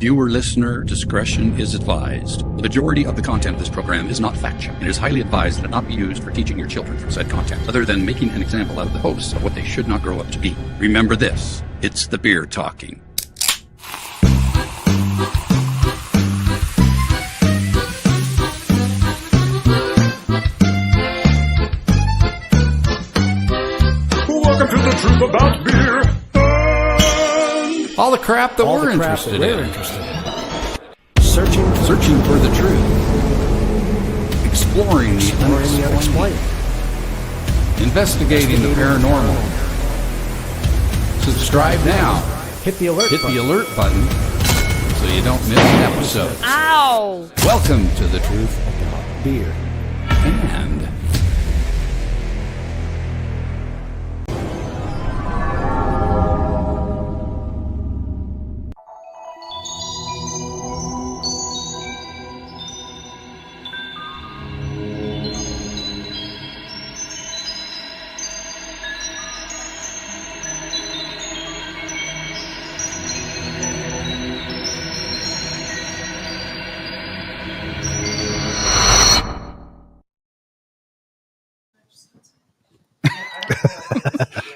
Viewer listener discretion is advised. The majority of the content of this program is not factual. It is highly advised that it not be used for teaching your children from said content, other than making an example out of the hosts of what they should not grow up to be. Remember this, it's the beer talking. Welcome to the truth about beer. All the crap that we're interested in. Searching for the truth. Exploring the unexplained. Investigating the paranormal. Subscribe now. Hit the alert button so you don't miss an episode. Ow! Welcome to the truth about beer. and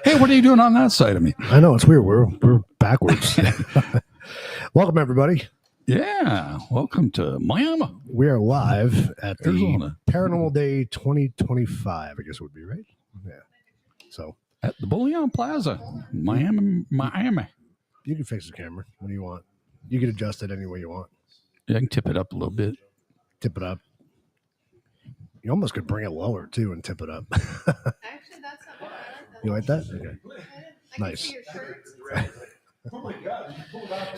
hey, what are you doing on that side of me? I know, it's weird. We're backwards. Welcome, everybody. Yeah, welcome to Miami. We are live at the Arizona. Paranormal Day 2025, I guess it would be, right? Yeah. So At the Bullion Plaza, Miami. you can fix the camera. What do you want? You can adjust it any way you want. Yeah, I can tip it up a little bit. Tip it up. You almost could bring it lower, too, and tip it up. Actually, that's not bad. You like that? Okay. I Nice. Can see your shirts.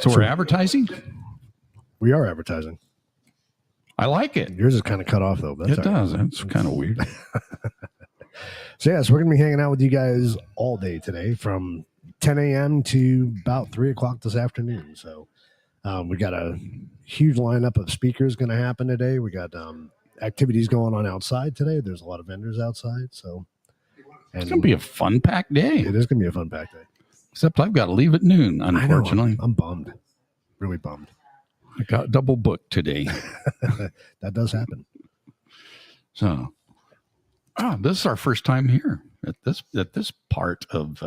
So we're advertising? We are advertising. I like it. Yours is kind of cut off, though. But that's It all right. does. It's kind of weird. So, yes, we're going to be hanging out with you guys all day today from 10 a.m. to about 3 o'clock this afternoon. So, we got a huge lineup of speakers going to happen today. We got activities going on outside today. There's a lot of vendors outside. So, and It's going to be a fun-packed day. it is going to be a fun packed day. Except I've got to leave at noon, I know, unfortunately. I'm bummed. Really bummed. I got double booked today. That does happen. So, this is our first time here at this part of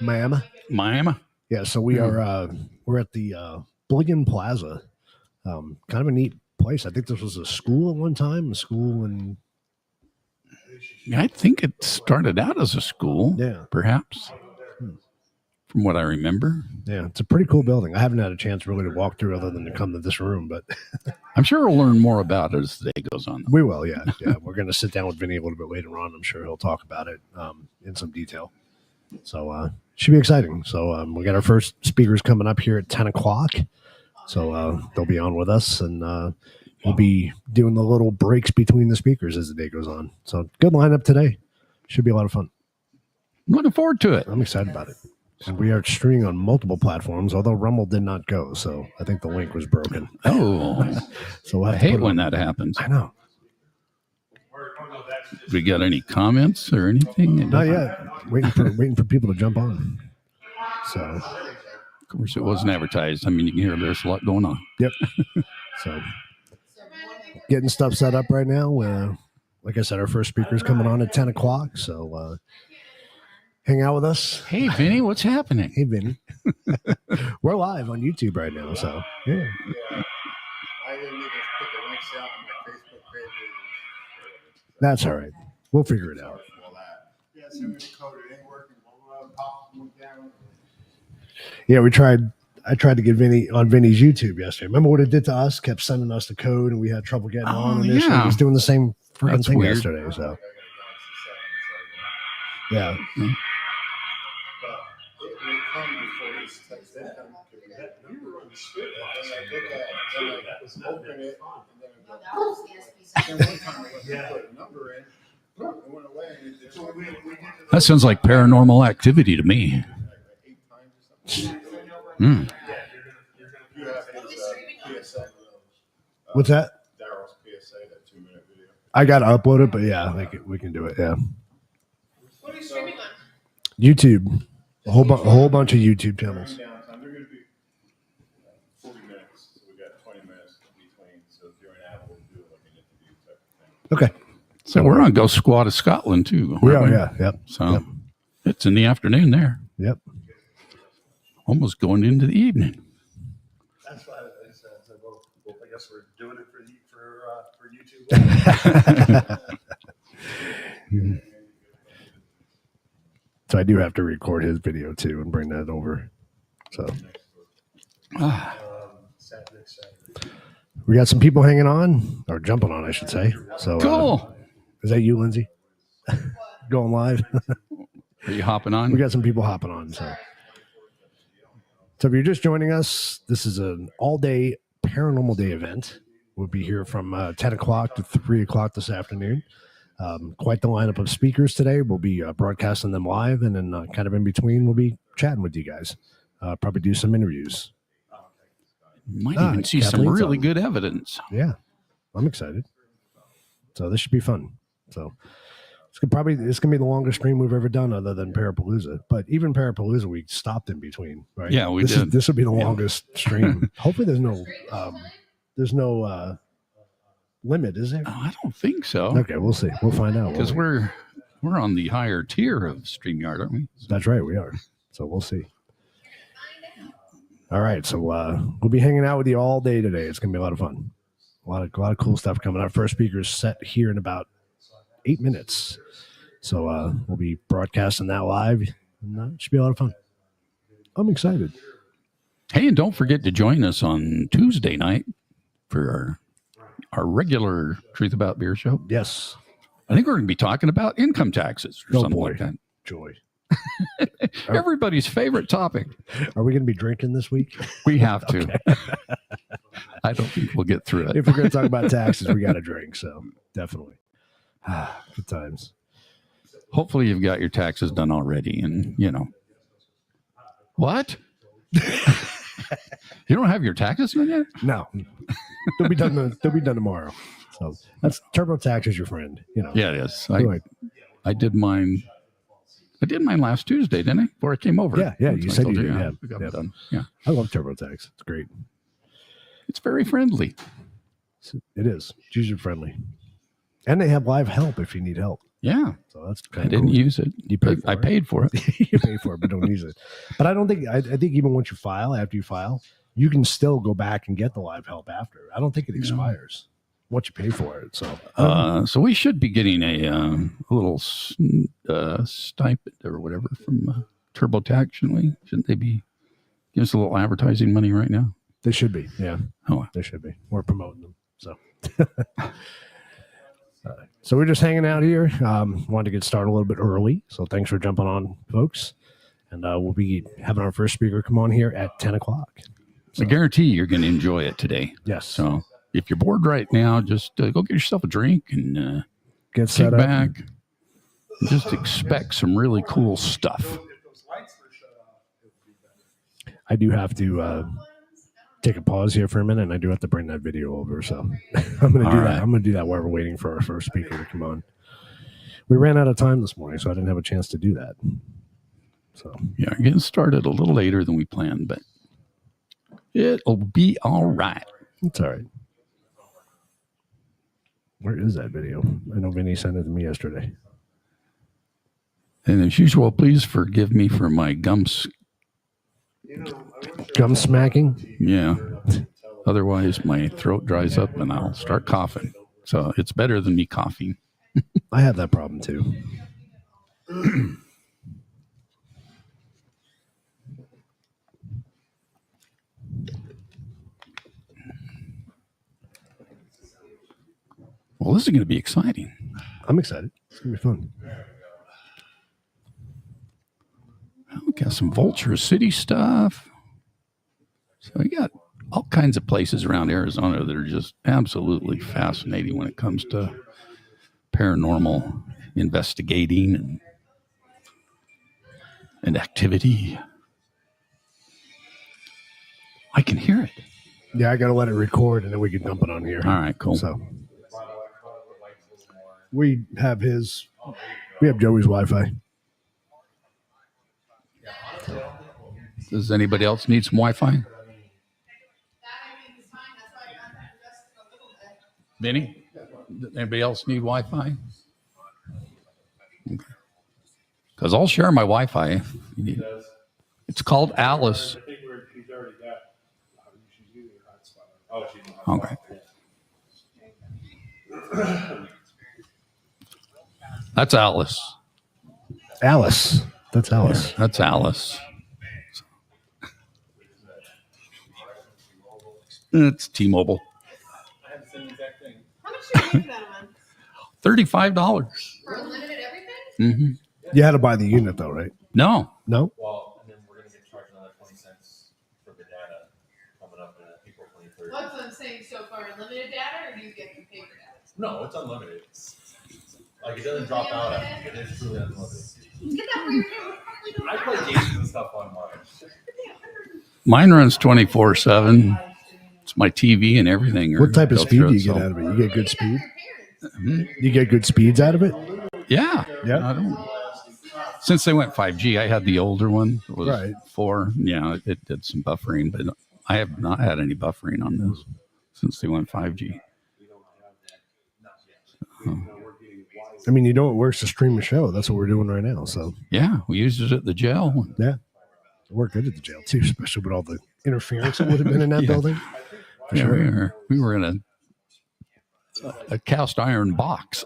Miami. Miami. Yeah, so we are we're at the Bullion Plaza. Kind of a neat place. I think this was a school at one time, and I think it started out as a school, Yeah. perhaps, from what I remember. yeah, it's a pretty cool building. I haven't had a chance really to walk through other than to come to this room, but I'm sure we'll learn more about it as the day goes on. we will. Yeah, yeah. We're going to sit down with Vinny a little bit later on. I'm sure he'll talk about it in some detail. So should be exciting. So we got our first speakers coming up here at 10 o'clock. So they'll be on with us, and we'll be doing the little breaks between the speakers as the day goes on. So good lineup today. Should be a lot of fun. I'm looking forward to it. I'm excited about it. And we are streaming on multiple platforms, although Rumble did not go. So I think the link was broken. Oh, So we'll I have to hate put it when on. that happens. I know. We got any comments or anything? Not yet. Waiting for people to jump on. So, Of course, it wasn't advertised. I mean, you can hear there's a lot going on. yep. So, getting stuff set up right now. Like I said, our first speaker's coming on at 10 o'clock. So, hang out with us. Hey, Vinny, what's happening? Hey, Vinny. We're live on YouTube right now. So, yeah. I didn't even put the links out on my Facebook page. That's all right. We'll figure it out. Yeah, send me the code. It ain't working. Pop one down. Yeah, I tried to get Vinny on Vinny's YouTube yesterday. Remember what it did to us? Kept sending us the code, and we had trouble getting on initially. yeah. He was doing the same freaking That's thing weird. yesterday. So, yeah. But it will come before this text in. You were on the spit. And I look at it, and I open it, and then it goes. Then one time I put a number in, it went away. And it just, we did it That sounds like paranormal activity to me. like 8 times or something. Hmm. You have his PSA. What's that? Daryl's PSA, that 2-minute video. I got to upload it, but yeah, we can do it. Yeah. What are you streaming on? YouTube. A whole bunch of YouTube channels. Downtime, they're going to be 40 minutes. Okay. So we're on Ghost Squad of Scotland too. We aren't are, we? yeah. Yep. So Yep. it's in the afternoon there. Yep. Almost going into the evening. That's why I said, well, I guess we're doing it for YouTube. So I do have to record his video too and bring that over. So we got some people hanging on or jumping on, I should say. So Cool. Is that you, Lindsay? Going live? Are you hopping on? We got some people hopping on. So if you're just joining us, this is an all-day Paranormal Day event. We'll be here from 10 o'clock to 3 o'clock this afternoon. Quite the lineup of speakers today. We'll be broadcasting them live, and then kind of in between, we'll be chatting with you guys. Probably do some interviews. Might even see some Kathleen's really on. good evidence. Yeah, I'm excited. So this should be fun. So it's gonna be the longest stream we've ever done, other than Parapalooza. But even Parapalooza, we stopped in between, right? Yeah, we this did. This will be the longest stream. Hopefully, there's no limit, is there? Oh, I don't think so. Okay, we'll see. We'll find out. Because we're on the higher tier of StreamYard, aren't we? That's right, we are. So we'll see. All right, so we'll be hanging out with you all day today. It's gonna be a lot of fun. A lot of cool stuff coming up. First speaker's set here in about 8 minutes. So we'll be broadcasting that live, and it should be a lot of fun. I'm excited. Hey, and don't forget to join us on Tuesday night for our regular Truth About Beer show. Yes. I think we're going to be talking about income taxes or something like that. Joy. Everybody's favorite topic. Are we going to be drinking this week? We have to. I don't think we'll get through it. If we're going to talk about taxes, we got to drink. So definitely. Good times. Hopefully you've got your taxes done already. And, what? You don't have your taxes done yet? No. They'll be done tomorrow. So that's TurboTax is your friend. Yeah, it is. Anyway. I did mine. I did mine last Tuesday, didn't I? Before I came over. Yeah. You said you did. Yeah, Yeah. we got it done. Yeah. I love TurboTax. It's great. It's very friendly. It is. It's user friendly. And they have live help if you need help. Yeah. So that's I kind of didn't cool. use it. I paid for it. You pay for it, but don't use it. But I don't think, I think even once you file, after you file, you can still go back and get the live help after. I don't think it expires once you pay for it. So, So we should be getting a little stipend or whatever from TurboTax, shouldn't we? Shouldn't they be giving us a little advertising money right now? they should be. Yeah. Oh, They should be. We're promoting them. So, so we're just hanging out here. Wanted to get started a little bit early. So thanks for jumping on, folks. And we'll be having our first speaker come on here at 10 o'clock. I guarantee you're going to enjoy it today. Yes. So if you're bored right now, just go get yourself a drink and Get kick set up. back. And just expect some really cool stuff. I do have to take a pause here for a minute, and I do have to bring that video over. So I'm going to do All that. right. I'm going to do that while we're waiting for our first speaker to come on. We ran out of time this morning, so I didn't have a chance to do that. So Yeah, we're getting started a little later than we planned, but it'll be all right. it's all right. Where is that video? I know Vinny sent it to me yesterday. And as usual, please forgive me for my gums. Gum smacking? Yeah. Otherwise, my throat dries up and I'll start coughing. So it's better than me coughing. I have that problem too. Well, this is going to be exciting. I'm excited. It's going to be fun. We got some Vulture City stuff. So we got all kinds of places around Arizona that are just absolutely fascinating when it comes to paranormal investigating and activity. I can hear it. Yeah, I got to let it record, and then we can dump it on here. All right, cool. So we have Joey's Wi-Fi. Does anybody else need some Wi-Fi? Benny? Anybody else need Wi-Fi? Because I'll share my Wi-Fi if you need. It's called Alice. I think she's already got. She's using her hotspot. Oh, she's Okay. That's Alice. Alice. That's Alice. That's Alice. It's T-Mobile. How much do you pay for that a month? $35. For unlimited everything? Mm-hmm. You had to buy the unit though, right? No. No? Well, and then we're going to get charged another 20 cents for the data coming up in April 23rd. What's I'm saying so far? Unlimited data, or do you get the paper data? No, it's unlimited. Like, it doesn't drop out after you. It is truly unlimited. Get that for your new. I play games and stuff on mine. Mine runs 24/7. It's my TV and everything. What type of Go speed through do it, you get so- out of it? You get good speed? Mhm. You get good speeds out of it? Yeah. Yeah. I don't, since they went 5G, I had the older one. It was Right. 4. Yeah, it did some buffering, but I have not had any buffering on this since they went 5G. I mean, you know it works to stream a show. That's what we're doing right now. So Yeah, we used it at the jail. yeah, it worked good at the jail too, especially with all the interference that would have been in that Yeah. building. For Yeah, sure. we were in a cast iron box.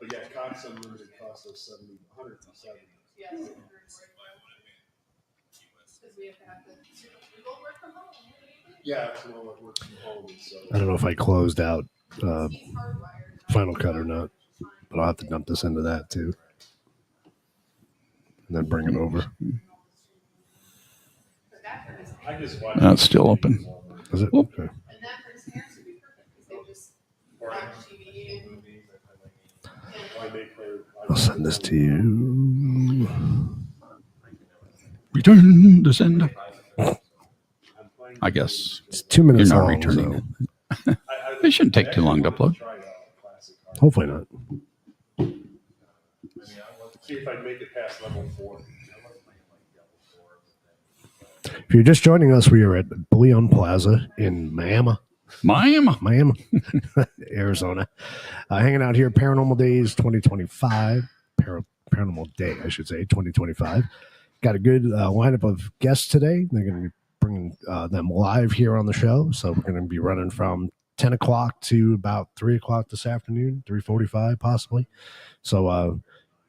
But yeah, Cox Unlimited costs us $170. Yes. Because we have to have the. We both work from home. Yeah, it's more like work from home. So I don't know if I closed out He's hardwired. Final Cut or not, but I'll have to dump this into that too, and then bring it over. I just watch. That's still open. Is it? Whoop. Okay. And that for his parents would be perfect because they just watch TV and. I'll send this to you. Return to sender. I guess It's 2 minutes you're not long. returning So it. It shouldn't take too long to upload. hopefully not. See if I make it past level 4. If you're just joining us, we are at Bullion Plaza in Miami, Arizona. Hanging out here, Paranormal Days 2025. Paranormal Day, I should say, 2025. Got a good lineup of guests today. They're going to be bringing them live here on the show. So we're going to be running from 10 o'clock to about 3 o'clock this afternoon, 3:45 possibly. So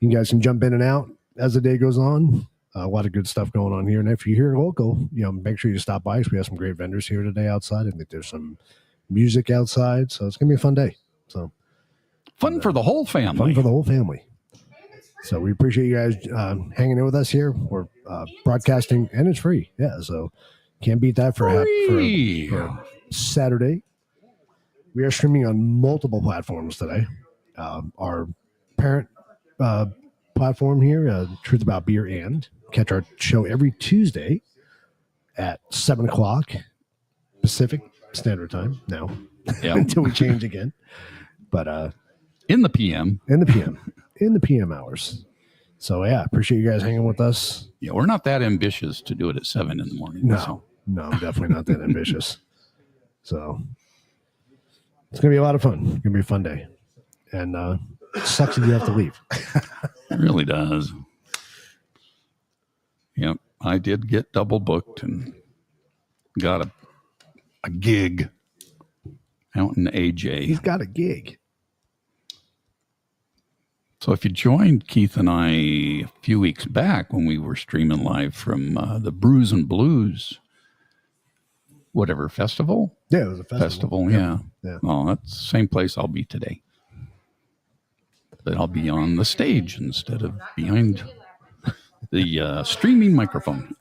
you guys can jump in and out as the day goes on. A lot of good stuff going on here. And if you're here local, make sure you stop by because we have some great vendors here today outside. I think there's some music outside. So it's going to be a fun day. So Fun for the whole family. fun for the whole family. So we appreciate you guys hanging in with us here. We're broadcasting, and it's free. Yeah, so can't beat that for Free. for Saturday. We are streaming on multiple platforms today. Our parent platform here, Truth About Beer, and catch our show every Tuesday at 7 o'clock Pacific Standard Time now Yeah. until we change again. But In the PM. in the PM hours. So yeah, appreciate you guys hanging with us. Yeah, we're not that ambitious to do it at 7 in the morning. So. No, I'm definitely not that ambitious. So it's gonna be a lot of fun. It's gonna be a fun day, and it sucks if you have to leave. It really does. Yep. I did get double booked and got a gig out in AJ. He's got a gig. So if you joined Keith and I a few weeks back when we were streaming live from the Brews and Blues, whatever festival? Yeah, it was a festival. Yeah. Yeah. Oh, that's the same place I'll be today. But I'll be on the stage instead of behind the streaming microphone.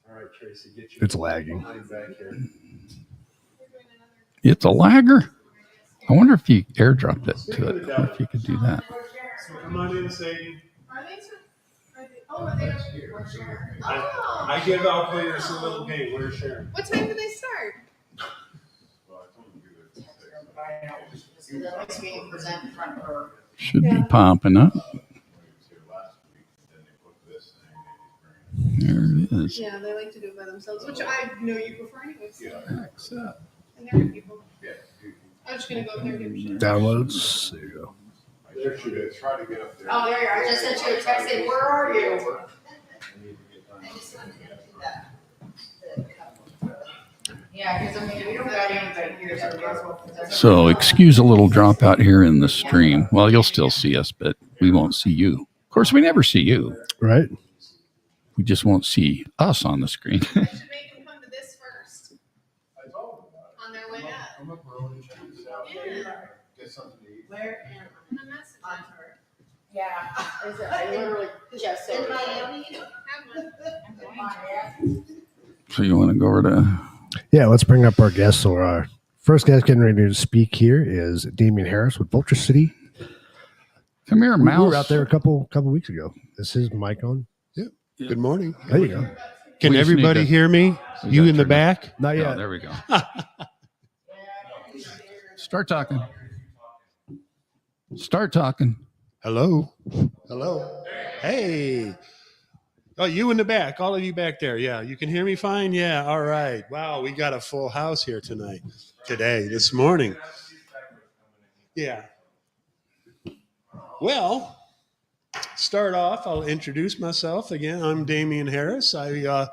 All right, Tracy, get you. It's lagging. Line back here. It's a lagger. I wonder if you airdropped it to it. I wonder if you could do that. So come on in, Sadie. Are they? Are they? Oh. I give out players a little game. Where's Sharon? What time do they start? just because it likes being present in front of her. Should be popping up. There it is. Yeah, they like to do it by themselves, which I know you prefer anyways. Except And they're good people. I'm just gonna go up there and give a shit. Downloads. There you go. There she is. Try to get up there. Oh, there you are. I just sent you a text saying, where are you? Yeah, because I mean, we don't got anybody here, so we as well. So excuse a little dropout here in the stream. Well, you'll still see us, but we won't see you. Of course, we never see you. Right. We just won't see us on the screen. I should make them come to this first I told them about it. on their way up. I'm up early, check this out. Yeah. Get something to eat. Where am I? In the message on her. Yeah. Is it? I literally just said. In Miami? Have one. So you want to go over to... Yeah, let's bring up our guests. So our first guest getting ready to speak here is Damian Harris with Vulture City. Come here, We mouse. were out there a couple weeks ago. Is his mic on? Good morning. There you go. Can We just everybody need to- hear me? We You gotta in the turn it- back? Not Oh, yet. there we go. Start talking. Start talking. Hello? Hello? Hey. Oh, you in the back. All of you back there. Yeah. You can hear me fine? Yeah. All right. Wow. We got a full house here tonight. This morning. Yeah. Well, start off, I'll introduce myself again. I'm Damian Harris. I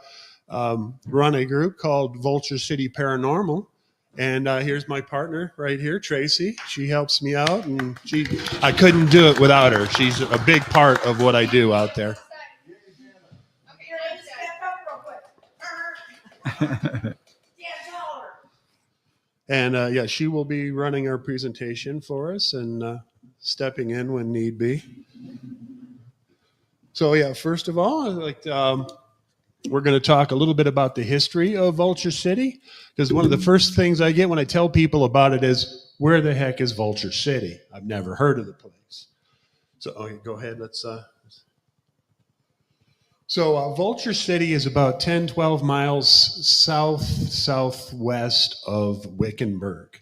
run a group called Vulture City Paranormal. And here's my partner right here, Tracy. She helps me out, and I couldn't do it without her. She's a big part of what I do out there. Okay, I just step up real quick. Yeah, tell her. And yeah, she will be running our presentation for us and stepping in when need be. So yeah, first of all, I'd like to, we're going to talk a little bit about the history of Vulture City, because one of the first things I get when I tell people about it is, where the heck is Vulture City? I've never heard of the place. So okay, go ahead, let's... So Vulture City is about 10, 12 miles southwest of Wickenburg.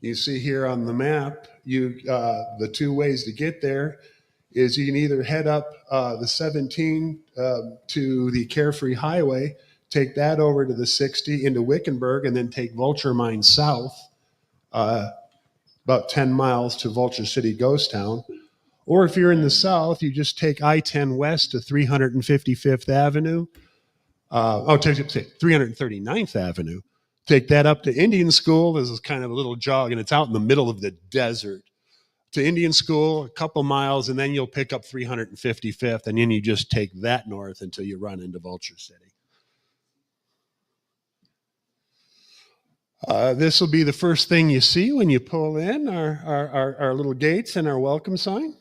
You see here on the map, the two ways to get there is you can either head up the 17 to the Carefree Highway, take that over to the 60 into Wickenburg, and then take Vulture Mine south about 10 miles to Vulture City Ghost Town. Or if you're in the south, you just take I-10 west to 355th Avenue. 339th Avenue. Take that up to Indian School. This is kind of a little jog, and it's out in the middle of the desert. To Indian School, a couple miles, and then you'll pick up 355th, and then you just take that north until you run into Vulture City. This will be the first thing you see when you pull in, our little gates and our welcome sign.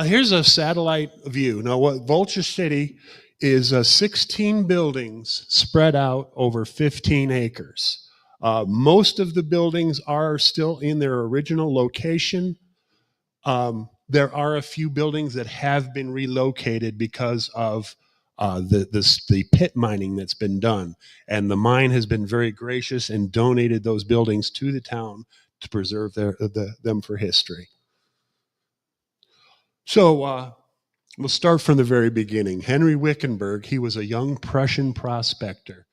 Here's a satellite view. Now, what Vulture City is 16 buildings spread out over 15 acres. Most of the buildings are still in their original location. There are a few buildings that have been relocated because of the pit mining that's been done. And the mine has been very gracious and donated those buildings to the town to preserve them for history. So we'll start from the very beginning. Henry Wickenburg, he was a young Prussian prospector.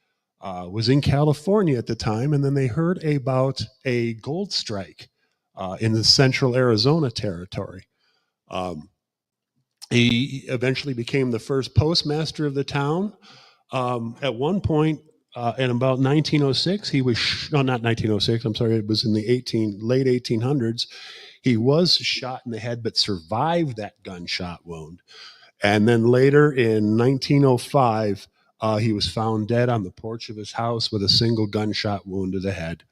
Was in California at the time, and then they heard about a gold strike in the central Arizona territory. He eventually became the first postmaster of the town. At one point, in about 1906, he was, not 1906, I'm sorry, it was in the late 1800s, he was shot in the head, but survived that gunshot wound. And then later in 1905, he was found dead on the porch of his house with a single gunshot wound to the head.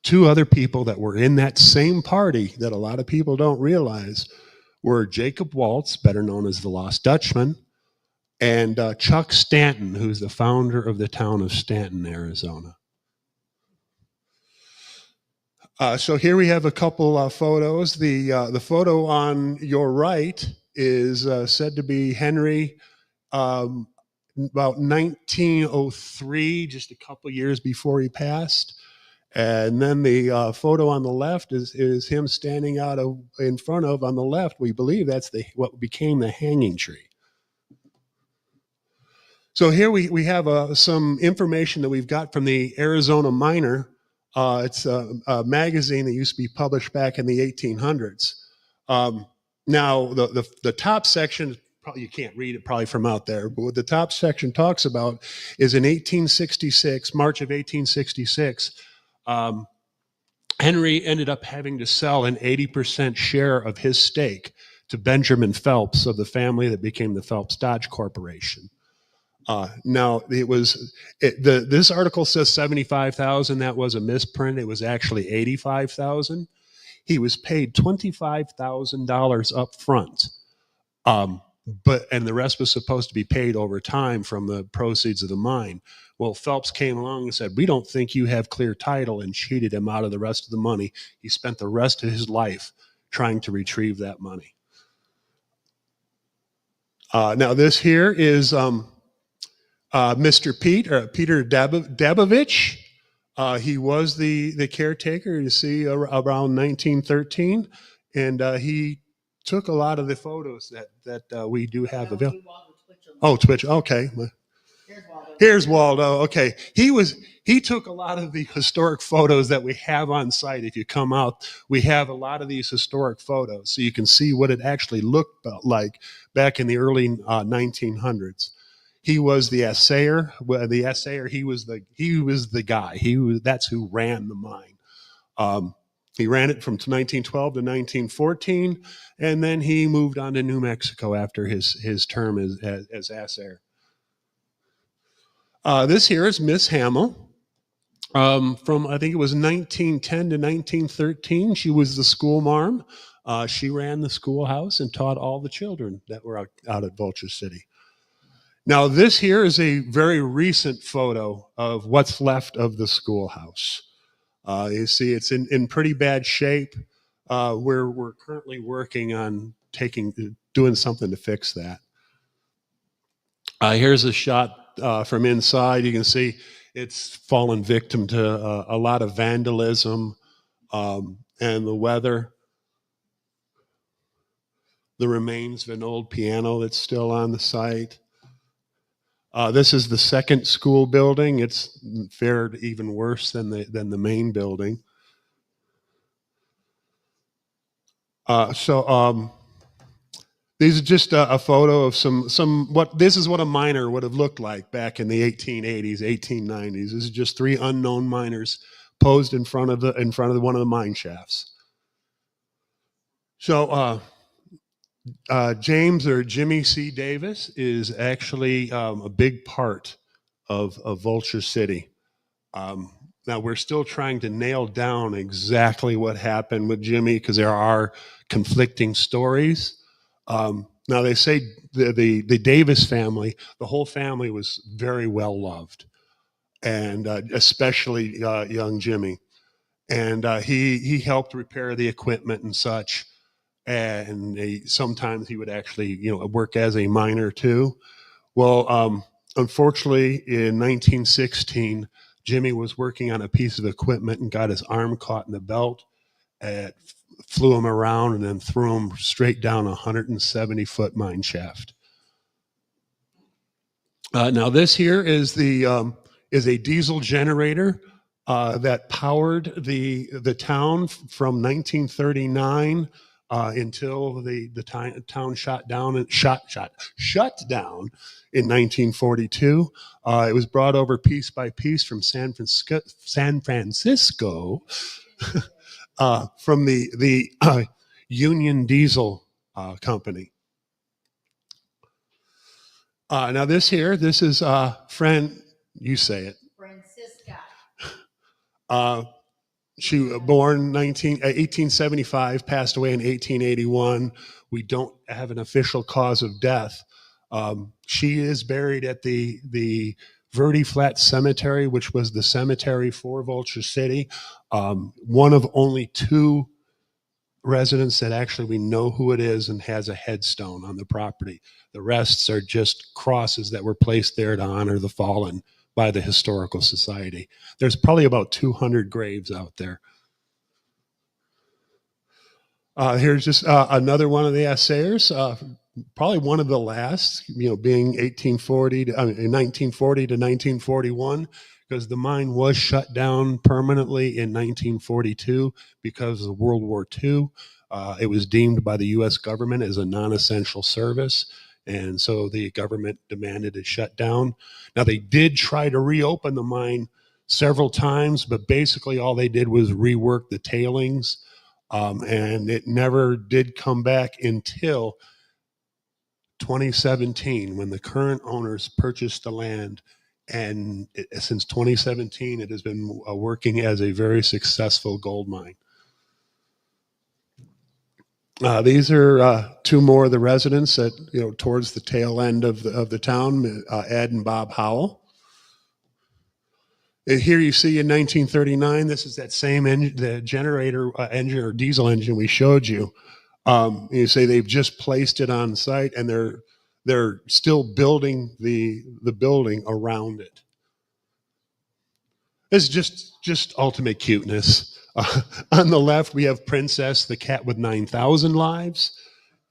Two other people that were in that same party that a lot of people don't realize were Jacob Waltz, better known as the Lost Dutchman, and Chuck Stanton, who's the founder of the town of Stanton, Arizona. So here we have a couple photos. The photo on your right is said to be Henry about 1903, just a couple years before he passed. And then the photo on the left is him standing out in front of, on the left, we believe that's what became the hanging tree. So here we have some information that we've got from the Arizona Miner. It's a magazine that used to be published back in the 1800s. Now, the top section, probably you can't read it probably from out there, but what the top section talks about is in 1866, March of 1866, Henry ended up having to sell an 80% share of his stake to Benjamin Phelps of the family that became the Phelps Dodge Corporation. Now this article says 75,000. That was a misprint. It was actually 85,000. He was paid $25,000 up front. And the rest was supposed to be paid over time from the proceeds of the mine. Well, Phelps came along and said, "We don't think you have clear title," and cheated him out of the rest of the money. He spent the rest of his life trying to retrieve that money. Now this here is Mr. Peter Dabovich. He was the caretaker, you see, around 1913, and he took a lot of the photos that we do have available. Oh, Twitch. Okay. Here's Waldo. Okay. He took a lot of the historic photos that we have on site. If you come out, we have a lot of these historic photos, so you can see what it actually looked like back in the early 1900s. He was the assayer. He was the guy. That's who ran the mine. He ran it from 1912 to 1914, and then he moved on to New Mexico after his term as assayer. This here is Miss Hamill. From, I think it was 1910 to 1913. She was the school marm. She ran the schoolhouse and taught all the children that were out at Vulture City. Now, this here is a very recent photo of what's left of the schoolhouse. You see, it's in pretty bad shape. We're currently working on doing something to fix that. Here's a shot from inside. You can see it's fallen victim to a lot of vandalism and the weather. The remains of an old piano that's still on the site. This is the second school building. It's fared even worse than the main building. These are just a photo of this is what a miner would have looked like back in the 1880s, 1890s. This is just three unknown miners posed in front of one of the mine shafts. So James or Jimmy C. Davis is actually a big part of Vulture City. Now we're still trying to nail down exactly what happened with Jimmy because there are conflicting stories. Now they say the Davis family, the whole family was very well loved, and especially young Jimmy. And he helped repair the equipment and such. And sometimes he would actually, work as a miner too. Well, unfortunately, in 1916, Jimmy was working on a piece of equipment and got his arm caught in the belt. It flew him around and then threw him straight down a 170-foot mine shaft. Now this here is a diesel generator that powered the town from 1939 until the town shut down in 1942. It was brought over piece by piece from San Francisco from the Union Diesel Company. Now this is you say it. Francisca. She was born 1875, passed away in 1881. We don't have an official cause of death. She is buried at the Verde Flat Cemetery, which was the cemetery for Vulture City. One of only two residents that actually we know who it is and has a headstone on the property. The rests are just crosses that were placed there to honor the fallen by the Historical Society. There's probably about 200 graves out there. Here's just another one of the assayers, probably one of the last, being 1940 to 1941, because the mine was shut down permanently in 1942 because of World War II. It was deemed by the U.S. government as a non-essential service, and so the government demanded it shut down. Now, they did try to reopen the mine several times, but basically all they did was rework the tailings. And it never did come back until 2017 when the current owners purchased the land. And since 2017, it has been working as a very successful gold mine. These are two more of the residents that, towards the tail end of the town, Ed and Bob Howell. And here you see in 1939, this is that same the generator engine or diesel engine we showed you. You say they've just placed it on site, and they're still building the building around it. It's just ultimate cuteness. On the left, we have Princess, the cat with 9,000 lives.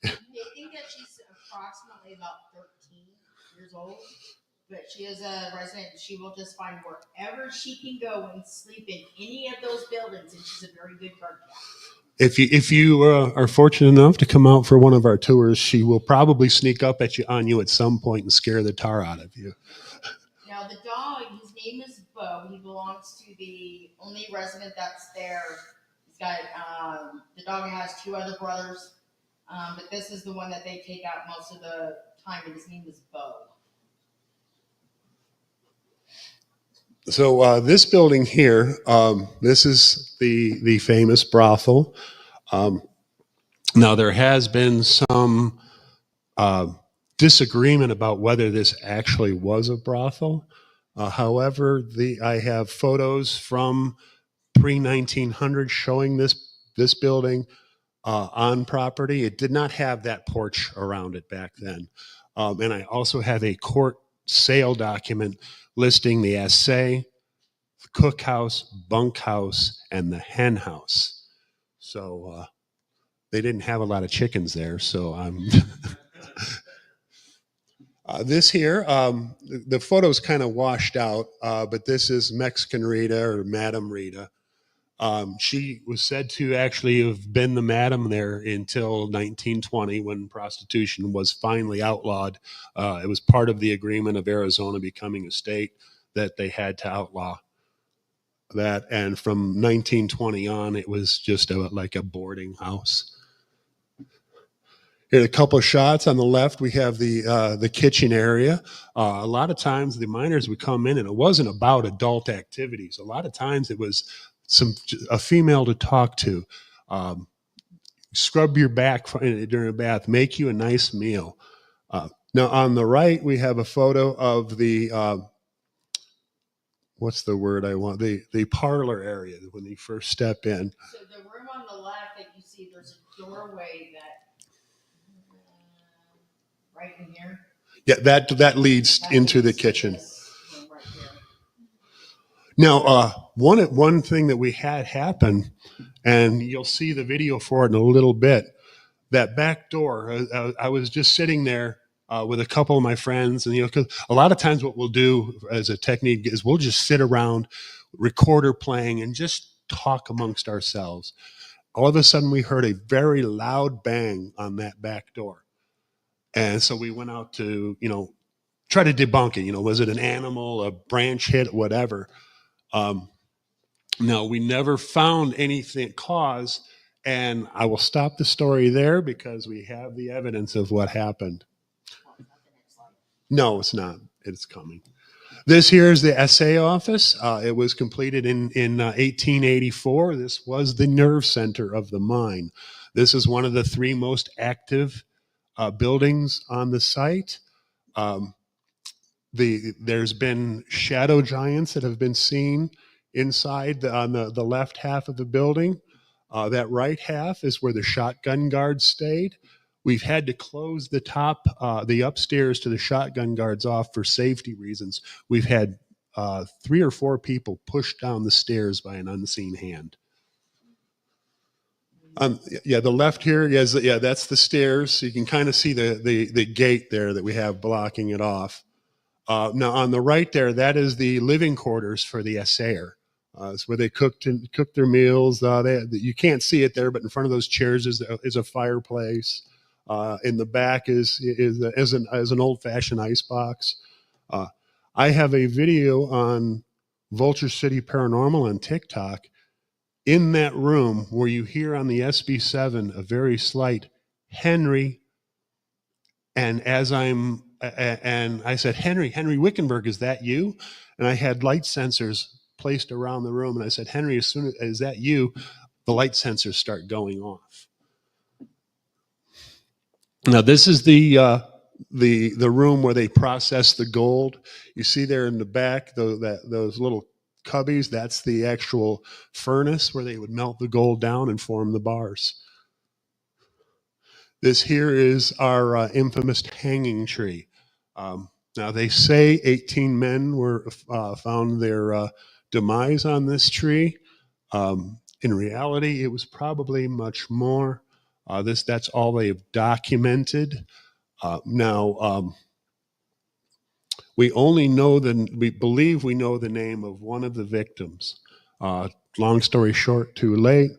They think that she's approximately about 13 years old. But she is a resident, and she will just find wherever she can go and sleep in any of those buildings, and she's a very good guard cat. If you are fortunate enough to come out for one of our tours, she will probably sneak up on you at some point and scare the tar out of you. Now the dog, his name is Bo. He belongs to the only resident that's there. He's got the dog has two other brothers, but this is the one that they take out most of the time, and his name is Bo. So this building here, this is the famous brothel. Now there has been some disagreement about whether this actually was a brothel. However, I have photos from pre-1900 showing this building on property. It did not have that porch around it back then. And I also have a court sale document listing the assay, the cookhouse, bunkhouse, and the hen house. So they didn't have a lot of chickens there. So I'm this here, the photo's kind of washed out, but this is Mexican Rita or Madam Rita. She was said to actually have been the madam there until 1920 when prostitution was finally outlawed. It was part of the agreement of Arizona becoming a state that they had to outlaw that. And from 1920 on, it was just like a boarding house. Here are a couple of shots. On the left, we have the kitchen area. A lot of times the miners would come in and it wasn't about adult activities. A lot of times it was a female to talk to, scrub your back during a bath, make you a nice meal. Now on the right, we have a photo of the, what's the word I want? The parlor area when you first step in. So the room on the left that you see, there's a doorway that, right in here. Yeah, that leads into the kitchen. Right here. Now, one thing that we had happen, and you'll see the video for it in a little bit, that back door, I was just sitting there with a couple of my friends, and because a lot of times what we'll do as a technique is we'll just sit around, recorder playing, and just talk amongst ourselves. All of a sudden, we heard a very loud bang on that back door. And so we went out to, try to debunk it. Was it an animal, a branch hit, whatever? No, we never found anything cause. And I will stop the story there because we have the evidence of what happened. No, it's not. It's coming. This here is the assay office. It was completed in 1884. This was the nerve center of the mine. This is one of the three most active buildings on the site. There's been shadow giants that have been seen inside on the left half of the building. That right half is where the shotgun guards stayed. We've had to close the top, the upstairs to the shotgun guards off for safety reasons. We've had 3 or 4 people pushed down the stairs by an unseen hand. Yeah, the left here, yeah, that's the stairs. So you can kind of see the gate there that we have blocking it off. Now on the right there, that is the living quarters for the assayer. It's where they cooked their meals. You can't see it there, but in front of those chairs is a fireplace. In the back is an old-fashioned ice box. I have a video on Vulture City Paranormal on TikTok. In that room where you hear on the SB7 a very slight Henry, and I said, Henry Wickenburg, is that you? And I had light sensors placed around the room, and I said, Henry, as soon as that you, the light sensors start going off. Now this is the room where they process the gold. You see there in the back those little cubbies. That's the actual furnace where they would melt the gold down and form the bars. This here is our infamous hanging tree. Now they say 18 men were found their demise on this tree. In reality, it was probably much more. That's all they've documented. We believe we know the name of one of the victims. Long story short, too late.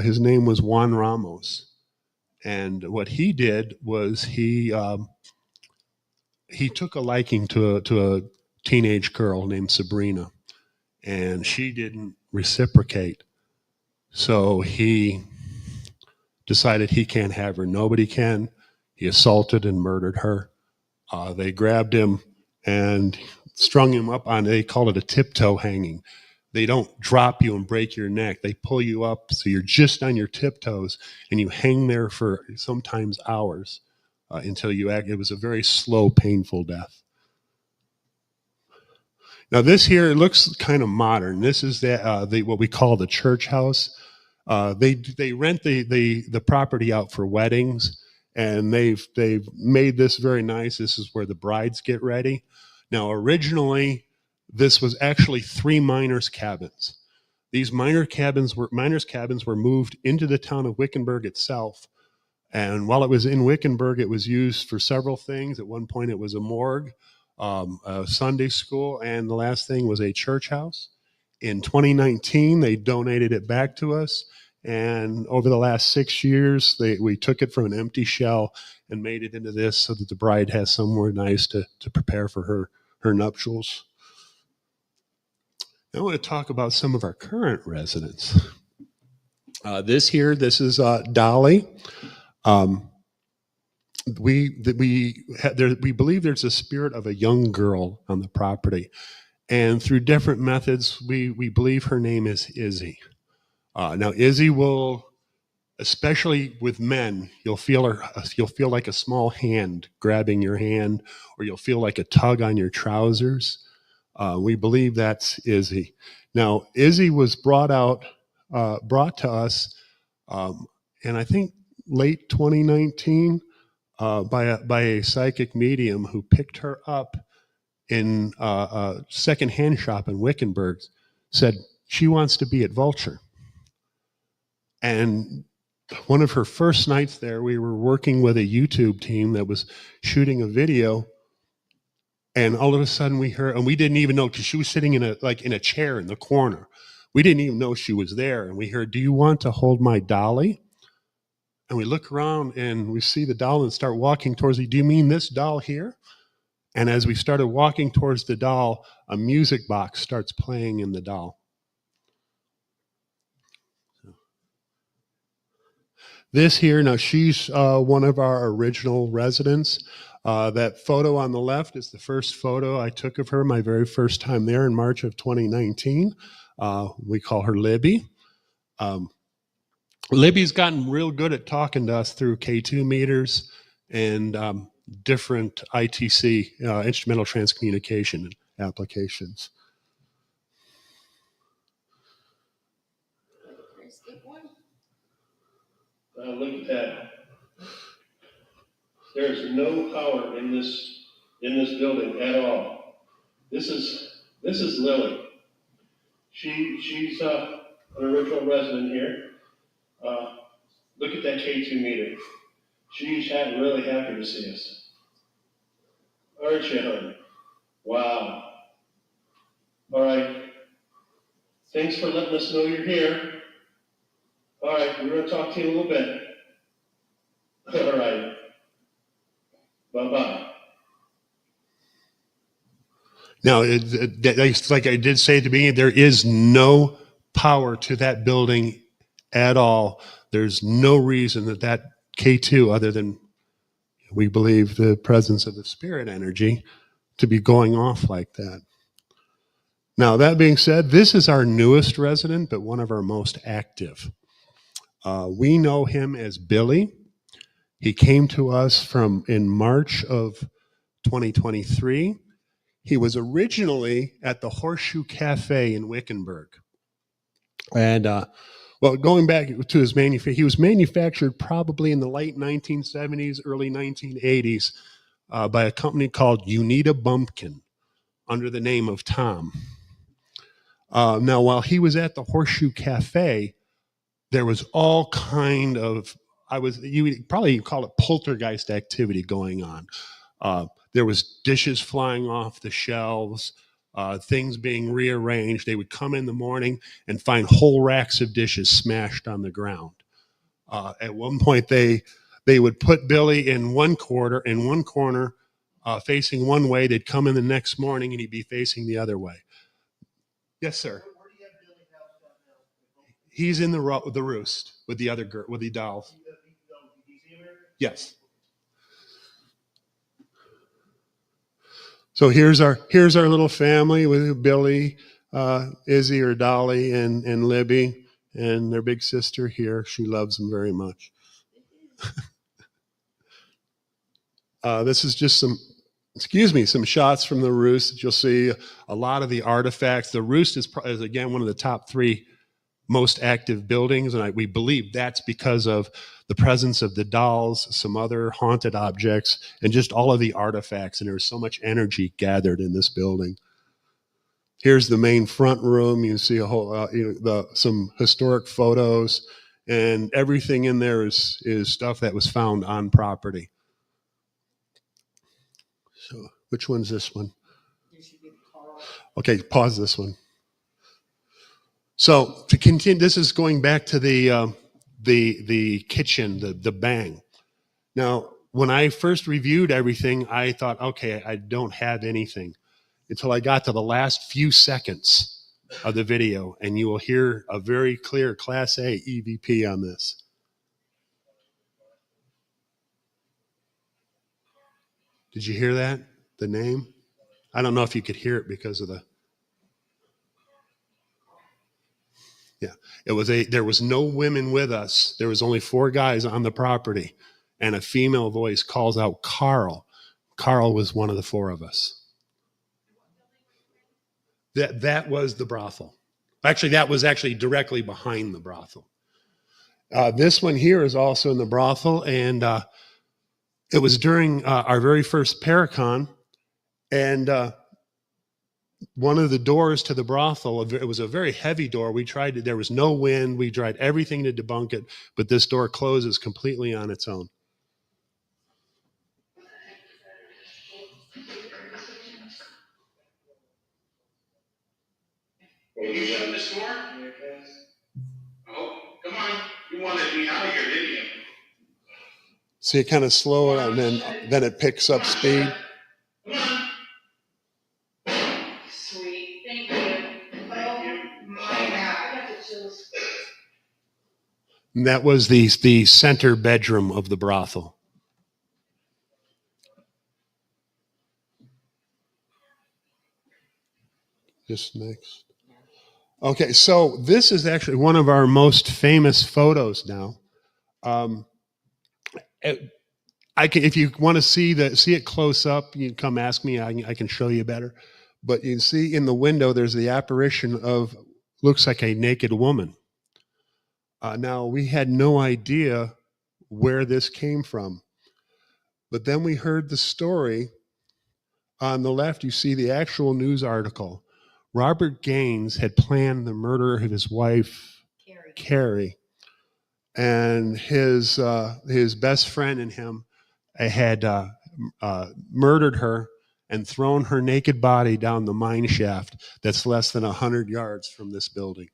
His name was Juan Ramos. And what he did was he took a liking to a teenage girl named Sabrina, and she didn't reciprocate. So he decided he can't have her. Nobody can. He assaulted and murdered her. They grabbed him and strung him up on, they call it a tiptoe hanging. They don't drop you and break your neck. They pull you up so you're just on your tiptoes, and you hang there for sometimes hours until you act. It was a very slow, painful death. Now this here, it looks kind of modern. This is what we call the church house. They rent the property out for weddings, and they've made this very nice. This is where the brides get ready. Now originally, this was actually 3 miners' cabins. These miners' cabins were moved into the town of Wickenburg itself. And while it was in Wickenburg, it was used for several things. At one point, it was a morgue, a Sunday school, and the last thing was a church house. In 2019, they donated it back to us. And over the last 6 years, we took it from an empty shell and made it into this so that the bride has somewhere nice to prepare for her nuptials. I want to talk about some of our current residents. This is Dolly. We believe there's a spirit of a young girl on the property, and through different methods, we believe her name is Izzy. Now Izzy will, especially with men, you'll feel like a small hand grabbing your hand, or you'll feel like a tug on your trousers. We believe that's Izzy. Now, Izzy was brought to us, and I think late 2019 by a psychic medium who picked her up in a secondhand shop in Wickenburg, said she wants to be at Vulture. And one of her first nights there, we were working with a YouTube team that was shooting a video. And all of a sudden we heard, and we didn't even know, because she was sitting in a chair in the corner. We didn't even know she was there. And we heard, "Do you want to hold my dolly?" And we look around and we see the doll and start walking towards it. "Do you mean this doll here?" And as we started walking towards the doll, a music box starts playing in the doll. This here, now she's one of our original residents. That photo on the left is the first photo I took of her my very first time there in March of 2019. We call her Libby. Libby's gotten real good at talking to us through K2 meters and different ITC, instrumental transcommunication applications. Look at that. There's no power in this building at all. This is Lily. She's an original resident here. Look at that K2 meter. She's really happy to see us. Aren't you, hon? Wow. All right. Thanks for letting us know you're here. All right, we're going to talk to you a little bit. All right. Bye-bye. Now, like I did say at the beginning, there is no power to that building at all. There's no reason that K2, other than we believe the presence of the spirit energy, to be going off like that. Now, that being said, this is our newest resident, but one of our most active. We know him as Billy. He came to us in March of 2023. He was originally at the Horseshoe Cafe in Wickenburg. And, going back to his he was manufactured probably in the late 1970s, early 1980s by a company called Unita Bumpkin under the name of Tom. Now, while he was at the Horseshoe Cafe, there was all kind of, you would probably call it poltergeist activity going on. There was dishes flying off the shelves, things being rearranged. They would come in the morning and find whole racks of dishes smashed on the ground. At one point, they would put Billy in one corner, facing one way. They'd come in the next morning and he'd be facing the other way. Yes, sir. Where do you have Billy housed at now? He's in the roost with the other girl, with the dolls. Yes. So here's our little family with Billy, Izzy or Dolly, and Libby, and their big sister here. She loves them very much. This is just some shots from the roost that you'll see. A lot of the artifacts. The roost is again one of the top 3 most active buildings, and we believe that's because of the presence of the dolls, some other haunted objects, and just all of the artifacts. And there's so much energy gathered in this building. Here's the main front room. You see a whole, some historic photos, and everything in there is stuff that was found on property. So, which one's this one? Okay, pause this one. So to continue, this is going back to the kitchen, the bang. Now, when I first reviewed everything, I thought, okay, I don't have anything, until I got to the last few seconds of the video, and you will hear a very clear Class A EVP on this. Did you hear that? The name? I don't know if you could hear it because of the... Yeah, there was no women with us. There was only 4 guys on the property, and a female voice calls out, Carl. Carl was one of the 4 of us. That was the brothel. Actually, that was actually directly behind the brothel. This one here is also in the brothel, and it was during our very first Paracon, and one of the doors to the brothel, it was a very heavy door. There was no wind. We tried everything to debunk it, but this door closes completely on its own. Can you shut this door? Oh, come on. You wanted me out of here, didn't you? See, it kind of slow, and then it picks up speed. Come on. Sweet, thank you. Oh my God, I got the chills. And that was the center bedroom of the brothel. Just next. Okay, so this is actually one of our most famous photos now. If you want to see it close up, you can come ask me. I can show you better. But you can see in the window, there's the apparition looks like a naked woman. Now, we had no idea where this came from. But then we heard the story. On the left, you see the actual news article. Robert Gaines had planned the murder of his wife, Carrie, and his best friend and him had murdered her and thrown her naked body down the mine shaft that's less than 100 yards from this building.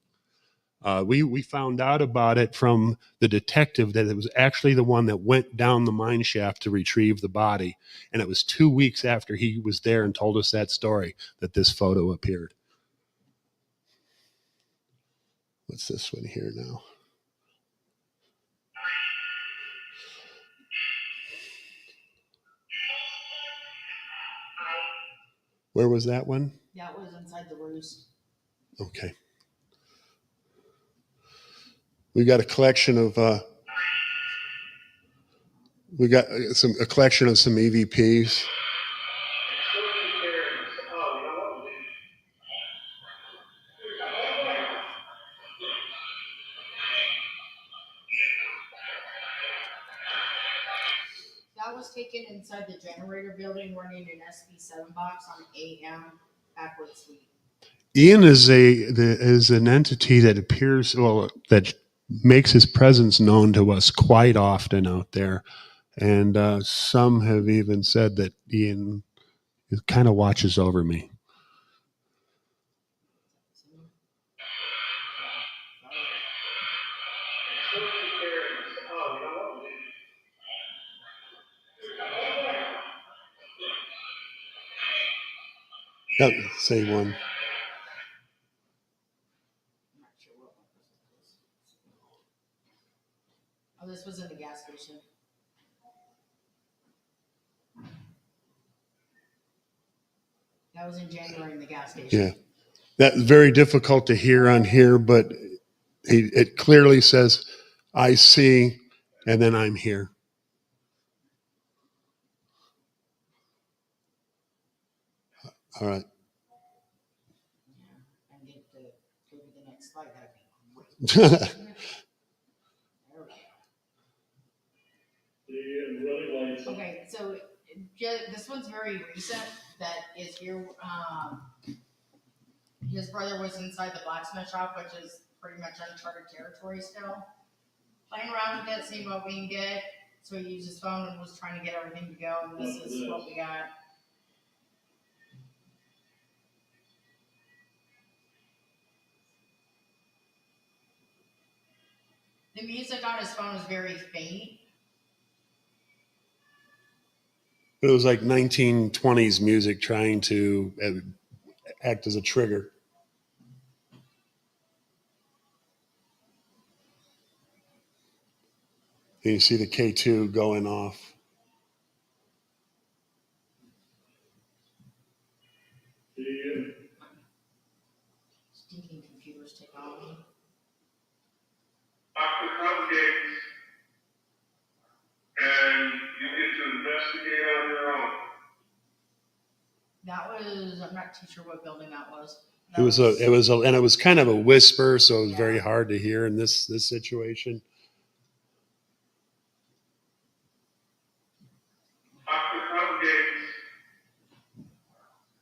We found out about it from the detective that it was actually the one that went down the mine shaft to retrieve the body. And it was 2 weeks after he was there and told us that story that this photo appeared. What's this one here now? Where was that one? That was inside the roost. Okay. We got a collection of a collection of some EVPs. That was taken inside the generator building running an SB7 box on AM backward suite. Ian is an entity that appears, that makes his presence known to us quite often out there. And some have even said that Ian kind of watches over me. Yep, say one. I'm not sure what one this was. Oh, this was in the gas station. That was in January in the gas station. Yeah, that's very difficult to hear on here, but it clearly says, "I see," and then "I'm here." All right. Yeah, and get to go to the next slide. That'd be great. There we go. Okay, so this one's very recent. That is here. His brother was inside the blacksmith shop, which is pretty much uncharted territory still. Playing around with it, seeing what we can get. So he used his phone and was trying to get everything to go. And this is what we got. The music on his phone is very faint. It was like 1920s music trying to act as a trigger. And you see the K2 going off. Stinking computers technology. Dr. Cupcakes, and you get to investigate on your own. That was, I'm not too sure what building that was. It was kind of a whisper, so it was very hard to hear in this situation. Dr. Cupcakes,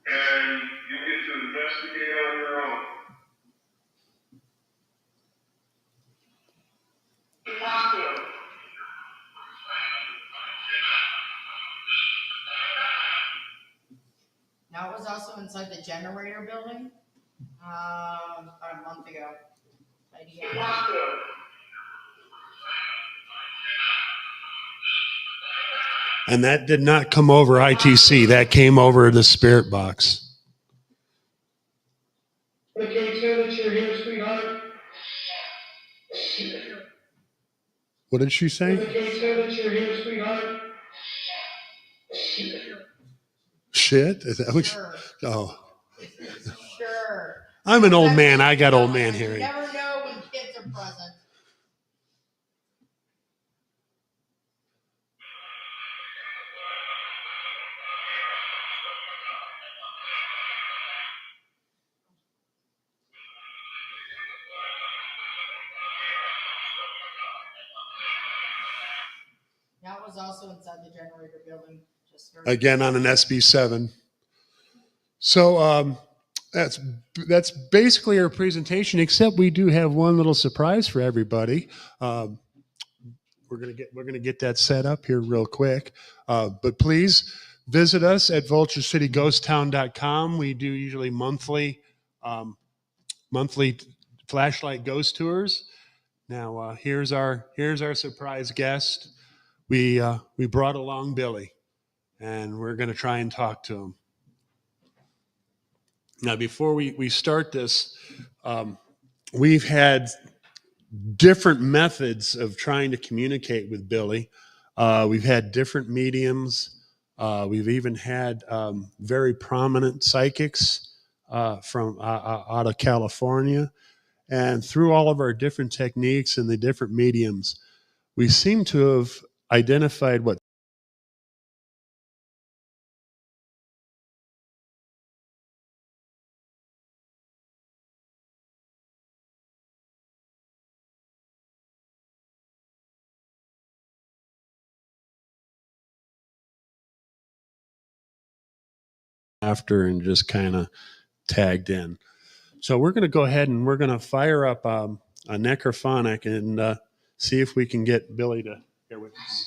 and you get to investigate on your own. Plaza. That was also inside the generator building. About a month ago. Plaza. And that did not come over ITC. That came over the spirit box. The K2 that you're here, sweetheart. What did she The say? K2 that you're here, sweetheart. Shit? Is that what Sure. oh. Sure. I'm an old man. I got old man You hearing. never know when kids are present. was also inside the generator building. Just very Again on an SB7. So that's basically our presentation, except we do have one little surprise for everybody. We're gonna get that set up here real quick. But please visit us at vulturecityghostown.com. We do usually monthly flashlight ghost tours. Now here's our surprise guest. We brought along Billy, and we're gonna try and talk to him. Now before we start this, we've had different methods of trying to communicate with Billy. We've had different mediums. We've even had very prominent psychics from out of California. And through all of our different techniques and the different mediums, we seem to have identified what after and just kind of tagged in. So we're going to go ahead and we're going to fire up a necrophonic and see if we can get Billy to hear with us.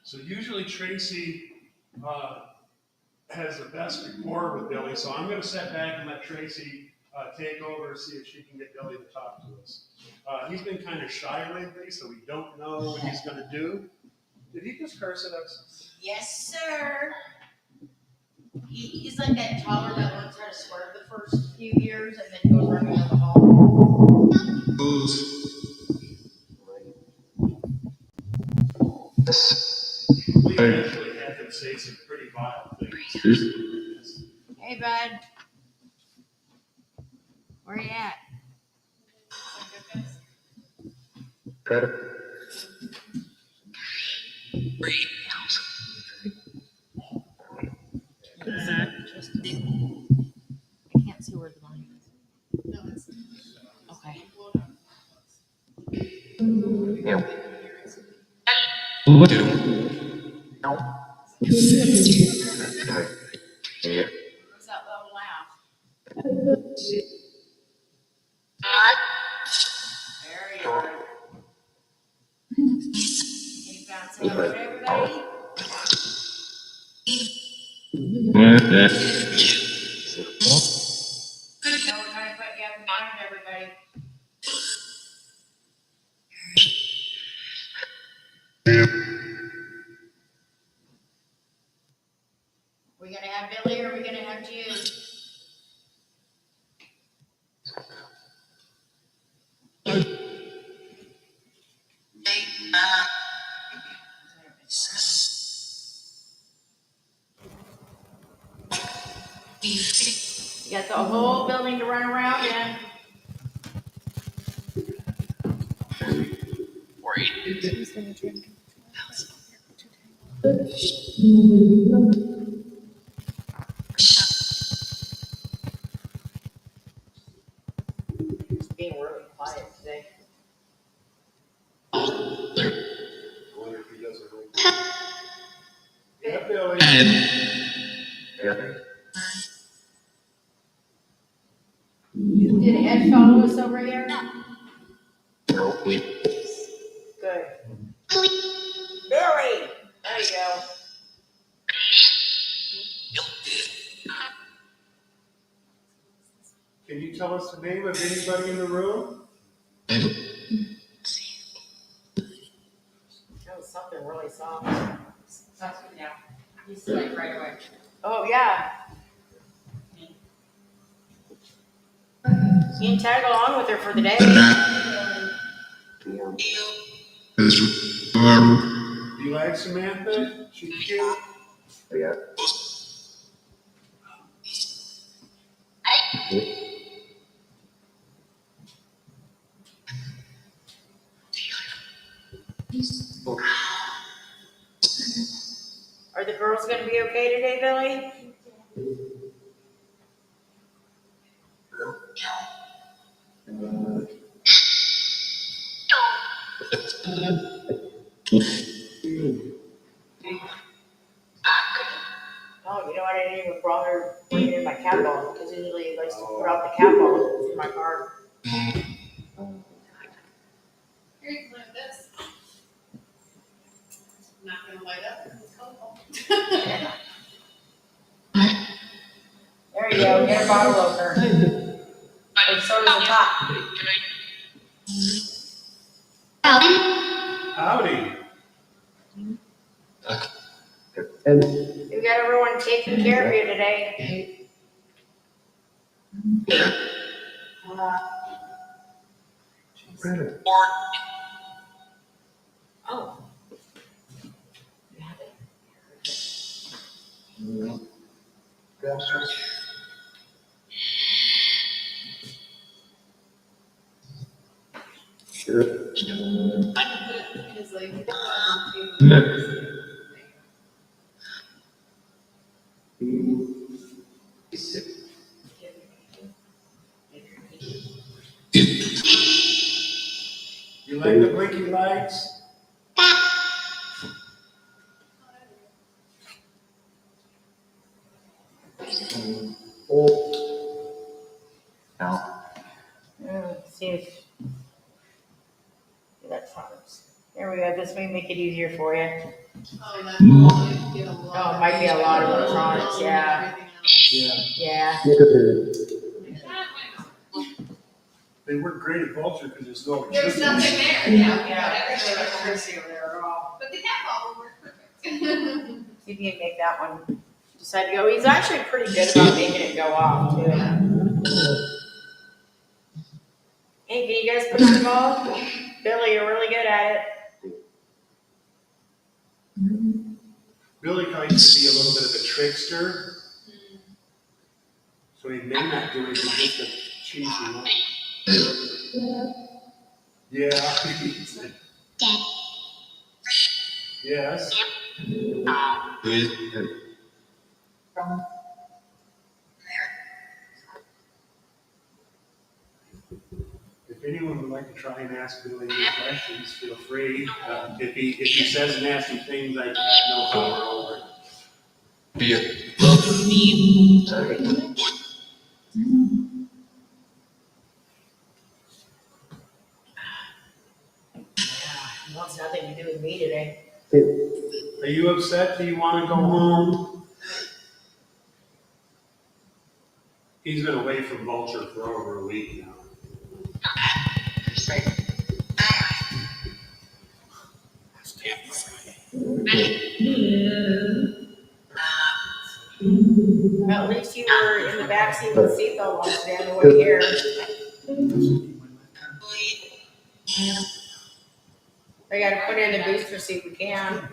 So usually Tracy has the best rapport with Billy, so I'm going to step back and let Tracy take over and see if she can get Billy to talk to us. He's been kind of shy lately, so we don't know what he's going to do. Did he just curse at us? Yes, sir. He's like that toddler that learns how to swear the first few years and then goes running down the hall. We actually had him say some pretty vile things. Hey, bud. Where you at? I can't see where the line is. Okay. What's that little laugh? There you are. Can you bounce it over to everybody? No, we're trying to put you up in front of everybody. We gonna have Billy or are we gonna have Jude? You got the whole building to run around in. It's being really quiet today. I wonder if he does it right. Yeah, Billy. Did Ed follow us over here? Good. Billy! There you go. Can you tell us the name of anybody in the room? That was something really soft. Yeah. He's like right away. Oh, yeah. You can tag along with her for the day. You like Samantha? She's cute. birthday today, Billy? Oh, you know what? I didn't even bother bringing in my cat ball because usually he likes to put out the cat ball in my car. Here, you can light this. Not gonna light up, it's colorful. There you go. Get a bottle opener. And so does the top. Howdy. You got everyone taking care of you today. Oh. It's like, You like the blinky lights? See if electronics. There we go. This may make it easier for you. oh, that might get a lot. Oh, it might be a lot of electronics, yeah. Everything else. Yeah. Yeah. They work great at Vulture because there's no There's electricity. nothing there, yeah. Yeah. Everything There's else. electricity over there at all. But the cat ball will work perfect. See if you can make that one decide to go. He's actually pretty good about making it go off too. Hey, can you guys push the ball? Billy, you're really good at it. Billy likes to be a little bit of a trickster, so he may not do anything just to cheese you up. Yeah. Yes. If anyone would like to try and ask Billy any questions, feel free. If he says nasty things, I have no power over it. He wants nothing to do with me today. Are you upset? Do you want to go home? He's been away from Vulture for over a week now. Well, at least you were in the backseat with the seatbelt on today on the way here. We gotta put in a booster seat we can.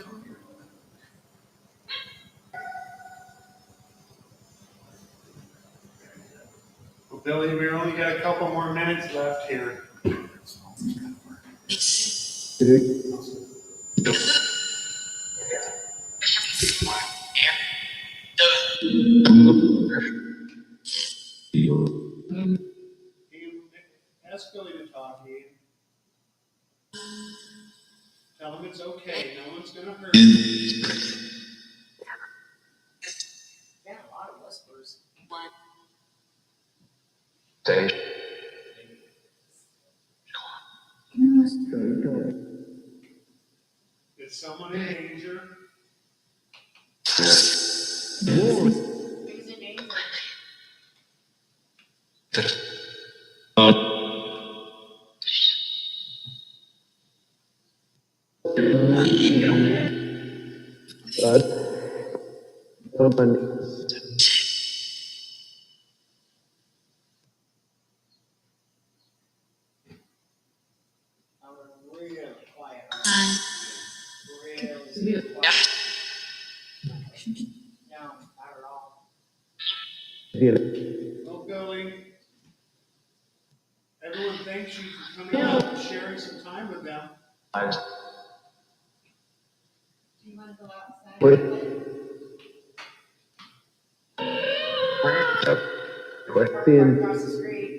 Well, Billy, we only got a couple more minutes left here. Ask Billy to talk to you. Tell him it's okay. No one's gonna hurt you. Yeah, a lot of whispers. Is someone in danger? Who's in danger? Really quiet. Really quiet. No, not at all. Oh, Billy. Everyone thanks you for coming out and sharing some time with them. Do you wanna go outside? Across the street.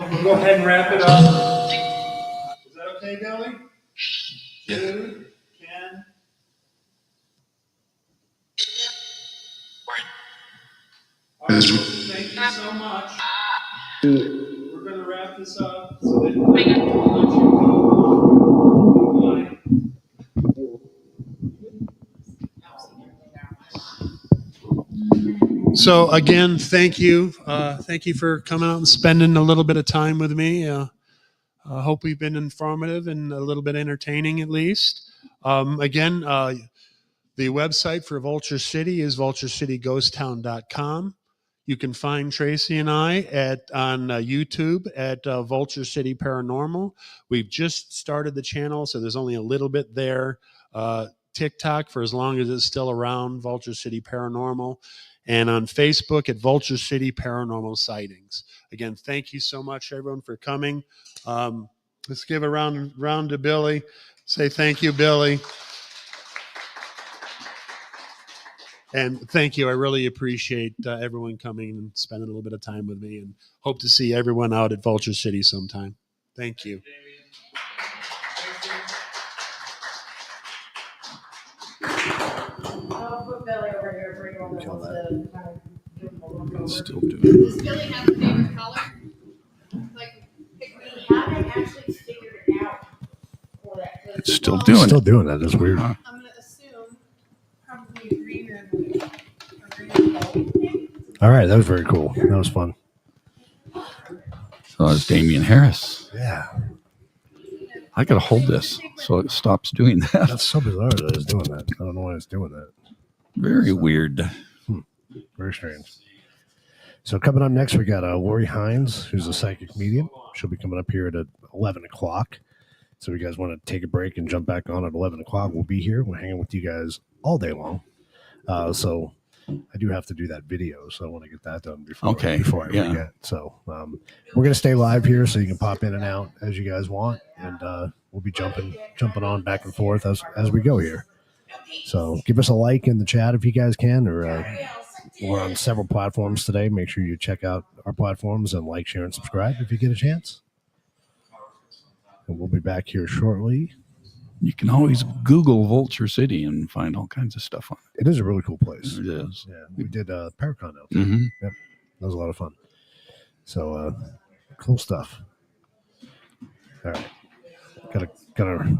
We'll go ahead and wrap it up. Is that okay, Billy? Yeah. Jude, Ken? All right, thank you so much. We're going to wrap this up so that we'll let you go. So again, thank you. Thank you for coming out and spending a little bit of time with me. I hope we've been informative and a little bit entertaining at least. Again, the website for Vulture City is vulturecityghostown.com. You can find Tracy and I on YouTube at Vulture City Paranormal. We've just started the channel, so there's only a little bit there. TikTok, for as long as it's still around, Vulture City Paranormal. And on Facebook at Vulture City Paranormal Sightings. Again, thank you so much, everyone, for coming. Let's give a round to Billy. Say thank you, Billy. And thank you. I really appreciate everyone coming and spending a little bit of time with me, and hope to see everyone out at Vulture City sometime. Thank you. I'll put Billy over here for anyone that wants to kind of give him a look over. Still doing Does Billy have a favorite color? Like, we haven't actually figured it out for that. It's still doing Still it. doing that. That's weird. Huh. I'm gonna assume probably green and blue. Or green and gold, maybe? All right, that was very cool. That was fun. So it's Damian Harris. Yeah, I gotta hold this so it stops doing that. that's so bizarre that it's doing that. I don't know why it's doing that. Very weird. Very strange. So coming up next, we got Lori Hines, who's a psychic medium. She'll be coming up here at 11 o'clock. So if you guys want to take a break and jump back on at 11 o'clock, we'll be here. We're hanging with you guys all day long. So I do have to do that video, so I want to get that done before I forget. So we're going to stay live here, so you can pop in and out as you guys want, and we'll be jumping on back and forth as we go here. So give us a like in the chat if you guys can, or we're on several platforms today. Make sure you check out our platforms and like, share, and subscribe if you get a chance. And we'll be back here shortly. You can always Google Vulture City and find all kinds of stuff on It is a really cool place. it. It is. Yeah, we did Paracon out there. Mm-hmm. Yep, that was a lot of fun. So cool stuff. All right, gotta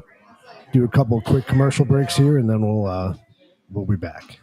do a couple of quick commercial breaks here, and then we'll be back.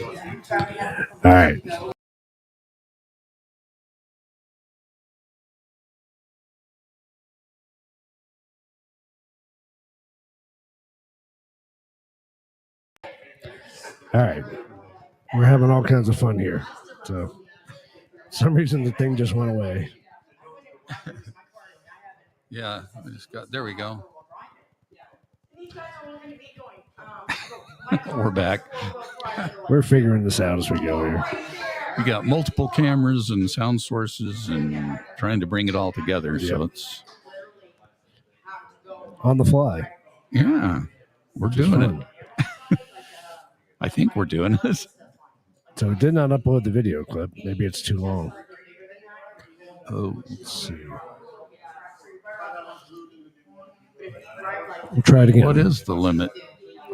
All right. All right. We're having all kinds of fun here. So, for some reason, the thing just went away. Yeah, I just got there. We go. We're back. We're figuring this out as we go here. We got multiple cameras and sound sources and trying to bring it all together. So it's on the fly. Yeah, we're doing it. I think we're doing this. So it did not upload the video clip. Maybe it's too long. Oh, let's see. We'll try it again. What is the limit?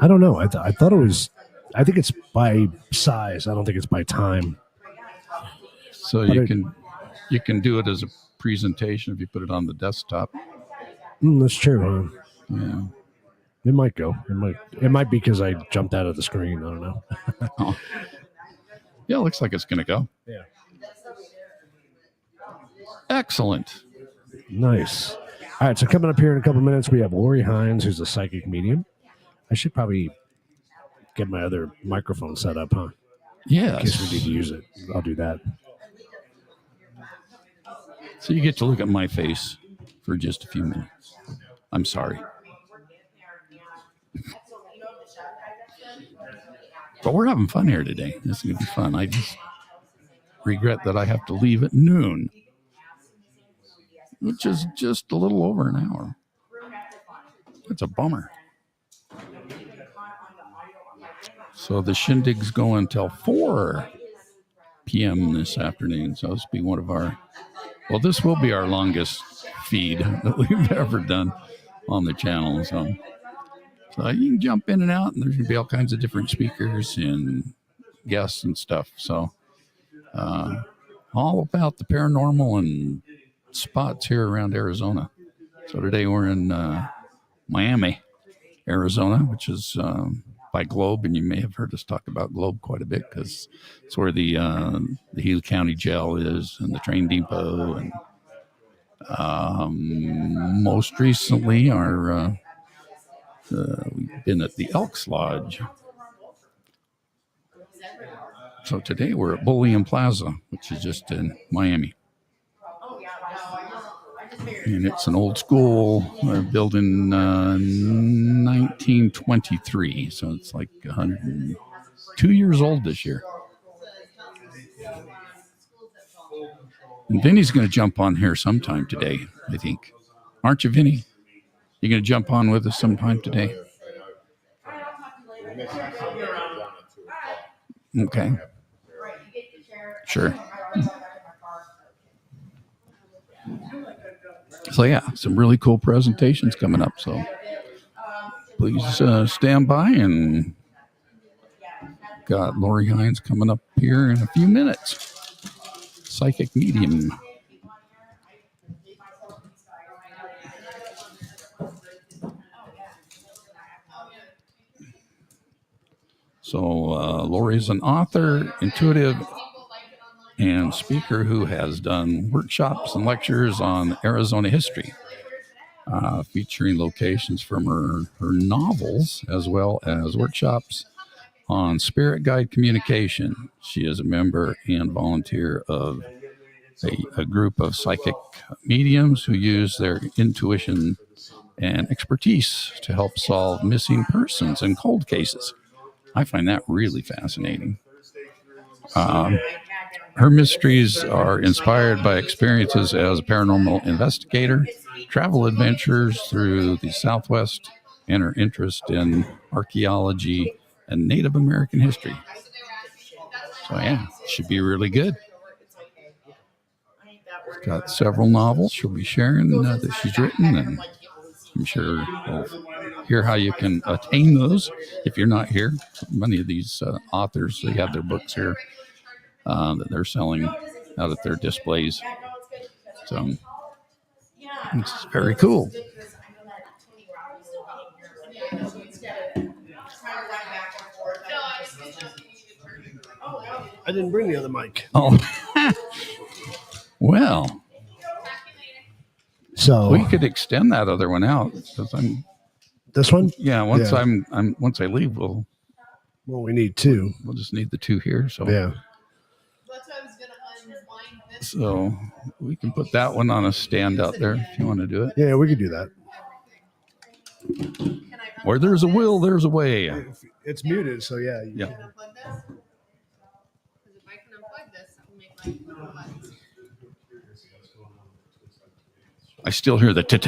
I don't know. I thought it was. I think it's by size. I don't think it's by time. So but you can do it as a presentation if you put it on the desktop. That's true. Huh? Yeah. It might go. It might be because I jumped out of the screen. I don't know. Oh. Yeah, it looks like it's going to go. Yeah. Excellent. Nice. All right, so coming up here in a couple minutes, we have Lori Hines, who's a psychic medium. I should probably get my other microphone set up, huh? Yes. In case we need to use it. I'll do that. So you get to look at my face for just a few minutes. I'm sorry. But we're having fun here today. This is going to be fun. I just regret that I have to leave at noon, which is just a little over an hour. It's a bummer. So the shindig's going until 4 p.m. this afternoon. So this will be one of our, well, this will be our longest feed that we've ever done on the channel. So you can jump in and out, and there's going to be all kinds of different speakers and guests and stuff. So all about the paranormal and spots here around Arizona. So today we're in Miami, Arizona, which is by Globe, and you may have heard us talk about Globe quite a bit because it's where the Healy County Jail is and the train depot. And most recently, we've been at the Elks Lodge. So today we're at Bullion Plaza, which is just in Miami. And it's an old school building 1923. So it's like 102 years old this year. And Vinny's going to jump on here sometime today, I think. Aren't you, Vinny? You going to jump on with us sometime today? Okay. Sure. So yeah, some really cool presentations coming up. So please stand by, and got Lori Hines coming up here in a few minutes. Psychic medium. So Lori's an author, intuitive, and speaker who has done workshops and lectures on Arizona history, featuring locations from her novels, as well as workshops on spirit guide communication. She is a member and volunteer of a group of psychic mediums who use their intuition and expertise to help solve missing persons and cold cases. I find that really fascinating. Her mysteries are inspired by experiences as a paranormal investigator, travel adventures through the Southwest, and her interest in archaeology and Native American history. So yeah, should be really good. Got several novels she'll be sharing that she's written, and I'm sure we'll hear how you can attain those if you're not here. Many of these authors, they have their books here that they're selling out at their displays. So it's very cool. I didn't bring the other mic. Oh, well, So we could extend that other one out. 'Cause this one? once Yeah. once I leave, we'll We need two. we'll just need the two here. So Yeah. That's why I was gonna unwind this. So we can put that one on a stand out there if you want to do it. Yeah, we could do that. Can I Where there's a unplug will, this? there's a way. It's muted, so yeah. Yeah. Can I unplug this? Because if I can unplug this, that will make my buttons. I still hear the tit.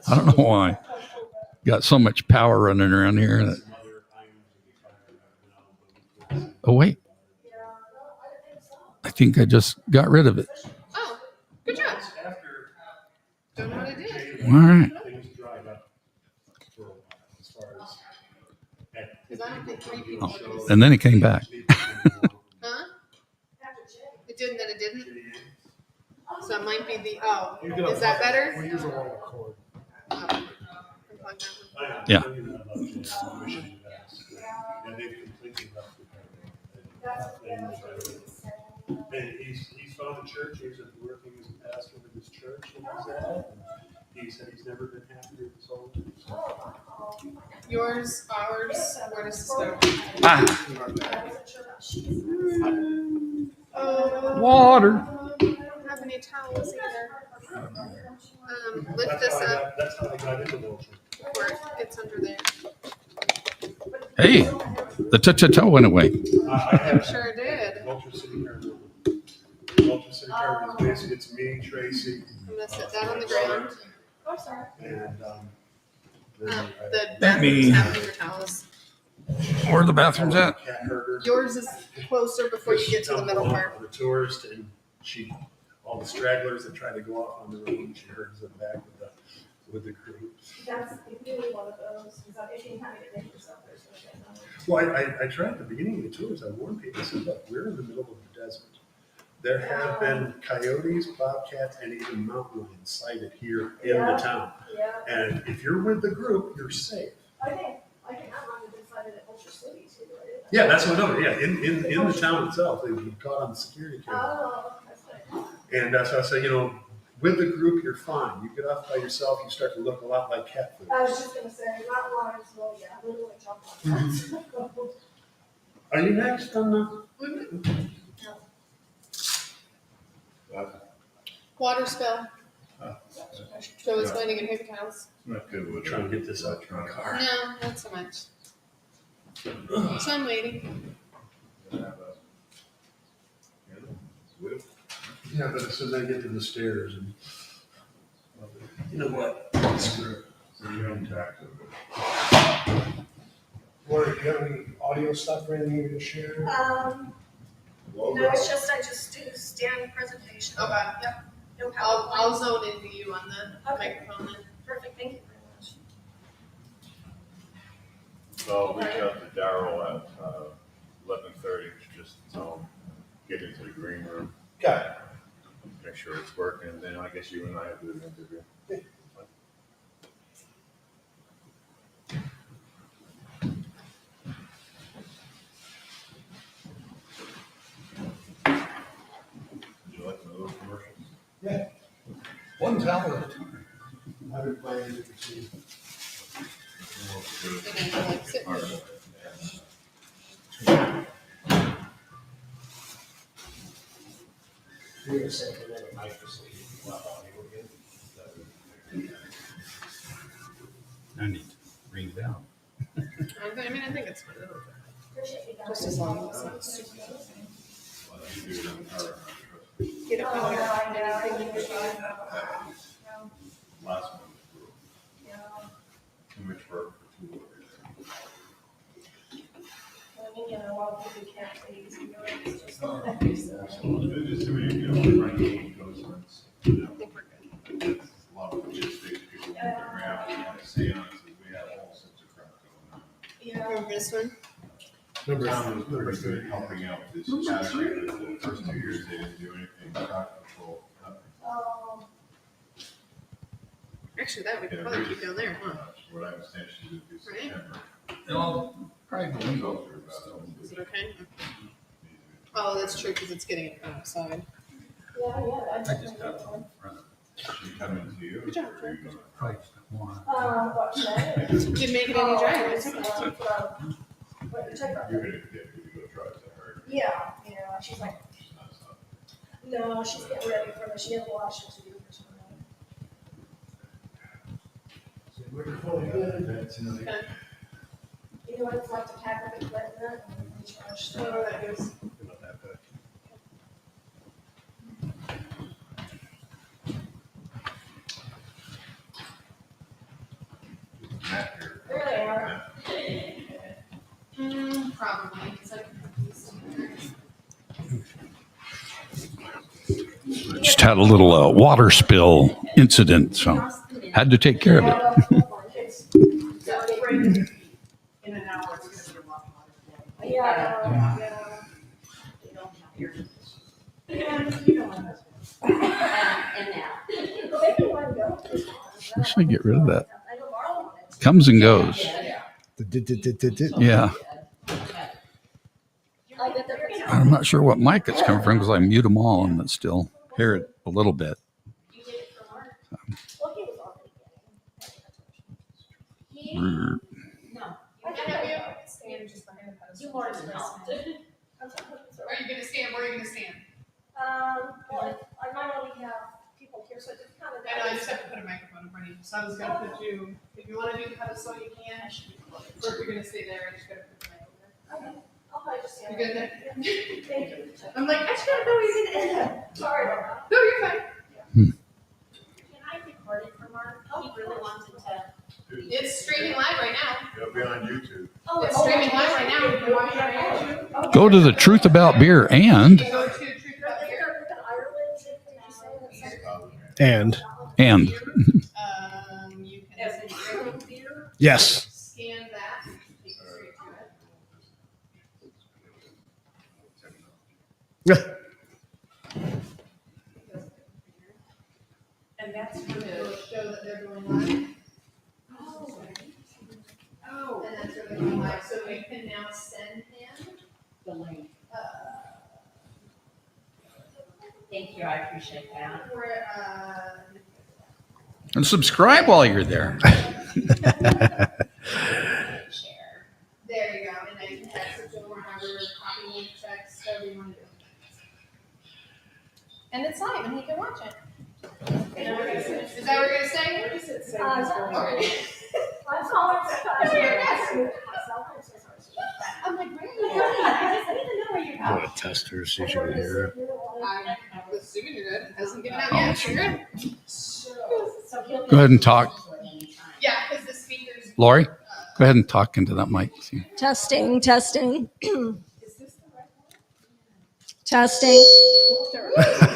I don't know why. Got so much power running around here. That... Oh, wait. I think I just got rid of it. Oh, good job. Don't know what I did. All right. Because I don't think 3 people would have. And then it came back. Huh? It did, and then it didn't. So it might be the. Oh, is that better? We use a long cord. Oh. Unplug that one. Yeah. And he's found a church. He's working as a pastor with his church. And he said he's never been happier with his whole life. Yours, ours, where does this go? Water. I don't have any towels either. Lift this up That's how I got into Vulture. where it's under there. Hey, the toe went away. I'm sure it did. Vulture City Paranormal. Vulture City Paranormal is basically it's me, Tracy, I'm gonna sit that on the ground. and The That me. bathrooms have paper towels. Where are the bathrooms at? cat herder. Yours is closer before you get to the middle part. On the tourist, and all the stragglers that try to go off on the road, she herds them back with the group. That's really one of those, because if you kind of get into yourself, there's no getting on it. Well, I tried at the beginning of the tours, I warned people, I said, look, we're in the middle of the desert. There have been coyotes, bobcats, and even mountain lions sighted here in the town. Yeah, And if you're with the group, you're safe. I think outline has been cited at Ultra City too, right? Yeah, that's what I know, yeah, in the town itself, they've been caught on the security camera. Oh, that's nice. And that's why I say, with the group, you're fine. You get off by yourself, you start to look a lot like cat food. I was just gonna say, mountain lions, well, yeah, literally jump on that. Are you next on the? Water spill. So it's going to get paper towels. Not good. We're trying to get this out of my car. No, not so much. So I'm waiting. Yeah, but as soon as I get to the stairs and. You know what? Screw it. Laura, do you have any audio stuff or anything you can share? No, it's just, I just do stand presentation. Okay. Yep. No I'll PowerPoint. zone into you on the Okay. microphone then. Perfect, thank you very much. So I'll reach out to Daryl at 11:30, just tell him, get into the green room, Got it. make sure it's working, and then I guess you and I have to do an interview. Would you like to know those commercials? Yeah. One towel at a time. I've been playing it for two. And then like sit. All right. You're gonna say another mic for so you can love audio again. I need to bring it down. I mean, I think it's fine. Appreciate you guys. Just as long as it's not super. Well, you do it on our, Get it Oh, going. yeah, I know. Anything you can do. last one was brutal. Yeah. Too much work for too little. I mean, a lot of people can't please, it's just. So it's too many, ranking endorsements. I think we're good. It's a lot of logistics, people moving around, we have seances, we have all sorts of crap going on. Yeah. Remember this one? Tom was pretty good at helping out with this last year, the first 2 years they didn't do anything, crowd control, nothing. Actually, that we could probably keep down there, huh? What I understand she did this Right. September. Well, probably Go through about it. Is it okay? Oh, that's true because it's getting it from outside. Yeah, yeah. I just got it in front of it. She coming to you? Good job. Or are you gonna price one? What today? Didn't make it any drier. What, check out. You're gonna get me to go drive to her. Yeah, yeah, she's like, no, she's getting ready for this, she has a lot of shit to do for tonight. You know what it's like to pack up equipment and recharge So stuff. that goes. There they are. Probably, because I can put these together. Just had a little water spill incident, so had to take care of it. In an hour, it's gonna be a lot hotter. Yeah, yeah. Let's get rid of that. Comes and goes. Yeah. I'm not sure what mic it's coming from because I mute them all and still hear it a little bit. I can have you stand just behind the pedestal. Are you gonna stand? Where are you gonna stand? Well, I might only have people here, so it just kind of. I know, I just have to put a microphone in front of you. So I was gonna put you, if you wanna do the pedestal, you can. Or if you're gonna stay there, I just gotta put the mic over Okay, I'll probably just stand. there. You good there? Thank you. I'm like, I just gotta know where you're gonna end up. Sorry about that. No, you're fine. Can I record it for Mark? He really wanted to. It's streaming live right now. It'll be on YouTube. Oh, It's streaming live right now. You can watch it on YouTube. Go to the Truth About Beer and You go to Truth About Beer. And You can yes. scan that. Take it straight to it. And that's going to show that they're going live. Oh. And that's where they're going live. So you can now send him The link. uh, Thank you, I appreciate that. where, and subscribe while you're there. Share. there you go. And then you can text it to wherever, copy link, text, whatever you want to do. And it's live and he can watch it. Is that what we're gonna say? I'm Okay. sorry. No, you're good. I'm like, where are you going? I just need to know where you're I'm gonna test her, see if she can hear it. I'm assuming you're good. It hasn't given out yet. You're good. Go ahead and talk. Yeah, because the speakers. Lori, go ahead and talk into that mic. See. Testing, testing. Is this the right one? Testing.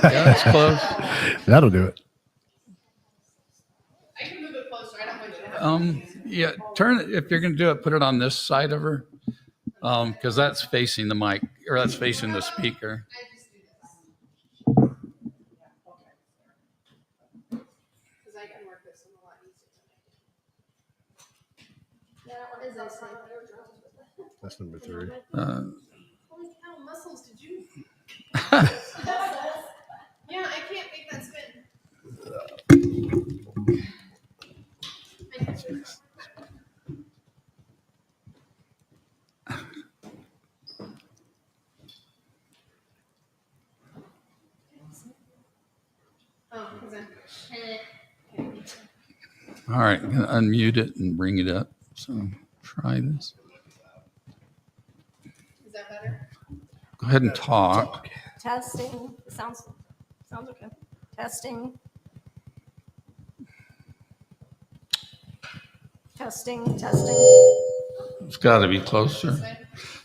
Yeah, that's close. That'll do it. I can move it closer. I don't want you to have. Yeah, turn it, if you're going to do it, put it on this side of her. Because that's facing the mic, or that's facing the speaker. I just do this. Because I can work this one a lot easier. That's number 3. Holy cow, muscles, did you? Yeah, I can't make that spin. All right, I'm gonna unmute it and bring it up. So try this. Is that better? Go ahead and talk. Testing. Sounds okay. Testing. Testing, testing. It's got to be closer.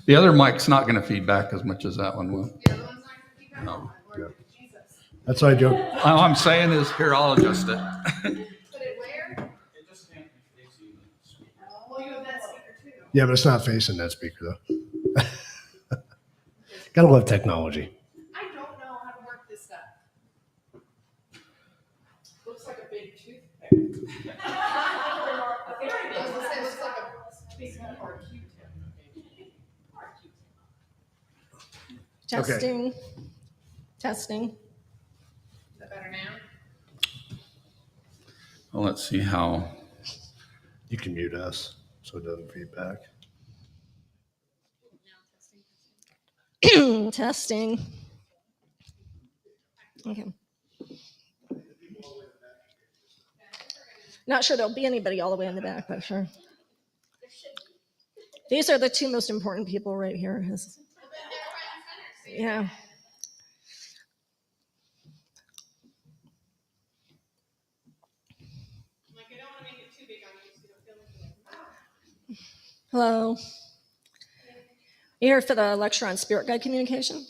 The other mic's not going to feed back as much as that one will. The other one's not going to be better. No. Lord, Jesus. That's what I joke. All I'm saying is, here, I'll adjust it. Put it where? It just can't be facing the speaker. Well, you have that speaker too. Yeah, but it's not facing that speaker though. Gotta love technology. I don't know how to work this stuff. Looks like a big toothpick. I was gonna say, it looks like a big hard Q-tip. Testing. Testing. Is that better now? Well, let's see how. You can mute us so it doesn't feedback. Testing. Okay. Not sure there'll be anybody all the way in the back, but sure. These are the two most important people right here. Yeah. Like, I don't want to make it too big on you so you don't feel like Hello. You here for the lecture on spirit guide communication?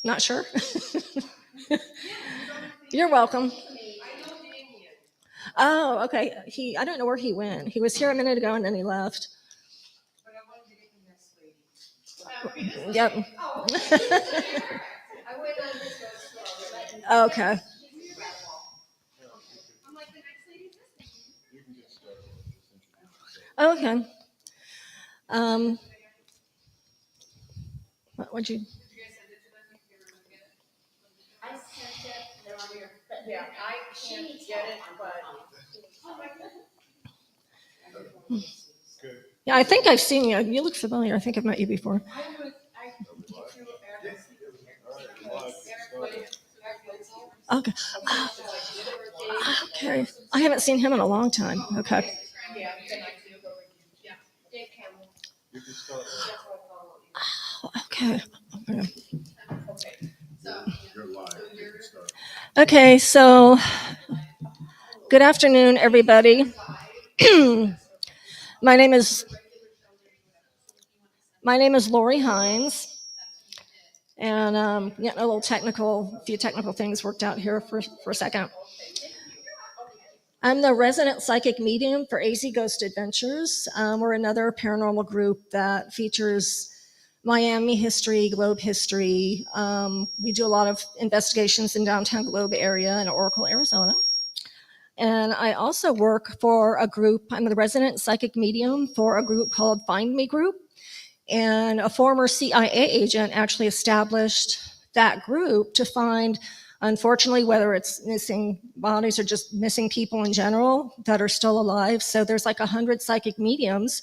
Not sure? You're welcome. Oh, okay. I don't know where he went. He was here a minute ago and then he left. Yep. Okay. Okay. What'd you? I sent it, they're on your, but yeah, I can't get it, but. Yeah, I think I've seen you. You look familiar. I think I've met you before. Okay. Okay. I haven't seen him in a long time. Okay. Okay. Okay, so good afternoon, everybody. My name is Lori Hines, and getting a few technical things worked out here for a second. I'm the resident psychic medium for AZ Ghost Adventures. We're another paranormal group that features Miami history, Globe history. We do a lot of investigations in downtown Globe area in Oracle, Arizona. And I also work for a group, I'm the resident psychic medium for a group called Find Me Group. And a former CIA agent actually established that group to find, unfortunately, whether it's missing bodies or just missing people in general that are still alive. So there's like 100 psychic mediums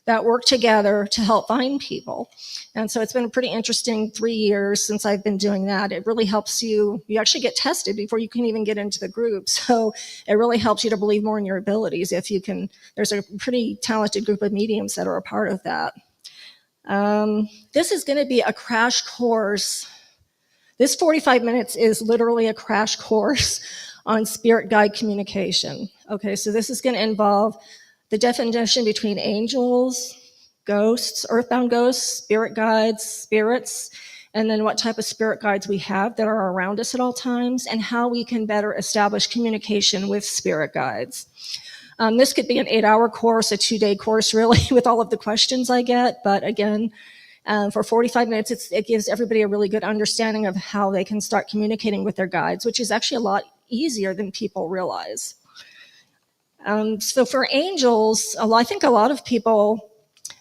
that work together to help find people. And so it's been a pretty interesting 3 years since I've been doing that. It really helps you actually get tested before you can even get into the group. So it really helps you to believe more in your abilities if you can. There's a pretty talented group of mediums that are a part of that. This is going to be a crash course. This 45 minutes is literally a crash course on spirit guide communication. Okay, so this is going to involve the definition between angels, ghosts, earthbound ghosts, spirit guides, spirits, and then what type of spirit guides we have that are around us at all times, and how we can better establish communication with spirit guides. This could be an 8-hour course, a 2-day course, really, with all of the questions I get. But again, for 45 minutes, it gives everybody a really good understanding of how they can start communicating with their guides, which is actually a lot easier than people realize. So for angels, I think a lot of people,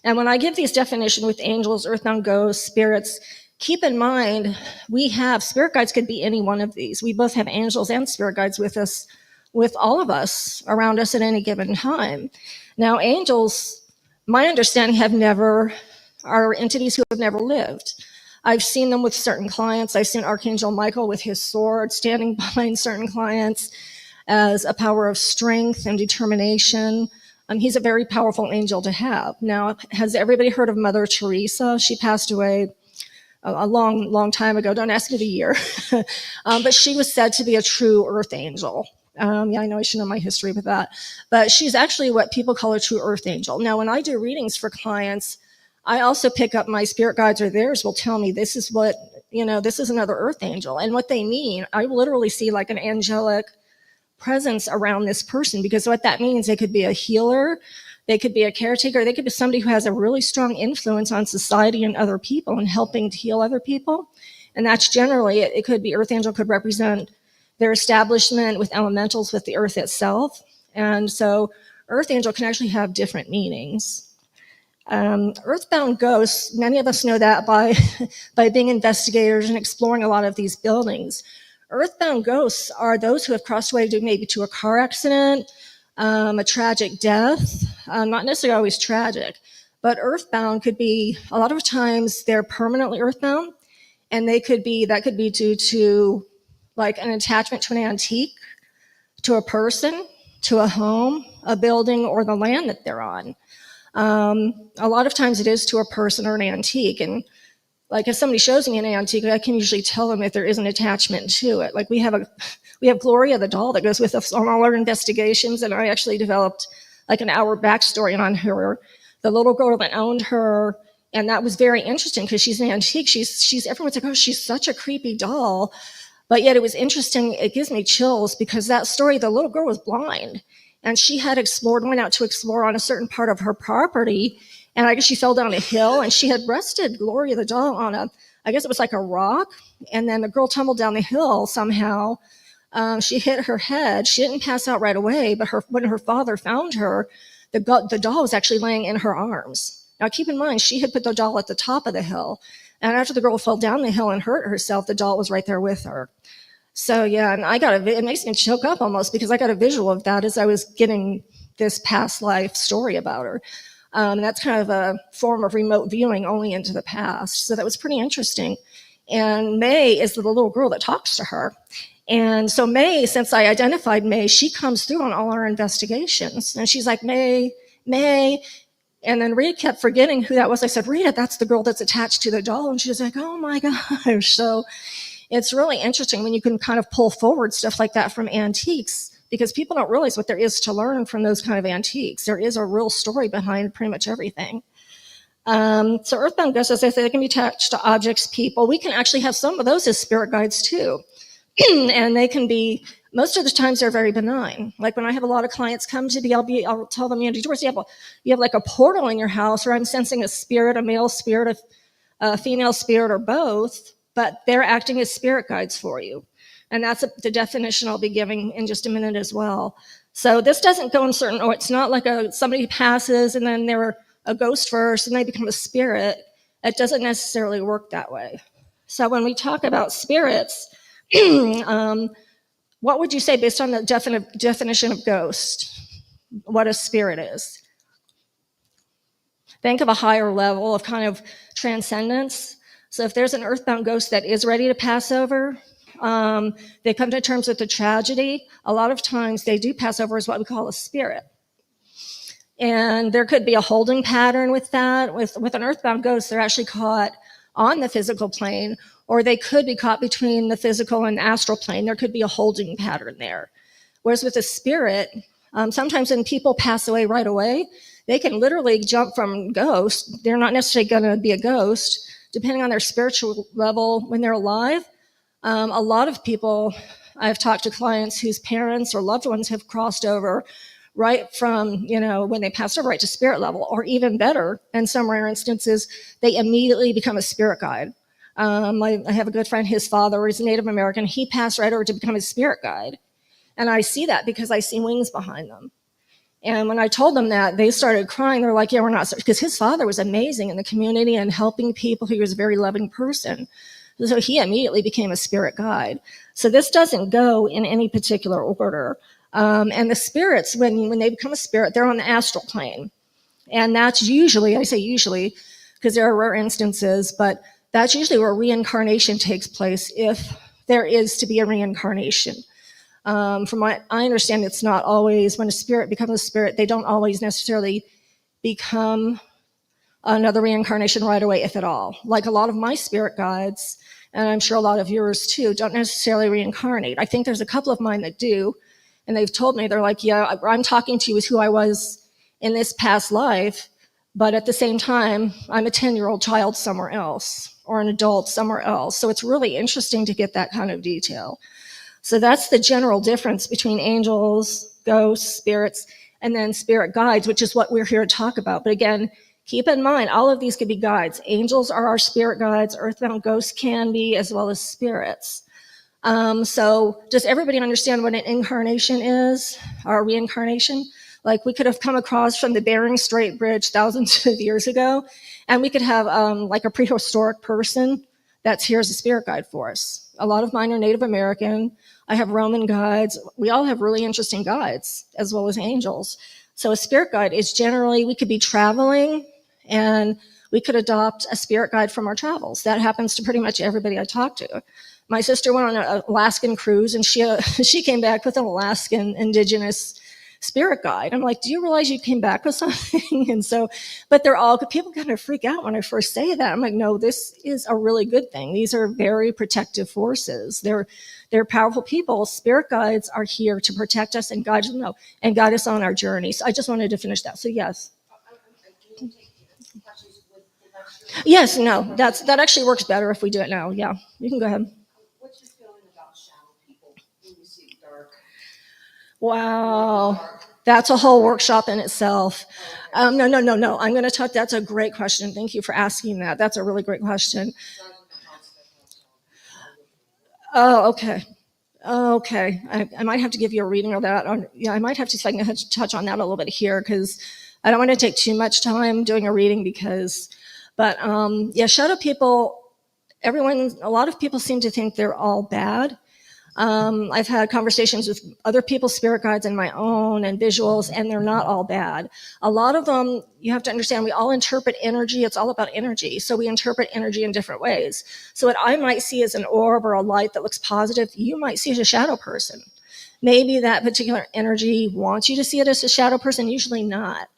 and when I give these definitions with angels, earthbound ghosts, spirits, keep in mind, we have spirit guides could be any one of these. We both have angels and spirit guides with us, with all of us around us at any given time. Now, angels, my understanding, are entities who have never lived. I've seen them with certain clients. I've seen Archangel Michael with his sword standing behind certain clients as a power of strength and determination. He's a very powerful angel to have. Now, has everybody heard of Mother Teresa? She passed away a long, long time ago. Don't ask me the year. But she was said to be a true earth angel. I know I should know my history with that. But she's actually what people call a true earth angel. Now, when I do readings for clients, I also pick up my spirit guides, or theirs will tell me this is another earth angel. And what they mean, I literally see like an angelic presence around this person, because what that means, they could be a healer, they could be a caretaker, they could be somebody who has a really strong influence on society and other people and helping to heal other people. And that's generally, it could be, earth angel could represent their establishment with elementals, with the earth itself. And so earth angel can actually have different meanings. Earthbound ghosts, many of us know that by, by being investigators and exploring a lot of these buildings. Earthbound ghosts are those who have crossed away maybe to a car accident, a tragic death, not necessarily always tragic, but earthbound could be, a lot of times they're permanently earthbound, and that could be due to like an attachment to an antique, to a person, to a home, a building, or the land that they're on. A lot of times it is to a person or an antique. And like if somebody shows me an antique, I can usually tell them if there is an attachment to it. Like we have Gloria the doll that goes with us on all our investigations, and I actually developed like an hour backstory on her, the little girl that owned her. And that was very interesting because she's an antique. She's everyone's like, oh, she's such a creepy doll. But yet it was interesting. It gives me chills because that story, the little girl was blind, and she had went out to explore on a certain part of her property. And I guess she fell down a hill, and she had rested Gloria the doll on I guess it was like a rock. And then the girl tumbled down the hill somehow. She hit her head. She didn't pass out right away, but when her father found her, the doll was actually laying in her arms. Now keep in mind, she had put the doll at the top of the hill. And after the girl fell down the hill and hurt herself, the doll was right there with her. So yeah, and it makes me choke up almost because I got a visual of that as I was getting this past life story about her. That's kind of a form of remote viewing only into the past. So that was pretty interesting. And May is the little girl that talks to her. And so May, since I identified May, she comes through on all our investigations. And she's like, May. And then Rita kept forgetting who that was. I said, Rita, that's the girl that's attached to the doll. And she was like, oh my gosh. So it's really interesting when you can kind of pull forward stuff like that from antiques, because people don't realize what there is to learn from those kind of antiques. There is a real story behind pretty much everything. So earthbound ghosts, as I say, they can be attached to objects, people. We can actually have some of those as spirit guides too. And they can be, most of the times they're very benign. Like when I have a lot of clients come to me, I'll tell them, Doris, you have like a portal in your house, or I'm sensing a spirit, a male spirit, a female spirit, or both, but they're acting as spirit guides for you. And that's the definition I'll be giving in just a minute as well. So this doesn't go in certain, or it's not like somebody passes and then they're a ghost first and they become a spirit. It doesn't necessarily work that way. So when we talk about spirits, what would you say based on the definition of ghost, what a spirit is? Think of a higher level of kind of transcendence. So if there's an earthbound ghost that is ready to pass over, they come to terms with the tragedy. A lot of times they do pass over as what we call a spirit. And there could be a holding pattern with that. With an earthbound ghost, they're actually caught on the physical plane, or they could be caught between the physical and astral plane. There could be a holding pattern there. Whereas with a spirit, sometimes when people pass away right away, they can literally jump from ghost. They're not necessarily going to be a ghost, depending on their spiritual level when they're alive. A lot of people, I've talked to clients whose parents or loved ones have crossed over right from, when they passed over right to spirit level, or even better, in some rare instances, they immediately become a spirit guide. I have a good friend, his father is Native American. He passed right over to become a spirit guide. And I see that because I see wings behind them. And when I told them that, they started crying. They're like, yeah, we're not, because his father was amazing in the community and helping people. He was a very loving person. So he immediately became a spirit guide. So this doesn't go in any particular order. And the spirits, when they become a spirit, they're on the astral plane. And that's usually, I say usually, because there are rare instances, but that's usually where reincarnation takes place, if there is to be a reincarnation. From what I understand, it's not always, when a spirit becomes a spirit, they don't always necessarily become another reincarnation right away, if at all. Like a lot of my spirit guides, and I'm sure a lot of yours too, don't necessarily reincarnate. I think there's a couple of mine that do, and they've told me, they're like, yeah, I'm talking to you as who I was in this past life, but at the same time, I'm a 10-year-old child somewhere else, or an adult somewhere else. So it's really interesting to get that kind of detail. So that's the general difference between angels, ghosts, spirits, and then spirit guides, which is what we're here to talk about. But again, keep in mind, all of these could be guides. Angels are our spirit guides. Earthbound ghosts can be, as well as spirits. So does everybody understand what an incarnation is, or reincarnation? Like we could have come across from the Bering Strait Bridge thousands of years ago, and we could have like a prehistoric person that's here as a spirit guide for us. A lot of mine are Native American. I have Roman guides. We all have really interesting guides, as well as angels. So a spirit guide is generally, we could be traveling and we could adopt a spirit guide from our travels. That happens to pretty much everybody I talk to. My sister went on an Alaskan cruise, and she came back with an Alaskan indigenous spirit guide. I'm like, do you realize you came back with something? And so, but people kind of freak out when I first say that. I'm like, no, this is a really good thing. These are very protective forces. They're powerful people. Spirit guides are here to protect us and guide us on our journey. So I just wanted to finish that. So yes. Yes, no, that actually works better if we do it now. Yeah, you can go ahead. What's your feeling about shadow people when you see dark? Wow, that's a whole workshop in itself. No. I'm going to talk. That's a great question. Thank you for asking that. That's a really great question. Oh, okay. I might have to give you a reading of that. I might have to see if I can touch on that a little bit here, because I don't want to take too much time doing a reading shadow people, a lot of people seem to think they're all bad. I've had conversations with other people's spirit guides and my own and visuals, and they're not all bad. A lot of them, you have to understand, we all interpret energy. It's all about energy. So we interpret energy in different ways. So what I might see as an orb or a light that looks positive, you might see as a shadow person. Maybe that particular energy wants you to see it as a shadow person, usually not.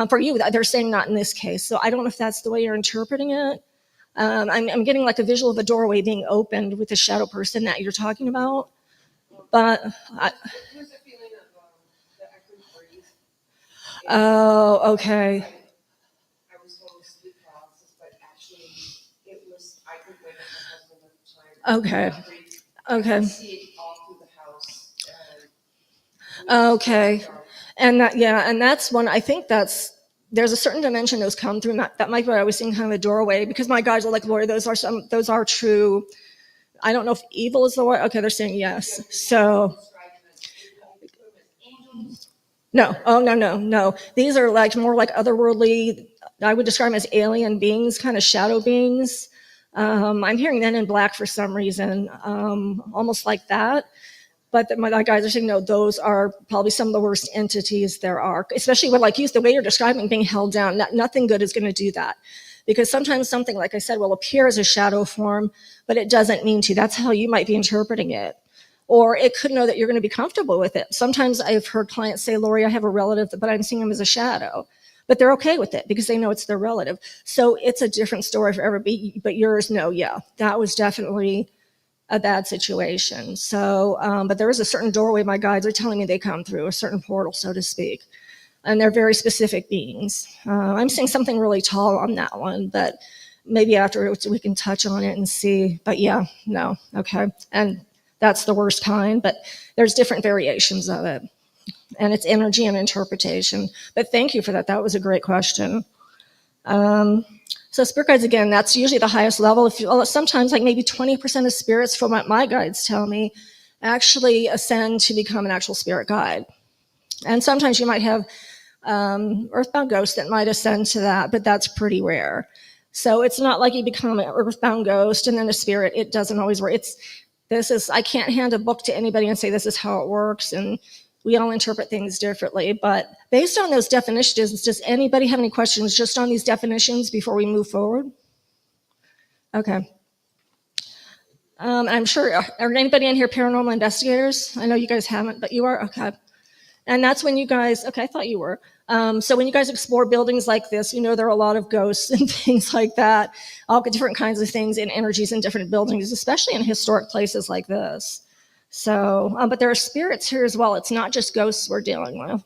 For you, they're saying not in this case. So I don't know if that's the way you're interpreting it. I'm getting like a visual of a doorway being opened with the shadow person that you're talking about. But There's a feeling of that I couldn't breathe. Oh, okay. I was told sleep paralysis, but actually it was, I could wake up my husband at the time. Okay. I could see it all through the house. Okay. And that's one, I think there's a certain dimension those come through. That might be what I was seeing, kind of a doorway, because my guys are like, Lori, those are true. I don't know if evil is the word. Okay, they're saying yes. So no. Oh, no. These are like more like otherworldly. I would describe them as alien beings, kind of shadow beings. I'm hearing Men in Black for some reason, almost like that. But my guys are saying, no, those are probably some of the worst entities there are, especially with, like, the way you're describing being held down. Nothing good is going to do that. Because sometimes something, like I said, will appear as a shadow form, but it doesn't mean to. That's how you might be interpreting it. Or it could know that you're going to be comfortable with it. Sometimes I've heard clients say, Lori, I have a relative, but I'm seeing them as a shadow. But they're okay with it because they know it's their relative. So it's a different story for everybody. But yours, no, yeah, that was definitely a bad situation. So, but there is a certain doorway my guides are telling me they come through, a certain portal, so to speak. And they're very specific beings. I'm seeing something really tall on that one, but maybe afterwards we can touch on it and see. But yeah, no, okay. And that's the worst kind, but there's different variations of it. And it's energy and interpretation. But thank you for that. That was a great question. So spirit guides, again, that's usually the highest level. Sometimes like maybe 20% of spirits, from what my guides tell me, actually ascend to become an actual spirit guide. And sometimes you might have earthbound ghosts that might ascend to that, but that's pretty rare. So it's not like you become an earthbound ghost and then a spirit. It doesn't always work. I can't hand a book to anybody and say this is how it works, and we all interpret things differently. But based on those definitions, does anybody have any questions just on these definitions before we move forward? Okay. I'm sure, are anybody in here paranormal investigators? I know you guys haven't, but you are? Okay. And that's when you guys, okay, I thought you were. So when you guys explore buildings like this, there are a lot of ghosts and things like that, all different kinds of things and energies in different buildings, especially in historic places like this. So, but there are spirits here as well. It's not just ghosts we're dealing with.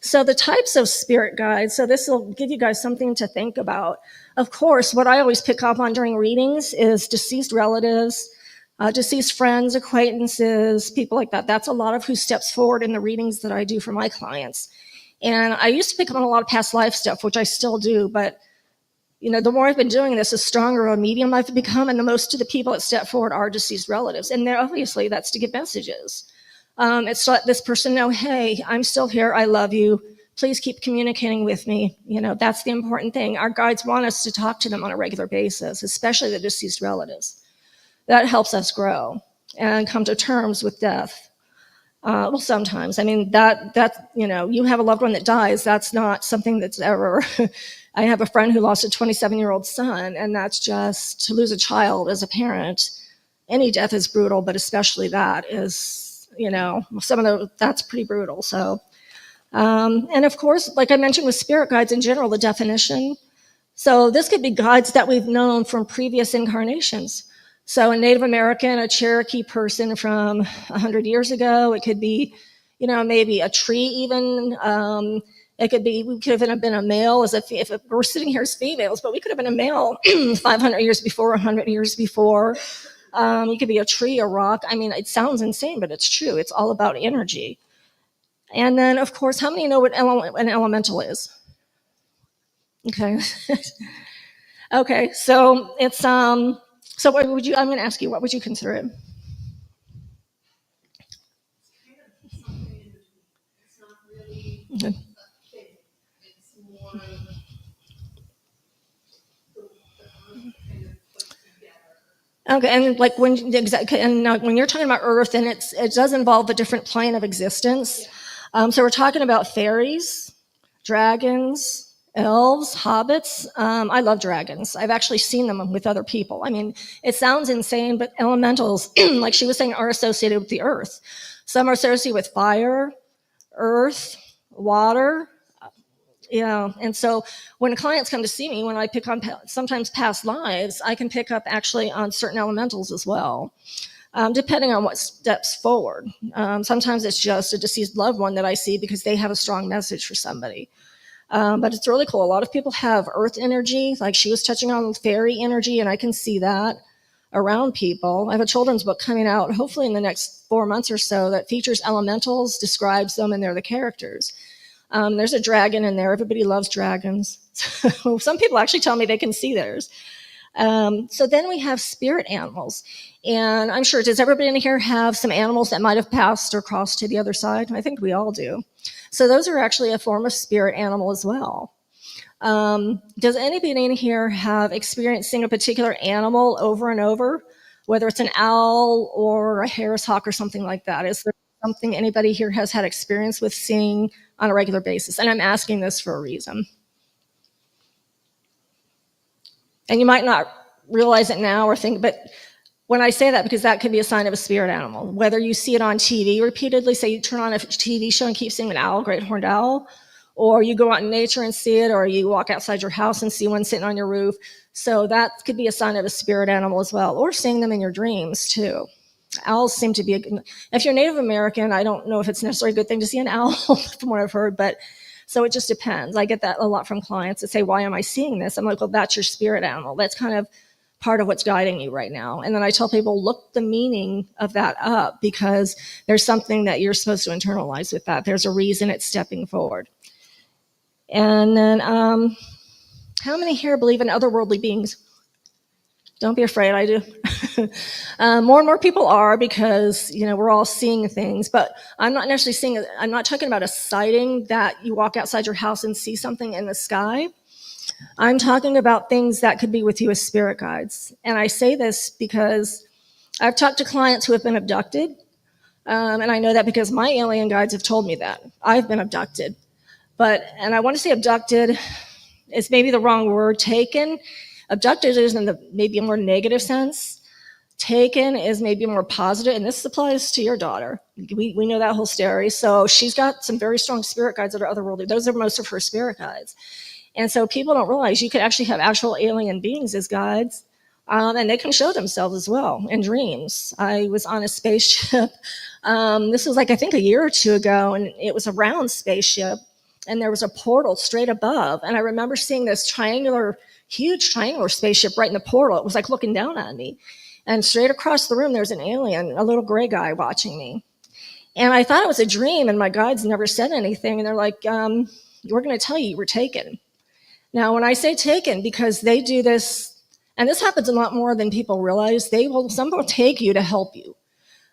So the types of spirit guides, so this will give you guys something to think about. Of course, what I always pick up on during readings is deceased relatives, deceased friends, acquaintances, people like that. That's a lot of who steps forward in the readings that I do for my clients. And I used to pick up on a lot of past life stuff, which I still do, but the more I've been doing this, the stronger a medium I've become, and the most of the people that step forward are deceased relatives. And obviously that's to give messages. It's to let this person know, hey, I'm still here. I love you. Please keep communicating with me. That's the important thing. Our guides want us to talk to them on a regular basis, especially the deceased relatives. That helps us grow and come to terms with death. Well, sometimes. I mean, you have a loved one that dies. That's not something that's ever. I have a friend who lost a 27-year-old son, and that's just to lose a child as a parent. Any death is brutal, but especially that is, that's pretty brutal. So, and of course, like I mentioned with spirit guides in general, the definition. So this could be guides that we've known from previous incarnations. So a Native American, a Cherokee person from 100 years ago, it could be, maybe a tree even. It could be, we could have been a male if we're sitting here as females, but we could have been a male 500 years before, 100 years before. You could be a tree, a rock. I mean, it sounds insane, but it's true. It's all about energy. And then, of course, how many know what an elemental is? Okay. Okay, so it's so what would you? I'm going to ask you, what would you consider it? It's not really Okay. a thing. It's more the kind of put together. Okay, and like when you're talking about Earth, and it does involve a different plane of existence. So we're talking about fairies, dragons, elves, hobbits. I love dragons. I've actually seen them with other people. I mean, it sounds insane, but elementals, like she was saying, are associated with the earth. Some are associated with fire, earth, water. And so when clients come to see me, when I pick on sometimes past lives, I can pick up actually on certain elementals as well. Depending on what steps forward. Sometimes it's just a deceased loved one that I see because they have a strong message for somebody. But it's really cool. A lot of people have earth energy, like she was touching on fairy energy, and I can see that around people. I have a children's book coming out, hopefully in the next 4 months or so, that features elementals, describes them, and they're the characters. There's a dragon in there. Everybody loves dragons. Some people actually tell me they can see theirs. So then we have spirit animals. And I'm sure, does everybody in here have some animals that might have passed or crossed to the other side? I think we all do. So those are actually a form of spirit animal as well. Does anybody in here have experience seeing a particular animal over and over, whether it's an owl or a Harris hawk or something like that? Is there something anybody here has had experience with seeing on a regular basis? And I'm asking this for a reason. And you might not realize it now or think, but when I say that, because that could be a sign of a spirit animal, whether you see it on TV repeatedly, say you turn on a TV show and keep seeing an owl, great horned owl, or you go out in nature and see it, or you walk outside your house and see one sitting on your roof. So that could be a sign of a spirit animal as well, or seeing them in your dreams too. Owls seem to be if you're Native American, I don't know if it's necessarily a good thing to see an owl from what I've heard, but so it just depends. I get that a lot from clients that say, why am I seeing this? I'm like, well, that's your spirit animal. That's kind of part of what's guiding you right now. And then I tell people, look the meaning of that up, because there's something that you're supposed to internalize with that. There's a reason it's stepping forward. And then how many here believe in otherworldly beings? Don't be afraid, I do. More and more people are, because we're all seeing things, but I'm not necessarily I'm not talking about a sighting that you walk outside your house and see something in the sky. I'm talking about things that could be with you as spirit guides. And I say this because I've talked to clients who have been abducted, and I know that because my alien guides have told me that. I've been abducted. And I want to say abducted is maybe the wrong word. Taken. Abducted is in the maybe a more negative sense. Taken is maybe more positive, and this applies to your daughter. We know that whole story. So she's got some very strong spirit guides that are otherworldly. Those are most of her spirit guides. And so people don't realize you could actually have actual alien beings as guides, and they can show themselves as well in dreams. I was on a spaceship. This was I think a year or two ago, and it was a round spaceship, and there was a portal straight above. And I remember seeing this huge triangular spaceship right in the portal. It was like looking down on me. And straight across the room, there's an alien, a little gray guy watching me. And I thought it was a dream, and my guides never said anything. And they're like, we're going to tell you were taken. Now, when I say taken, because they do this, and this happens a lot more than people realize, some will take you to help you.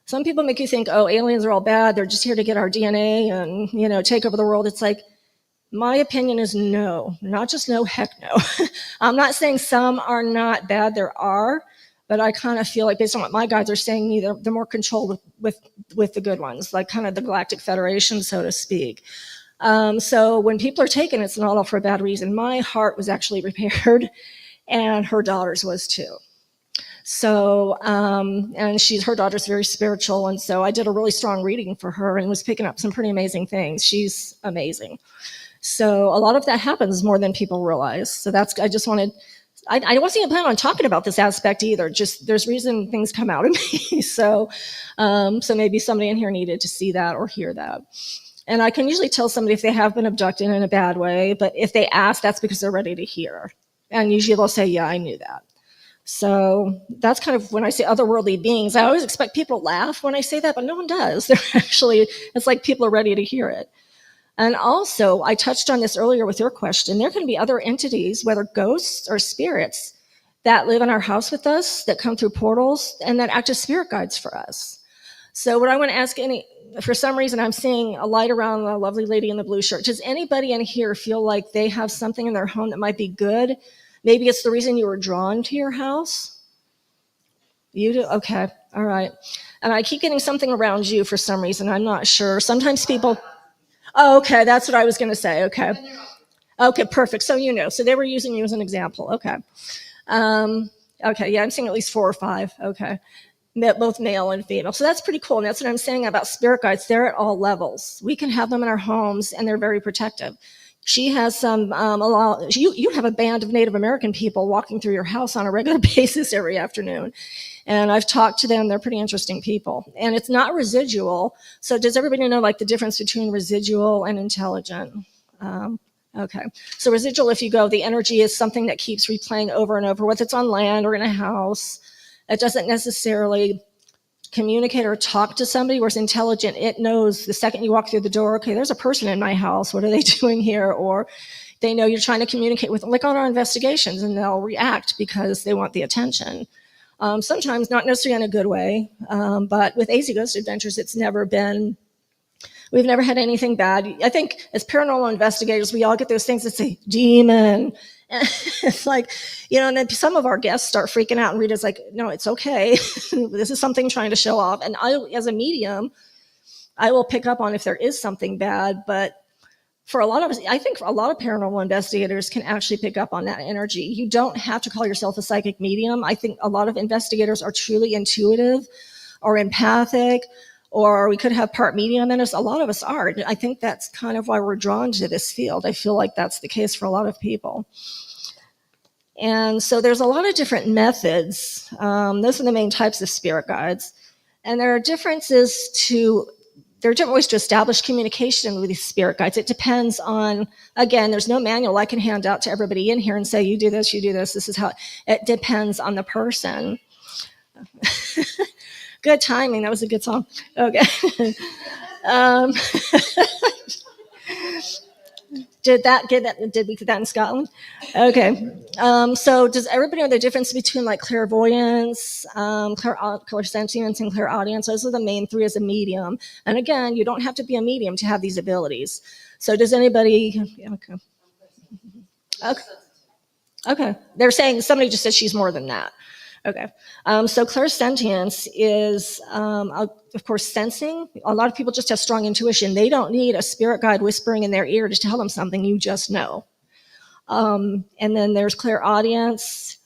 Some people make you think, oh, aliens are all bad. They're just here to get our DNA and, take over the world. It's like, my opinion is no, not just no, heck no. I'm not saying some are not bad. There are, but I kind of feel like based on what my guides are saying, they're more controlled with the good ones, like kind of the Galactic Federation, so to speak. So when people are taken, it's not all for a bad reason. My heart was actually repaired, and her daughter's was too. So, and her daughter's very spiritual, and so I did a really strong reading for her and was picking up some pretty amazing things. She's amazing. So a lot of that happens more than people realize. So I wasn't even planning on talking about this aspect either. Just there's reason things come out of me. So maybe somebody in here needed to see that or hear that. And I can usually tell somebody if they have been abducted in a bad way, but if they ask, that's because they're ready to hear. And usually they'll say, yeah, I knew that. So that's kind of when I say otherworldly beings, I always expect people to laugh when I say that, but no one does. They're actually, it's like people are ready to hear it. And also, I touched on this earlier with your question, there can be other entities, whether ghosts or spirits, that live in our house with us, that come through portals, and that act as spirit guides for us. So what I want to ask for some reason, I'm seeing a light around the lovely lady in the blue shirt. Does anybody in here feel like they have something in their home that might be good? Maybe it's the reason you were drawn to your house? You do? Okay. All right. And I keep getting something around you for some reason. I'm not sure. Sometimes people... Oh, okay. That's what I was going to say. Okay. Okay, perfect. So So they were using you as an example. Okay. Okay. Yeah, I'm seeing at least 4 or 5. Okay. Both male and female. So that's pretty cool. And that's what I'm saying about spirit guides. They're at all levels. We can have them in our homes, and they're very protective. She has some, you have a band of Native American people walking through your house on a regular basis every afternoon. And I've talked to them. They're pretty interesting people. And it's not residual. So does everybody know like the difference between residual and intelligent? Okay. So residual, if you go, the energy is something that keeps replaying over and over, whether it's on land or in a house. It doesn't necessarily communicate or talk to somebody, whereas intelligent, it knows the second you walk through the door, okay, there's a person in my house. What are they doing here? Or they know you're trying to communicate with them, like on our investigations, and they'll react because they want the attention. Sometimes not necessarily in a good way, but with AZ Ghost Adventures, we've never had anything bad. I think as paranormal investigators, we all get those things that say demon. It's like, and then some of our guests start freaking out, and Rita's like, no, it's okay. This is something trying to show off. And I, as a medium, I will pick up on if there is something bad, but for a lot of us, I think a lot of paranormal investigators can actually pick up on that energy. You don't have to call yourself a psychic medium. I think a lot of investigators are truly intuitive or empathic, or we could have part medium in us. A lot of us are. I think that's kind of why we're drawn to this field. I feel like that's the case for a lot of people. And so there's a lot of different methods. Those are the main types of spirit guides. And there are different ways to establish communication with these spirit guides. It depends on, again, there's no manual I can hand out to everybody in here and say, you do this, this is how. It depends on the person. Good timing. That was a good song. Okay. Did we get that in Scotland? Okay. So does everybody know the difference between like clairvoyance, clairsentience, and clairaudience? Those are the main 3 as a medium. And again, you don't have to be a medium to have these abilities. So does anybody? Okay. They're saying somebody just said she's more than that. Okay. So clairsentience is, of course, sensing. A lot of people just have strong intuition. They don't need a spirit guide whispering in their ear to tell them something. You just know. And then there's clairaudience,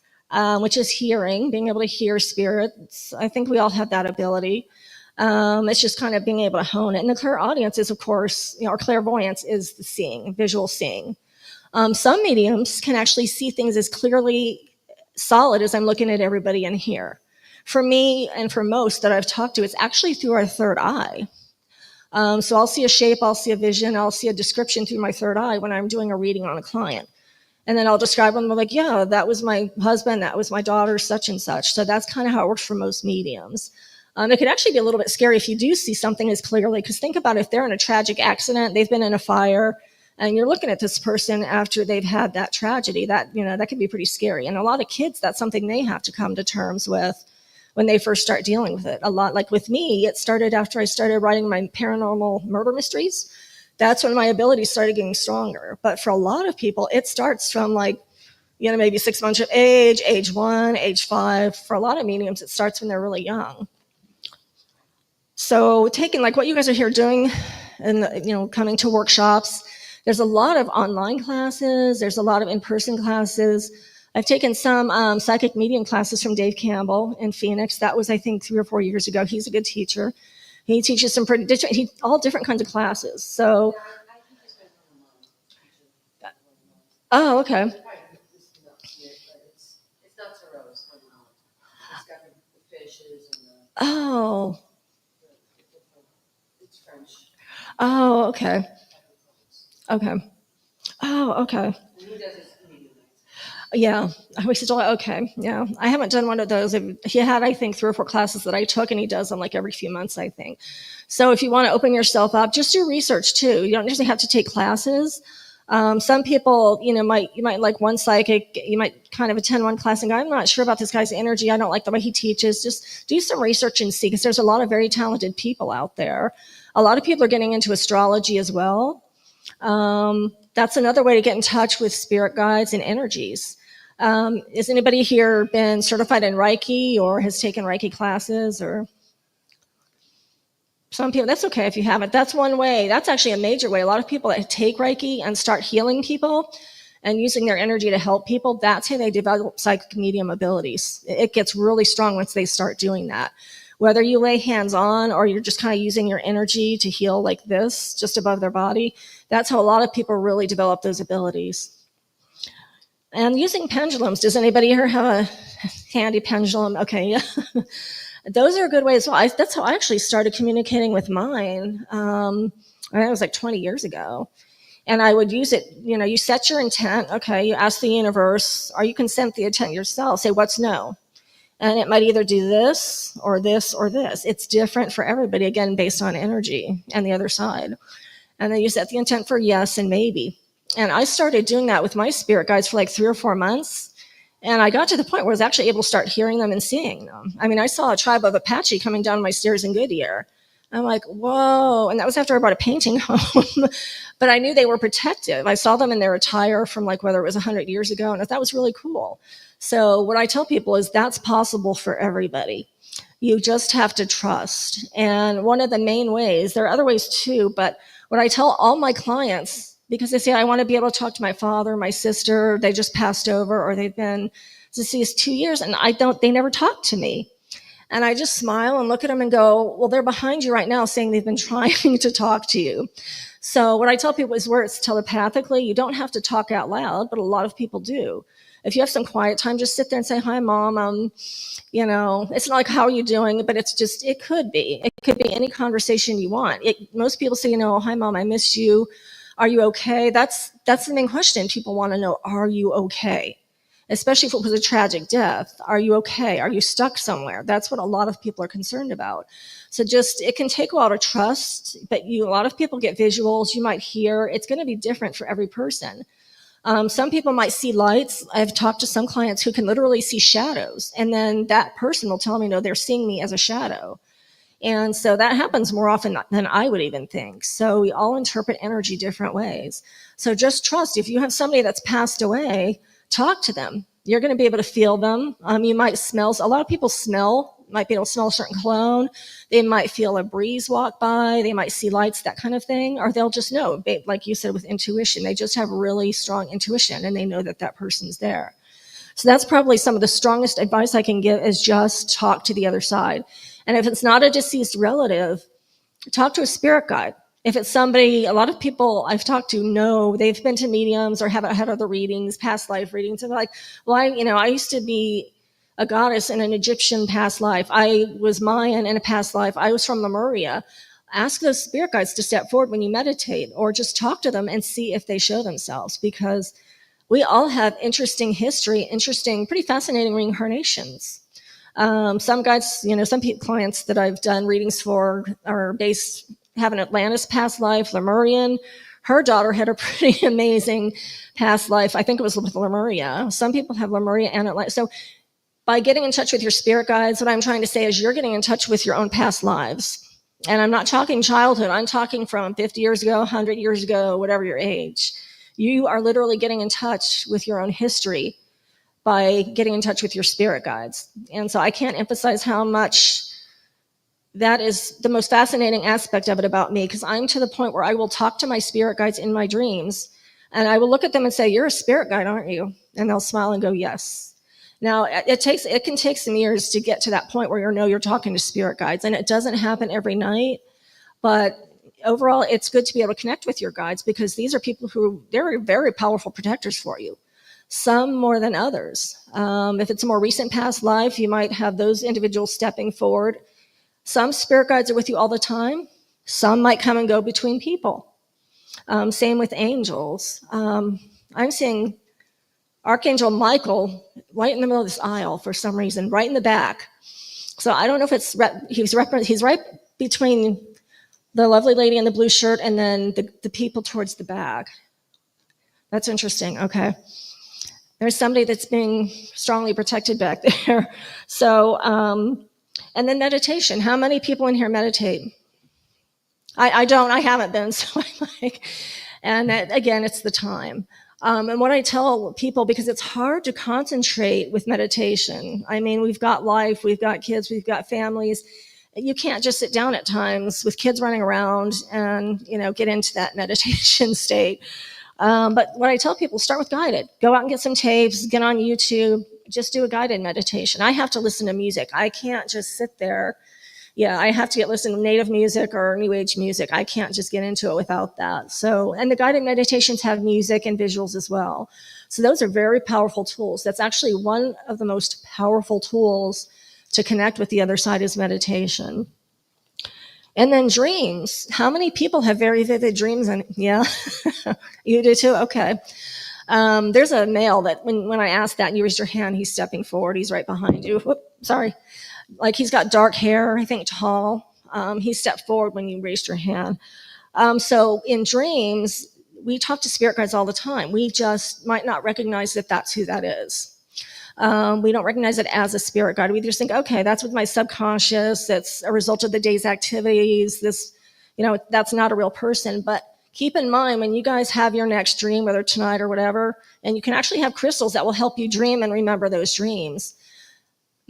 which is hearing, being able to hear spirits. I think we all have that ability. It's just kind of being able to hone it. And the clairaudience is, of course, or clairvoyance is the seeing, visual seeing. Some mediums can actually see things as clearly solid as I'm looking at everybody in here. For me and for most that I've talked to, it's actually through our third eye. So I'll see a shape, I'll see a vision, I'll see a description through my third eye when I'm doing a reading on a client. And then I'll describe them like, yeah, that was my husband, that was my daughter, such and such. So that's kind of how it works for most mediums. It could actually be a little bit scary if you do see something as clearly, because think about it, if they're in a tragic accident, they've been in a fire, and you're looking at this person after they've had that tragedy, that, that can be pretty scary. And a lot of kids, that's something they have to come to terms with. when they first start dealing with it. A lot, like with me, it started after I started writing my paranormal murder mysteries. That's when my abilities started getting stronger. But for a lot of people, it starts from like, maybe 6 months of age 1, age 5. For a lot of mediums, it starts when they're really young. So taking like what you guys are here doing and, coming to workshops, there's a lot of online classes. There's a lot of in-person classes. I've taken some psychic medium classes from Dave Campbell in Phoenix. That was, I think, 3 or 4 years ago. He's a good teacher. He teaches some all different kinds of classes. So, oh, okay. Oh. Oh, okay. Okay. Oh, okay. Yeah. We said, okay. Yeah. I haven't done one of those. He had, I think, 3 or 4 classes that I took, and he does them like every few months, I think. So if you want to open yourself up, just do research too. You don't usually have to take classes. Some people, you might like one psychic, you might kind of attend one class and go, I'm not sure about this guy's energy. I don't like the way he teaches. Just do some research and see, because there's a lot of very talented people out there. A lot of people are getting into astrology as well. That's another way to get in touch with spirit guides and energies. Has anybody here been certified in Reiki or has taken Reiki classes? Or some people, that's okay if you haven't. That's one way. That's actually a major way. A lot of people that take Reiki and start healing people and using their energy to help people, that's how they develop psychic medium abilities. It gets really strong once they start doing that. Whether you lay hands on or you're just kind of using your energy to heal like this, just above their body, that's how a lot of people really develop those abilities. And using pendulums, does anybody here have a handy pendulum? Okay, yeah. Those are a good way as well. That's how I actually started communicating with mine. It was like 20 years ago. And I would use it, you set your intent. Okay, you ask the universe, or you can send the intent yourself. Say, what's no? And it might either do this or this or this. It's different for everybody, again, based on energy and the other side. And then you set the intent for yes and maybe. And I started doing that with my spirit guides for like 3 or 4 months. And I got to the point where I was actually able to start hearing them and seeing them. I mean, I saw a tribe of Apache coming down my stairs in Goodyear. I'm like, whoa. And that was after I brought a painting home. But I knew they were protective. I saw them in their attire from like whether it was 100 years ago. And that was really cool. So what I tell people is that's possible for everybody. You just have to trust. And one of the main ways, there are other ways too, but what I tell all my clients, because they say, I want to be able to talk to my father, my sister, they just passed over, or they've been deceased 2 years, and they never talk to me. And I just smile and look at them and go, well, they're behind you right now saying they've been trying to talk to you. So what I tell people is where it's telepathically, you don't have to talk out loud, but a lot of people do. If you have some quiet time, just sit there and say, hi, Mom. It's not like, how are you doing? But it's just, it could be any conversation you want. Most people say, hi, Mom, I miss you. Are you okay? That's the main question. People want to know, are you okay? Especially if it was a tragic death. Are you okay? Are you stuck somewhere? That's what a lot of people are concerned about. So it can take a while to trust, but a lot of people get visuals. You might hear. It's going to be different for every person. Some people might see lights. I've talked to some clients who can literally see shadows. And then that person will tell me, no, they're seeing me as a shadow. And so that happens more often than I would even think. So we all interpret energy different ways. So just trust. If you have somebody that's passed away, talk to them. You're going to be able to feel them. You might smell. A lot of people might be able to smell a certain cologne. They might feel a breeze walk by. They might see lights, that kind of thing. Or they'll just know, like you said, with intuition. They just have really strong intuition, and they know that that person's there. So that's probably some of the strongest advice I can give, is just talk to the other side. And if it's not a deceased relative, talk to a spirit guide. If it's somebody, a lot of people I've talked to know they've been to mediums or haven't had other readings, past life readings, and they're like, well, I used to be a goddess in an Egyptian past life. I was Mayan in a past life. I was from Lemuria. Ask those spirit guides to step forward when you meditate, or just talk to them and see if they show themselves, because we all have interesting history, pretty fascinating reincarnations. Some guides, some clients that I've done readings for have an Atlantis past life, Lemurian. Her daughter had a pretty amazing past life. I think it was with Lemuria. Some people have Lemuria and Atlantis. So by getting in touch with your spirit guides, what I'm trying to say is you're getting in touch with your own past lives. And I'm not talking childhood. I'm talking from 50 years ago, 100 years ago, whatever your age. You are literally getting in touch with your own history by getting in touch with your spirit guides. And so I can't emphasize how much that is the most fascinating aspect of it about me, because I'm to the point where I will talk to my spirit guides in my dreams, and I will look at them and say, "You're a spirit guide, aren't you?" And they'll smile and go, "Yes." Now, it can take some years to get to that point where you're talking to spirit guides, and it doesn't happen every night, but overall, it's good to be able to connect with your guides, because these are people who, they're very powerful protectors for you, some more than others. If it's a more recent past life, you might have those individuals stepping forward. Some spirit guides are with you all the time. Some might come and go between people. Same with angels. I'm seeing Archangel Michael right in the middle of this aisle for some reason, right in the back. So I don't know if it's, he's right between the lovely lady in the blue shirt and then the people towards the back. That's interesting. Okay. There's somebody that's being strongly protected back there. So, and then meditation. How many people in here meditate? I don't. I haven't been. So I'm like, and that, again, it's the time. And what I tell people, because it's hard to concentrate with meditation. I mean, we've got life, we've got kids, we've got families. You can't just sit down at times with kids running around and, get into that meditation state. But what I tell people, start with guided. Go out and get some tapes, get on YouTube, just do a guided meditation. I have to listen to music. I can't just sit there. Yeah, I have to listen to native music or new age music. I can't just get into it without that. So, and the guided meditations have music and visuals as well. So those are very powerful tools. That's actually one of the most powerful tools to connect with the other side is meditation. And then dreams. How many people have very vivid dreams? And yeah, you do too? Okay. There's a male that when I asked that and you raised your hand, he's stepping forward. He's right behind you. Whoop, sorry. Like he's got dark hair, I think tall. He stepped forward when you raised your hand. So in dreams, we talk to spirit guides all the time. We just might not recognize that that's who that is. We don't recognize it as a spirit guide. We just think, okay, that's with my subconscious. That's a result of the day's activities. This, that's not a real person. But keep in mind when you guys have your next dream, whether tonight or whatever, and you can actually have crystals that will help you dream and remember those dreams.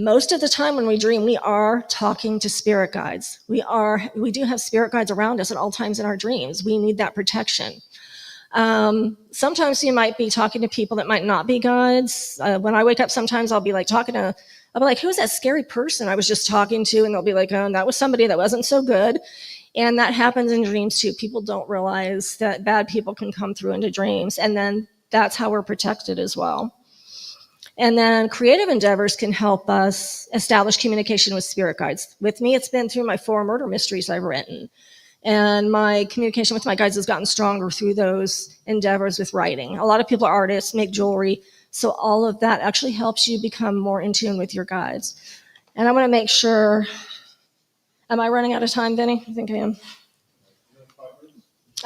Most of the time when we dream, we are talking to spirit guides. We do have spirit guides around us at all times in our dreams. We need that protection. Sometimes you might be talking to people that might not be guides. When I wake up, sometimes I'll be like I'll be like, who's that scary person I was just talking to? And they'll be like, oh, that was somebody that wasn't so good. And that happens in dreams too. People don't realize that bad people can come through into dreams. And then that's how we're protected as well. And then creative endeavors can help us establish communication with spirit guides. With me, it's been through my 4 murder mysteries I've written. And my communication with my guides has gotten stronger through those endeavors with writing. A lot of people are artists, make jewelry. So all of that actually helps you become more in tune with your guides. And I want to make sure, am I running out of time, Vinny? I think I am.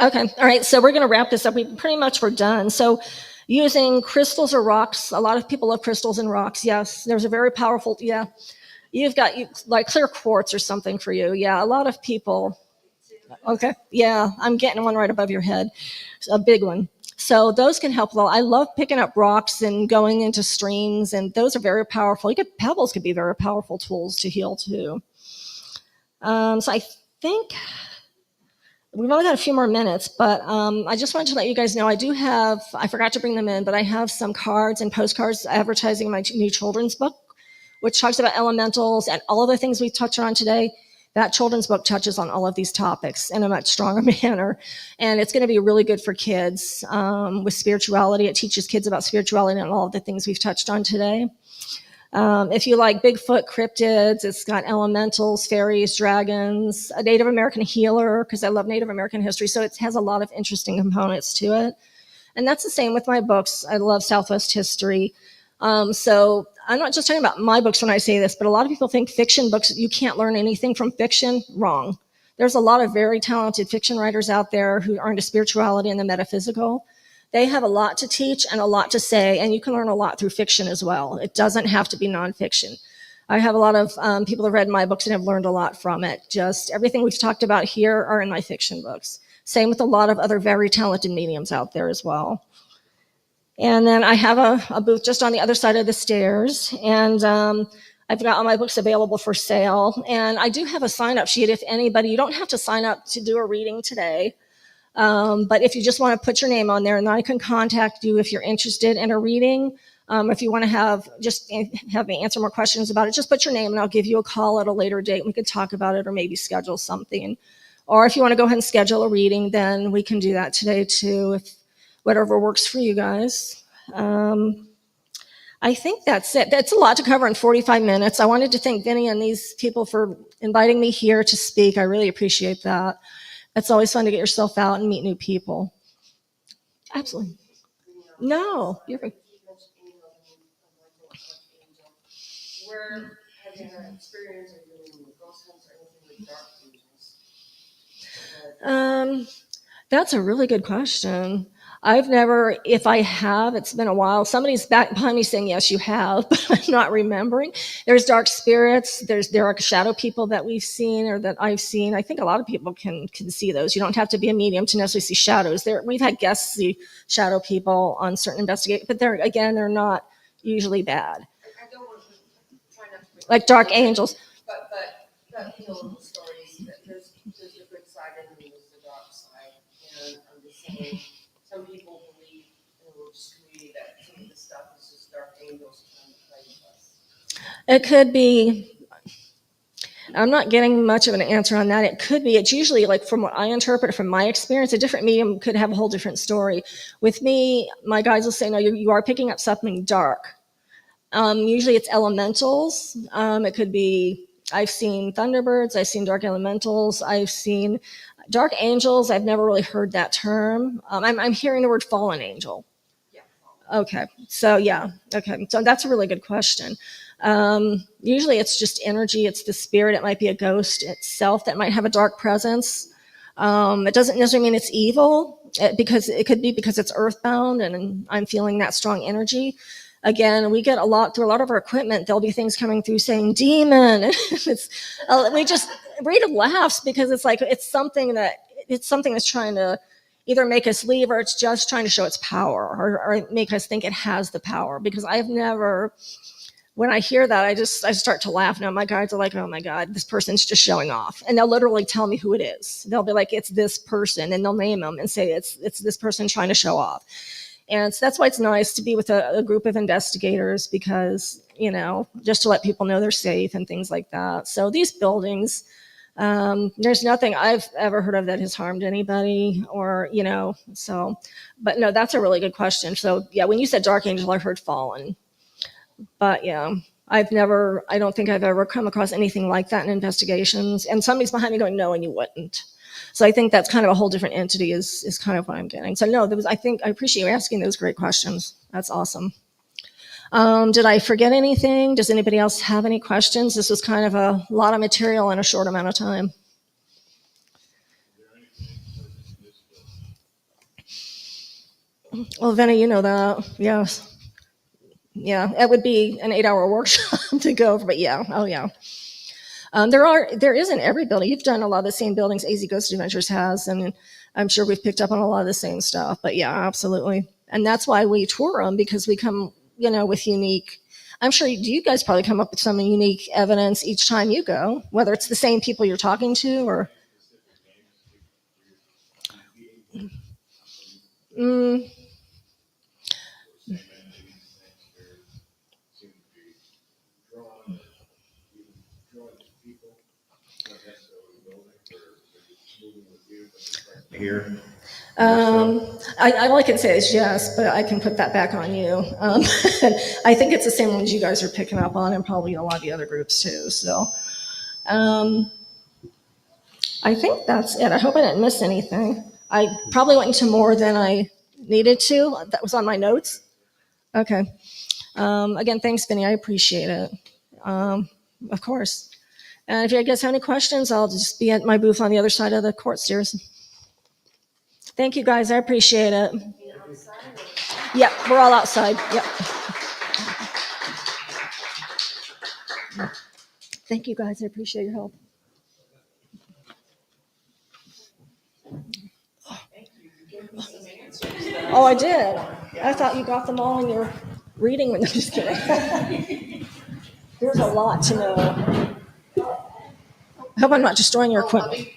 Okay, all right, so we're going to wrap this up. We're done. So using crystals or rocks, a lot of people love crystals and rocks. Yes, there's a very powerful, yeah. You've got like clear quartz or something for you. Yeah, a lot of people. Okay, yeah, I'm getting one right above your head, a big one. So those can help a lot. I love picking up rocks and going into streams, and those are very powerful. Pebbles could be very powerful tools to heal too. So I think we've only got a few more minutes, but I just wanted to let you guys know I forgot to bring them in, but I have some cards and postcards advertising my new children's book, which talks about elementals and all of the things we touched on today. That children's book touches on all of these topics in a much stronger manner. And it's going to be really good for kids with spirituality. It teaches kids about spirituality and all of the things we've touched on today. If you like Bigfoot, cryptids, it's got elementals, fairies, dragons, a Native American healer, because I love Native American history. So it has a lot of interesting components to it. And that's the same with my books. I love Southwest history. So I'm not just talking about my books when I say this, but a lot of people think fiction books, you can't learn anything from fiction. Wrong. There's a lot of very talented fiction writers out there who are into spirituality and the metaphysical They have a lot to teach and a lot to say, and you can learn a lot through fiction as well. It doesn't have to be nonfiction. I have a lot of people have read my books and have learned a lot from it. Just everything we've talked about here are in my fiction books. Same with a lot of other very talented mediums out there as well. And then I have a booth just on the other side of the stairs, and I've got all my books available for sale. And I do have a sign-up sheet if anybody, you don't have to sign up to do a reading today, but if you just want to put your name on there, and then I can contact you if you're interested in a reading. If you want to have me answer more questions about it, just put your name and I'll give you a call at a later date. And we can talk about it or maybe schedule something. Or if you want to go ahead and schedule a reading, then we can do that today too, if whatever works for you guys. I think that's it. That's a lot to cover in 45 minutes. I wanted to thank Vinny and these people for inviting me here to speak. I really appreciate that. It's always fun to get yourself out and meet new people. Absolutely. No, you're right. Where have you had experience of doing ghost hunts or anything with dark angels? That's a really good question. I've never, if I have, it's been a while. Somebody's back behind me saying, yes, you have, but I'm not remembering. There's dark spirits. There are shadow people that we've seen or that I've seen. I think a lot of people can see those. You don't have to be a medium to necessarily see shadows. We've had guests see shadow people on certain investigations, but they're not usually bad. I don't want to try not to make Like dark angels. But you know, the stories that there's the good side and then there's the dark side. And I'm just saying, some people believe in the religious community that some of the stuff is just dark angels trying to play with us. It could be. I'm not getting much of an answer on that. It could be. It's usually, like, from what I interpret from my experience, a different medium could have a whole different story. With me, my guides will say, no, you are picking up something dark. Usually it's elementals. It could be, I've seen thunderbirds, I've seen dark elementals, I've seen dark angels. I've never really heard that term. I'm hearing the word fallen angel. Okay, so yeah, okay, so that's a really good question. Usually it's just energy, it's the spirit, it might be a ghost itself that might have a dark presence. It doesn't necessarily mean it's evil, because it could be because it's earthbound and I'm feeling that strong energy. Again, we get through a lot of our equipment, there'll be things coming through saying demon. We just, Rita laughs because it's like, it's something that's trying to either make us leave, or it's just trying to show its power, or make us think it has the power. Because when I hear that, I start to laugh. Now my guides are like, oh my God, this person's just showing off. And they'll literally tell me who it is. They'll be like, it's this person, and they'll name them and say it's this person trying to show off. And so that's why it's nice to be with a group of investigators, because, just to let people know they're safe and things like that. So these buildings, there's nothing I've ever heard of that has harmed anybody, or, but no, that's a really good question. So yeah, when you said dark angel, I heard fallen, but yeah, I don't think I've ever come across anything like that in investigations. And somebody's behind me going, no, and you wouldn't. So I think that's kind of a whole different entity is kind of what I'm getting. So no, I appreciate you asking those great questions. That's awesome. Did I forget anything? Does anybody else have any questions? This was kind of a lot of material in a short amount of time. Well, Vinny, you know that. Yes. Yeah, it would be an 8-hour workshop to go over, but yeah. Oh, yeah. There is in every building. You've done a lot of the same buildings AZ Ghost Adventures has, and I'm sure we've picked up on a lot of the same stuff. But yeah, absolutely. And that's why we tour them, because we come, with unique. I'm sure you guys probably come up with some unique evidence each time you go, whether it's the same people you're talking to or. Here. All I can say is yes, but I can put that back on you. I think it's the same ones you guys are picking up on, and probably a lot of the other groups too. So I think that's it. I hope I didn't miss anything. I probably went into more than I needed to. That was on my notes. Okay. Again, thanks, Vinny. I appreciate it. Of course. And if you guys have any questions, I'll just be at my booth on the other side of the court stairs. Thank you, guys. I appreciate it. Yep, we're all outside. Yep. Thank you guys. I appreciate your help. Oh, I did. I thought you got them all in your reading window. Just kidding. There's a lot to know. I hope I'm not destroying your equipment.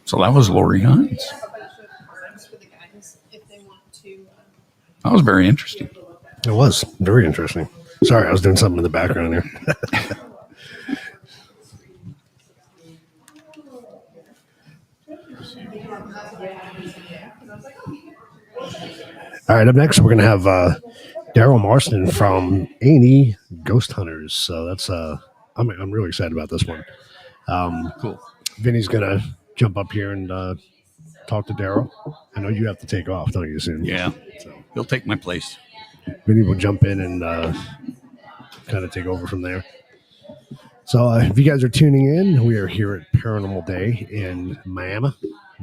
So that was Lori Hines. That was very interesting. It was very interesting. Sorry, I was doing something in the background here. All right, up next we're gonna have Daryl Marston from A&E Ghost Hunters. So that's I'm really excited about this one. Cool. Vinny's gonna jump up here and talk to Daryl. I know you have to take off, don't you, soon? Yeah. So He'll take my place. Vinny will jump in and kind of take over from there. So if you guys are tuning in, we are here at Paranormal Day in Miami,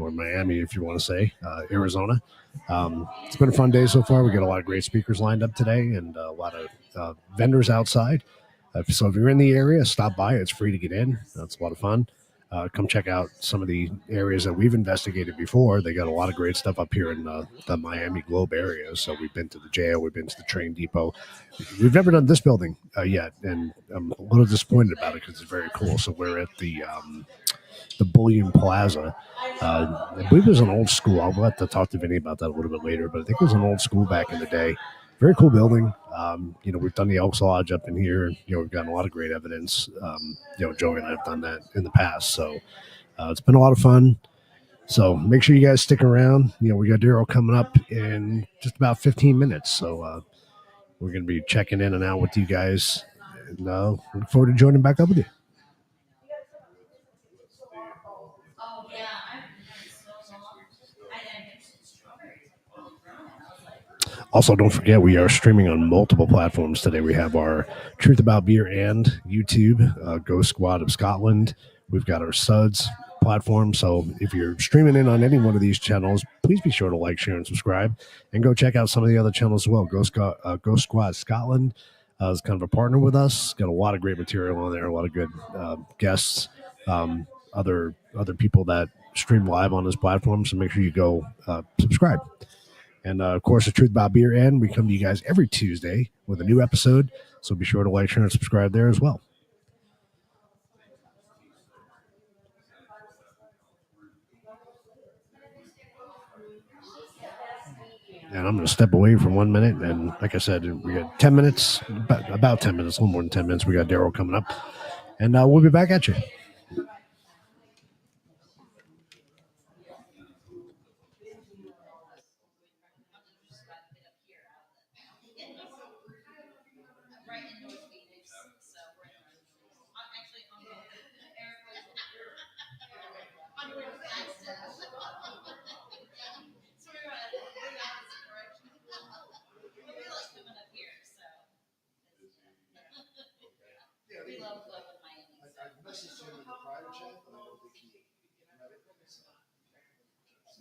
or Miami if you want to say, Arizona. It's been a fun day so far. We got a lot of great speakers lined up today and a lot of vendors outside. So if you're in the area, stop by. It's free to get in. That's a lot of fun. Come check out some of the areas that we've investigated before. They got a lot of great stuff up here in the Miami Globe area. So we've been to the jail. We've been to the train depot. We've never done this building yet, and I'm a little disappointed about it because it's very cool. So we're at the Bullion Plaza. I believe it was an old school. I'll have to talk to Vinny about that a little bit later, but I think it was an old school back in the day. Very cool building. We've done the Elks Lodge up in here. We've gotten a lot of great evidence. Joey and I have done that in the past. So it's been a lot of fun. So make sure you guys stick around. We got Daryl coming up in just about 15 minutes. So we're going to be checking in and out with you guys. And look forward to joining back up with you. Also, don't forget, we are streaming on multiple platforms today. We have our Truth About Beer and YouTube, Ghost Squad of Scotland. We've got our Suds platform. So if you're streaming in on any one of these channels, please be sure to like, share, and subscribe. And go check out some of the other channels as well. Ghost Squad Scotland is kind of a partner with us. Got a lot of great material on there, a lot of good guests, other people that stream live on this platform. So make sure you go subscribe. And, of course, the Truth About Beer End, we come to you guys every Tuesday with a new episode. So be sure to like, share, and subscribe there as well. And I'm going to step away for 1 minute. And like I said, we got 10 minutes, about 10 minutes, a little more than 10 minutes. We got Daryl coming up. And we'll be back at you.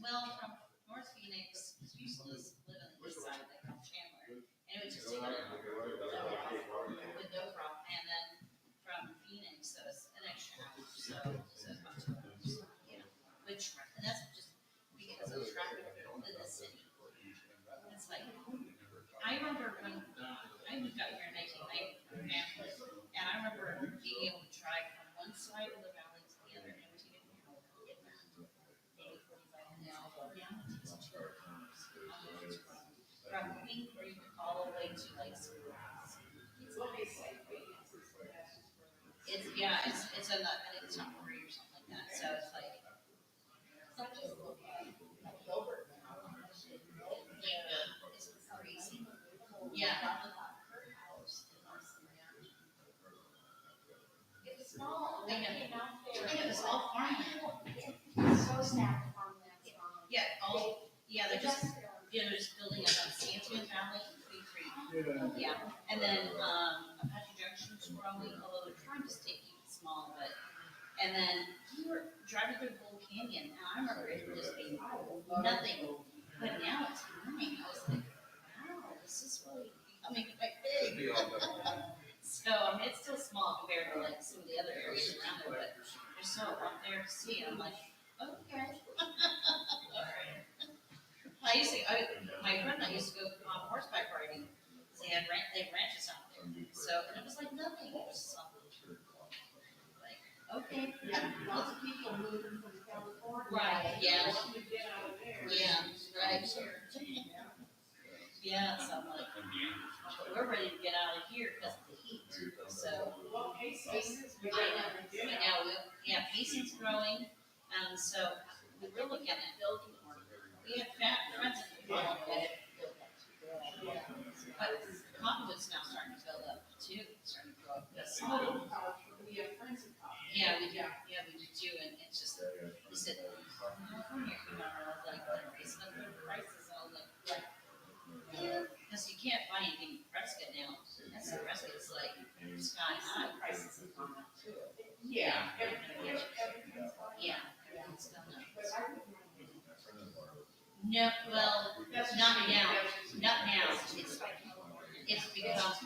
Well, from North Phoenix, because we used to live on the east side, like from Chandler, and it would just take with no problem. And then from Phoenix, so it's an extra hour, so it's about 2 hours. Which, and that's just because of traffic in the city. It's like, I remember when I moved out here in 1990 from Pampas, and I remember being able to drive from one side of the valley to the other, and it would take me an hour to get back. From Pink Creek all the way to like it's in the, I think it's not Murray or something like that. So it's like it's crazy. Yeah. It's small. They have this all farmland. So sad. Yeah, they're just building up on Santian Valley and Queen Creek. Yeah, and then Apache Junction's growing, although they're trying to keep it small, but And then we were driving through Bull Canyon, and I remember it just being nothing. But now it's morning. I was like, wow, this is really becoming quite big. So, I mean, it's still small compared to like some of the other areas around there, but there's so out there to see. And I'm like, okay. All right. My friend and I used to go on horseback riding. They had ranches out there. So, and it was like nothing. It was just like, okay. Yeah, lots of people moving from California. Right, yeah. Want to get out of there. Yeah, right. Yeah, so I'm like, we're ready to get out of here because of the heat. So, Well, Casey's, we I don't know, get yeah, Casey's growing, and so we were looking at building more. We have friends in the world that build up too. But cottonwood's now starting to build up too, starting to grow up. We have friends in college. Yeah, we do, and it's just, we said, California, like, it's not good prices, and I was like, because you can't buy anything in Prescott now. That's in Prescott, it's like sky high prices have gone up too. Yeah. Yeah, everything's gone up. No, well, not now. Not now. It's because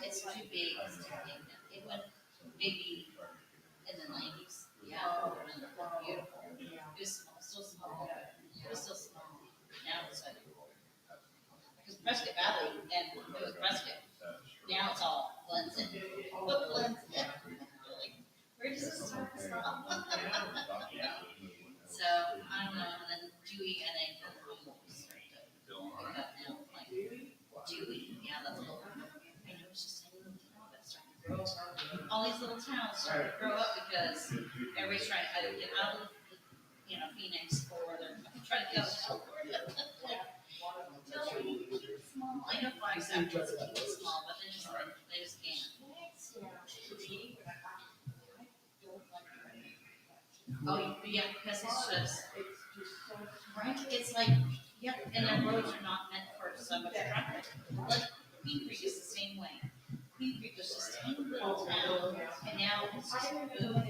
it's too big. It's too big now. It went maybe in the 90s. Yeah, beautiful. It was small, still small. It was still small. Now it's like, because Prescott Valley and it was Prescott. Now it's all blends in. What blends in? Like, where does this start and stop? So I don't know. And then Dewey and then started to pick up now. Like Dewey, yeah, that's a little. I know it's just a little town that's starting to grow. All these little towns starting to grow up because everybody's trying to either get out of Phoenix or they're trying to go to California. Small. I know Flagstaff wants to keep it small, but they just can't. Oh, yeah, because it's just, right? It's like, yeah, and their roads are not meant for so much traffic. Like, Queen Creek is the same way. Queen Creek was just a tiny little town, and now it's just boom.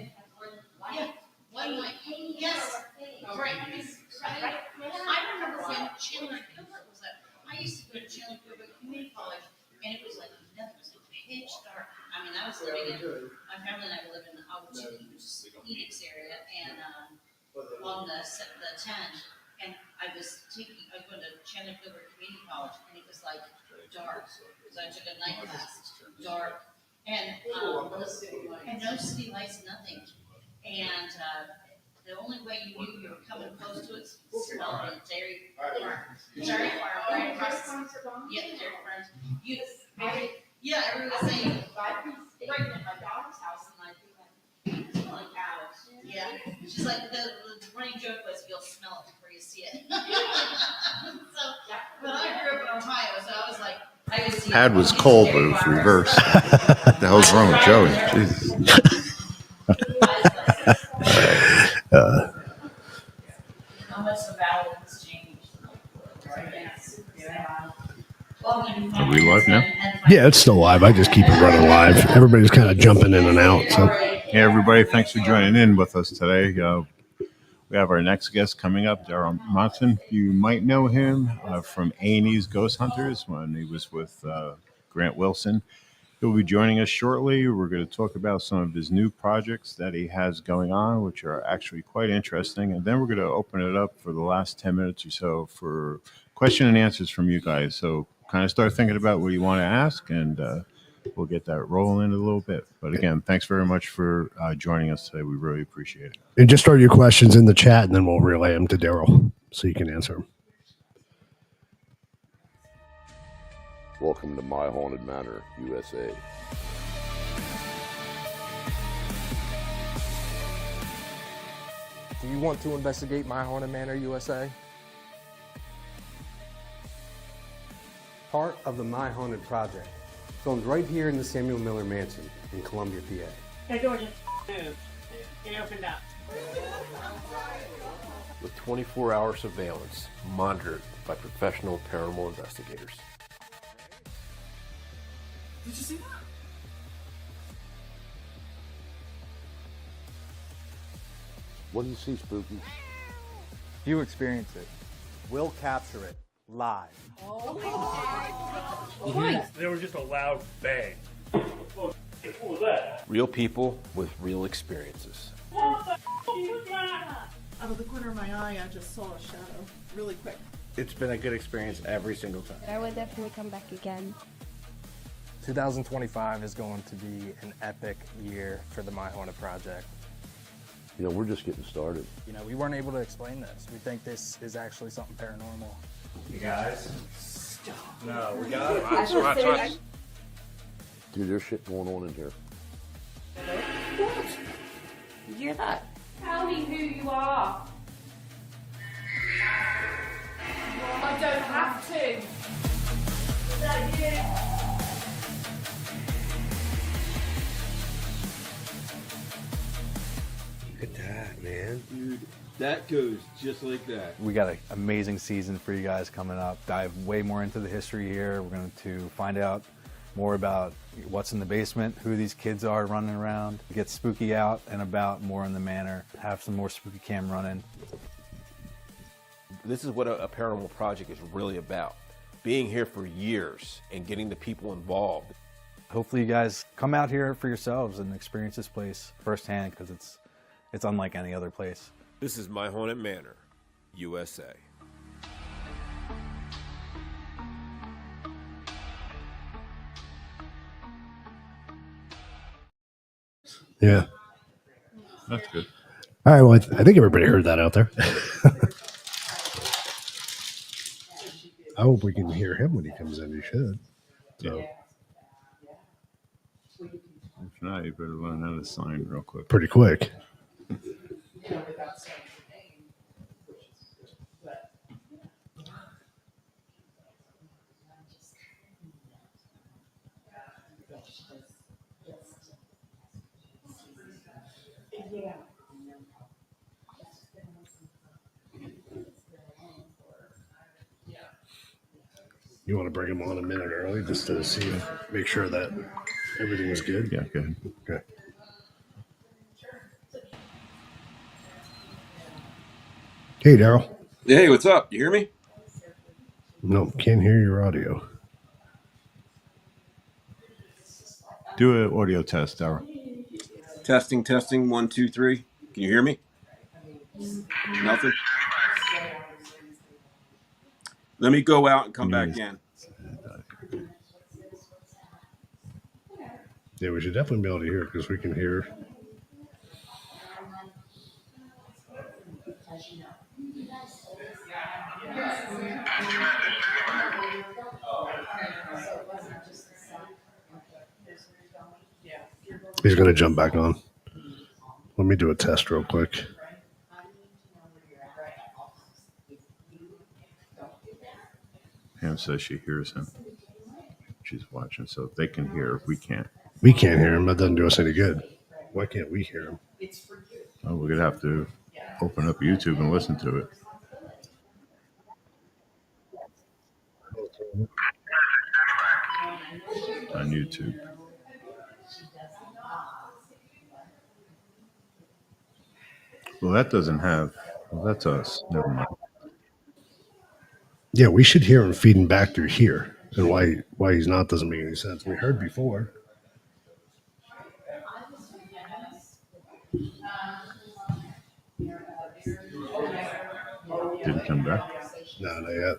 Yeah, one way. Yes, right. I remember when Chandler Gilbert was up. I used to go to Chandler Gilbert Community College, and it was like nothing. It was like pitch dark. I mean, I was living in, my family and I were living in the Phoenix area, and on the 10, and I was going to Chandler Gilbert Community College, and it was like dark. So I took a night class, dark, and no city lights, nothing. And the only way you knew you were coming close to it was smell the dairy farm. Dairy farm right across the dairy farms. Yeah, everyone was saying, right at my daughter's house, and I feel like, yeah. She's like, the running joke was, you'll smell it before you see it. So, but I grew up in Ohio, so I was like, I would see. Pad was cold, but it was reversed. What the hell's wrong with Joey? Jesus. How much the valley has changed. Are we live now? Yeah, it's still live. I just keep it running live. Everybody's kind of jumping in and out. So, Hey, everybody, thanks for joining in with us today. We have our next guest coming up, Daryl Monson. You might know him from A&E's Ghost Hunters when he was with Grant Wilson. He'll be joining us shortly. We're going to talk about some of his new projects that he has going on, which are actually quite interesting. And then we're going to open it up for the last 10 minutes or so for question and answers from you guys. So kind of start thinking about what you want to ask, and we'll get that rolling in a little bit. But again, thanks very much for joining us today. We really appreciate it. and just start your questions in the chat, and then we'll relay them to Daryl so you can answer them. Welcome to My Haunted Manor, USA. Do you want to investigate My Haunted Manor, USA? Part of the My Haunted Project, filmed right here in the Samuel Miller Mansion in Columbia, PA. Hey, George, move. Get opened up. With 24-hour surveillance monitored by professional paranormal investigators. Did you see that? What do you see, Spooky? You experience it. We'll capture it live. There was just a loud bang. What was that? Real people with real experiences. Out of the corner of my eye, I just saw a shadow really quick. It's been a good experience every single time. I would definitely come back again. 2025 is going to be an epic year for the My Haunted Project. You know, we're just getting started. You know, we weren't able to explain this. We think this is actually something paranormal. You guys? Stop. No, we got it. Watch. Dude, there's shit going on in here. What? Did you hear that? Tell me who you are. I don't have to. Is that you? Look at that, man. Dude, that goes just like that. We got an amazing season for you guys coming up. Dive way more into the history here. We're going to find out more about what's in the basement, who these kids are running around, get spooky out and about more in the manor, have some more spooky cam running. This is what a paranormal project is really about. Being here for years and getting the people involved. Hopefully you guys come out here for yourselves and experience this place firsthand, because it's unlike any other place. This is My Haunted Manor, USA. Yeah. That's good. All right. Well, I think everybody heard that out there. I hope we can hear him when he comes in. He should. So. If not, you better learn how to sign real quick. Pretty quick. You want to bring him on a minute early just to see, make sure that everything was good? Yeah, good. Okay. Hey, Daryl. Hey, what's up? You hear me? No, can't hear your audio. Do an audio test, Daryl. Testing, 1, 2, 3. Can you hear me? Nothing. Let me go out and come back in. Yeah, we should definitely be able to hear it because we can hear. He's going to jump back on. Let me do a test real quick. Pam says she hears him. She's watching, so they can hear. We can't. We can't hear him. That doesn't do us any good. Why can't we hear him? Oh, we're going to have to open up YouTube and listen to it. On YouTube. Well, that doesn't have. Well, that's us. Never mind. Yeah, we should hear him feeding back through here. And why he's not doesn't make any sense. We heard before. Didn't come back? No, not yet.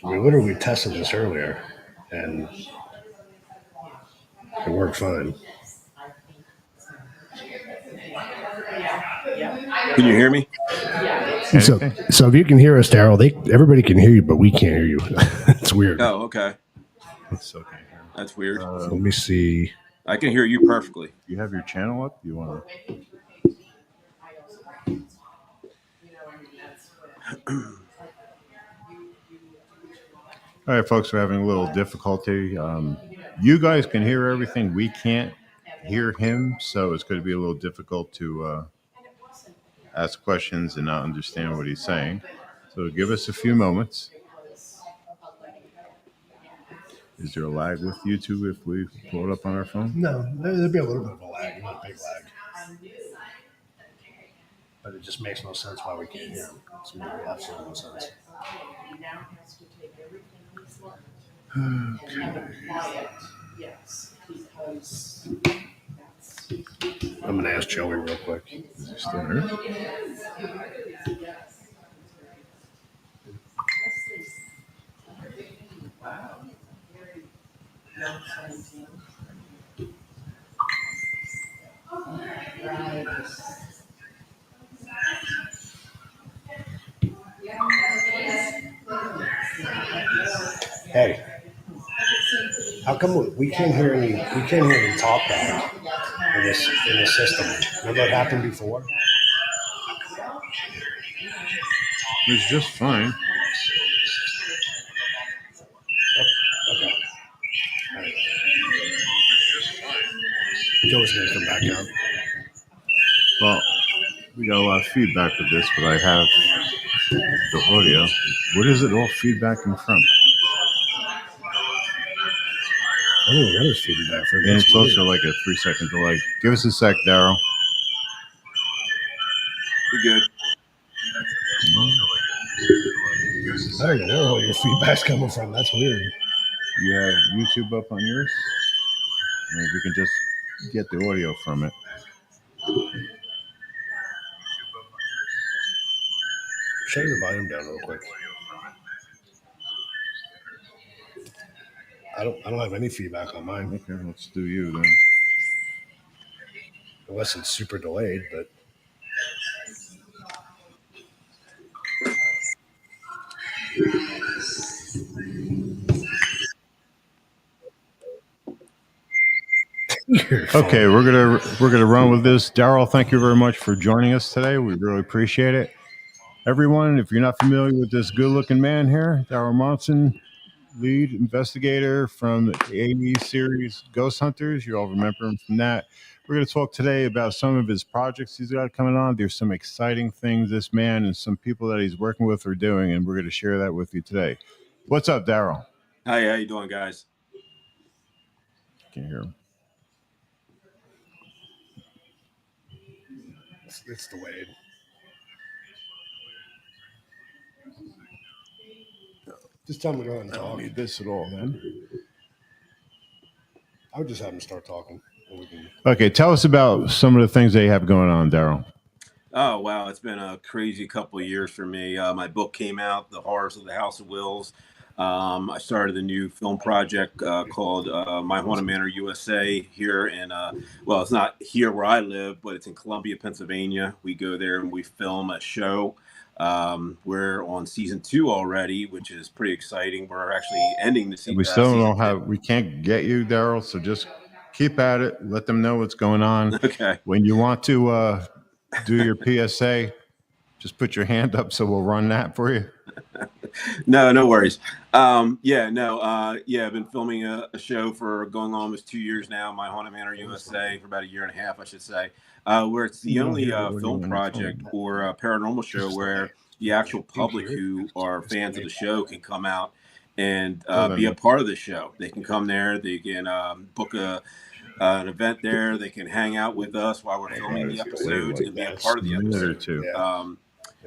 We literally tested this earlier, and it worked fine. Can you hear me? So if you can hear us, Daryl, everybody can hear you, but we can't hear you. It's weird. Oh, okay. It's okay. That's weird. Let me see. I can hear you perfectly. You have your channel up? You want to? All right, folks, we're having a little difficulty. You guys can hear everything. We can't hear him, so it's going to be a little difficult to ask questions and not understand what he's saying. So give us a few moments. Is there a lag with YouTube if we pull it up on our phone? No, there'd be a little bit of a lag, not a big lag. But it just makes no sense why we can't hear him. It's absolutely no sense. Yes, because I'm going to ask Joey real quick. Still here? Hey, how come we can't hear any? We can't hear any talk back in the system? Remember what happened before? It's just fine. Okay. All right. Joey's gonna come back out. Well, we got a lot of feedback with this, but I have the audio. What is it all feedbacking from? I don't know what is feedback from. And it's also like a 3-second delay. Give us a sec, Daryl. You're good. I don't even know where your feedback's coming from. That's weird. You have YouTube up on yours? Maybe we can just get the audio from it. Shut your volume down real quick. I don't have any feedback on mine. Okay, let's do you then. Unless it's super delayed, but Okay, we're gonna run with this. Daryl, thank you very much for joining us today. We really appreciate it. Everyone, if you're not familiar with this good-looking man here, Daryl Monson, lead investigator from the 80s series Ghost Hunters. You all remember him from that. We're going to talk today about some of his projects he's got coming on. There's some exciting things this man and some people that he's working with are doing, and we're going to share that with you today. What's up, Daryl? Hi, how you doing, guys? Can you hear him? it's delayed. Just tell him to go ahead and I talk. don't need this at all, then. I would just have him start talking. Okay, tell us about some of the things they have going on, Daryl. Oh, wow. It's been a crazy couple of years for me. My book came out, The Horrors of the House of Wills. I started a new film project called My Haunted Manor USA here in, well, it's not here where I live, but it's in Columbia, Pennsylvania. We go there and we film a show. We're on season 2 already, which is pretty exciting. We're actually ending the season. We still don't know how we can't get you, Daryl, so just keep at it. Let them know what's going on. Okay. When you want to do your PSA, just put your hand up so we'll run that for you. No worries. I've been filming a show for going on almost 2 years now, My Haunted Manor USA, for about a year and a half, I should say, where it's the only film project or a paranormal show where the actual public who are fans of the show can come out and be a part of the show. They can come there, they can book an event there, they can hang out with us while we're filming the episodes and be a part of the episode.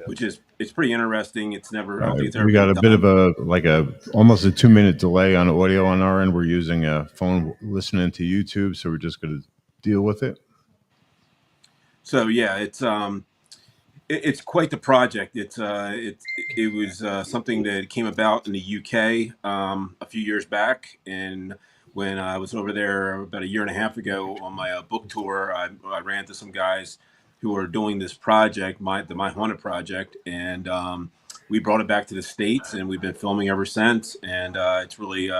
Which is, it's pretty interesting. It's never, I don't think it's ever we got a been bit done. of almost a 2-minute delay on audio on our end. We're using a phone listening to YouTube, so we're just going to deal with it. So yeah, it's quite the project. It was something that came about in the UK a few years back, and when I was over there about a year and a half ago on my book tour, I ran into some guys who are doing this project, the My Haunted project, and we brought it back to the States, and we've been filming ever since. And it's really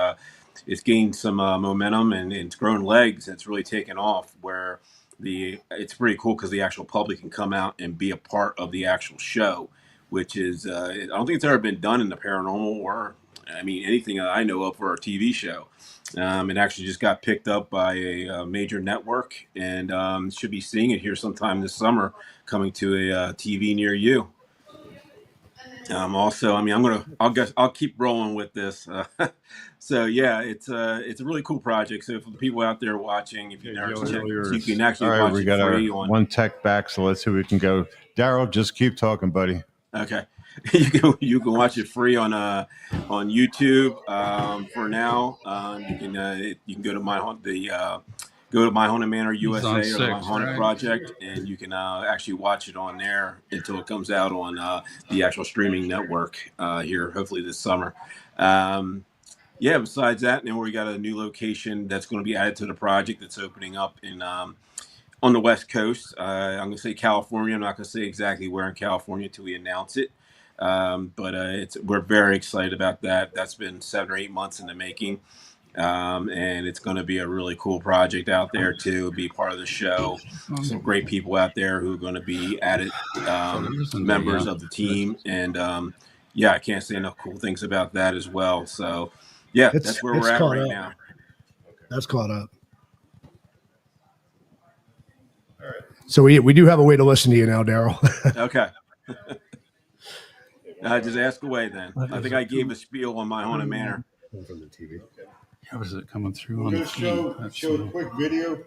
it's gained some momentum, and it's grown legs. It's really taken off. Where it's pretty cool because the actual public can come out and be a part of the actual show, which is I don't think it's ever been done in the paranormal or anything I know of for a TV show. It actually just got picked up by a major network, and should be seeing it here sometime this summer, coming to a TV near you. Also, I mean, I'll keep rolling with this. So yeah, it's a really cool project. So for the people out there watching, if you never check, so you can All actually right, watch we it got our free on. one tech back, so let's see if we can go. Daryl, just keep talking, buddy. Okay, you can watch it free on YouTube for now. You can go to go to My Haunted Manor He's on USA or the My 6, Haunted right? Project, and you can actually watch it on there until it comes out on the actual streaming network here, hopefully this summer. Yeah, besides that, now we got a new location that's going to be added to the project that's opening up in on the West Coast. I'm going to say California. I'm not going to say exactly where in California until we announce it. But we're very excited about that. That's been 7 or 8 months in the making. And it's going to be a really cool project out there to be part of the show. Some great people out there who are going to be added members of the team. And yeah, I can't say enough cool things about that as well. So yeah, that's where we're at right now. That's caught up. All right. So we do have a way to listen to you now, Daryl. Okay. Just ask away then. I think I gave a spiel on My Haunted Manor. From the TV. How is it coming through We're on the going to feed? show a quick video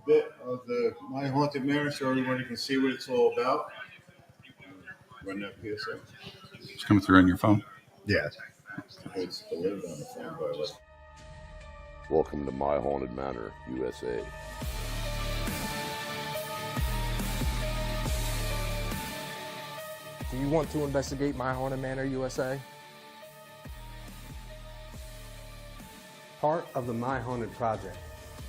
bit of the My Haunted Manor so everybody can see what it's all about. Run that PSA. It's coming through on your phone? Yeah. It's delivered on the phone, by the way. Welcome to My Haunted Manor, USA. Do you want to investigate My Haunted Manor, USA? Part of the My Haunted Project,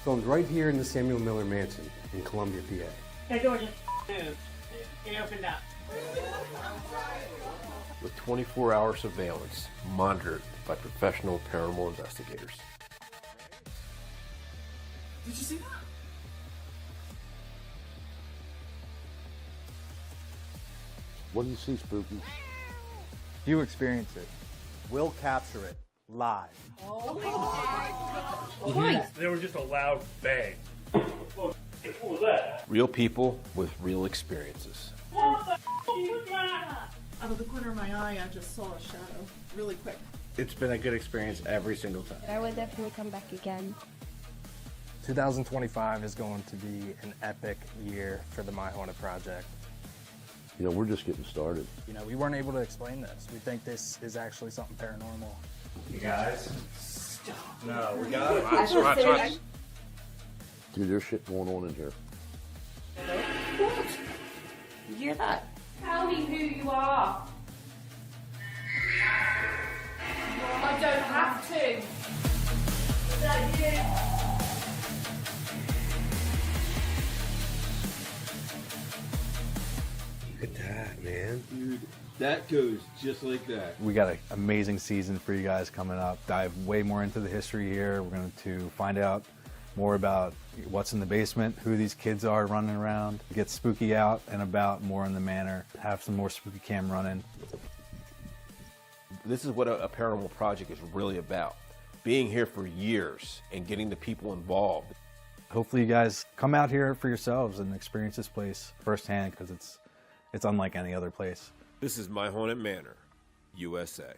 filmed right here in the Samuel Miller Mansion in Columbia, PA. That door just moved. It opened up. With 24-hour surveillance monitored by professional paranormal investigators. Did you see that? What do you see, Spooky? You experience it. We'll capture it live. There was just a loud bang. What was that? Real people with real experiences. What the was that? Out of the corner of my eye, I just saw a shadow really quick. It's been a good experience every single time. I would definitely come back again. 2025 is going to be an epic year for the My Haunted Project. You know, we're just getting started. You know, we weren't able to explain this. We think this is actually something paranormal. You guys, stop. No, we got it. Dude, there's shit going on in here. What? Did you hear that? Tell me who you are. I don't have to. Is that you? Look at that, man. Dude, that goes just like that. We got an amazing season for you guys coming up. Dive way more into the history here. We're going to find out more about what's in the basement, who these kids are running around, get spooky out and about more in the manor, have some more spooky cam running. This is what a paranormal project is really about. Being here for years and getting the people involved. Hopefully you guys come out here for yourselves and experience this place firsthand because it's unlike any other place. This is My Haunted Manor, USA.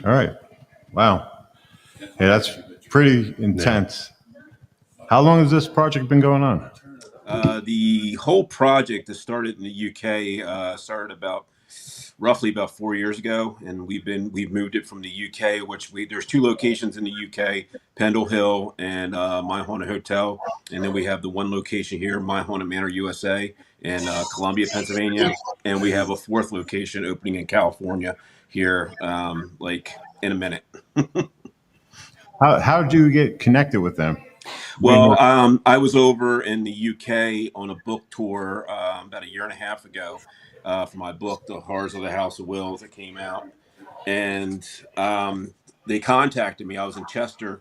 All right. Wow. Yeah, that's pretty intense. How long has this project been going on? The whole project that started in the UK started roughly about 4 years ago, and we've moved it from the UK, which there's 2 locations in the UK, Pendle Hill and My Haunted Hotel, and then we have the one location here, My Haunted Manor USA in Columbia, Pennsylvania, and we have a 4th location opening in California here, like in a minute. How do you get connected with them? Well, I was over in the UK on a book tour about 1.5 years ago for my book, The Horrors of the House of Wills, that came out. And they contacted me. I was in Chester,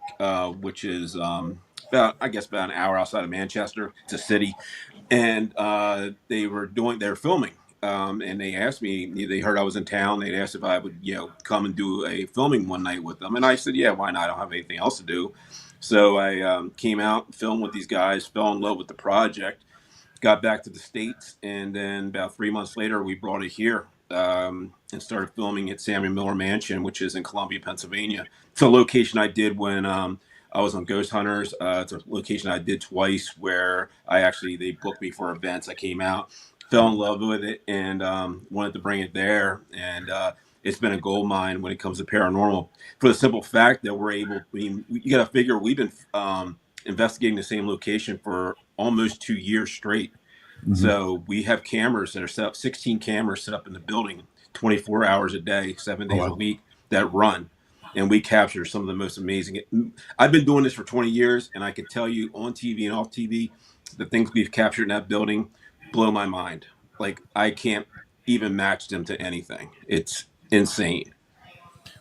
which is about an hour outside of Manchester. It's a city. And they were filming. And they asked me, they heard I was in town. They asked if I would, come and do a filming one night with them. And I said, yeah, why not? I don't have anything else to do. So I came out and filmed with these guys, fell in love with the project, got back to the States, and then about 3 months later, we brought it here and started filming at Samuel Miller Mansion, which is in Columbia, Pennsylvania. It's a location I did when I was on Ghost Hunters. It's a location I did twice where they booked me for events. I came out, fell in love with it, and wanted to bring it there. And it's been a gold mine when it comes to paranormal, for the simple fact that you got to figure we've been investigating the same location for almost 2 years straight. Mhm. So we have cameras that are set up, 16 cameras set up in the building, 24 hours a day, 7 days a week that run. And we capture some of the most amazing. I've been doing this for 20 years, and I can tell you on TV and off TV, the things we've captured in that building blow my mind. Like, I can't even match them to anything. It's insane.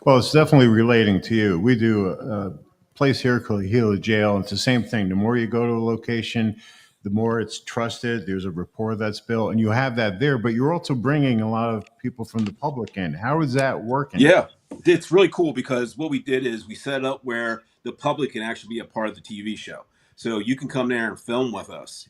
Well, it's definitely relating to you. We do a place here called Gila Jail. It's the same thing. The more you go to a location, the more it's trusted. There's a rapport that's built, and you have that there. But you're also bringing a lot of people from the public in. How is that working? Yeah, it's really cool because what we did is we set up where the public can actually be a part of the TV show. So you can come there and film with us.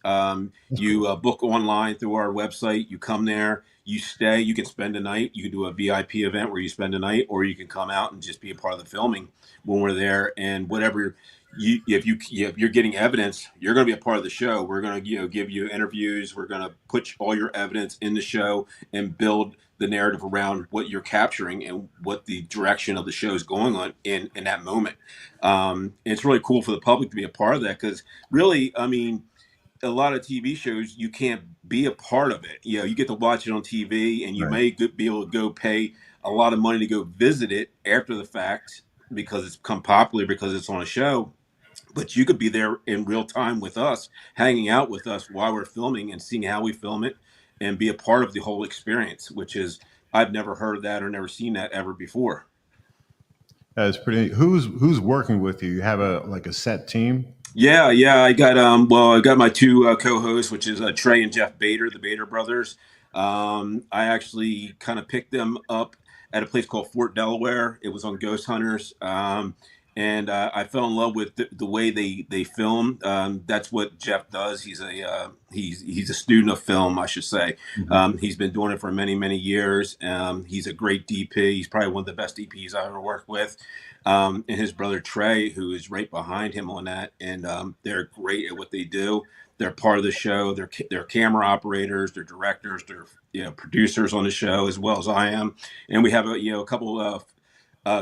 You book online through our website. You come there, you stay, you can spend a night. You can do a VIP event where you spend a night, or you can come out and just be a part of the filming when we're there. And whatever if you're getting evidence, you're going to be a part of the show. We're going to give you interviews. We're going to put all your evidence in the show and build the narrative around what you're capturing and what the direction of the show is going on in that moment. It's really cool for the public to be a part of that, because really, I mean, a lot of TV shows, you can't be a part of it. You get to watch it on TV, and you may be able to go pay a lot of money to go visit it after the fact because it's become popular because it's on a show. But you could be there in real time with us, hanging out with us while we're filming and seeing how we film it and be a part of the whole experience, which is, I've never heard of that or never seen that ever before. That's pretty. Who's working with you? You have a set team? Yeah. I got my two co-hosts, which is Trey and Jeff Bader, the Bader brothers. I actually kind of picked them up at a place called Fort Delaware. It was on Ghost Hunters. And I fell in love with the way they film. That's what Jeff does. He's a student of film, I should say. He's been doing it for many, many years. He's a great DP. He's probably one of the best DPs I've ever worked with. And his brother Trey, who is right behind him on that. And they're great at what they do. They're part of the show. They're camera operators. They're directors. They're producers on the show, as well as I am. And we have a couple of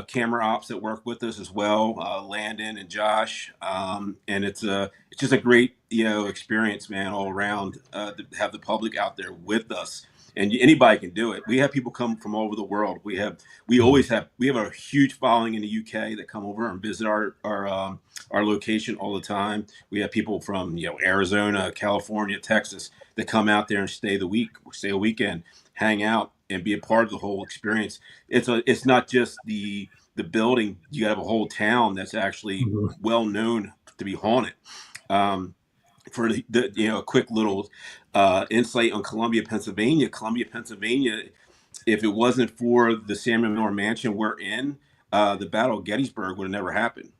camera ops that work with us as well, Landon and Josh, and it's just a great experience, man, all around to have the public out there with us, and anybody can do it. We have people come from all over the world. We have a huge following in the UK that come over and visit our location all the time. We have people from Arizona, California, Texas that come out there and stay a weekend, hang out, and be a part of the whole experience. It's not just the building. You have a whole town that's actually well known to be haunted. For a quick little insight on Columbia, Pennsylvania. If it wasn't for the Samuel Miller Mansion we're in, the Battle of Gettysburg would have never happened.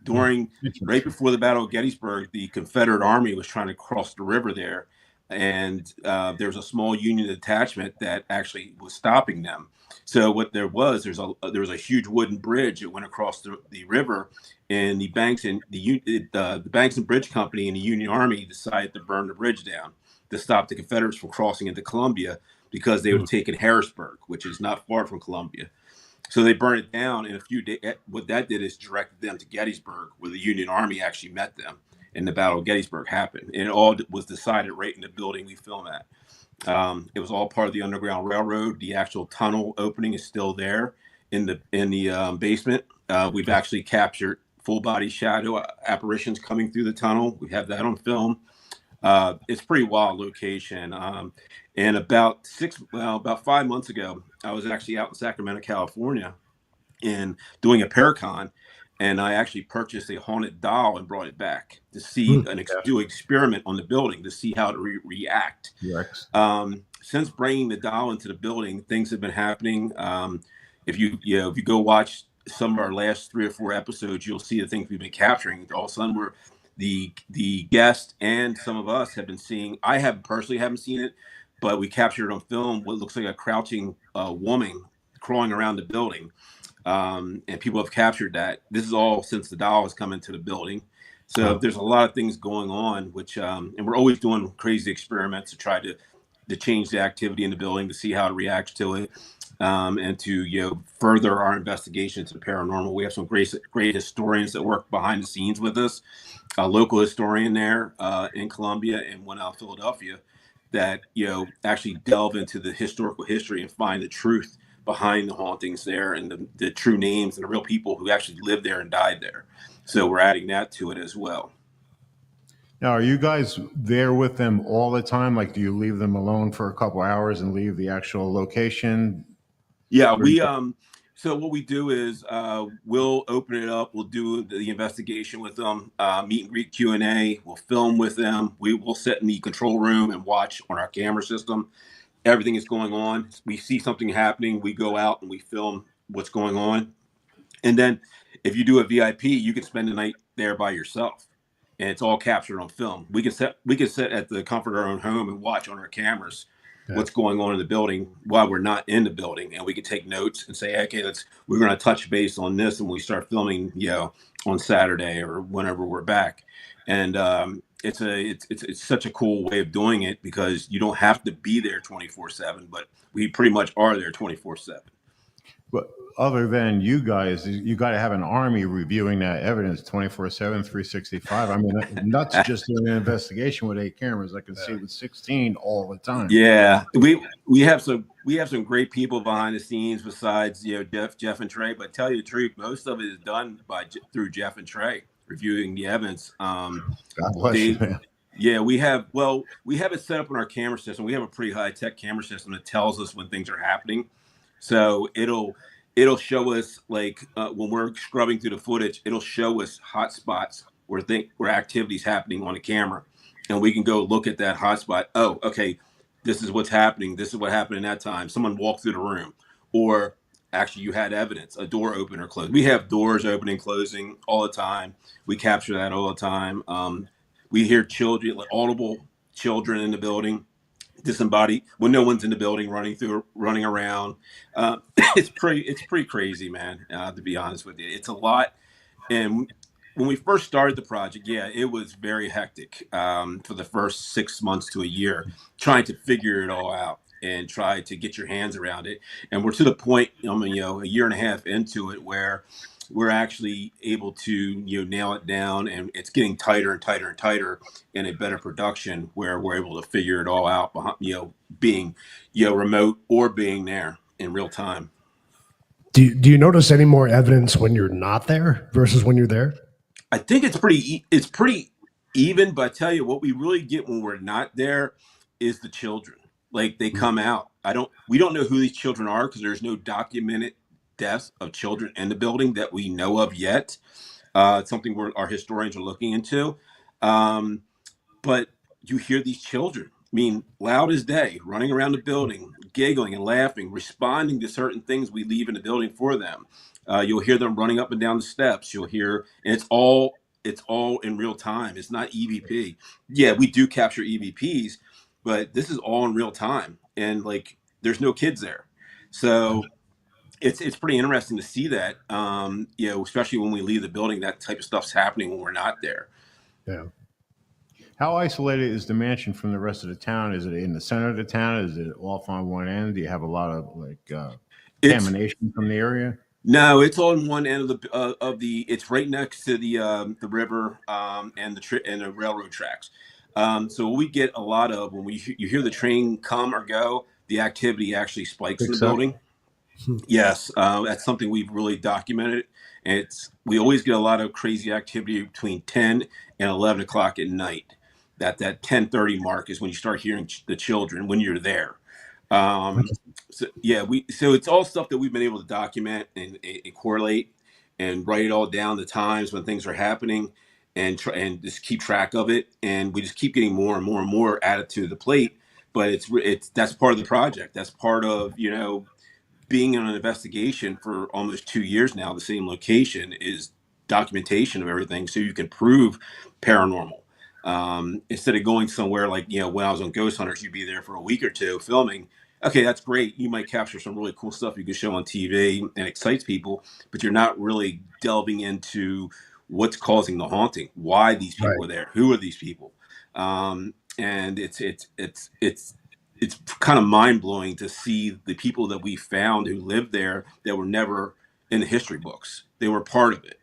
Right before the Battle of Gettysburg, the Confederate Army was trying to cross the river there. And there was a small Union detachment that actually was stopping them. So what there was a huge wooden bridge that went across the river, and the Banks and Bridge Company and the Union Army decided to burn the bridge down to stop the Confederates from crossing into Columbia, because they would have taken Harrisburg, which is not far from Columbia. So they burned it down, and what that did is directed them to Gettysburg, where the Union Army actually met them. And the Battle of Gettysburg happened, and it all was decided right in the building we film at. It was all part of the Underground Railroad. The actual tunnel opening is still there in the basement. We've actually captured full body shadow apparitions coming through the tunnel. We have that on film. It's a pretty wild location. And about 5 months ago, I was actually out in Sacramento, California, and doing a Paracon. And I actually purchased a haunted doll and brought it back to see do an experiment on the building to see how it react. Yes. Since bringing the doll into the building, things have been happening. If you go watch some of our last 3 or 4 episodes, you'll see the things we've been capturing. All of a sudden, we're the guest and some of us have been seeing. I have personally haven't seen it, but we captured on film what looks like a crouching woman crawling around the building, and people have captured that. This is all since the doll has come into the building. So there's a lot of things going on, which and we're always doing crazy experiments to try to change the activity in the building to see how it reacts to it, and to further our investigation into the paranormal. We have some great historians that work behind the scenes with us. A local historian there in Columbia and one out of Philadelphia that actually delve into the historical history and find the truth behind the hauntings there and the true names and the real people who actually lived there and died there. So we're adding that to it as well. Now, are you guys there with them all the time? Like, do you leave them alone for a couple hours and leave the actual location? Yeah, we so what we do is we'll open it up. We'll do the investigation with them, meet and greet Q&A. We'll film with them. We will sit in the control room and watch on our camera system. Everything is going on. We see something happening. We go out and we film what's going on. And then if you do a VIP, you can spend the night there by yourself. And it's all captured on film. We can sit at the comfort of our own home and watch on our cameras what's going on in the building while we're not in the building, and we can take notes and say, okay, we're going to touch base on this, and we start filming, on Saturday or whenever we're back. And it's such a cool way of doing it because you don't have to be there 24/7, but we pretty much are there 24/7. But other than you guys, you got to have an army reviewing that evidence 24/7, 365. I mean, nuts just doing an investigation with 8 cameras. I can see with 16 all the time. Yeah, we have some great people behind the scenes besides Jeff and Trey. But tell you the truth, most of it is done through Jeff and Trey reviewing the evidence. God bless you, man. Yeah, we have it set up in our camera system. We have a pretty high tech camera system that tells us when things are happening. So it'll show us when we're scrubbing through the footage, it'll show us hot spots where activity's happening on the camera, and we can go look at that hot spot. Oh, okay, this is what's happening. This is what happened in that time. Someone walked through the room, or actually you had evidence, a door open or closed. We have doors opening, closing all the time. We capture that all the time. We hear children, audible children in the building. Disembodied when no one's in the building, running around. It's pretty crazy, man. To be honest with you, it's a lot. And when we first started the project, it was very hectic for the first 6 months to a year, trying to figure it all out and try to get your hands around it. And we're to the point, a year and a half into it, where we're actually able to nail it down, and it's getting tighter and tighter and tighter in a better production where we're able to figure it all out behind, being remote or being there in real time. Do you notice any more evidence when you're not there versus when you're there? I think it's pretty even, but I tell you what we really get when we're not there is the children. Like, they come out. We don't know who these children are because there's no documented deaths of children in the building that we know of yet. It's something our historians are looking into. But you hear these children, loud as day, running around the building, giggling and laughing, responding to certain things we leave in the building for them. You'll hear them running up and down the steps. You'll hear, and it's all in real time. It's not EVP. Yeah, we do capture EVPs, but this is all in real time. And there's no kids there. So it's pretty interesting to see that, especially when we leave the building, that type of stuff's happening when we're not there. Yeah. How isolated is the mansion from the rest of the town? Is it in the center of the town? Is it off on one end? Do you have a lot of contamination from the area? No, it's on one end of the. It's right next to the river and the railroad tracks. So we get a lot of when you hear the train come or go, the activity actually spikes in the building. Yes, that's something we've really documented. And we always get a lot of crazy activity between 10 and 11 o'clock at night. That 10:30 mark is when you start hearing the children when you're there. So it's all stuff that we've been able to document and correlate and write it all down, the times when things are happening, and just keep track of it. And we just keep getting more and more and more added to the plate. But that's part of the project. That's part of being in an investigation for almost 2 years now, the same location is documentation of everything, so you can prove paranormal. Instead of going somewhere like, when I was on Ghost Hunters, you'd be there for a week or two filming. Okay, that's great. You might capture some really cool stuff you can show on TV and excites people, but you're not really delving into what's causing the haunting, why these people are there, who are these people, and it's kind of mind blowing to see the people that we found who lived there that were never in the history books. They were part of it.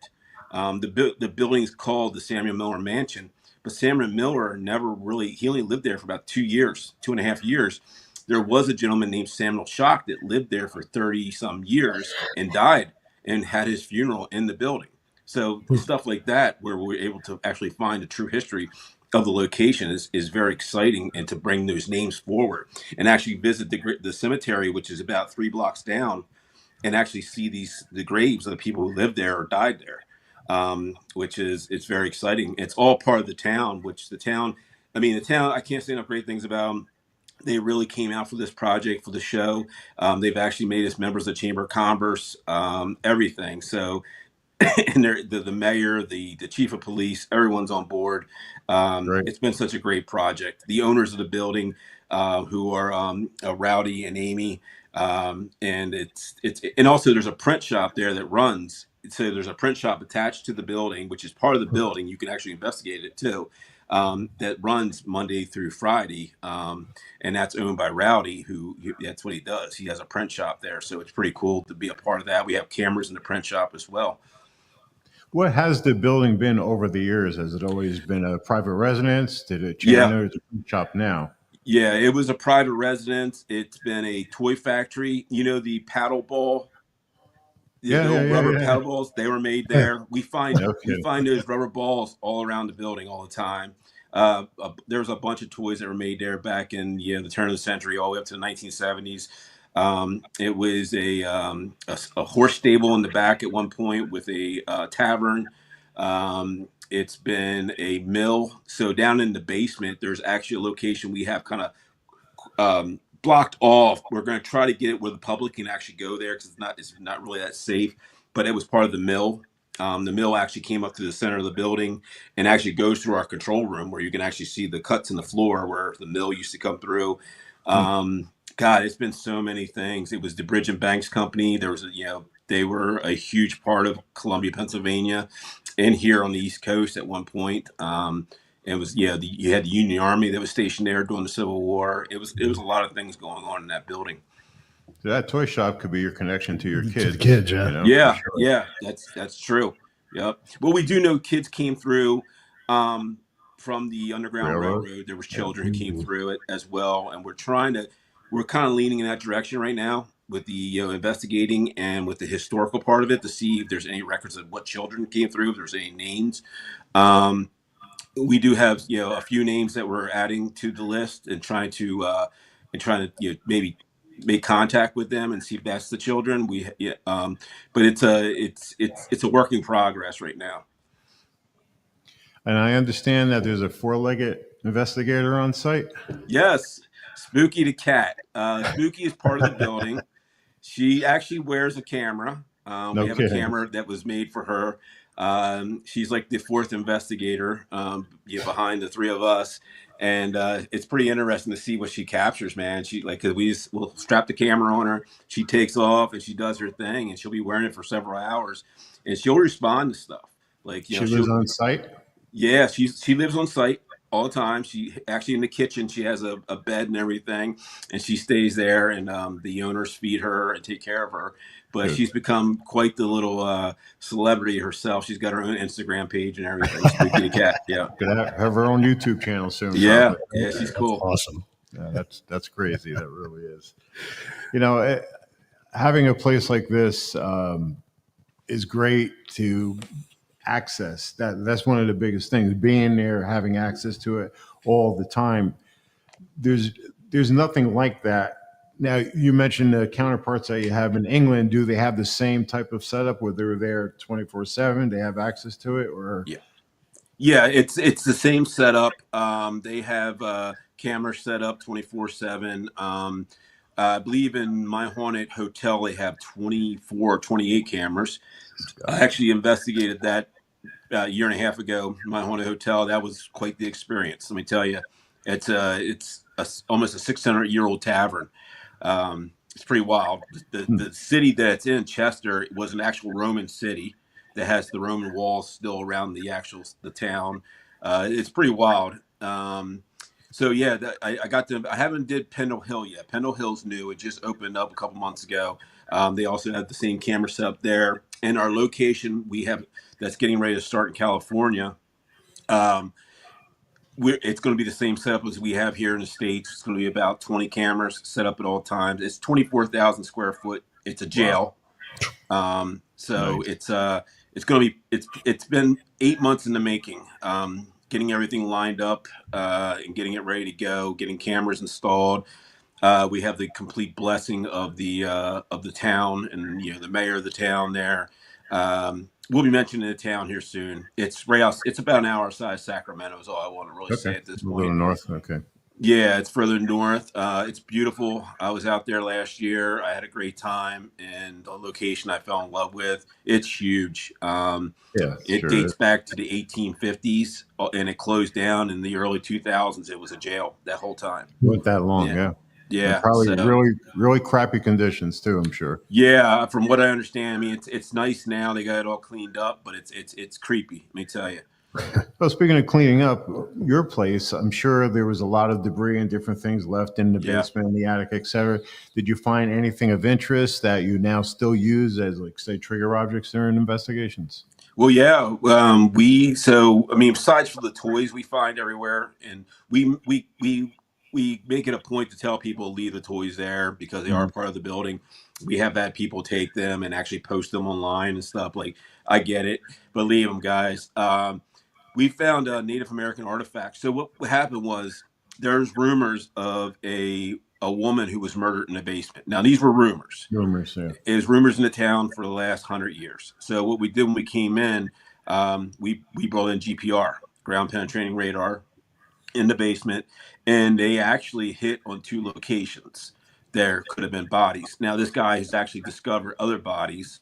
The building's called the Samuel Miller Mansion, but Samuel Miller he only lived there for about 2 years, 2.5 years. There was a gentleman named Samuel Schock that lived there for 30 some years and died and had his funeral in the building. So stuff like that, where we're able to actually find the true history of the location is very exciting, and to bring those names forward and actually visit the cemetery, which is about 3 blocks down, and actually see the graves of the people who lived there or died there, which is, it's very exciting. It's all part of the town, the town, I can't say enough great things about them. They really came out for this project, for the show. They've actually made us members of the Chamber of Commerce, everything. So, and the mayor, the chief of police, everyone's on board. It's been such a great project. The owners of the building, who are Rowdy and Amy, and and also there's a print shop there that runs. So there's a print shop attached to the building, which is part of the building. You can actually investigate it too. That runs Monday through Friday, and that's owned by Rowdy, that's what he does. He has a print shop there, so it's pretty cool to be a part of that. We have cameras in the print shop as well. What has the building been over the years? Has it always been a private residence? Did it change? I know it's a print shop now. Yeah, it was a private residence. It's been a toy factory. The paddle ball. The rubber paddle balls, they were made there. We find those rubber balls all around the building all the time. There's a bunch of toys that were made there back in the turn of the century, all the way up to the 1970s. It was a horse stable in the back at one point with a tavern. It's been a mill. So down in the basement, there's actually a location we have kind of blocked off. We're going to try to get it where the public can actually go there, because it's not really that safe. But it was part of the mill. The mill actually came up to the center of the building and actually goes through our control room, where you can actually see the cuts in the floor where the mill used to come through. God, it's been so many things. It was the Bridge and Banks Company. There was they were a huge part of Columbia, Pennsylvania, and here on the East Coast at one point. It was you had the Union Army that was stationed there during the Civil War. It was a lot of things going on in that building. So that toy shop could be your connection to your kids. To the kids, yeah. Yeah, that's true. Yep. Well, we do know kids came through from the Underground Railroad. There was children who came through it as well, and we're kind of leaning in that direction right now with the investigating and with the historical part of it, to see if there's any records of what children came through, if there's any names. We do have a few names that we're adding to the list, and trying to maybe make contact with them and see if that's the children. But it's a work in progress right now. And I understand that there's a 4-legged investigator on site. Yes, Spooky the cat. Spooky is part of the building. She actually wears a camera. We have a camera that was made for her. She's like the 4th investigator behind the 3 of us, and it's pretty interesting to see what she captures, man. We'll strap the camera on her, she takes off and she does her thing, and she'll be wearing it for several hours, and she'll respond to stuff. She lives on site. Yeah, she lives on site all the time. She actually, in the kitchen, she has a bed and everything, and she stays there, and the owners feed her and take care of her. But she's become quite the little celebrity herself. She's got her own Instagram page and everything. Spooky the cat. Yeah, gonna have her own YouTube channel soon. Yeah, probably. Yeah, she's cool. Awesome. Yeah, that's crazy. That really is. Having a place like this is great to access. That's one of the biggest things. Being there, having access to it all the time. There's nothing like that. Now, you mentioned the counterparts that you have in England. Do they have the same type of setup where they're there 24/7? They have access to it, or yeah, it's the same setup. They have cameras set up 24/7. I believe in my haunted hotel, they have 24 or 28 cameras. I actually investigated that a year and a half ago. My haunted hotel, that was quite the experience. Let me tell you, almost a 600-year-old tavern. It's pretty wild. The city that it's in, Chester, was an actual Roman city that has the Roman walls still around the town. It's pretty wild. So yeah, I got to. I haven't did Pendle Hill yet. Pendle Hill's new. It just opened up a couple months ago. They also have the same camera setup there. And our location we have that's getting ready to start in California. It's going to be the same setup as we have here in the States. It's going to be about 20 cameras set up at all times. It's 24,000 square foot. It's a jail. Wow. So nice. It's going to be, it's been 8 months in the making, getting everything lined up, and getting it ready to go, getting cameras installed. We have the complete blessing of the town and, the mayor of the town there. We'll be mentioning the town here soon. It's right out, it's about an hour outside Sacramento is all I want to really say at this point. A little north, okay. Yeah, it's further north. It's beautiful. I was out there last year. I had a great time, and the location I fell in love with. It's huge. It dates back to the 1850s, and it closed down in the early 2000s. It was a jail that whole time. It wasn't that long, yeah. Yeah, and probably really crappy conditions too, I'm sure. Yeah, from what I understand, I mean it's nice now. They got it all cleaned up, but it's creepy. Let me tell you. Well, speaking of cleaning up your place, I'm sure there was a lot of debris and different things left in the basement, in the attic, etc. Did you find anything of interest that you now still use as, like, say, trigger objects during investigations? Well, yeah, besides for the toys we find everywhere, and we make it a point to tell people to leave the toys there because they are part of the building. We have had people take them and actually post them online and stuff. Like, I get it, but leave them, guys. We found Native American artifacts. So what happened was there's rumors of a woman who was murdered in the basement. Now, these were rumors. Rumors, yeah. It was rumors in the town for the last 100 years. So what we did when we came in, we brought in GPR, ground penetrating radar, in the basement, and they actually hit on 2 locations. There could have been bodies. Now, this guy has actually discovered other bodies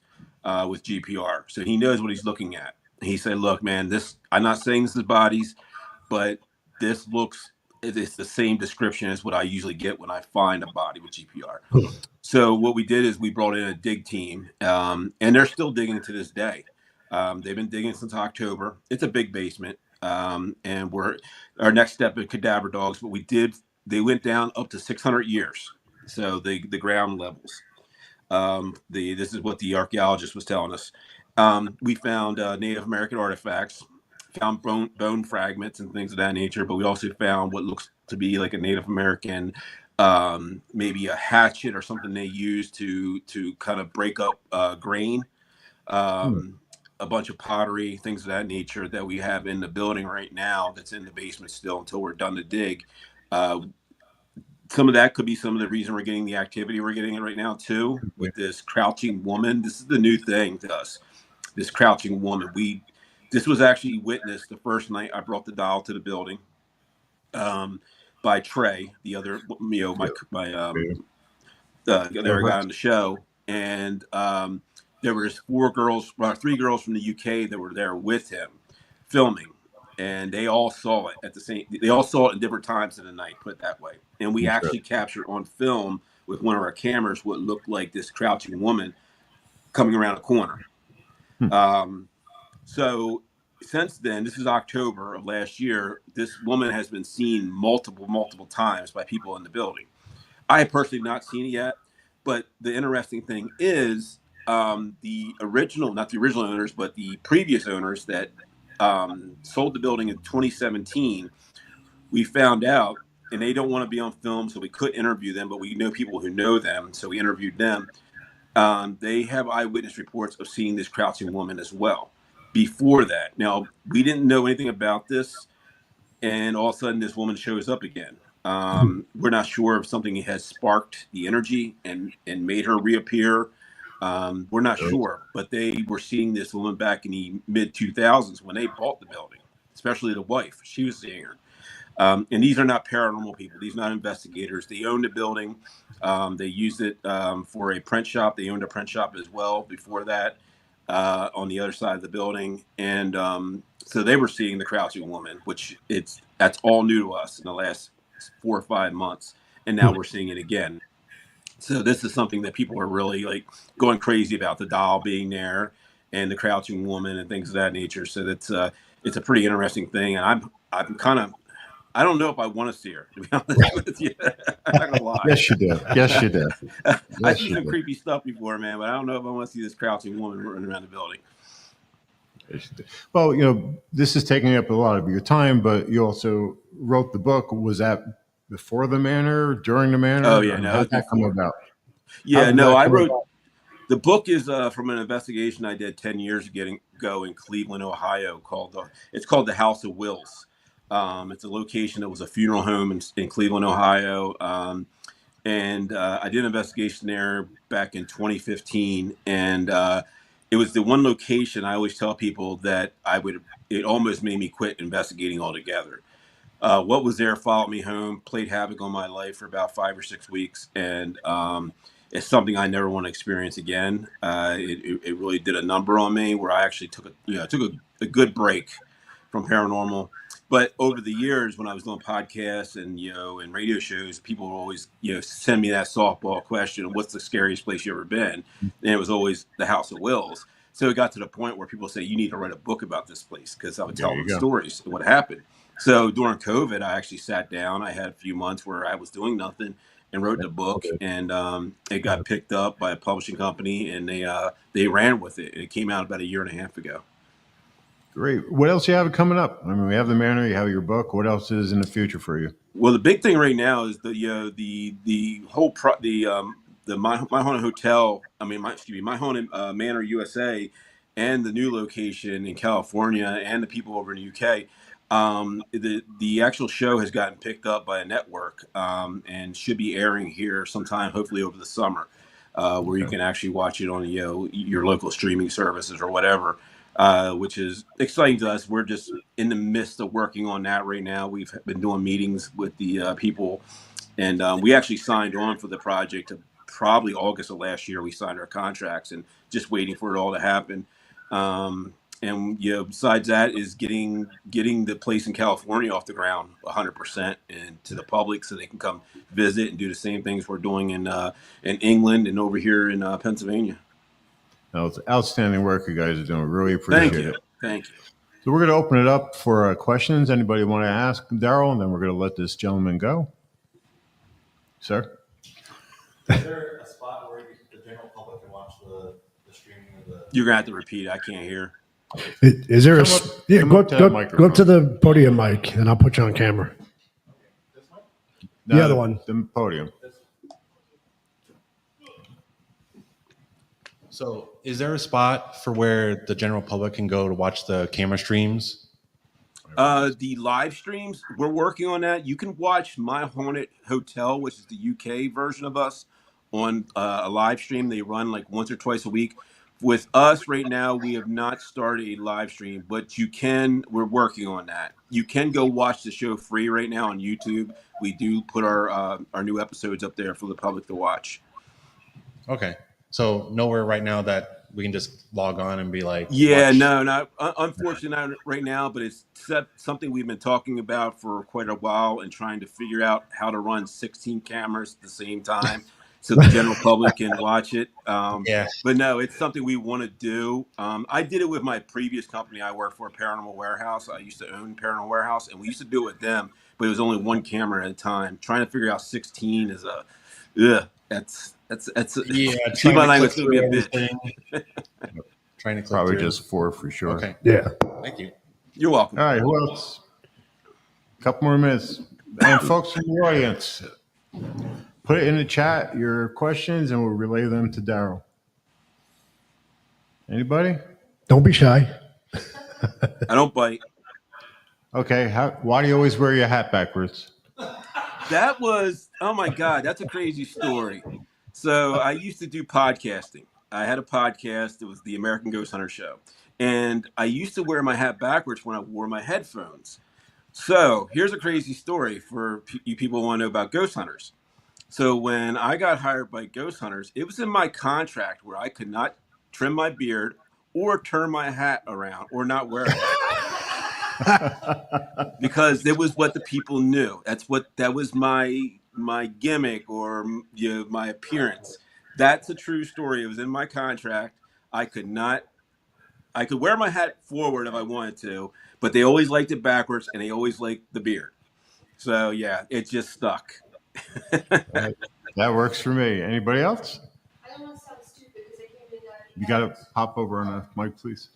with GPR, so he knows what he's looking at. He said, look, man, I'm not saying this is bodies, but it's the same description as what I usually get when I find a body with GPR. So what we did is we brought in a dig team, and they're still digging to this day. They've been digging since October. It's a big basement. And our next step is cadaver dogs, but they went down up to 600 years. So the ground levels. This is what the archaeologist was telling us. We found Native American artifacts, found bone fragments and things of that nature, but we also found what looks to be like a Native American, maybe a hatchet or something they used to kind of break up grain, a bunch of pottery, things of that nature that we have in the building right now that's in the basement still until we're done to dig. Some of that could be some of the reason we're getting the activity we're getting right now too, with this crouching woman. This is the new thing to us. This crouching woman. This was actually witnessed the first night I brought the doll to the building, by Trey, the other, my other guy on the show, and there was 3 girls from the UK that were there with him, filming, and they all saw it they all saw it in different times of the night, put it that way. And we actually captured on film with one of our cameras what looked like this crouching woman coming around a corner. So since then, this is October of last year, this woman has been seen multiple times by people in the building. I have personally not seen it yet, but the interesting thing is not the original owners, but the previous owners that sold the building in 2017, we found out, and they don't want to be on film, so we couldn't interview them, but we know people who know them, so we interviewed them. They have eyewitness reports of seeing this crouching woman as well before that. Now, we didn't know anything about this, and all of a sudden this woman shows up again. We're not sure if something has sparked the energy and made her reappear. We're not sure, but they were seeing this woman back in the mid-2000s when they bought the building, especially the wife. She was seeing her. And these are not paranormal people. These are not investigators. They own the building. They used it for a print shop. They owned a print shop as well before that on the other side of the building. And so they were seeing the crouching woman, which that's all new to us in the last 4 or 5 months. And now we're seeing it again. So this is something that people are really like going crazy about, the doll being there and the crouching woman and things of that nature. So it's a pretty interesting thing. And I'm kind of, I don't know if I want to see her, to be honest with you. I'm not gonna lie. Yes, you do. Yes, you do. I've Yes, seen you some do. creepy stuff before, man, but I don't know if I want to see this crouching woman running around the building. Yes, you do. Well, this is taking up a lot of your time, but you also wrote the book. Was that before the manor, during the manor? Oh yeah, no, How it was did that come before. about? How Yeah, did no, that I come wrote about? the book is from an investigation I did 10 years ago in Cleveland, Ohio, called the House of Wills. It's a location that was a funeral home in Cleveland, Ohio. And I did an investigation there back in 2015, and it was the one location I always tell people that it almost made me quit investigating altogether. What was there followed me home, played havoc on my life for about 5 or 6 weeks, and it's something I never want to experience again. It really did a number on me, where I actually took a good break from paranormal. But over the years, when I was doing podcasts and and radio shows, people would always send me that softball question: "What's the scariest place you ever been?" And it was always the House of Wills. So it got to the point where people say, "You need to write a book about this place," because I would There tell you them go. stories of what happened. So during COVID, I actually sat down. I had a few months where I was doing nothing and wrote the book, and it got picked up by a publishing company, and they ran with it. It came out about a year and a half ago. Great. What else you have coming up? I mean, we have the manor. You have your book. What else is in the future for you? Well, the big thing right now is the whole the My Haunted Hotel. I mean, My Haunted Manor USA, and the new location in California, and the people over in the UK. The actual show has gotten picked up by a network, and should be airing here sometime, hopefully over the summer, where you can actually watch it on your local streaming services or whatever. Which is exciting to us. We're just in the midst of working on that right now. We've been doing meetings with the people, and we actually signed on for the project probably August of last year. We signed our contracts and just waiting for it all to happen. And besides that is getting the place in California off the ground 100% and to the public, so they can come visit and do the same things we're doing in England and over here in Pennsylvania. No, it's outstanding work you guys are doing. Really appreciate it. Thank you. So we're going to open it up for questions. Anybody want to ask Daryl? And then we're going to let this gentleman go. Sir? Is there a spot where the general public can watch the streaming of the... You're going to have to repeat. I can't hear. Is there Come up to that go microphone. to the podium mic and I'll put you on camera. No, The other one. The podium. So is there a spot for where the general public can go to watch the camera streams? The live streams, we're working on that. You can watch My Haunted Hotel, which is the UK version of us, on a live stream. They run like once or twice a week. With us right now, we have not started a live stream, but we're working on that. You can go watch the show free right now on YouTube. We do put our new episodes up there for the public to watch. Okay. So nowhere right now that we can just log on and be like, Yeah, watch. no, not unfortunately not right now, but it's something we've been talking about for quite a while and trying to figure out how to run 16 cameras at the same time so the general public can watch it. Yeah. But no, it's something we want to do. I did it with my previous company I worked for, Paranormal Warehouse. I used to own Paranormal Warehouse, and we used to do it with them, but it was only one camera at a time. Trying to figure out 16 is that's Yeah, see my language, going to be a bit. Trying to click Probably through. just 4 for sure. Okay. Yeah. Thank you. You're welcome. All right, who else? A couple more minutes. And folks in the audience, put it in the chat, your questions, and we'll relay them to Daryl. Anybody? Don't be shy. I don't bite. Okay, why do you always wear your hat backwards? That was, oh my God, that's a crazy story. So I used to do podcasting. I had a podcast. It was the American Ghost Hunter Show. And I used to wear my hat backwards when I wore my headphones. So here's a crazy story for you people who want to know about ghost hunters. So when I got hired by Ghost Hunters, it was in my contract where I could not trim my beard or turn my hat around or not wear it. Because it was what the people knew. That was my gimmick or my appearance. That's a true story. It was in my contract. I could wear my hat forward if I wanted to, but they always liked it backwards and they always liked the beard. So yeah, it just stuck. That works for me. Anybody else? I don't want to sound stupid because I came in that. You got to pop over on the mic, please.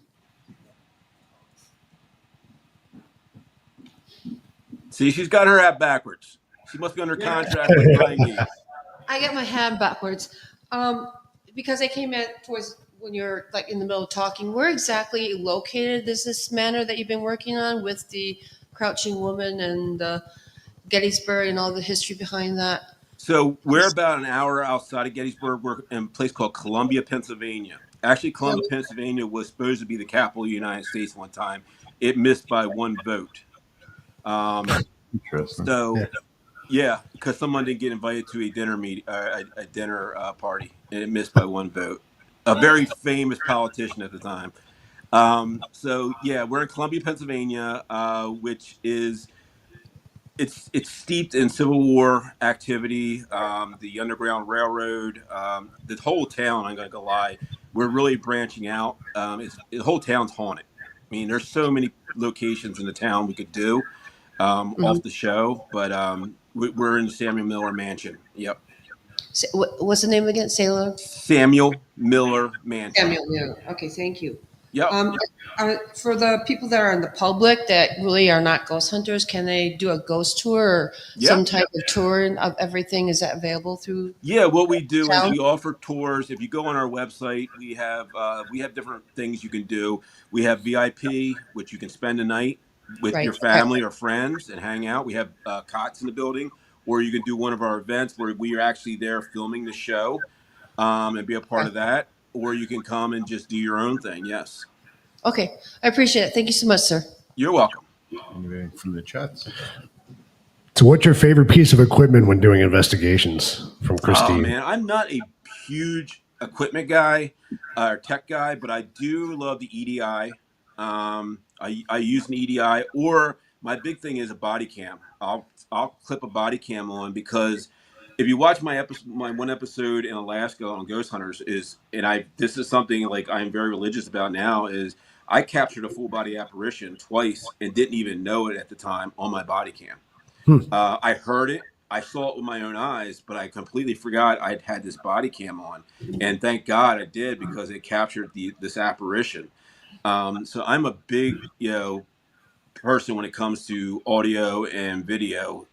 See, she's got her hat backwards. She must be under contract with 90. I got my hat backwards. Because I came in towards when you're like in the middle of talking. Where exactly located is this manor that you've been working on with the Crouching Woman and Gettysburg and all the history behind that? So we're about an hour outside of Gettysburg. We're in a place called Columbia, Pennsylvania. Actually, Columbia, Pennsylvania was supposed to be the capital of the United States one time. It missed by one vote. Interesting. So, yeah, because someone didn't get invited to a dinner party, and it missed by one vote. A very famous politician at the time. So yeah, we're in Columbia, Pennsylvania, which is it's steeped in Civil War activity. The Underground Railroad, the whole town. I'm going to lie, we're really branching out. The whole town's haunted. I mean, there's so many locations in the town we could do off the show, but we're in the Samuel Miller Mansion. Yep. What's the name again? Samuel Miller Mansion. Samuel Miller. Okay, thank you. Yep. For the people that are in the public that really are not ghost hunters, can they do a ghost tour or some type of tour of everything? Is that available through? Yeah, what we do is we offer tours. If you go on our website, we have different things you can do. We have VIP, which you can spend a night with your family or friends and hang out. We have cots in the building, or you can do one of our events where we are actually there filming the show and be a part of that. Or you can come and just do your own thing. Yes. Okay. I appreciate it. Thank you so much, sir. You're welcome. Anything from the chats? So what's your favorite piece of equipment when doing investigations from Christine? Oh, man, I'm not a huge equipment guy or tech guy, but I do love the EDI. I use an EDI, or my big thing is a body cam. I'll clip a body cam on, because if you watch my one episode in Alaska on Ghost Hunters this is something like I'm very religious about now, is I captured a full body apparition twice and didn't even know it at the time on my body cam. I heard it, I saw it with my own eyes, but I completely forgot I'd had this body cam on, and thank God I did, because it captured this apparition. So I'm a big person when it comes to audio and video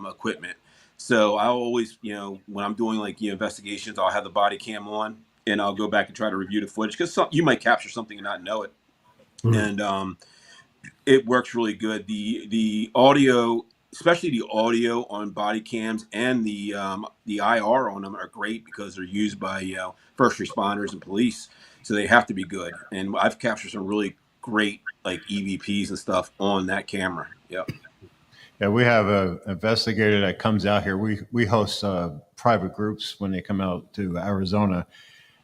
equipment. So I always, when I'm doing investigations, I'll have the body cam on and I'll go back and try to review the footage, because you might capture something and not know it. And it works really good. The audio, especially the audio on body cams, and the IR on them are great, because they're used by first responders and police, so they have to be good. And I've captured some really great EVPs and stuff on that camera. Yep. Yeah, we have an investigator that comes out here. We host private groups when they come out to Arizona,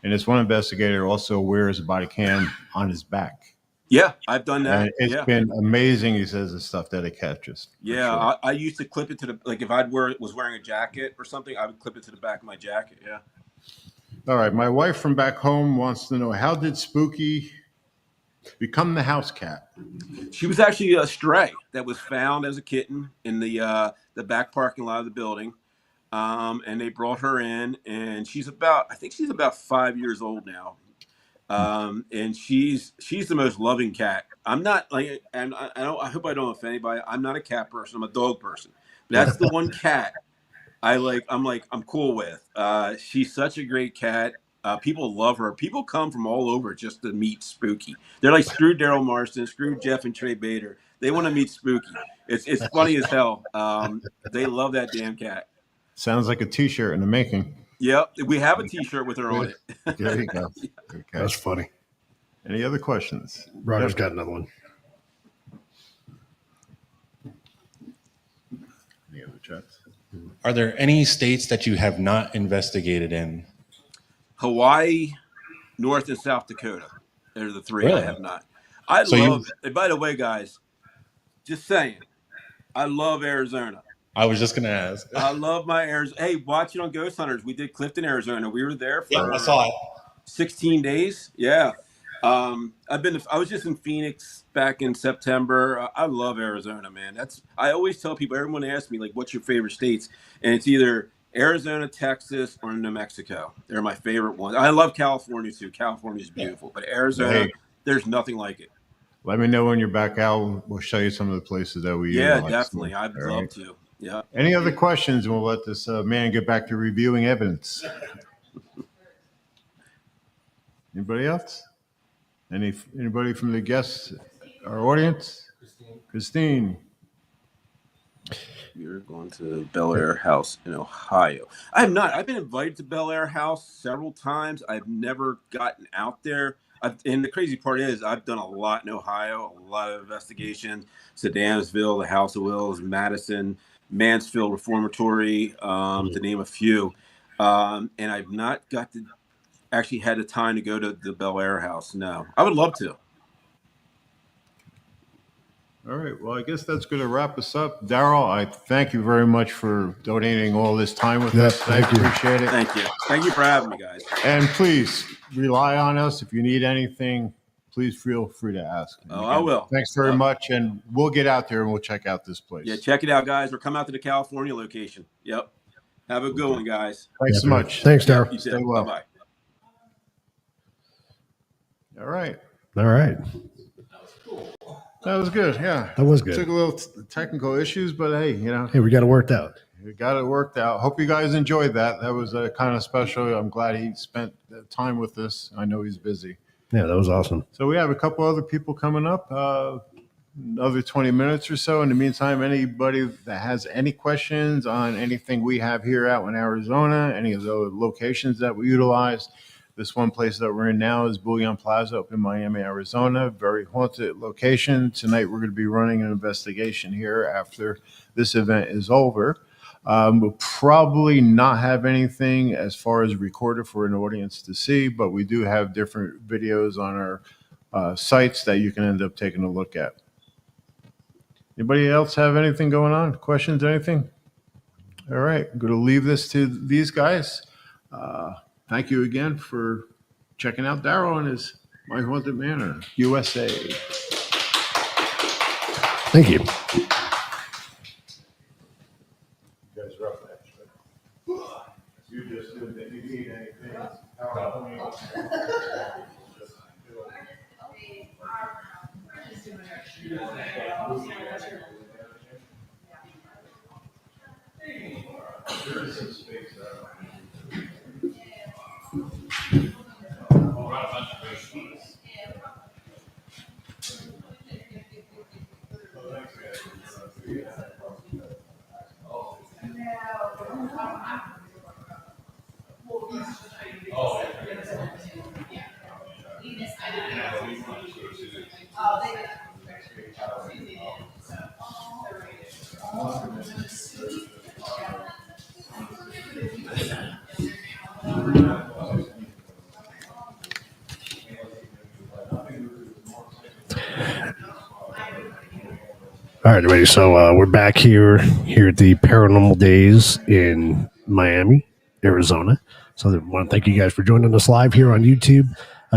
and this one investigator also wears a body cam on his back. Yeah, I've done that. And it's been amazing. He says the stuff that it catches. Yeah, sure. I used to clip it to if I was wearing a jacket or something, I would clip it to the back of my jacket. Yeah. All right, my wife from back home wants to know, how did Spooky become the house cat? She was actually a stray that was found as a kitten in the back parking lot of the building, and they brought her in, and I think she's about 5 years old now, and she's the most loving cat. I'm not and I hope I don't offend anybody. I'm not a cat person. I'm a dog person. But that's the one cat I'm cool with. She's such a great cat. People love her. People come from all over just to meet Spooky. They're like, screw Daryl Marston, screw Jeff and Trey Bader. They want to meet Spooky. It's funny as hell. They love that damn cat. Sounds like a T-shirt in the making. Yep, we have a T-shirt with her on it. There you go. Okay. That's funny. Any other questions? Roger's got another one. Any other chats? Are there any states that you have not investigated in? Hawaii, North and South Dakota. They're the three I Really? have not. I So you- love. And by the way, guys, just saying, I love Arizona. I was just going to ask. I love my Arizona. Hey, watch it on Ghost Hunters. We did Clifton, Arizona. We were there for I saw it. 16 days. Yeah. I was just in Phoenix back in September. I love Arizona, man. I always tell people, everyone asks me, like, what's your favorite states? And it's either Arizona, Texas, or New Mexico. They're my favorite ones. I love California too. California is beautiful, but Arizona, Hey. there's nothing like it. Let me know when you're back out. We'll show you some of the places that we Yeah, utilize. definitely. I'd All love right. to. Yeah. Any other questions? And we'll let this man get back to reviewing evidence. Anybody else? Anybody from the guests, our audience? Christine. You're going to Bel Air House in Ohio. I have not. I've been invited to Bel Air House several times. I've never gotten out there. And the crazy part is I've done a lot in Ohio, a lot of investigations. Sedamsville, the House of Wills, Madison, Mansfield Reformatory, to name a few. And I've not actually had the time to go to the Bel Air House. No, I would love to. All right. Well, I guess that's going to wrap us up. Daryl, I thank you very much for donating all this time with us. Thank you. Appreciate it. Thank you. Thank you for having me, guys. And please rely on us. If you need anything, please feel free to ask. And I will. Thanks very much. And we'll get out there and we'll check out this place. Yeah, check it out, guys. We're coming out to the California location. Yep. Have a good one, guys. Thanks so much. Thanks, Daryl. You too. Stay well. Bye-bye. All right. All right. That was good. Yeah. That was good. Took a little technical issues, but hey, Hey, we got it worked out. We got it worked out. Hope you guys enjoyed that. That was kind of special. I'm glad he spent time with us. I know he's busy. Yeah, that was awesome. So we have a couple other people coming up, another 20 minutes or so. In the meantime, anybody that has any questions on anything we have here out in Arizona, any of the locations that we utilize, this one place that we're in now is Bullion Plaza up in Miami, Arizona. Very haunted location. Tonight we're going to be running an investigation here after this event is over. We'll probably not have anything as far as recorded for an audience to see, but we do have different videos on our sites that you can end up taking a look at. Anybody else have anything going on? Questions, anything? All right, I'm going to leave this to these guys. Thank you again for checking out Daryl and his My Haunted Manor, USA. Thank you. You guys roughnecks, right? You just do that. You need anything. There is some space All right, everybody. So we're back here at the Paranormal Days in Miami, Arizona. So I want to thank you guys for joining us live here on YouTube.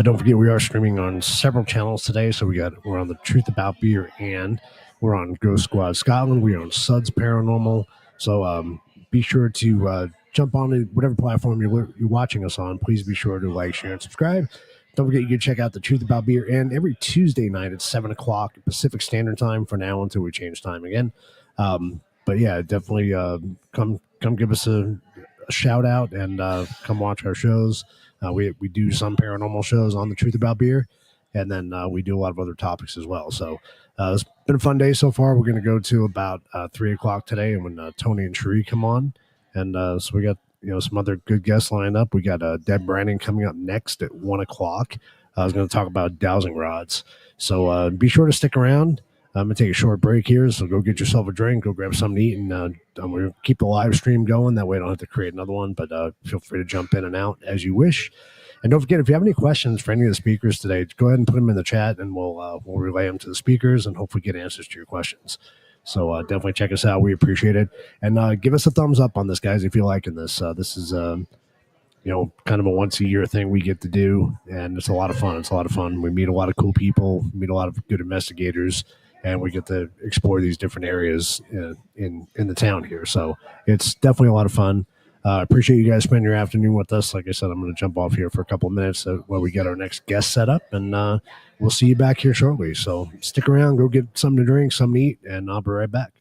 Don't forget we are streaming on several channels today. So we're on the Truth About Beer and we're on Ghost Squad Scotland. We're on Suds Paranormal. So be sure to jump on to whatever platform you're watching us on. Please be sure to like, share, and subscribe. Don't forget you can check out the Truth About Beer and every Tuesday night at 7 o'clock Pacific Standard Time for now until we change time again. But yeah, definitely come give us a shout out and come watch our shows. We do some paranormal shows on the Truth About Beer, and then we do a lot of other topics as well. So it's been a fun day so far. We're going to go to about 3 o'clock today, and when Tony and Cherie come on, and so we got some other good guests lined up. We got Deb Brandon coming up next at 1 o'clock. I was going to talk about dowsing rods. So be sure to stick around. I'm going to take a short break here, so go get yourself a drink, go grab something to eat, and I'm going to keep the live stream going. That way I don't have to create another one, but feel free to jump in and out as you wish. And don't forget, if you have any questions for any of the speakers today, go ahead and put them in the chat, and we'll relay them to the speakers and hopefully get answers to your questions. So definitely check us out. We appreciate it. And give us a thumbs up on this, guys, if you're liking this. This is, kind of a once-a-year thing we get to do, and it's a lot of fun. It's a lot of fun. We meet a lot of cool people, meet a lot of good investigators, and we get to explore these different areas in the town here. So it's definitely a lot of fun. Appreciate you guys spending your afternoon with us. Like I said, I'm going to jump off here for a couple of minutes while we get our next guest set up, and we'll see you back here shortly. So stick around, go get something to drink, something to eat, and I'll be right back.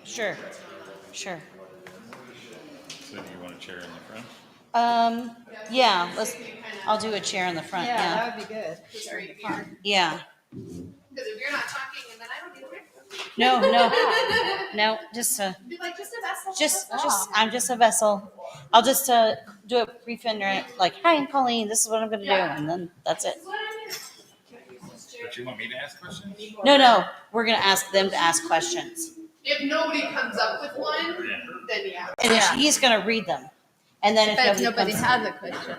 Sure. Sure. So do you want a chair in the front? Yeah, I'll do a chair in the front. Yeah, Yeah. that would be good. Just right here. Yeah. Because if you're not talking, and then I don't either. No, just Be like, just a vessel. I'm just a vessel. I'll just do a brief like, hi, I'm Colleen. This is what I'm going to do, and then that's it. But you want me to ask questions? No, we're going to ask them to ask questions. If nobody comes up with one, then yeah. And he's going to read them. And then But if nobody has a question,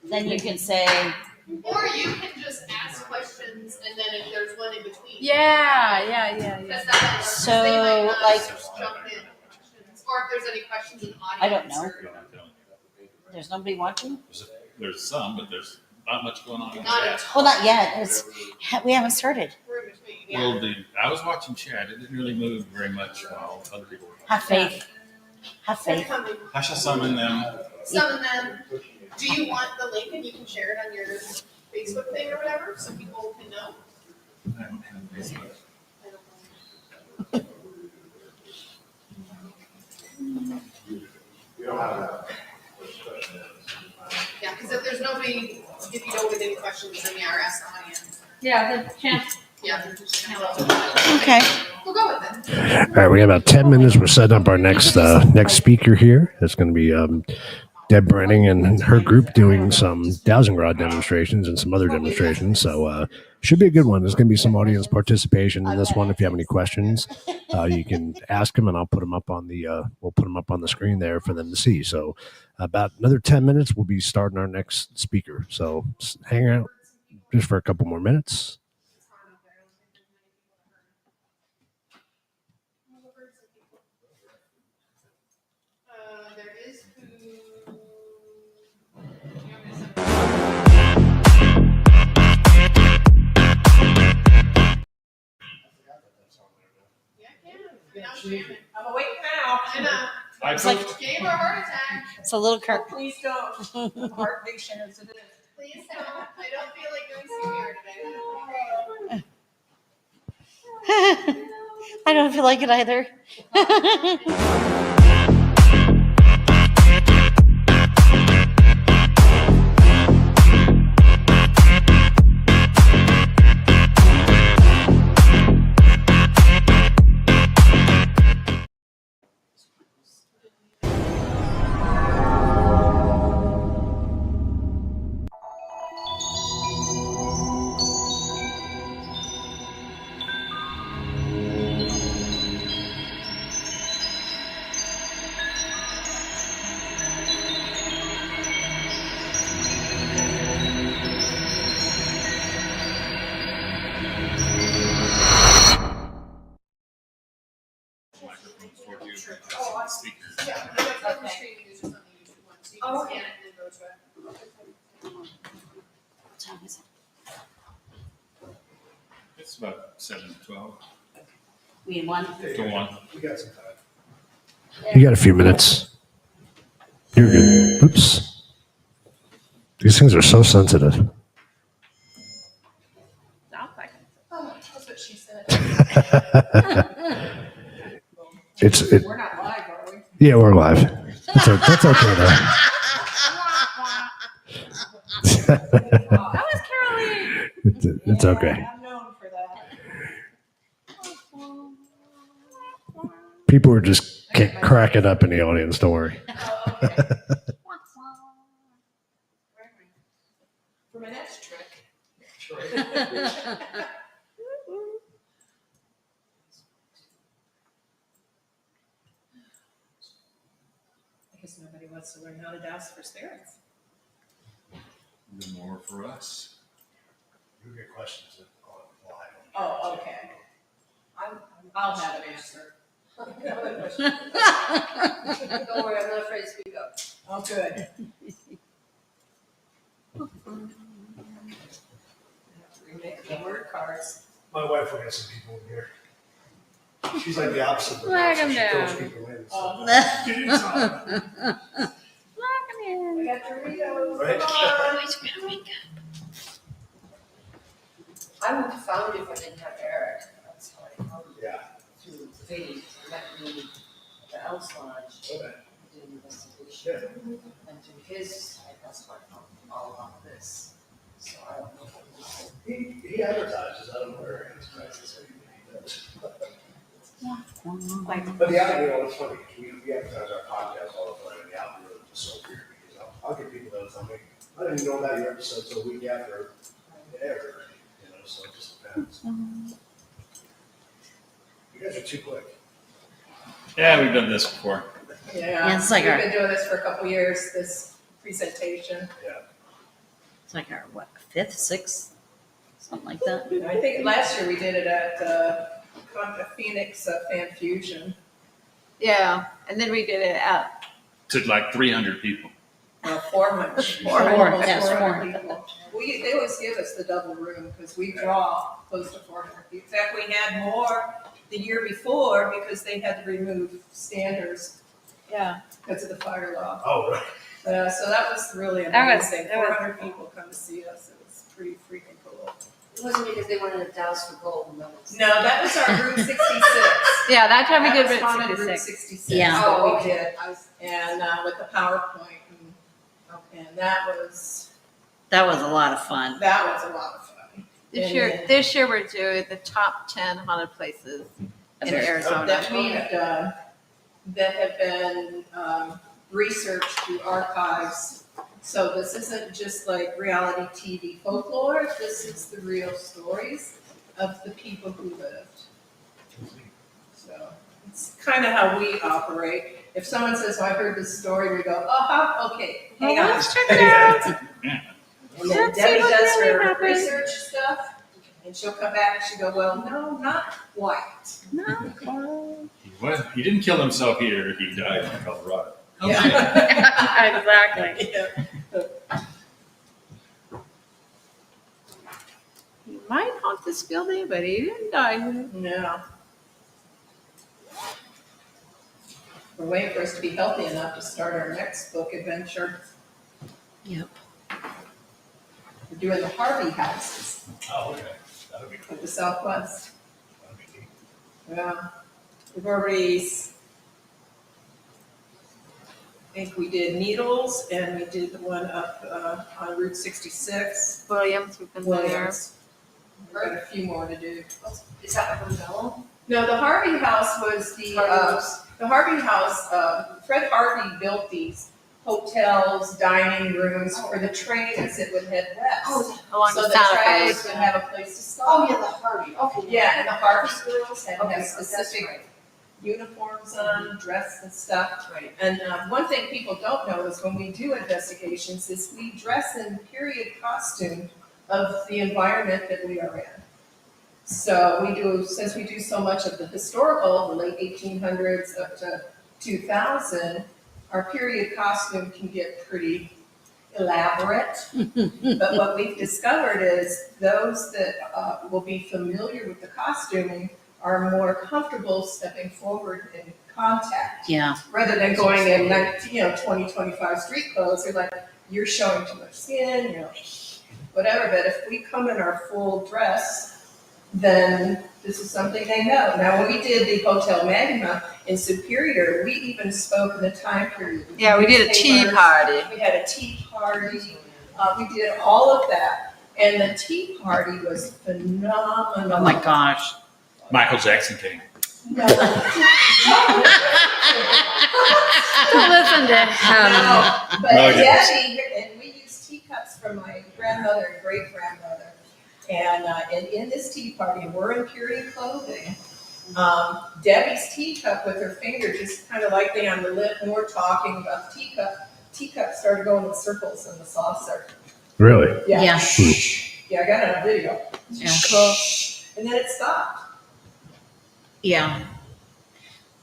then you can say, or you can just ask questions, and then if there's one in between. So, They might like, jump in questions, or if there's any questions in the audience. I don't know. There's nobody watching? There's some, but there's not much going on in Not chat. Well, not yet. We haven't started. Well, I was watching chat. It didn't really move very much while other people were. Have faith. Have faith. I shall summon them. Summon them. Do you want the link and you can share it on your Facebook thing or whatever, so people can know? I don't have Facebook. Yeah, because if there's nobody, if you don't get any questions, then yeah, or ask the audience. Yeah, the chance. Yeah. Okay. We'll go with it. All right, we have about 10 minutes. We're setting up our next speaker here. It's going to be Deb Brenning and her group doing some dowsing rod demonstrations and some other demonstrations. So should be a good one. There's going to be some audience participation in this one. If you have any questions, you can ask them, and I'll put them up on the we'll put them up on the screen there for them to see. So about another 10 minutes, we'll be starting our next speaker. So hang out just for a couple more minutes. There is I'm awake now. I know. It's like Gave her a heart attack. it's a little cur- Please don't. Heart patient as it is. Please don't. I don't feel like doing CPR today. I don't feel like it either. It's about 7 to 12. We need one. Go on. We got some time. You got a few minutes. You're good. Oops. These things are so sensitive. Oh, that's what she said. We're not live, are we? Yeah, we're live. That's okay though. That was Caroline. It's okay. I'm known for that. People are just cracking up in the audience. Don't worry. For my next trick. I guess nobody wants to learn how to douse for spirits. The more for us. You get questions. Oh, okay. I'll have an answer. Don't worry, I'm not afraid to speak up. Oh, good. Remake the word cards. My wife will get some people in here. She's like the opposite. Flag them down. People in, Oh. Lock 'em in. We got Doritos. Right? Come on. I would have found it if I didn't have Eric. That's how I found it. Yeah. Through Sadie, who met me at the Elks Lodge, did an investigation. And through his side, that's why I found all about this. So I don't know what He advertises. I don't know where he advertises. But the algorithm, it's funny, we advertise our podcast all the time, and the algorithm is so weird, because I'll get people that tell me, I didn't know about your episode till a week after it aired, so it just depends. You guys are too quick. Yeah, we've done this before. Yeah, it's like we've our- been doing this for a couple years, this presentation. It's like our, what, 5th, 6th? Something like that. I think last year we did it at Phoenix Fan Fusion. Yeah, and then we did it at To like 300 people. 400. 400, Almost yes, 400 people. They always give us the double room because we draw close to 400 people. In fact, we had more the year before because they had to remove standers. Yeah. Because of the fire law. Oh, right. So that was really That was- amazing. that was- 400 people come to see us. It was pretty freaking cool. It wasn't because they wanted to douse for gold. No, that was our Route 66. Yeah, that time we did was Route haunted 66. 66. Yeah. What Oh, we okay. did. And with the PowerPoint. And that was That was a lot of fun. a lot of fun. This year we're doing the top 10 haunted places in Arizona. That we have done, that have been researched through archives. So this isn't just like reality TV folklore, this is the real stories of the people who lived. So it's kind of how we operate. If someone says, oh, I heard this story, we go, okay, hang on. Let's check it out. And then Let's see Debbie what does really her happened. research stuff, and she'll come back and she'll go, well, no, not quite. He didn't kill himself here. He died in Colorado. Yeah. Exactly. Yeah. He might haunt this building, but he didn't die here. No. We're waiting for us to be healthy enough to start our next book adventure. Yep. We're doing the Harvey houses Oh, okay. That would be cool. of the Southwest. That'd be neat. Yeah. We've already, I think we did Needles and we did the one up on Route 66. Williams, we've been there. Williams. We've got a few more to do. Is that a hotel? No, the Harvey House was the Harvey House. Fred Harvey built these hotels, dining rooms for the trains that would head west. Along So the the Santa travelers Fe. would have a place to stop. Oh, yeah, the Harvey, okay. Yeah, and the Harvey girls had Okay, had that's specific right. uniforms on, dress and stuff. Right. And one thing people don't know is when we do investigations is we dress in period costume of the environment that we are in. So we do, since we do so much of the historical, the late 1800s up to 2000, our period costume can get pretty elaborate. But what we've discovered is those that will be familiar with the costuming are more comfortable stepping forward in contact. Yeah. Rather than going in 2025 street clothes, they're like, you're showing too much skin, whatever. But if we come in our full dress, then this is something they know. Now, when we did the Hotel Magma in Superior, we even spoke in the time period. Yeah, we did a tea Newspapers. party. We had a tea party. We did all of that. And the tea party was phenomenal. Oh my gosh. Michael Jackson came. No. Don't listen to him. No, but No, I didn't. Debbie, and we used teacups from my grandmother and great grandmother. And in this tea party, we're in period clothing. Debbie's teacup with her finger just kind of lightly on the lip, and we're talking about the teacup. Teacup started going in circles in the saucer. Really? Yeah. Yeah. Yeah, I got it on video. Yeah. And then it stopped. Yeah.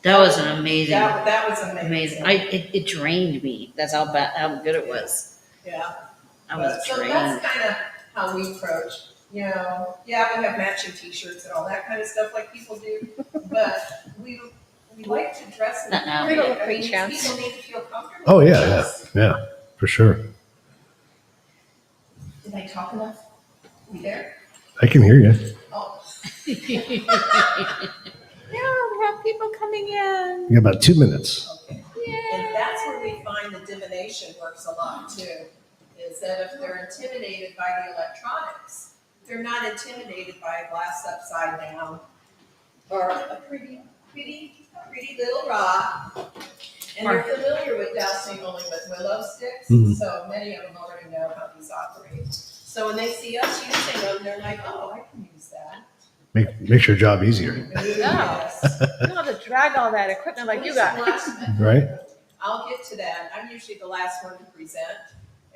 That was an amazing, That was amazing. It drained me. That's how good it was. Yeah. I was So drained. that's kind of how we approach. Yeah, we have matching T-shirts and all that kind of stuff like people do, but we like to dress in the Uh-oh. period. Little I mean, pre-chance. people need to feel comfortable. Oh with yeah, us. yeah, for sure. Did I talk enough? We there? I can hear you. Oh. Yeah, we have people coming in. You got about 2 minutes. And that's where we find the divination works a lot too, is that if they're intimidated by the electronics, they're not intimidated by a glass upside down or a pretty little rock. And they're familiar with dousing only with willow sticks, Mhm. so many of them already know how these operate. So when they see us using them, they're like, oh, I can use that. Makes your job easier, No, you don't have to drag all that equipment like you got. right? I'll get to that. I'm usually the last one to present,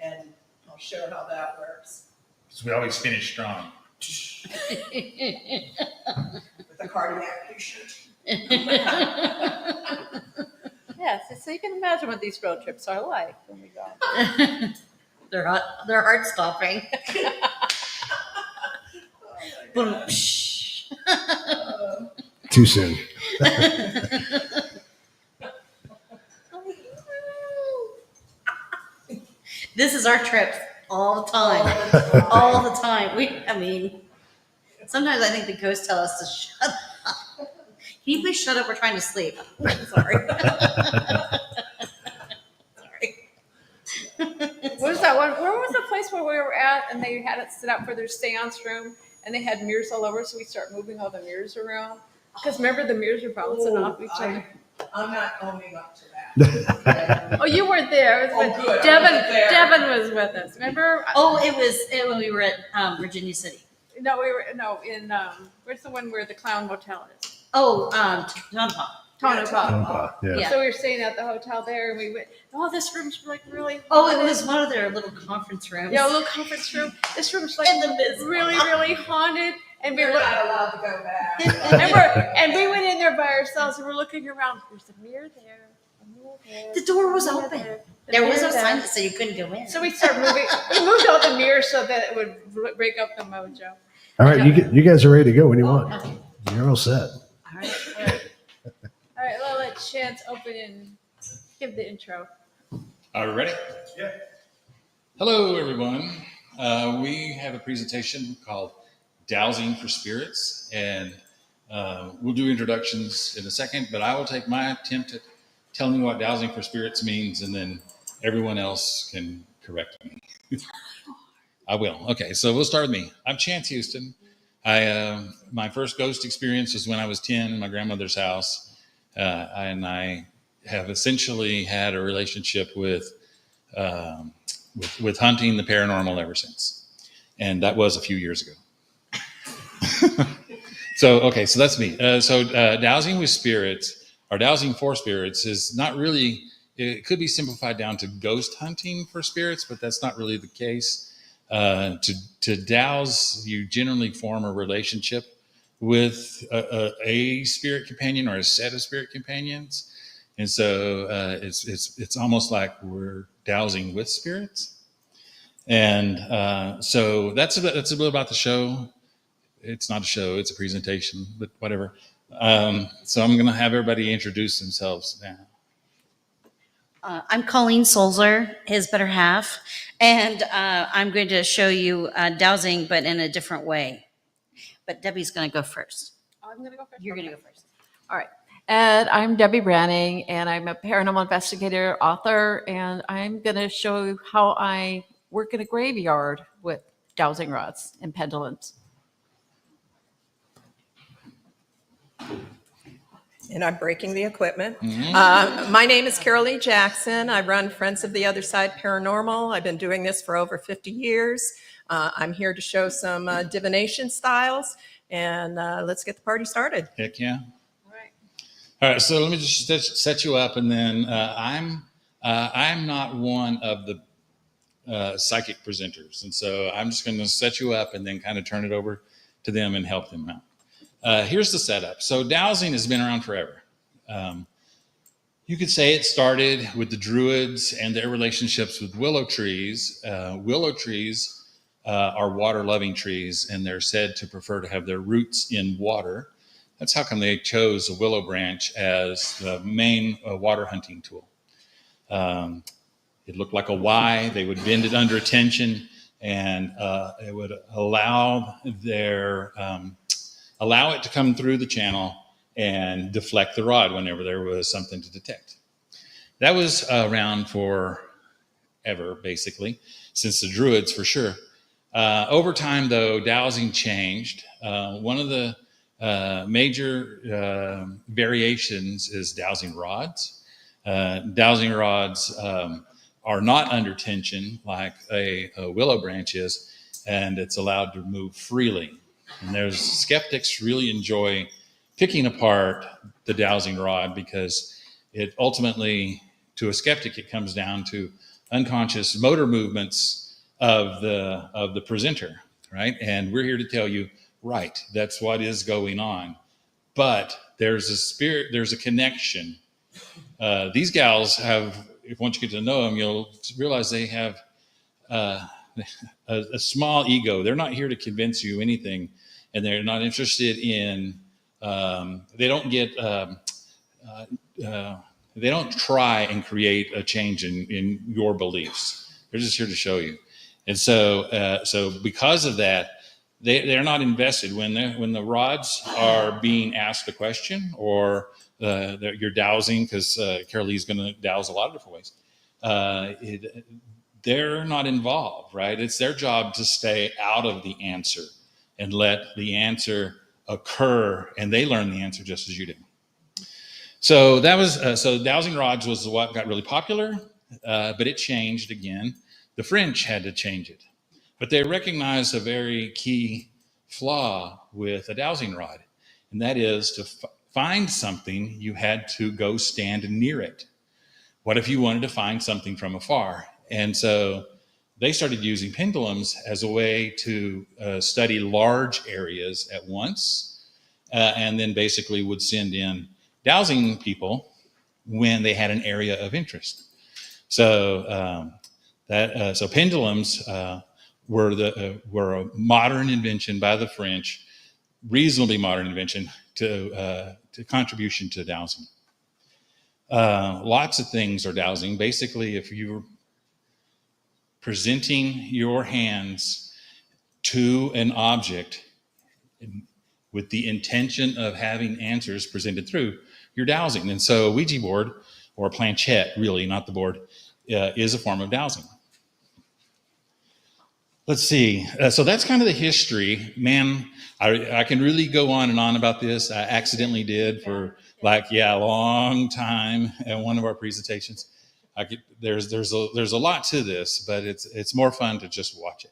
and I'll show how that works. So we always finish strong. With a cardiac patient. Yes, so you can imagine what these road trips are like when we go. They're heart stopping. Boom. Too soon. This is our trip all the time. All the time. Sometimes I think the ghosts tell us to shut up. Can you please shut up? We're trying to sleep. Sorry. What was that one? Where was the place where we were at and they had it set up for their seance room and they had mirrors all over, so we start moving all the mirrors around? Because remember, the mirrors are bouncing off each other. I'm not owning up to that. Oh, you weren't there. It was Good. Devin was with us. Remember? Oh, it was when we were at Virginia City. No, we were in where's the one where the Clown Motel is? Oh, Tonopah. Tonopah. Yeah. So we were staying at the hotel there, and we went. Oh, this room's like really. Oh, it was one of their little conference rooms. Yeah, a little conference room. This room's like really, really haunted. And we We're were not allowed to go back. and we went in there by ourselves, and we're looking around. There's a mirror there. A mirror there. The door was open. There was no mirror sign there. that said you couldn't go in. So we started moving. We moved all the mirrors so that it would break up the mojo. All right, you guys are ready to go when you want. You're all set. All right, well, let Chance open and give the intro. Are we ready? Yeah. Hello, everyone. We have a presentation called Dowsing for Spirits, and we'll do introductions in a second, but I will take my attempt at telling you what dowsing for spirits means, and then everyone else can correct me. I will. Okay, so we'll start with me. I'm Chance Houston. My first ghost experience was when I was 10 in my grandmother's house, and I have essentially had a relationship with hunting the paranormal ever since, and that was a few years ago. So that's me. Dowsing with spirits, or dowsing for spirits, is not really. It could be simplified down to ghost hunting for spirits, but that's not really the case. To douse, you generally form a relationship with a spirit companion or a set of spirit companions, and so it's almost like we're dowsing with spirits. And so that's a bit about the show. It's not a show; it's a presentation, but whatever. So I'm going to have everybody introduce themselves now. I'm Colleen Solzer, his better half, and I'm going to show you dowsing, but in a different way. But Debbie's going to go first. I'm going to go first. You're going to go first. All right. And I'm Debbie Branning, and I'm a paranormal investigator, author, and I'm going to show you how I work in a graveyard with dowsing rods and pendulums. And I'm breaking the equipment. My name is Carol Lee Jackson. I run Friends of the Other Side Paranormal. I've been doing this for over 50 years. I'm here to show some divination styles, and let's get the party started. Heck yeah. All right, so let me just set you up, and then I'm not one of the psychic presenters, and so I'm just going to set you up and then kind of turn it over to them and help them out. Here's the setup. So dowsing has been around forever. You could say it started with the Druids and their relationships with willow trees. Willow trees are water-loving trees, and they're said to prefer to have their roots in water. That's how come they chose a willow branch as the main water hunting tool. It looked like a Y. They would bend it under tension, and it would allow it to come through the channel and deflect the rod whenever there was something to detect. That was around forever, basically, since the Druids, for sure. Over time, though, dowsing changed. One of the major variations is dowsing rods. Dowsing rods are not under tension like a willow branch is, and it's allowed to move freely. And there's skeptics really enjoy picking apart the dowsing rod because it ultimately, to a skeptic, it comes down to unconscious motor movements of the presenter, right? And we're here to tell you, right, that's what is going on. But there's a spirit, there's a connection. These gals have, if once you get to know them, you'll realize they have a small ego. They're not here to convince you anything, and they're not interested in. They don't get. They don't try and create a change in your beliefs. They're just here to show you. And so because of that, they're not invested when the rods are being asked a question or you're dowsing, because Carol Lee's going to douse a lot of different ways. They're not involved, right? It's their job to stay out of the answer and let the answer occur, and they learn the answer just as you do. So that was so dowsing rods was what got really popular, but it changed again. The French had to change it, but they recognized a very key flaw with a dowsing rod, and that is to find something, you had to go stand near it. What if you wanted to find something from afar? And so they started using pendulums as a way to study large areas at once, and then basically would send in dowsing people when they had an area of interest. So so pendulums were a modern invention by the French, reasonably modern invention to contribution to dowsing. Lots of things are dowsing. Basically, if you're presenting your hands to an object with the intention of having answers presented through, you're dowsing. And so a Ouija board, or a planchette, really, not the board, is a form of dowsing. Let's see. So that's kind of the history. Man, I can really go on and on about this. I accidentally did for a long time at one of our presentations. There's a lot to this, but it's more fun to just watch it.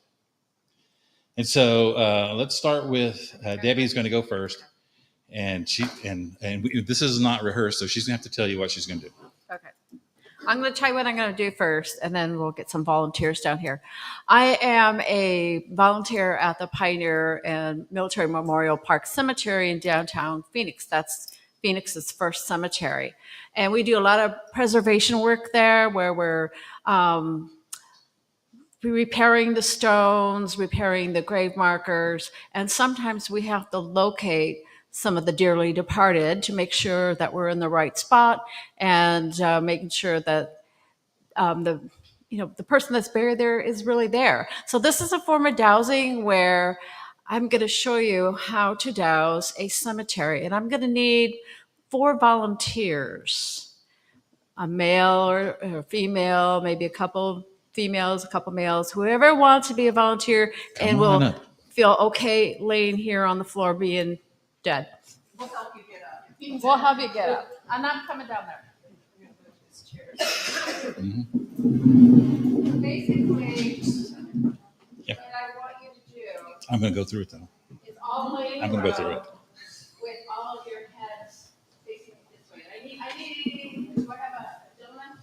And so let's start with Debbie's going to go first, and this is not rehearsed, so she's going to have to tell you what she's going to do. Okay. I'm going to tell you what I'm going to do first, and then we'll get some volunteers down here. I am a volunteer at the Pioneer and Military Memorial Park Cemetery in downtown Phoenix. That's Phoenix's first cemetery. And we do a lot of preservation work there, where we're repairing the stones, repairing the grave markers, and sometimes we have to locate some of the dearly departed to make sure that we're in the right spot, and making sure that the person that's buried there is really there. So this is a form of dowsing where I'm going to show you how to douse a cemetery, and I'm going to need 4 volunteers, a male or a female, maybe a couple females, a couple males, whoever wants to be a volunteer and will feel okay laying here on the floor being dead. We'll help you get up. We'll help you get up. I'm not coming down there. Basically, what I want you to do I'm going to go through it, though. is all lay I'm going to go through it. with all of your heads facing this way. I need, do I have a gentleman?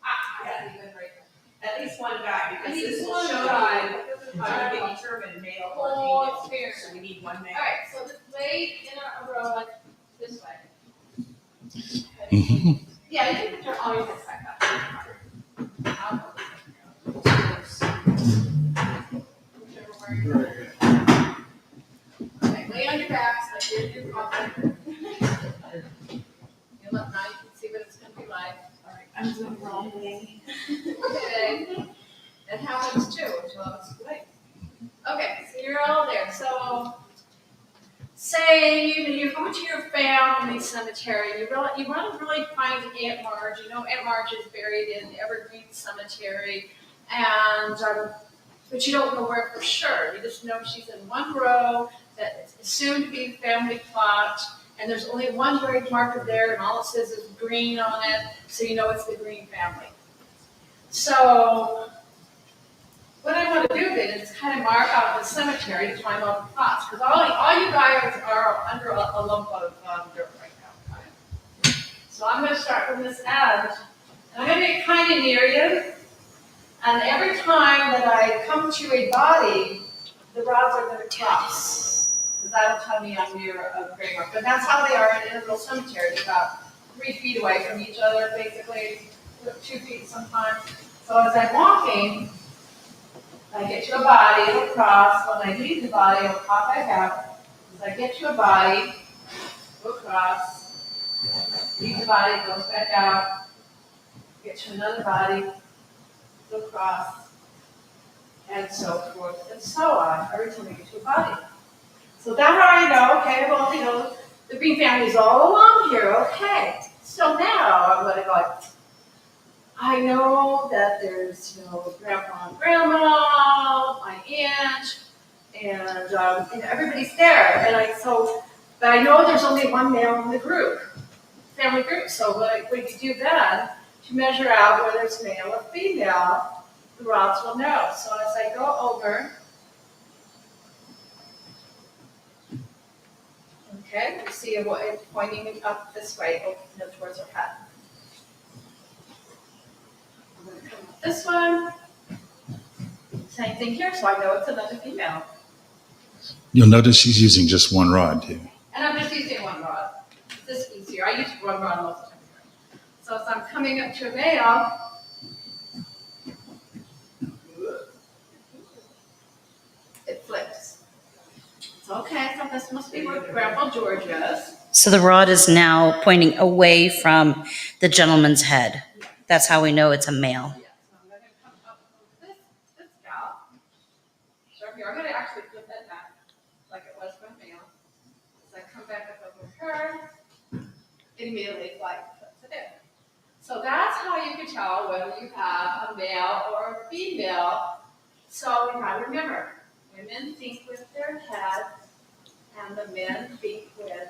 I got even right there. At least one guy, because I need this will one show guy. you how you can determine male or Four female. pairs. So we need one male. All right, so just lay in a row like this way. Yeah, you can put your all your heads back up. Okay, lay on your backs like you're in your coffin. You look now, you can see what it's going to be like. All right, I'm doing the wrong way. Okay, that happens too. Okay, so you're all there. So say you're going to your family cemetery. You want to really find Aunt Marge. You know Aunt Marge is buried in Evergreen Cemetery, and but you don't know where for sure. You just know she's in one row that is soon to be family plot, and there's only one grave marker there, and all it says is green on it, so you know it's the Green family. So what I want to do then is kind of mark out the cemetery to find out the plots, because all you guys are under a lump of dirt right now. Okay? So I'm going to start from this end, and I'm going to get kind of near you, and every time that I come to a body, the rods are going to cross, because that'll tell me I'm near a graveyard. But that's how they are in interval cemeteries, about 3 feet away from each other, basically 2 feet sometimes. So as I'm walking, I get to a body, it'll cross. When I leave the body, it'll pop back out. As I get to a body, it'll cross. Leave the body, it goes back out. Get to another body, it'll cross. And so forth and so on, every time I get to a body. So that's how I know, okay, well, you know, the Green family's all along here, okay. So now I'm going to go, I know that there's, you know, grandpa and grandma, my aunt, and everybody's there. But I know there's only one male in the group, family group. So what we do then, to measure out whether it's male or female, the rods will know. So as I go over, okay, you see it pointing up this way, towards our head. I'm going to come up this one. Same thing here, so I know it's another female. You'll notice she's using just one rod too. And I'm just using one rod. This is easier. I use one rod most of the time. So as I'm coming up to a male, it flips. It's okay, so this must be where Grandpa George is. So the rod is now pointing away from the gentleman's head. That's how we know it's a male. Yeah, so I'm going to come up with this gal. So here, I'm going to actually flip that back like it was for male. As I come back up over her, it immediately flips it in. So that's how you can tell whether you have a male or a female. So you got to remember, women think with their head, and the men think with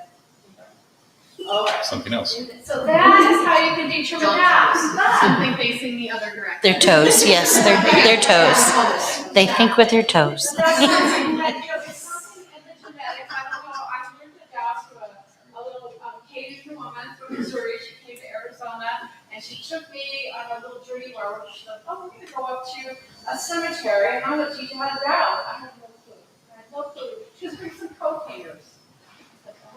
Something else. So that is how you can determine that. Something facing the other direction. Their toes, yes, their toes. They think with their toes. So that's something that it's something in the genetics. I don't know. I learned it down to a little Cajun woman from Missouri. She came to Arizona, and she took me on a little journey where she said, "Oh, we're going to go up to a cemetery, and I'm going to teach you how to down." I had no clue. I had no clue. She was bring some coat painters.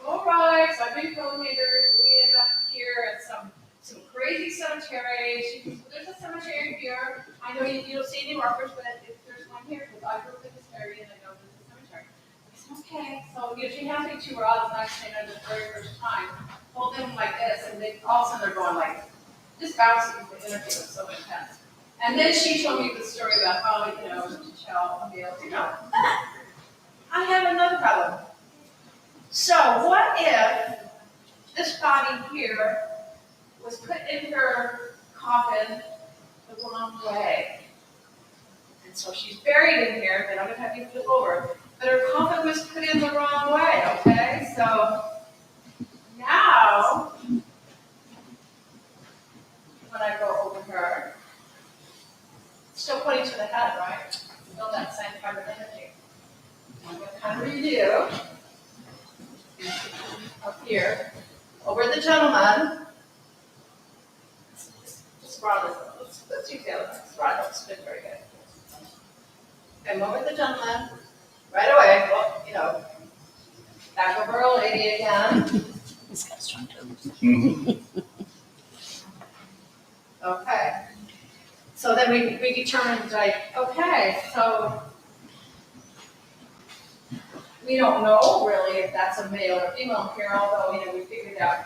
All right, so I bring coat painters. We end up here at some crazy cemetery. There's a cemetery here. I know you don't see any markers, but if there's one here, because I grew up in this area and I know there's a cemetery. I said, okay. So she has me 2 rods, and I stand there the very first time, hold them like this, and they all of a sudden they're going like, just bouncing. The interview was so intense. And then she told me the story about how, to tell a male, I have another problem. So what if this body here was put in her coffin the wrong way? And so she's buried in here, then I'm going to have you flip over. But her coffin was put in the wrong way, okay? So now, when I go over her, still pointing to the head, right? Still that same kind of energy. I'm going to kind of review. Up here, over the gentleman. Let's use the other one. It's been very good. I'm over the gentleman. Right away, well, back over our lady again. He's got strong toes. Okay. So then we determined, okay, so we don't know really if that's a male or female here, although, we figured out,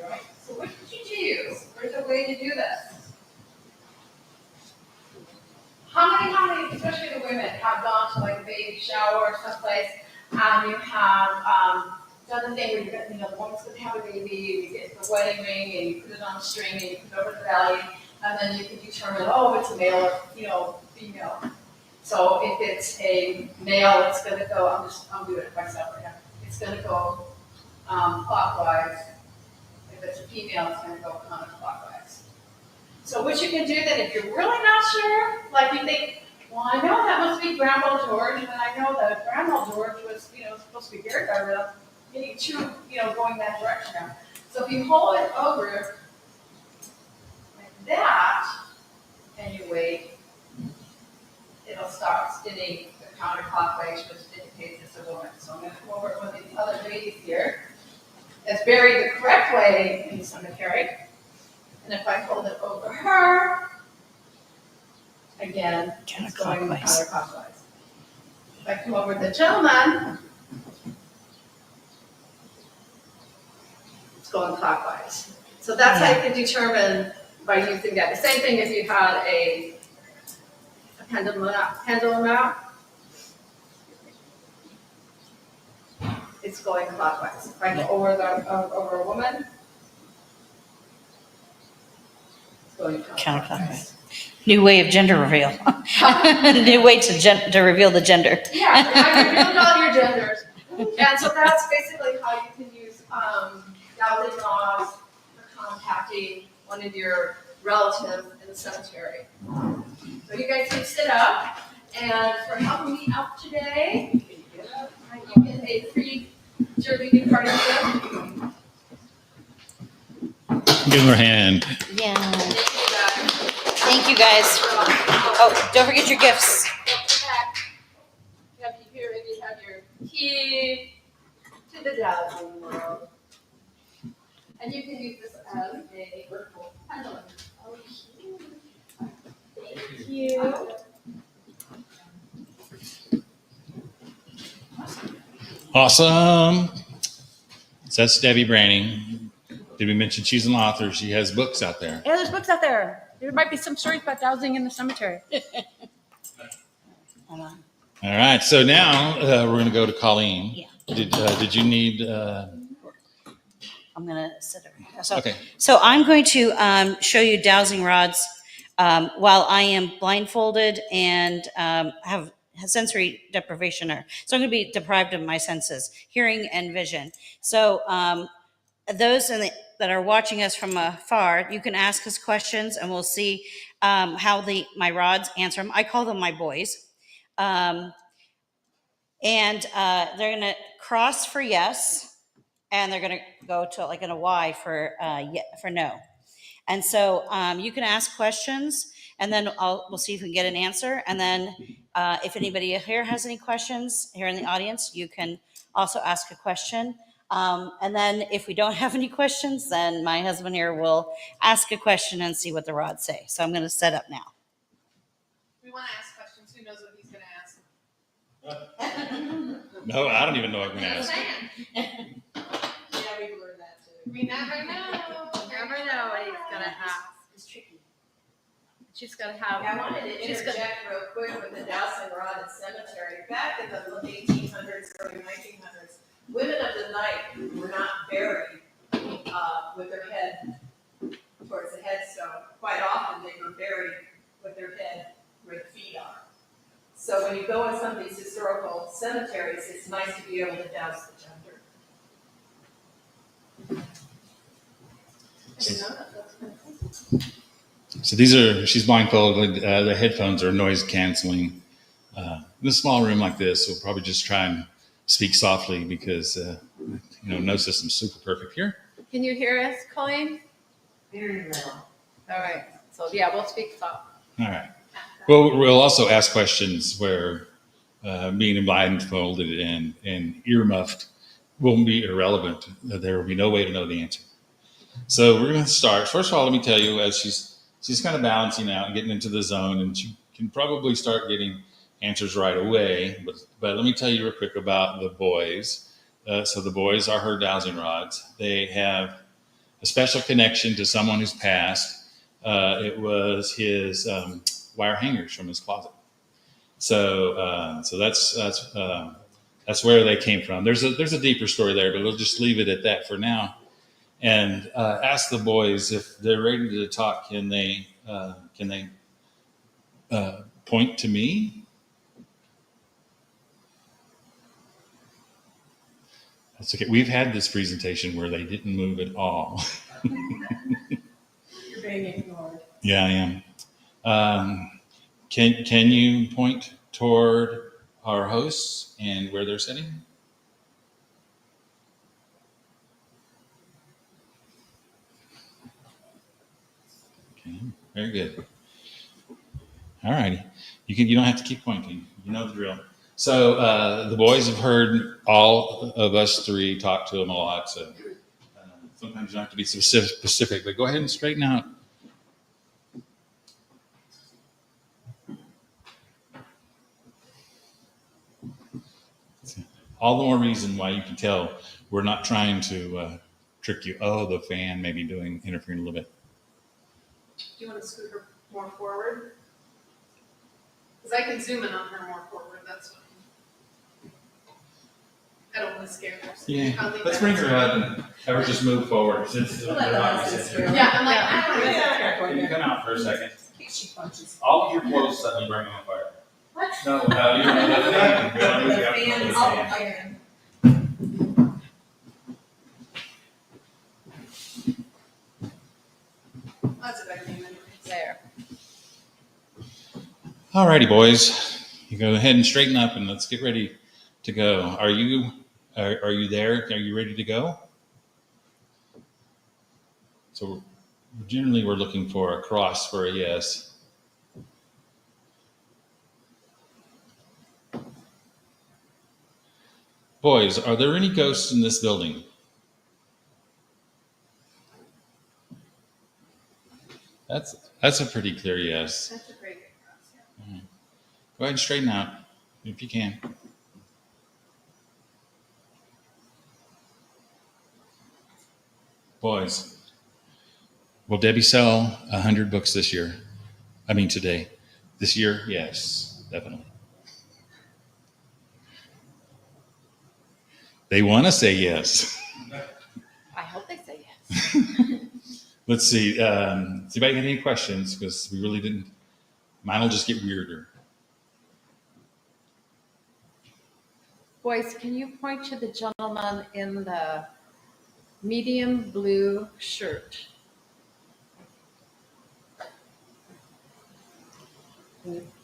right? So what did you use? There's a way to do this. How many, especially the women, have gone to like a baby shower or someplace, and you have done the thing where the woman's going to have a baby, you get the wedding ring, and you put it on a string, and you put it over the belly, and then you can determine, it's a male or female. So if it's a male, it's going to go, I'm doing it myself right now. It's going to go clockwise. If it's a female, it's going to go counterclockwise. So what you can do then, if you're really not sure, like you think, Well, I know that must be Grandma George, and I know that Grandma George was, supposed to be here, but I'm getting too, going that direction now. So if you hold it over like that, and you wait, it'll start spinning the counterclockwise, which indicates it's a woman. So I'm going to come over one of these other ladies here. It's buried the correct way in the cemetery. And if I hold it over her, again, it's going counterclockwise. If I come over the gentleman, it's going clockwise. So that's how you can determine by using that. The same thing if you had a pendulum out. It's going clockwise. If I go over a woman, it's going counterclockwise. New way of gender reveal. New way to reveal the gender. Yeah, I revealed all your genders. And so that's basically how you can use dowsing rods for contacting one of your relatives in the cemetery. So you guys can sit up, and for helping me out today, you get a free cheerleading party gift. Give her a hand. Yeah. Thank you guys. Oh, don't forget your gifts. You have your key to the dowsing world. And you can use this as a virtual pendulum. Thank you. Awesome. So that's Debbie Branning. Did we mention she's an author? She has books out there. Yeah, there's books out there. There might be some stories about dowsing in the cemetery. All right. So now we're going to go to Colleen. Yeah. Did you need? I'm going to sit over here. Okay. So I'm going to show you dowsing rods while I am blindfolded and have sensory deprivation. So I'm going to be deprived of my senses, hearing and vision. So those that are watching us from afar, you can ask us questions and we'll see how my rods answer them. I call them my boys. And they're going to cross for yes, and they're going to go to like in a Y for no. And so you can ask questions, and then we'll see if we can get an answer. And then if anybody here has any questions here in the audience, you can also ask a question. And then if we don't have any questions, then my husband here will ask a question and see what the rods say. So I'm going to set up now. We want to ask questions. Who knows what he's going to ask? No, I don't even know what I'm going to ask. Yeah, we've learned that too. We never know. Never know what he's going to ask. It's tricky. She's going to have. Yeah, I wanted to interject real quick with the dowsing rod and cemetery. Back in the 1800s, early 1900s, women of the night were not buried with their head towards the headstone. Quite often, they were buried with their head where the feet are. So when you go in some of these historical cemeteries, it's nice to be able to douse the gender. So she's blindfolded. The headphones are noise canceling. In a small room like this, we'll probably just try and speak softly because, no system's super perfect here. Can you hear us, Colleen? Very little. All right. So yeah, we'll speak soft. All right. Well, we'll also ask questions where being blindfolded and earmuffed will be irrelevant. There will be no way to know the answer. So we're going to start. First of all, let me tell you, as she's kind of balancing out and getting into the zone, and she can probably start getting answers right away. But let me tell you real quick about the boys. So the boys are her dowsing rods. They have a special connection to someone who's passed. It was his wire hangers from his closet. So that's where they came from. There's a deeper story there, but we'll just leave it at that for now. And ask the boys if they're ready to talk. Can they point to me? That's okay. We've had this presentation where they didn't move at all. You're being ignored. Yeah, I am. Can you point toward our hosts and where they're sitting? Okay, very good. All righty. You don't have to keep pointing. You know the drill. So the boys have heard all of us three talk to them a lot. So sometimes you don't have to be specific, but go ahead and straighten out. All the more reason why you can tell we're not trying to trick you. Oh, the fan may be interfering a little bit. Do you want to scoot her more forward? Because I can zoom in on her more forward, that's fine. I don't want to scare her. So Yeah, let's bring her up and have her just move forward. Since Yeah, I'm like, I don't want to scare her. Can you come out for a second? In case she punches. All of your clothes suddenly burning on fire. What? No, you don't know the fan. You don't know the fan is fan. iron. That's a bad name anyway. There. All righty, boys. You go ahead and straighten up and let's get ready to go. Are you there? Are you ready to go? So generally we're looking for a cross for a yes. Boys, are there any ghosts in this building? That's a pretty clear yes. That's a great cross, yeah. Go ahead and straighten out if you can. Boys, will Debbie sell 100 books this year? I mean today. This year? Yes, definitely. They want to say yes. I hope they say yes. Let's see. Does anybody have any questions? Because we really didn't. Mine will just get weirder. Boys, can you point to the gentleman in the medium blue shirt?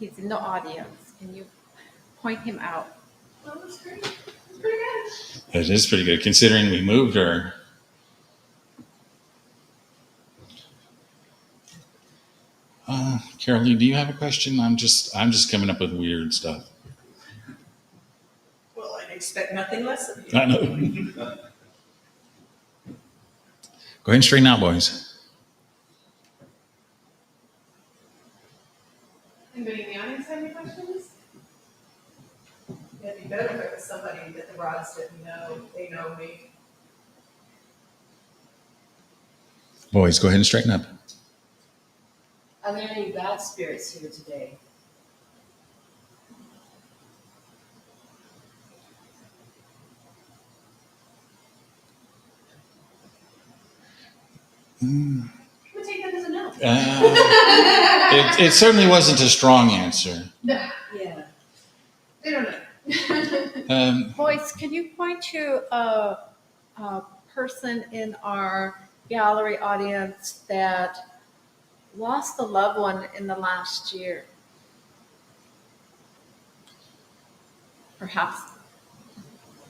He's in the audience. Can you point him out? Well, that's great. That's pretty good. It is pretty good considering we moved her. Carolee, do you have a question? I'm just coming up with weird stuff. Well, I'd expect nothing less of you. I know. Go ahead and straighten out, boys. Anybody in the audience have any questions? It'd be better if it was somebody that the rods didn't know. They know me. Boys, go ahead and straighten up. Are there any bad spirits here today? I'm gonna take that as a no. It certainly wasn't a strong answer. No. Yeah. They don't know. Boys, can you point to a person in our gallery audience that lost a loved one in the last year? Perhaps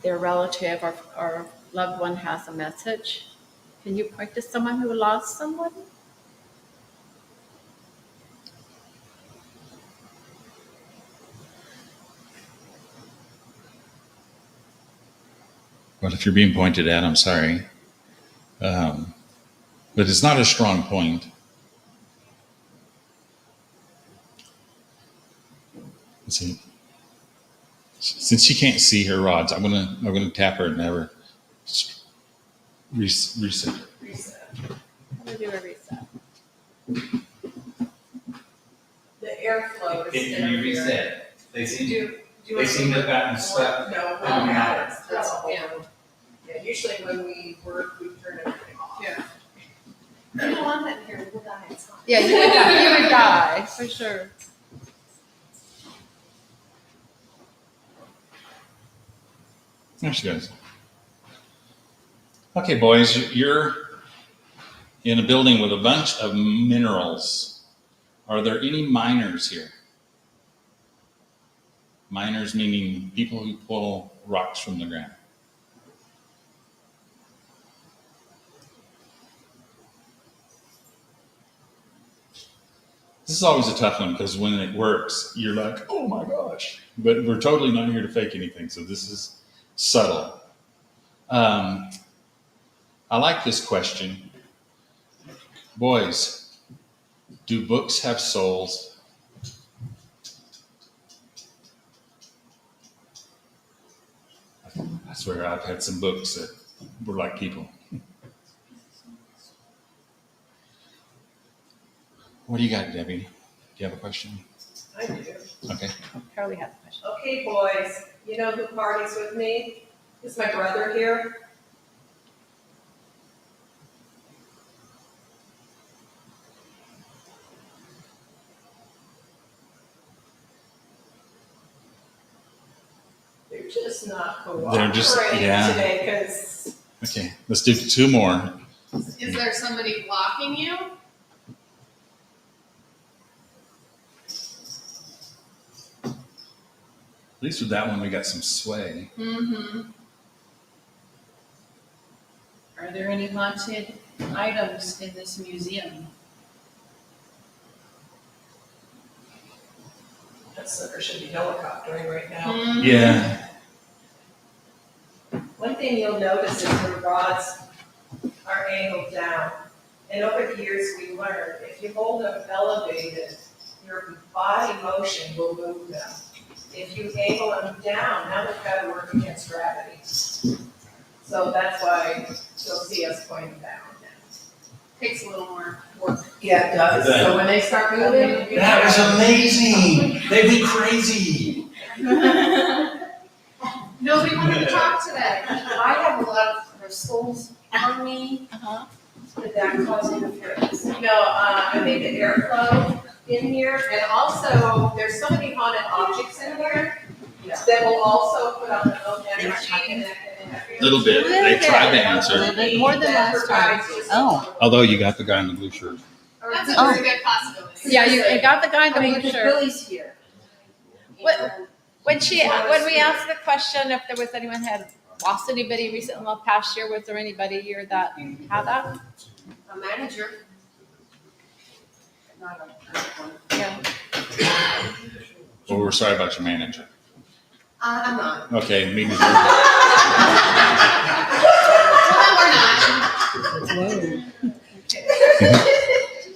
their relative or loved one has a message. Can you point to someone who lost someone? Well, if you're being pointed at, I'm sorry. But it's not a strong point. Let's see. Since she can't see her rods, I'm gonna tap her and have her reset. Reset. I'm gonna do a reset. The airflow is Can you interfering. reset? They seem Do you they want seem to have gotten stuck. No, in and out. that's all. Yeah, usually when we work, we turn everything off. Yeah. You don't want that in here, we'll die. It's fine. Yeah, you would die for sure. There she goes. Okay, boys, you're in a building with a bunch of minerals. Are there any miners here? Miners meaning people who pull rocks from the ground. This is always a tough one because when it works, you're like, oh my gosh. But we're totally not here to fake anything, so this is subtle. I like this question. Boys, do books have souls? I swear I've had some books that were like people. What do you got, Debbie? Do you have a question? I do. Okay. Carly has a question. Okay, boys, you know who parties with me? Is my brother here? They're just not They're just, cooperating yeah. today because. Okay, let's do 2 more. Is there somebody blocking you? At least with that one, we got some sway. Mm-hmm. Are there any haunted items in this museum? That sucker should be helicoptering right now. Mhm. Yeah. One thing you'll notice is the rods are angled down. And over the years, we learned if you hold them elevated, your body motion will move them. If you angle them down, now they've got to work against gravity. So that's why you'll see us pointing down. Takes a little more work. Yeah, it does. So when they start moving. you That was know. amazing. They went crazy. Nobody wanted to talk today. I have a lot of crystals on me. Did that cause interference? No, I think the airflow in here, and also there's so many haunted objects in here that will also put out their own energy and A little bit. They tried to answer. A little bit more than last time. Oh. Although you got the guy in the blue shirt. That's a Oh. very good possibility. Yeah, you got the guy in the I mean, blue because shirt. Billy's here. What- And When we asked the question if there was anyone had lost anybody recently in the past year, was there anybody here that had that? a manager. Not a one. Yeah. Well, we're sorry about your manager. I'm not. Okay, me neither.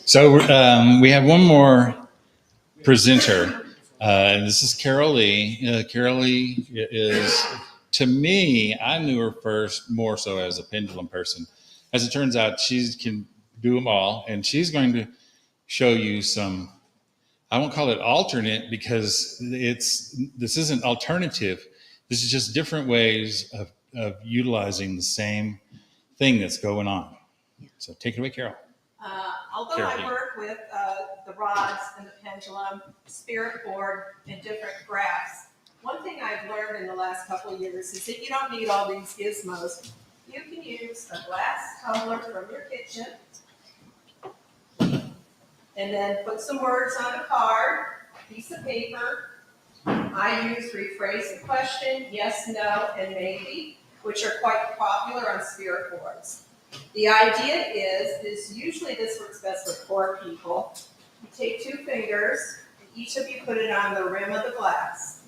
So we have one more presenter. And this is Carol Lee. Carol Lee is, to me, I knew her first more so as a pendulum person. As it turns out, she can do them all. And she's going to show you some, I won't call it alternate because this isn't alternative. This is just different ways of utilizing the same thing that's going on. So take it away, Carol. Although Carol, I yeah. work with the rods and the pendulum, spirit board, and different graphs, one thing I've learned in the last couple of years is that you don't need all these gizmos. You can use a glass tumbler from your kitchen and then put some words on a card, piece of paper. I use rephrase the question, yes, no, and maybe, which are quite popular on spirit boards. The idea is usually this works best with 4 people. You take 2 fingers, and each of you put it on the rim of the glass.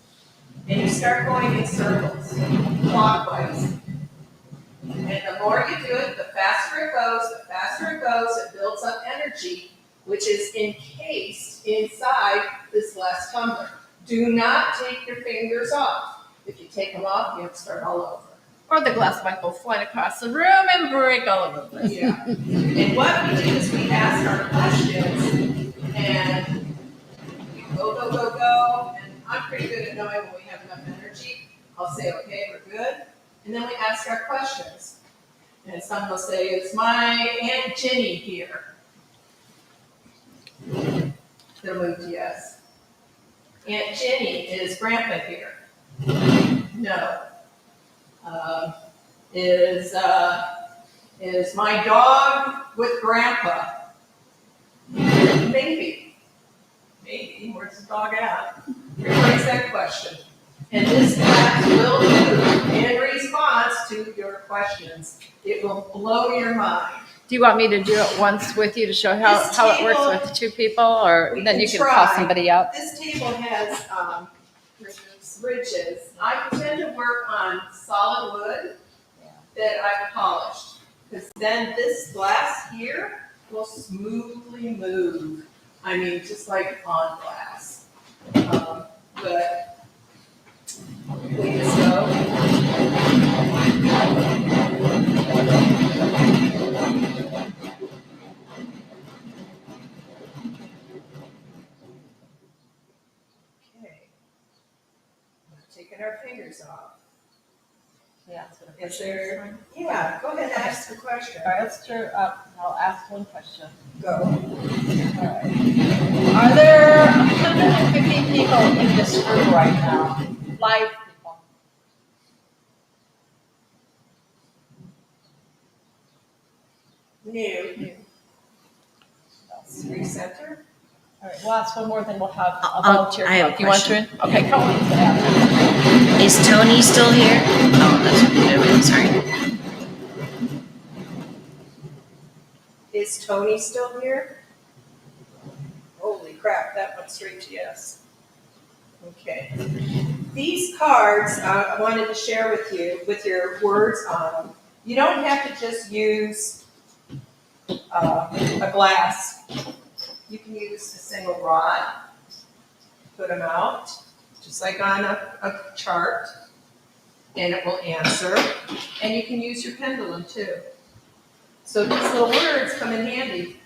And you start going in circles, clockwise. And the more you do it, the faster it goes, it builds up energy, which is encased inside this glass tumbler. Do not take your fingers off. If you take them off, you have to start all over. Or the glass might go flying across the room and break all over the place. Yeah. And what we do is we ask our questions and we go, and I'm pretty good at knowing when we have enough energy. I'll say, okay, we're good. And then we ask our questions. And someone will say, is my Aunt Jenny here? They'll move to yes. Aunt Jenny, is Grandpa here? No. Is my dog with Grandpa? Maybe. Where's the dog at? Rephrase that question. And this glass will do in response to your questions. It will blow your mind. Do you want me to do it once with you to show how it works table- with two people, or We then you can try. call somebody up? This table has ridges. I tend to work on solid wood that I've polished, because then this glass here will smoothly move. I mean, just like on glass. But we just go. Okay. Taking our fingers off. Yeah. Is there? Yeah, go ahead and ask the question. All right, let's turn up. I'll ask one question. Go. All right. Are there 150 people in this room right now? Live people. New. Recenter. All right, we'll ask one more, then we'll have a I'll- volunteer. I have a You want to? question. Okay, come on. Is Tony still here? Oh, that's what you're doing. Sorry. Is Tony still here? Holy crap, that went straight to yes. Okay. These cards I wanted to share with you with your words on them. You don't have to just use a glass. You can use a single rod, put them out, just like on a chart, and it will answer. And you can use your pendulum too. So these little words come in handy.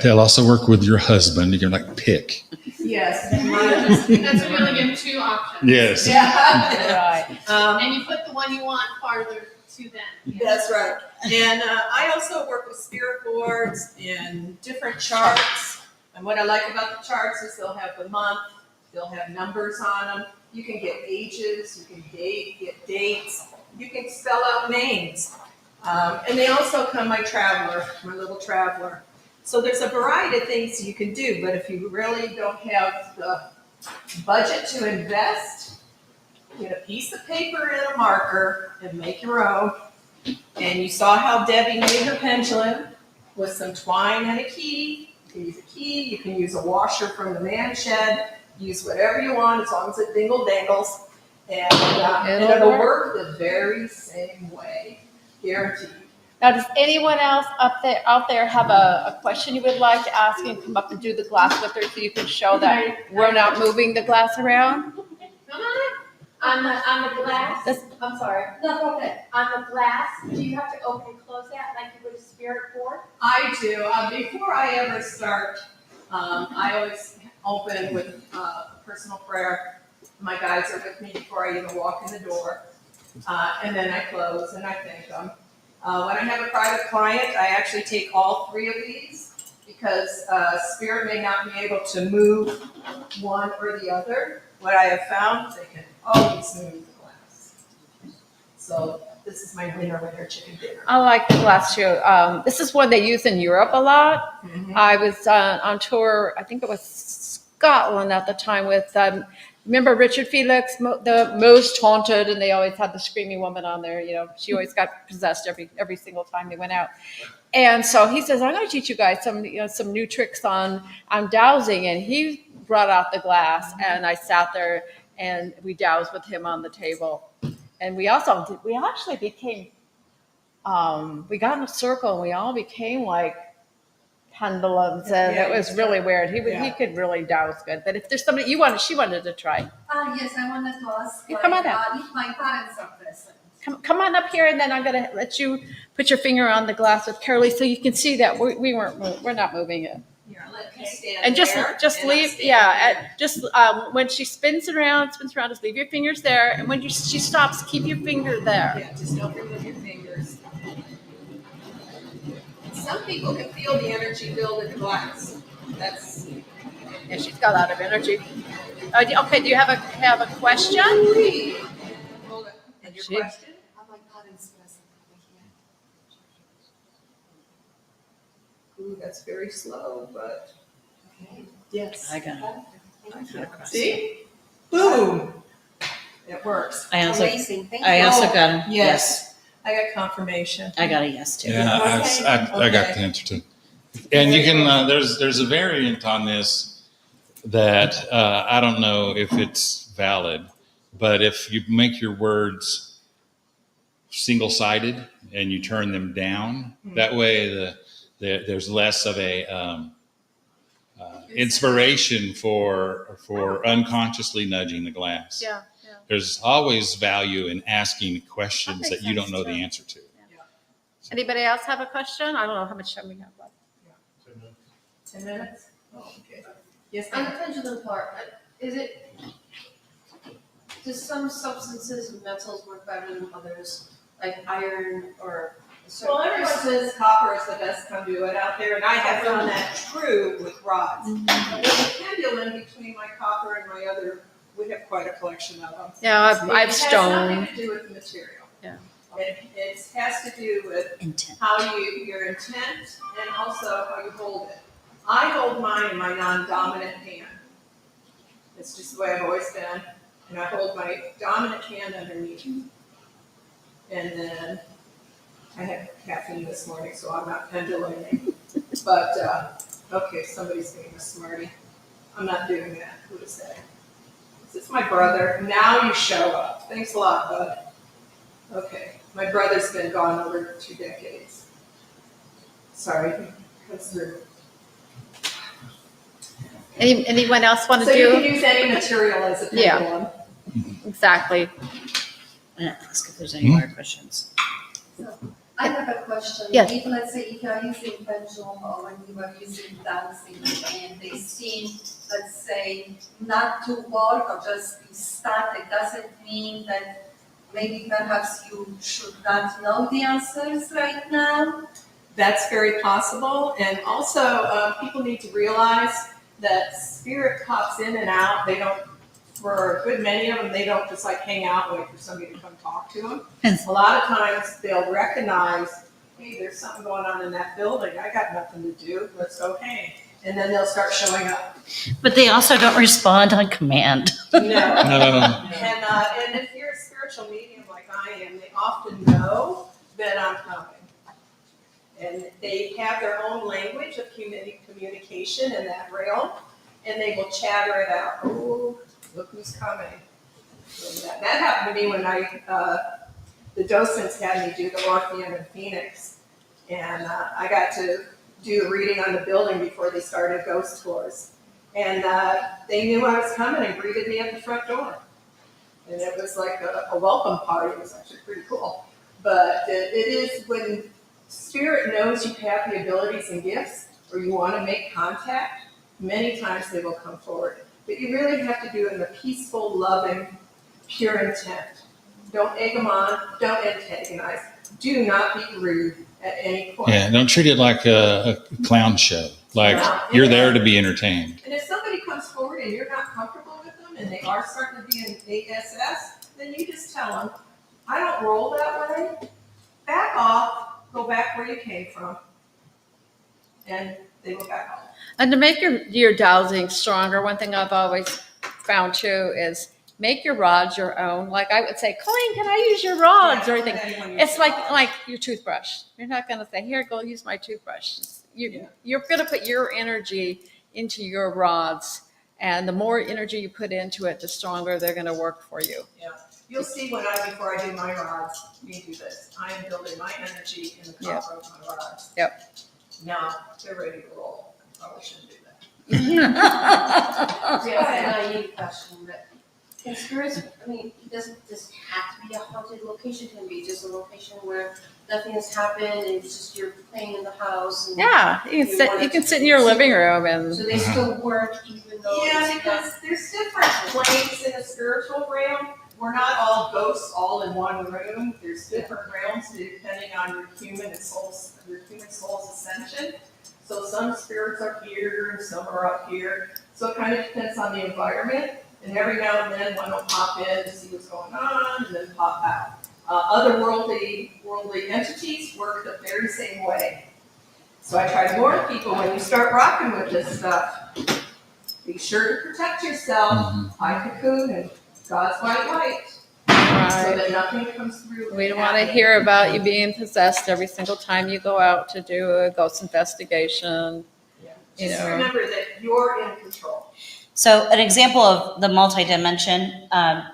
They'll also work with your husband. You can like pick. Yes. That's when you only give 2 options. Yes. Yeah. Right. And you put the one you want farther to them. That's right. And I also work with spirit boards and different charts. And what I like about the charts is they'll have the month, they'll have numbers on them. You can get ages, you can get dates, you can spell out names. And they also come my little traveler. So there's a variety of things you can do, but if you really don't have the budget to invest, get a piece of paper and a marker and make your own. And you saw how Debbie made her pendulum with some twine and a key. You can use a key, you can use a washer from the man shed, use whatever you want as long as it dingle dangles. And it'll work the very same way, guaranteed. Now, does anyone else out there have a question you would like to ask and come up and do the glass with her so you can show that we're not moving the glass around? Come on. On the glass. I'm sorry. No, go ahead. On the glass, do you have to open and close that like you would a spirit board? I do. Before I ever start, I always open with personal prayer. My guides are with me before I even walk in the door. And then I close and I thank them. When I have a private client, I actually take all 3 of these because spirit may not be able to move one or the other. What I have found is they can always move the glass. So this is my winner chicken dinner. I like the glass too. This is one they use in Europe a lot. I was on tour, I think it was Scotland at the time with, remember Richard Felix, the Most Haunted, and they always had the screaming woman on there. You know, she always got possessed every single time they went out. And so he says, I'm going to teach you guys some new tricks on dowsing. And he brought out the glass, and I sat there and we dowsed with him on the table. And we actually became, we got in a circle and we all became like pendulums, and it was really weird. He could really douse good. But if there's somebody she wanted to try. Yes, I want to ask. You come on up. If my parents are present. Come on up here, and then I'm gonna let you put your finger on the glass with Carolee so you can see that we're not moving it. Here, let me stand And there, just and leave, when she spins around, just leave your fingers there. And when she stops, keep your finger there. Yeah, just don't remove your fingers. Some people can feel the energy build in the glass. Yeah, she's got a lot of energy. Okay, do you have a question? Hold it. And your question? Are my parents present? Ooh, that's very slow, but yes. I got it. See? Boom. It works. I also, Amazing. Thank I you. also got a Yes. I got confirmation. I got a yes too. Yeah, I got the answer too. And you can, there's a variant on this that I don't know if it's valid, but if you make your words single-sided and you turn them down, that way there's less of a inspiration for unconsciously nudging the glass. Yeah. There's always value in asking questions that you don't know the answer to. Anybody else have a question? I don't know how much time we have left. 10 minutes? Oh, okay. Yes, On ma'am. the pendulum part, does some substances and metals work better than others, like iron or a certain? Well, everyone says copper is the best conduit out there, and I have found that true with rods. But with the pendulum between my copper and my other, we have quite a collection of them. Yeah, I've It has stone. nothing to do with the material. Yeah. It has to do with Intent. how your intent and also how you hold it. I hold mine in my non-dominant hand. It's just the way I've always been. And I hold my dominant hand underneath. And then I had caffeine this morning, so I'm not penduluming. But, okay, somebody's being a smarty. I'm not doing that. Who is that? It's my brother. Now you show up. Thanks a lot, bud. Okay, my brother's been gone over 2 decades. Sorry, comes through. Anyone else want to So do? you can use any material as a Yeah. pendulum. Exactly. I'm gonna ask if there's any more questions. So I have a question. Yes. If, let's say, if you are using pendulum or when you are using dancing and they seem, let's say, not to work or just be static, does it mean that maybe perhaps you should not know the answers right now? That's very possible. And also, people need to realize that spirit pops in and out. They don't, for a good many of them, they don't just like hang out and wait for somebody to come talk to them. A lot of times they'll recognize, hey, there's something going on in that building. I got nothing to do. Let's go hang. And then they'll start showing up. But they also don't respond on command. No. No. And if you're a spiritual medium like I am, they often know that I'm coming. And they have their own language of communication in that realm, and they will chatter it out. Oh, look who's coming. And that happened to me when the docents had me do the Orpheum in Phoenix. And I got to do a reading on the building before they started ghost tours. And they knew I was coming and greeted me at the front door. And it was like a welcome party. It was actually pretty cool. But it is when Spirit knows you have the abilities and gifts, or you want to make contact, many times they will come forward. But you really have to do it in a peaceful, loving, pure intent. Don't egg them on, don't antagonize. Do not be rude at any point. Yeah, don't treat it like a clown show. Like you're there to be entertained. And if somebody comes forward and you're not comfortable with them and they are starting to be an ASS, then you just tell them, I don't roll that way. Back off. Go back where you came from, and they will back off. And to make your dowsing stronger, one thing I've always found too is make your rods your own. Like I would say, Colleen, can I use your rods or anything? It's like your toothbrush. You're not going to say, here, go use my toothbrush. You're going to put your energy into your rods, and the more energy you put into it, the stronger they're going to work for you. Yeah. You'll see before I do my rods, we do this. I am building my energy in the copper of my rods. Yep. Now they're ready to roll. Probably shouldn't do that. Yeah, a naive question, but can spirits, I mean, it doesn't just have to be a haunted location, it can be just a location where nothing has happened, and it's just you're playing in the house. And Yeah, you can sit in your living room and. So they still work even though. Yeah, it's because there's different planes in the spiritual realm. We're not all ghosts all in one room. There's different realms depending on your human soul's ascension. So some spirits are here and some are up here. So it kind of depends on the environment. And every now and then one will pop in to see what's going on and then pop out. Other worldly entities work the very same way. So I try to warn people when you start rocking with this stuff, be sure to protect yourself. I cocoon and God's white light. So Right. that nothing comes through. We don't want to hear about you being possessed every single time you go out to do a ghost investigation. You Just know. remember that you're in control. So an example of the multi-dimension,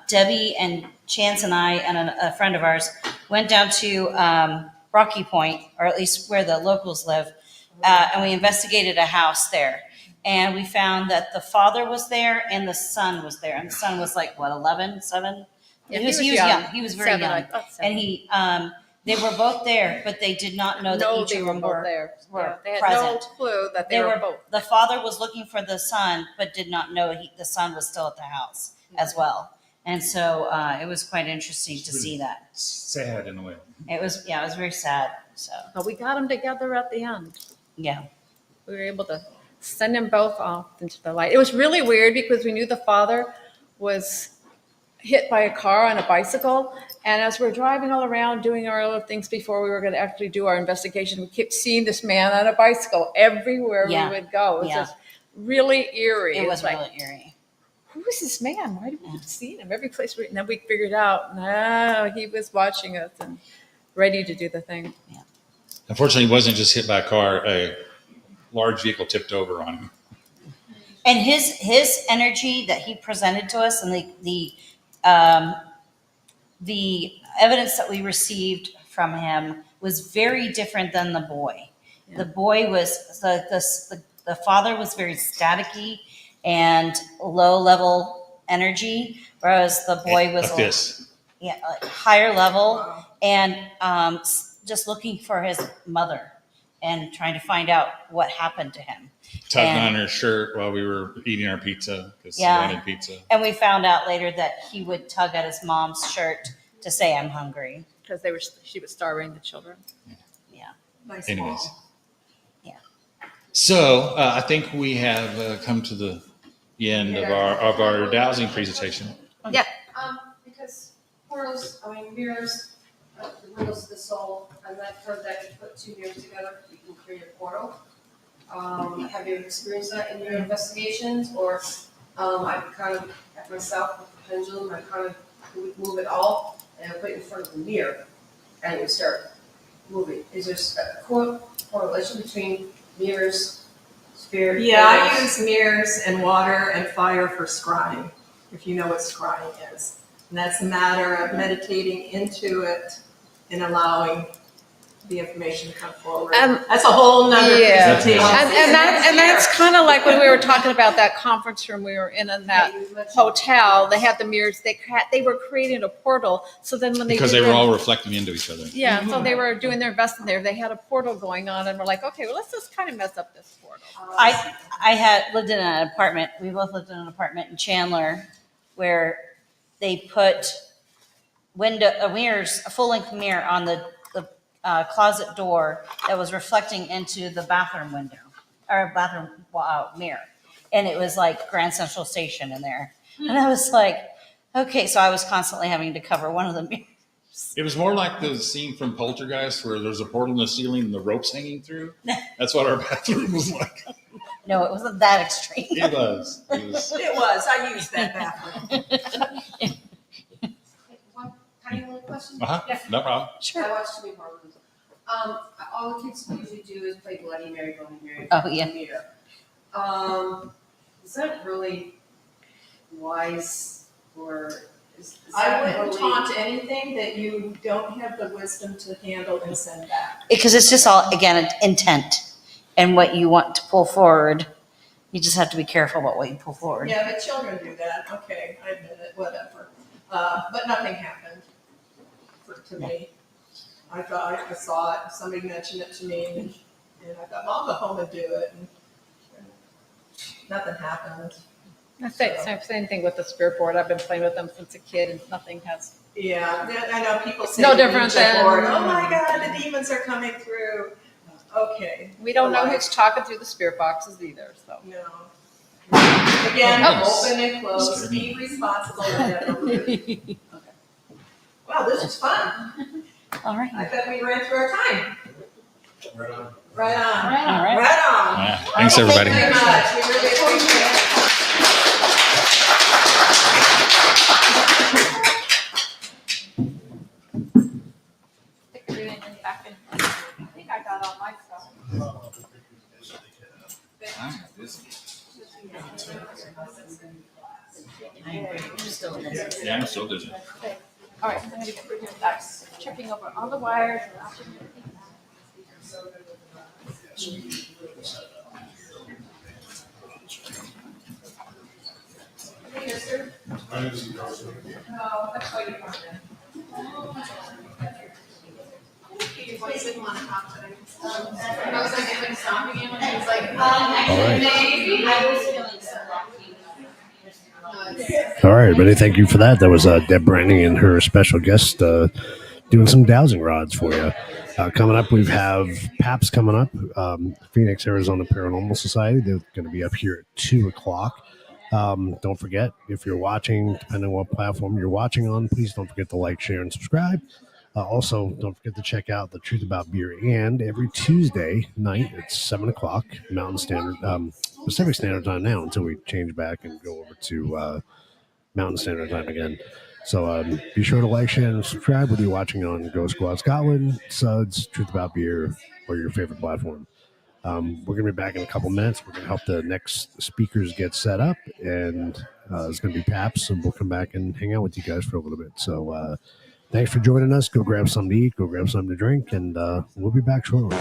Debbie and Chance and I and a friend of ours went down to Rocky Point, or at least where the locals live, and we investigated a house there. And we found that the father was there and the son was there. And the son was like, what, 11, 7? Yeah, he was young. He was very 7, young. I thought 7. And they were both there, but they did not know that No, each they of were them both were there. were Yeah, they had present. no clue that they were both. The father was looking for the son, but did not know the son was still at the house as well. And so it was quite interesting to see that. Sad in a way. It was very sad. So, but we got them together at the end. Yeah, we were able to send them both off into the light. It was really weird because we knew the father was hit by a car on a bicycle, and as we're driving all around doing our other things before we were going to actually do our investigation, we kept seeing this man on a bicycle everywhere we would go. It was just really eerie. It was like, really eerie. Who is this man? Why do we keep seeing him every place? And then we figured out, no, he was watching us and ready to do the thing. Yeah. Unfortunately, he wasn't just hit by a car. A large vehicle tipped over on him. And his energy that he presented to us, and the evidence that we received from him was very different than the boy. Yeah. The boy was the father was very staticky and low level energy, whereas the boy was like higher level and just looking for his mother and trying to find out what happened to him. Tugging on her shirt while we were eating our pizza because he wanted pizza. And we found out later that he would tug at his mom's shirt to say, "I'm hungry," because she was starving the children. Yeah. Nice. Anyways. Yeah. So I think we have come to the end of our dowsing presentation. Yeah. Because mirrors, the windows of the soul, and I've heard that you put 2 mirrors together, you can create a portal. Have you experienced that in your investigations? Or I kind of, at myself, with the pendulum, I kind of would move it all and put it in front of the mirror and it would start moving. Is there a correlation between mirrors, spirit? Yeah, I use mirrors and water and fire for scrying, if you know what scrying is. And that's a matter of meditating into it and allowing the information to come forward. That's a whole nother presentation. And that's kind of like when we were talking about that conference room we were in that hotel. They had the mirrors. They were creating a portal. So then when because they were all reflecting into each other. Yeah. So they were doing their investing there. They had a portal going on, and we're like, okay, well, let's just kind of mess up this portal. I had lived in an apartment. We both lived in an apartment in Chandler where they put mirrors, a full-length mirror on the closet door that was reflecting into the bathroom window or bathroom mirror, and it was like Grand Central Station in there. And I was like, okay, so I was constantly having to cover one of the mirrors. It was more like the scene from Poltergeist where there's a portal in the ceiling and the ropes hanging through. That's what our bathroom was like. No, it wasn't that extreme. It was. It was. I used that bathroom. One question? Yeah. No problem. Sure. I watched too many horror movies. All the kids usually do is play Bloody Mary, Bloody Mary. Oh, yeah. Is that really wise, or is I that wouldn't really- taunt anything that you don't have the wisdom to handle and send back. Because it's just all, again, intent and what you want to pull forward. You just have to be careful about what you pull forward. Yeah, but children do that. Okay, I admit it, whatever. But nothing happened to me. I thought I saw it, somebody mentioned it to me, and I thought, well, I'll go home and do it. And nothing happened. Same thing with the spirit board. I've been playing with them since a kid, and nothing has. Yeah, I know people say no the different Ouija than. board, oh my God, the demons are coming through. Okay. We don't know who's talking through the spirit boxes either. So. No. Again, open and close. Be responsible. Okay. Wow, this is fun. All right. I bet we ran through our time. Right on. Right on. All right. Right on. Yeah. Thanks, everybody. Thank you very much. We really appreciate it. Yeah, I'm still doing it. All right, I'm gonna get rid of that. Tripping over all the wires. And knocking everything back. Yes, sir. No, that's why you want it. Your voice didn't want to talk today. I was like, even stopping him, and he was like, maybe. I was feeling so lucky. All right, everybody. Thank you for that. That was Deb Branning and her special guest doing some dowsing rods for you. Coming up, we have PAPS coming up, Phoenix, Arizona Paranormal Society. They're going to be up here at 2 o'clock. Don't forget, if you're watching, depending on what platform you're watching on, please don't forget to like, share, and subscribe. Also, don't forget to check out The Truth About Beer. And every Tuesday night at 7 o'clock Mountain Standard, Pacific Standard Time now until we change back and go over to Mountain Standard Time again. So be sure to like, share, and subscribe whether you're watching on Ghost Squad Scotland, Suds, Truth About Beer, or your favorite platform. We're going to be back in a couple minutes. We're going to help the next speakers get set up, and it's going to be PAPS, and we'll come back and hang out with you guys for a little bit. So thanks for joining us. Go grab something to eat, go grab something to drink, and we'll be back shortly.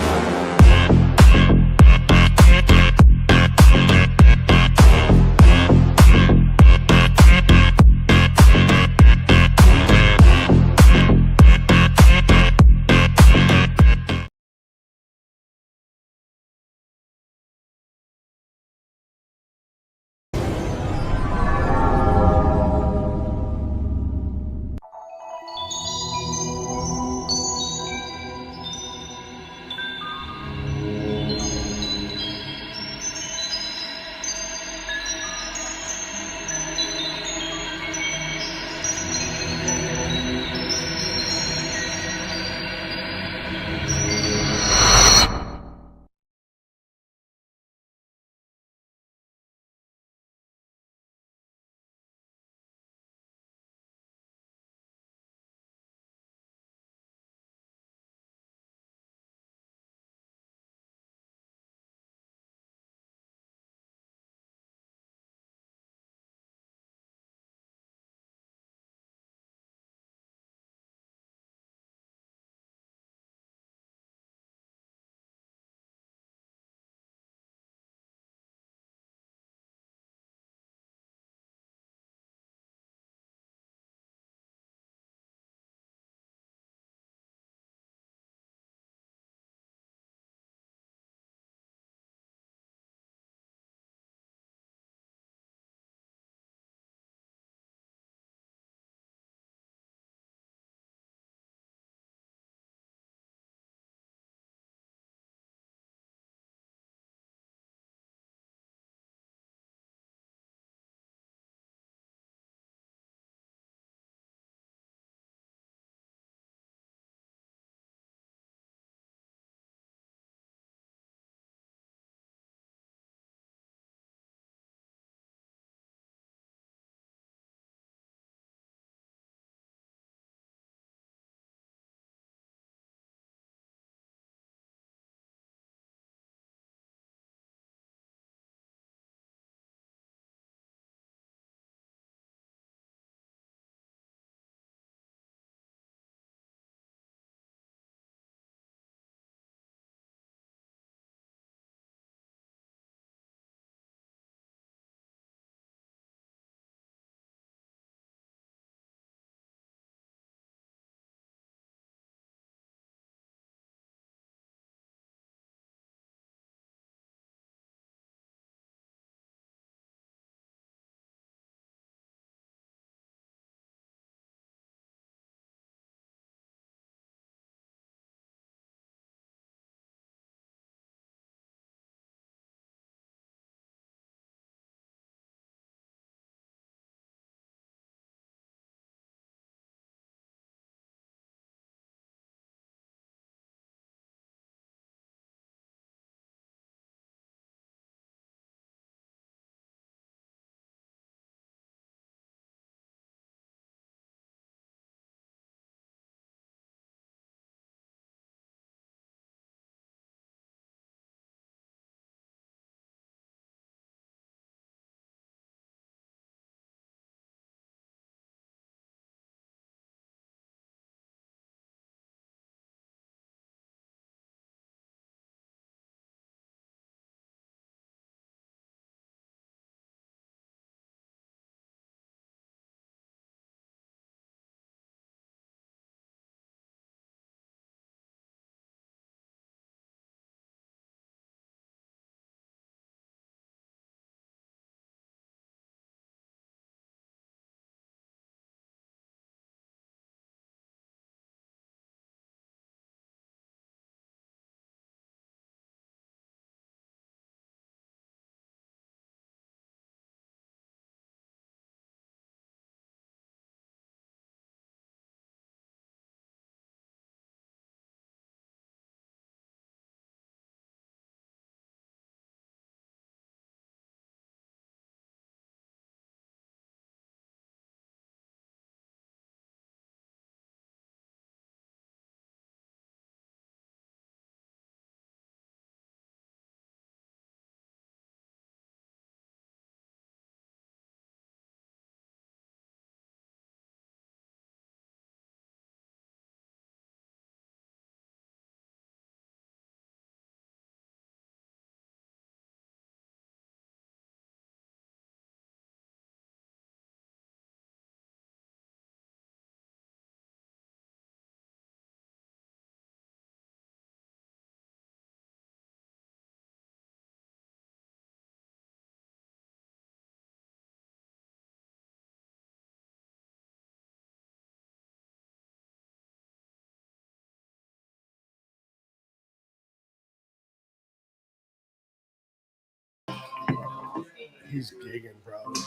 He's gigging, probably.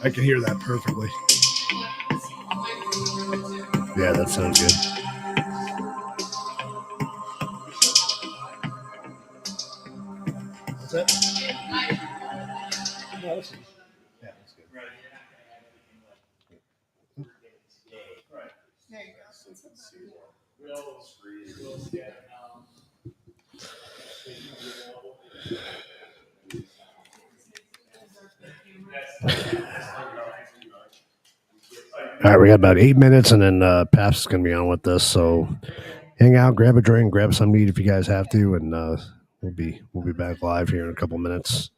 I can hear that perfectly. Yeah, that sounds good. What's that? No, that's good. Yeah, that's good. There you All right, we got about 8 minutes, and then Paps is going to be on with us. So hang out, grab a drink, grab something to eat if you guys have to, and we'll be back live here in a couple minutes.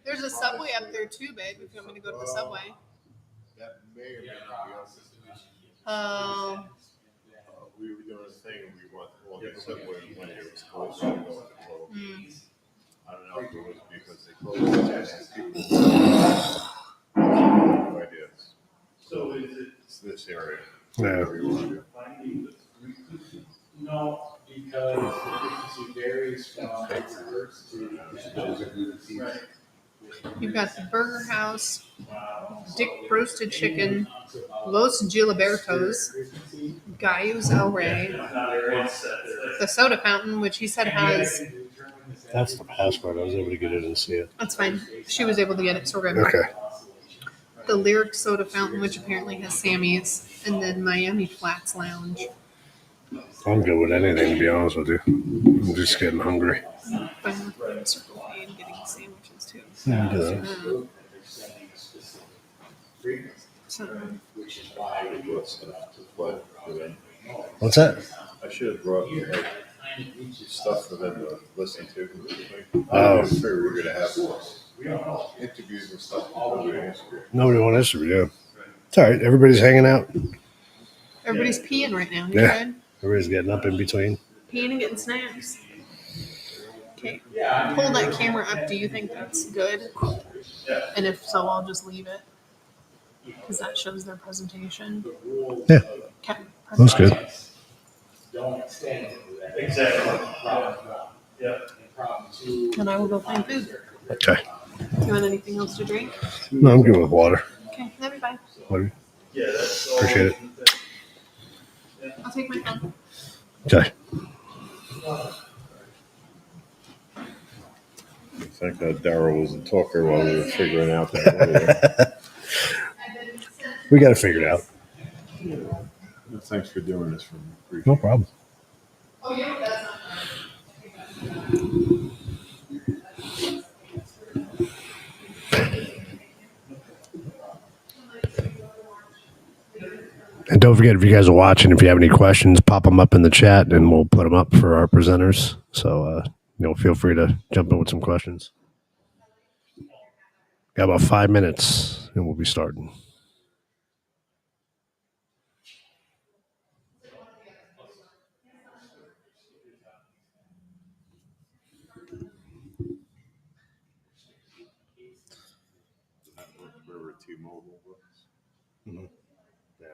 There's a subway up there too, babe, if you want me to go to the subway. That may or may not be open. We were doing a thing and we went on the subway and when it was closed, we go I don't know if it was because they closed it and people. No idea. So it's this area. Yeah. No, because the frequency varies from hertz to. Right. You've got the Burger House, Dick Roasted Chicken, Los Gilibertos, Gaius El Rey, the Soda Fountain, which he said has. That's the password. I was able to get in and see it. That's fine. She was able to get it, so we're good. Okay. The Lyric Soda Fountain, which apparently has Sammy's, and then Miami Flats Lounge. I'm good with anything, to be honest with you. I'm just getting hungry. Fine with Circle K and getting sandwiches too. Yeah, do that. What's that? I should have brought like stuff for them to listen to. Oh. I figured we were going to have interviews and stuff. Nobody on Instagram, yeah. It's all right. Everybody's hanging out. Everybody's peeing right now. You Yeah. good? Everybody's getting up in between. Peeing and getting snacks. Okay. Pull that camera up. Do you think that's good? And if so, I'll just leave it. Because that shows their presentation. Yeah. Okay. That's good. Exactly. Yeah. And I will go find food. Okay. Do you want anything else to drink? No, I'm good with water. Okay. Love you. Bye. Love you. Yeah, that's Appreciate it. I'll take my phone. Okay. Thank God Daryl was a talker while we were figuring out that. We got to figure it out. Thanks for doing this for me. Appreciate No problem. Oh, yeah, that's And don't forget, if you guys are watching, if you have any questions, pop them up in the chat and we'll put them up for our presenters. So, feel free to jump in with some questions. Got about 5 minutes and we'll be starting. Where T-Mobile was. Mm-hmm. Yeah.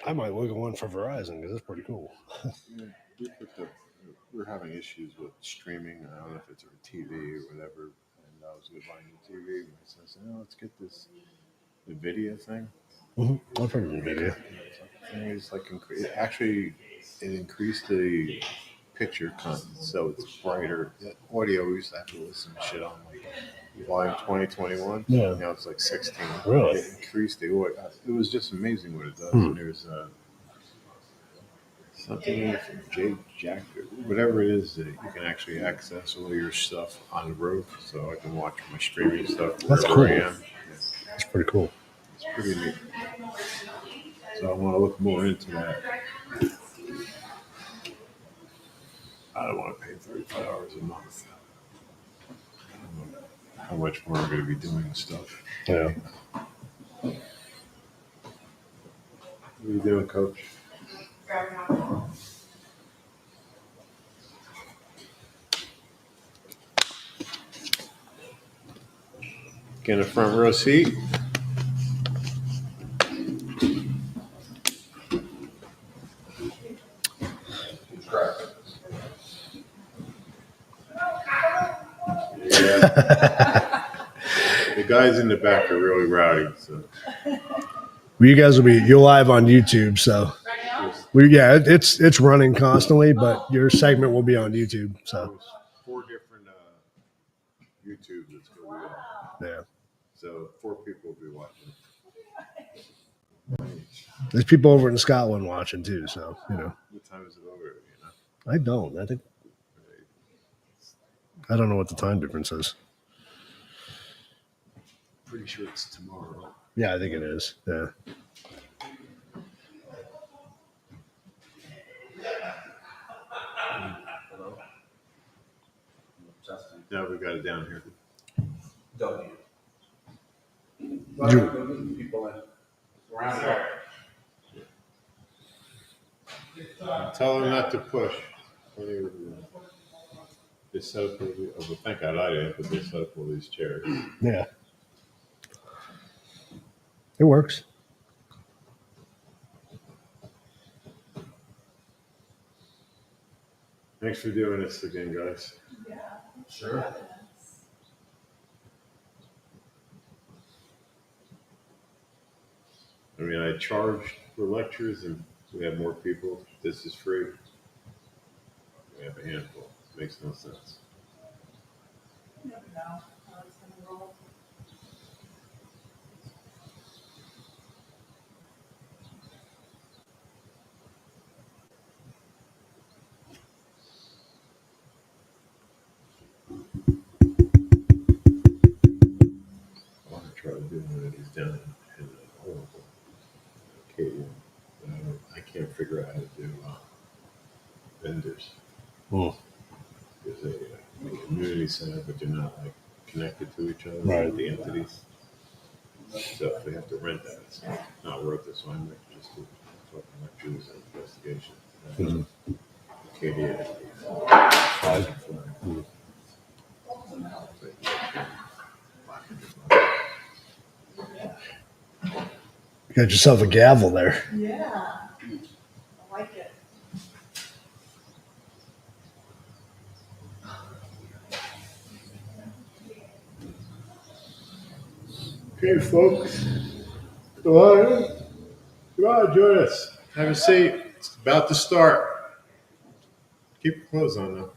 I might look at one for Verizon because it's pretty cool. We're having issues with streaming. I don't know if it's our TV or whatever. And I was going to buy a new TV. And I said, let's get the video thing. Mm-hmm. I've heard of the video. It's like it increased the picture content, so it's brighter. The audio, we used to have to listen to shit on like volume 20, 21. Yeah. Now it's like 16. Really? It increased the audio. It was just amazing what it does. Hmm. And there's something in it from Jack, whatever it is that you can actually access all your stuff on the roof, so I can watch my streaming stuff That's wherever cool. I am. That's pretty cool. It's pretty neat. So I want to look more into that. I don't want to pay $35 a month. I don't know how much more I'm going to be doing and stuff. Yeah. What are you doing, Coach? Get a front row seat. Yeah. The guys in the back are really rowdy. So. Well, you guys you're live on YouTube, so it's running constantly, but your segment will be on YouTube. So There's 4 different YouTube that's going on. yeah, So 4 people will be watching. there's people over in Scotland watching too. So What time is it over? You know? I don't. I don't know what the time difference is. Pretty sure it's tomorrow. Yeah, I think it is. Yeah. Now we got it down here. W. People in. Tell them not to push. They set up thank God I didn't, but they set up all these chairs. Yeah. It works. Thanks for doing this again, guys. Yeah. Sure. I mean, I charge for lectures and we have more people. This is free. We have a handful. Makes no sense. You never know how it's gonna roll. I want to try to do one of these down in Oracle. Acadia. I can't figure out how to do vendors. Oh. There's a community center, but they're not like connected to each other. Right. The entities. So if they have to rent that, it's not worth it. So I might just do talking lectures and investigation. Mm-hmm. Acadia. You got yourself a gavel there. Yeah. I like it. Okay, folks. Come on, join us. Have a seat. It's about to start. Keep your clothes on, though.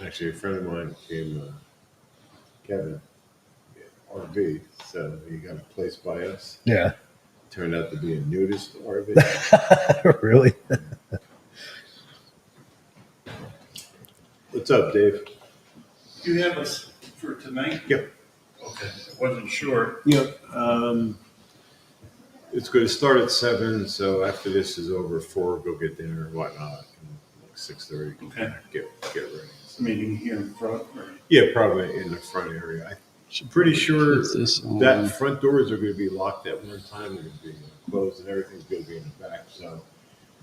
Actually, a friend of mine came, Kevin, RV, so he got a place by us. Yeah. Turned out to be a nudist RV. Really? What's up, Dave? You have us for tonight? Yep. Okay, I wasn't sure. Yep. It's going to start at 7, so after this is over, 4, go get dinner and whatnot. And like 6:30, Okay. Get ready. Meeting here in front, or? Yeah, probably in the front area. I'm pretty sure that front doors are going to be locked at one time. They're going to be closed, and everything's going to be in the back. So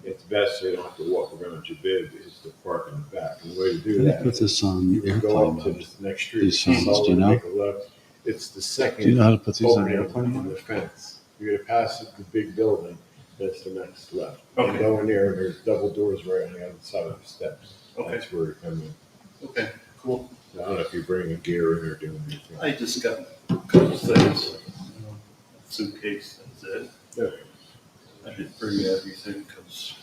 it's best so you don't have to walk around your bib is to park in the back. And the way to do that, put this on you can go airplane up to mode. this next street, These phones, follow do you and know? make a left. It's the second Do you know how to put these on opening airplane in the fence. You're going to pass the big building. That's the next left. Okay. And go in there, and there's double doors right on the other side of the steps. Okay. That's where you come in. Okay, cool. I don't know if you're bringing gear in or doing anything. I just got a couple things. Suitcase, that's it. Yeah. I did pretty everything because.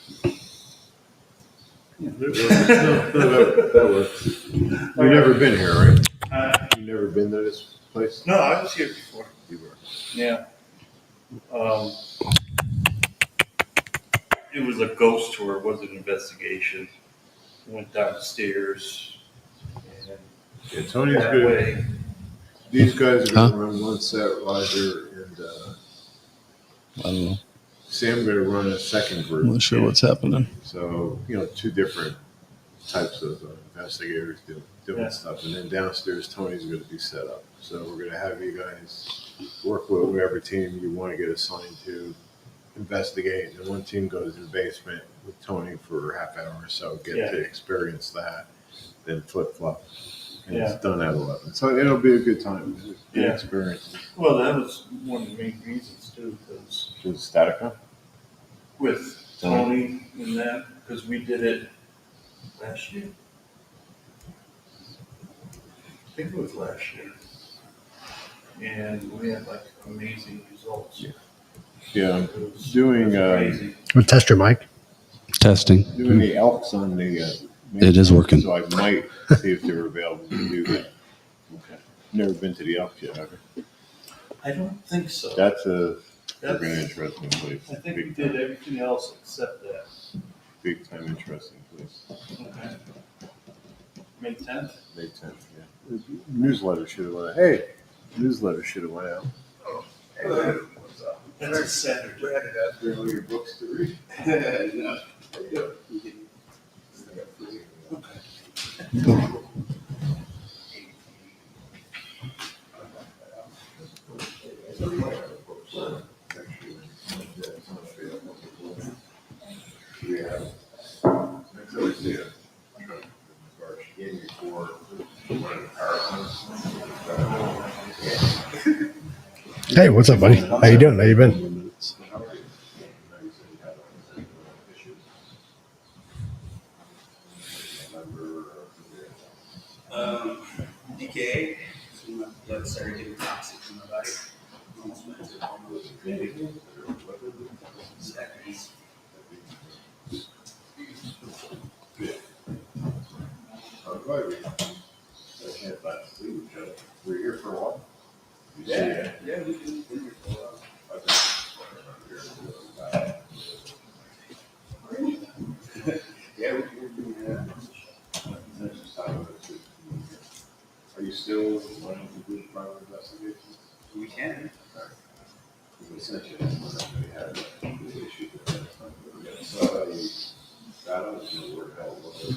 That works. You've never been here, right? You've never been to this place? No, I was here before. You were. Yeah. It was a ghost tour. It was an investigation. Went downstairs. And Yeah, Tony's that good. way. These guys are going to run one set, Roger and I don't know. Sam going to run a second group. I'm not sure what's happening. So, two different types of investigators doing Yeah. stuff. And then downstairs, Tony's going to be set up. So we're going to have you guys work with whatever team you want to get assigned to investigate. And one team goes in the basement with Tony for a half hour or so, get to experience that, then flip-flop. And Yeah. it's done at 11. So it'll be a good time. Good experience. Well, that was one of the main reasons too, because Was Statica? with Tony and that, because we did it last year. I think it was last year. And we had like amazing results. Yeah, It was doing crazy. We'll test your mic. Testing. doing the Elks on the. It is working. So I might see if they're available to do that. Okay. Never been to the Elks yet, have you? I don't think so. That's a freaking interesting place. I think we Big did time. everything else except that. Big time interesting place. Okay. May 10th? May 10th, yeah. The newsletter should have went out. Hey, newsletter should have went out. Oh, hey, what's up? That's a Saturday. There are your books to read. No. Hey, what's up, buddy? How you doing? How you been? DKA, that started getting toxic in my body. Almost went into seconds. We're here for a while. Yeah, we've been here for a while. Yeah, we're doing that. Are you still wanting to do private investigations? We can. Essentially, we had the issue that somebody got us in the word hell was.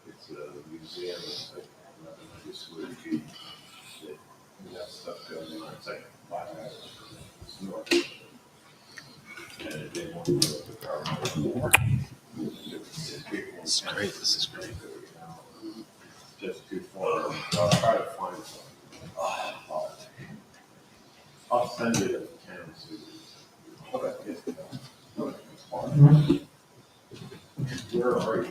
It's a museum, it's like 1,100 square feet. We have stuff going on, it's like 5 hours from it's north. And they want to go to the power more. This is great. This is great. Just too far. I'll try to find something. I'll send it as a town. Okay. Where are you?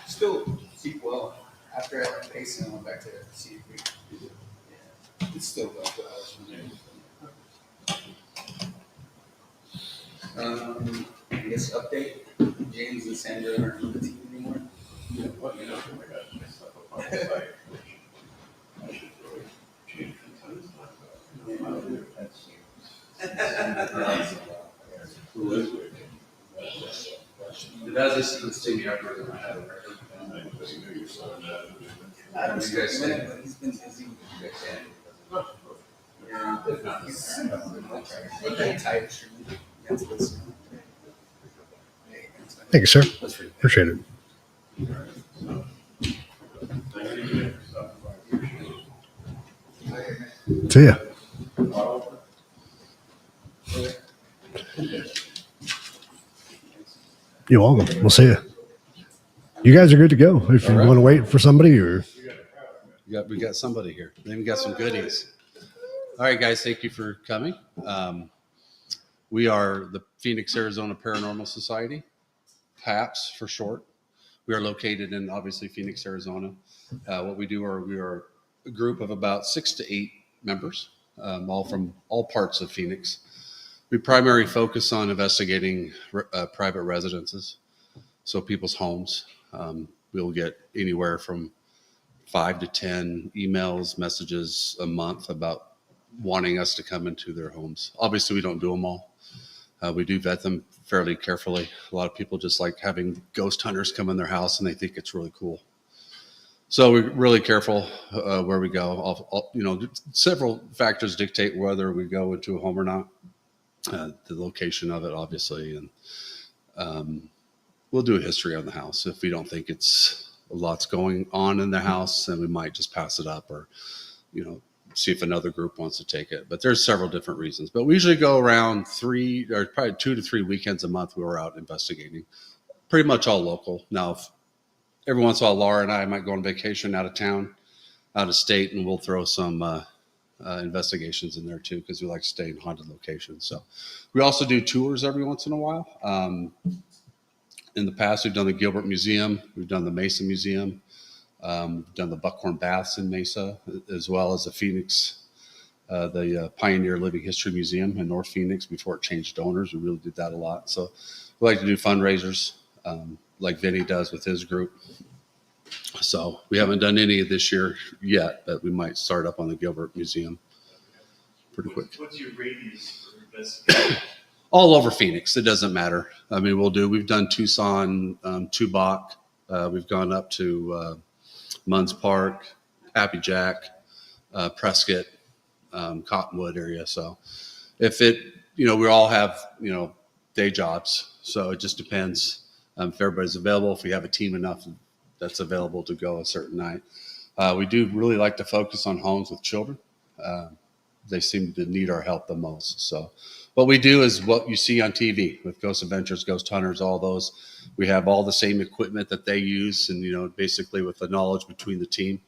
Still Sequel. After I left Payson, I went back to see if we. Yeah, it's still about 2 hours from there. I guess update. James and Sandra aren't on the team anymore. Yeah, well, I got my stuff up on the site. I should really change from time to time. I don't do it. Who is it? The Dazzy seems to be upper than I have a record. I don't see him in it, but he's been busy with you guys. Yeah. He's tight. That's what's. Thank you, sir. Appreciate it. See ya. You're welcome. We'll see you. You guys are good to go. If you want to wait for somebody or. We got somebody here. Then we got some goodies. All right, guys. Thank you for coming. We are the Phoenix, Arizona Paranormal Society, PAPS for short. We are located in obviously Phoenix, Arizona. What we do are we are a group of about 6 to 8 members, all from all parts of Phoenix. We primarily focus on investigating private residences, so people's homes. We'll get anywhere from 5 to 10 emails, messages a month about wanting us to come into their homes. Obviously, we don't do them all. We do vet them fairly carefully. A lot of people just like having ghost hunters come in their house and they think it's really cool. So we're really careful where we go. Several factors dictate whether we go into a home or not. The location of it, obviously, and we'll do a history on the house. If we don't think it's a lot's going on in the house, then we might just pass it up, or see if another group wants to take it. But there's several different reasons. But we usually go around probably 2 to 3 weekends a month. We're out investigating, pretty much all local. Now, every once in a while, Laura and I might go on vacation out of town, out of state, and we'll throw some investigations in there too, because we like to stay in haunted locations. So we also do tours every once in a while. In the past, we've done the Gilbert Museum, we've done the Mesa Museum, done the Buckhorn Baths in Mesa, as well as the Phoenix, the Pioneer Living History Museum in North Phoenix before it changed owners. We really did that a lot. So we like to do fundraisers like Vinny does with his group. So we haven't done any this year yet, but we might start up on the Gilbert Museum pretty quick. What's your radius for investigation? All over Phoenix. It doesn't matter. I mean, we've done Tucson, Tubac. We've gone up to Munns Park, Happy Jack, Prescott, Cottonwood area. So if we all have, day jobs. So it just depends if everybody's available, if we have a team enough that's available to go a certain night. We do really like to focus on homes with children. They seem to need our help the most. So what we do is what you see on TV with Ghost Adventures, Ghost Hunters, all those. We have all the same equipment that they use, and basically with the knowledge between the team,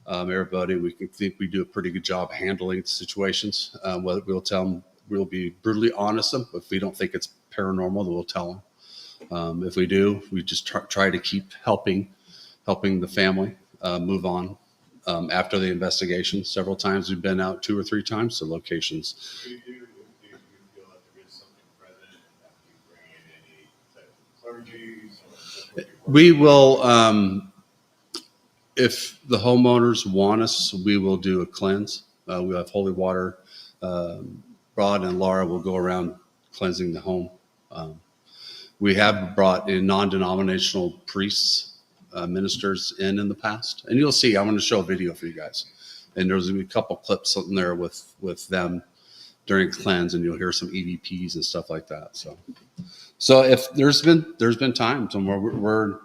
everybody, we think we do a pretty good job handling situations. We'll tell them, we'll be brutally honest with them. If we don't think it's paranormal, then we'll tell them. If we do, we just try to keep helping the family move on after the investigation. Several times we've been out 2 or 3 times to locations. We will, if the homeowners want us, we will do a cleanse. We have holy water. Rod and Laura will go around cleansing the home. We have brought in non-denominational priests, ministers in the past. And you'll see, I'm going to show a video for you guys. And there's going to be a couple clips in there with them during cleanse, and you'll hear some EVPs and stuff like that. So if there's been times where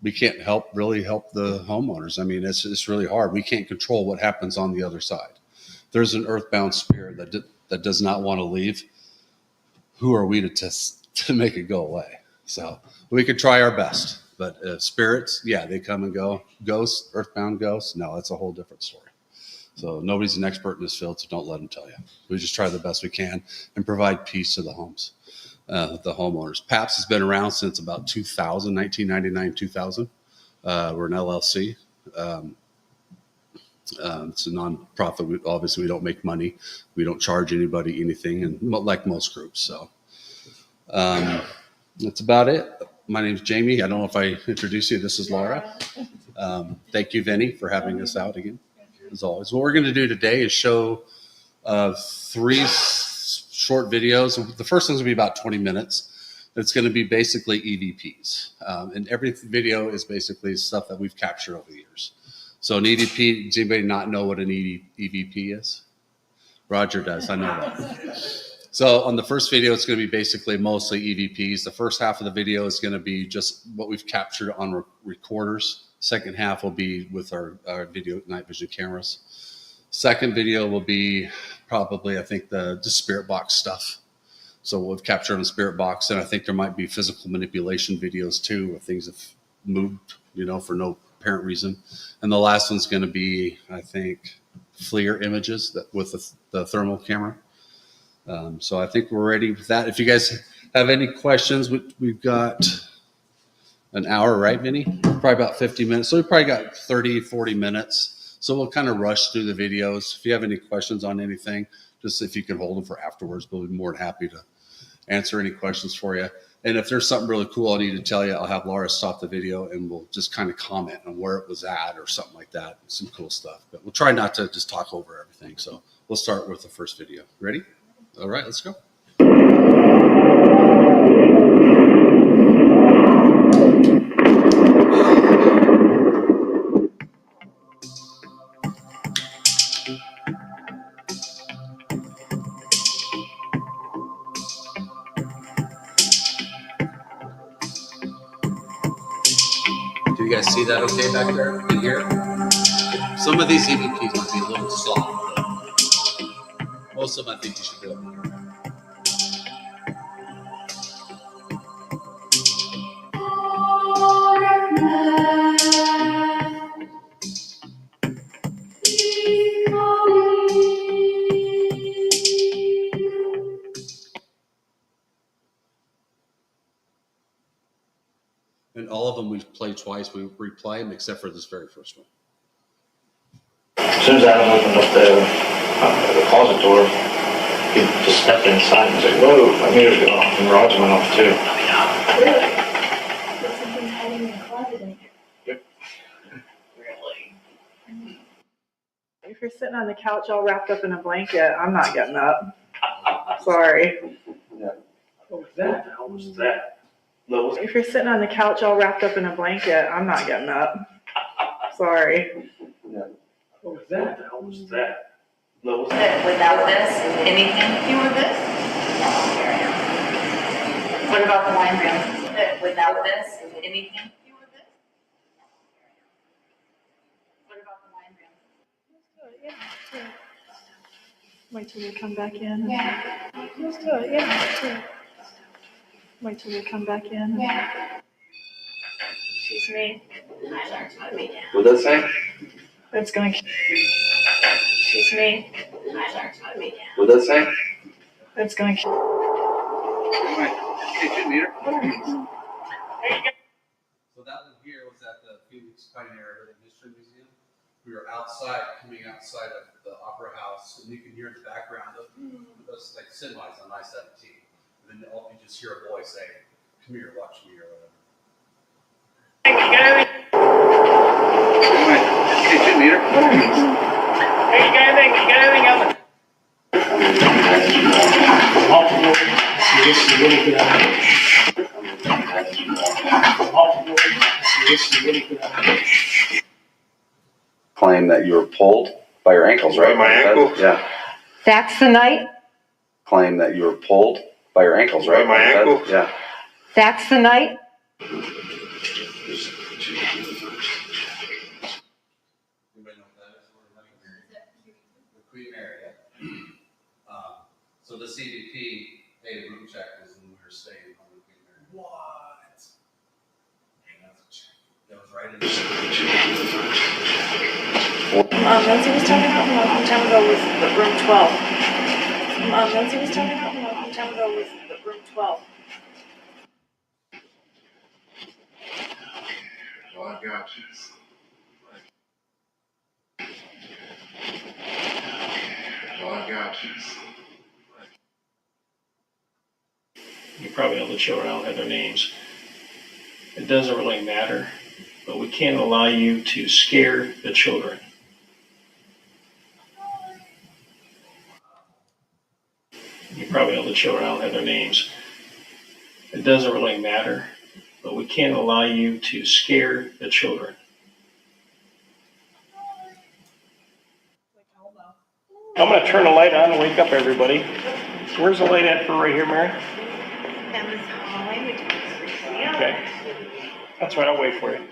we can't really help the homeowners. I mean, it's really hard. We can't control what happens on the other side. There's an earthbound spirit that does not want to leave. Who are we to make it go away? So we could try our best, but spirits, yeah, they come and go. Ghosts, earthbound ghosts, no, that's a whole different story. So nobody's an expert in this field, so don't let them tell you. We just try the best we can and provide peace to the homes, the homeowners. PAPS has been around since about 2000, 1999, 2000. We're an LLC. It's a nonprofit. Obviously, we don't make money. We don't charge anybody anything, and like most groups. So that's about it. My name's Jamie. I don't know if I introduced you. This is Laura. Thank you, Vinny, for having us out again, as always. What we're going to do today is show 3 short videos. The first one's going to be about 20 minutes. It's going to be basically EVPs. And every video is basically stuff that we've captured over the years. So an EVP, does anybody not know what an EVP is? Roger does, I know that. So on the first video, it's going to be basically mostly EVPs. The first half of the video is going to be just what we've captured on recorders. Second half will be with our video night vision cameras. Second video will be probably, I think, the spirit box stuff. So we've captured on the spirit box, and I think there might be physical manipulation videos too, where things have moved, for no apparent reason. And the last one's going to be, I think, FLIR images with the thermal camera. So I think we're ready with that. If you guys have any questions, we've got an hour, right, Vinny? Probably about 50 minutes. So we probably got 30, 40 minutes. So we'll kind of rush through the videos. If you have any questions on anything, just if you can hold them for afterwards, we'll be more than happy to answer any questions for you. And if there's something really cool I need to tell you, I'll have Laura stop the video and we'll just kind of comment on where it was at or something like that. Some cool stuff, but we'll try not to just talk over everything. So we'll start with the first video. Ready? All right, let's go. Do you guys see that okay back there in here? Some of these EVPs might be a little soft, but most of them I think you should be able to hear. And all of them we've played twice. We replay them except for this very first one. As soon as Adam opened up the closet door, he just stepped inside and said, "Whoa, my meter's going off," and Rod's went off too. Really? There's something hiding in the closet in here. Yep. Really? If you're sitting on the couch all wrapped up in a blanket, I'm not getting up. Sorry. Yeah. What was that? The hell was that? No. If you're sitting on the couch all wrapped up in a blanket, I'm not getting up. Sorry. Yeah. What was that? The hell was that? No. Without this, anything you with this? What about the wine room? Without this, anything you with this? What about the wine room? Wait till we come back in. Yeah. Let's do it, yeah. Wait till we come back in. Yeah. Excuse me. What does that say? It's going to... Excuse me. What does that say? It's going to... So that one here was at the Phoenix Pioneer History Museum. We were outside, coming outside of the Opera House, and you can hear in the background of those like semis on I-17. And then you just hear a voice saying, "Come here, watch me," or whatever. Claim that you were pulled by your ankles, right? By my ankles? Yeah. That's the night? Claim that you were pulled by your ankles, right? By my ankles? Yeah. That's the night? Anybody know what that is? The Queen Mary, yeah. So the CVP paid a room check was when we were staying on the Queen Mary. What? That was right in Nancy was talking about a long time ago was the room 12. Nancy was talking about a long time ago was the room 12. Oh, I got you. Oh, I got you. You probably know the children, I don't have their names. It doesn't really matter, but we can't allow you to scare the children. You probably know the children, I don't have their names. It doesn't really matter, but we can't allow you to scare the children. I'm gonna turn the light on and wake up everybody. Where's the light at for right here, Mary? Okay. That's right, I'll wait for you.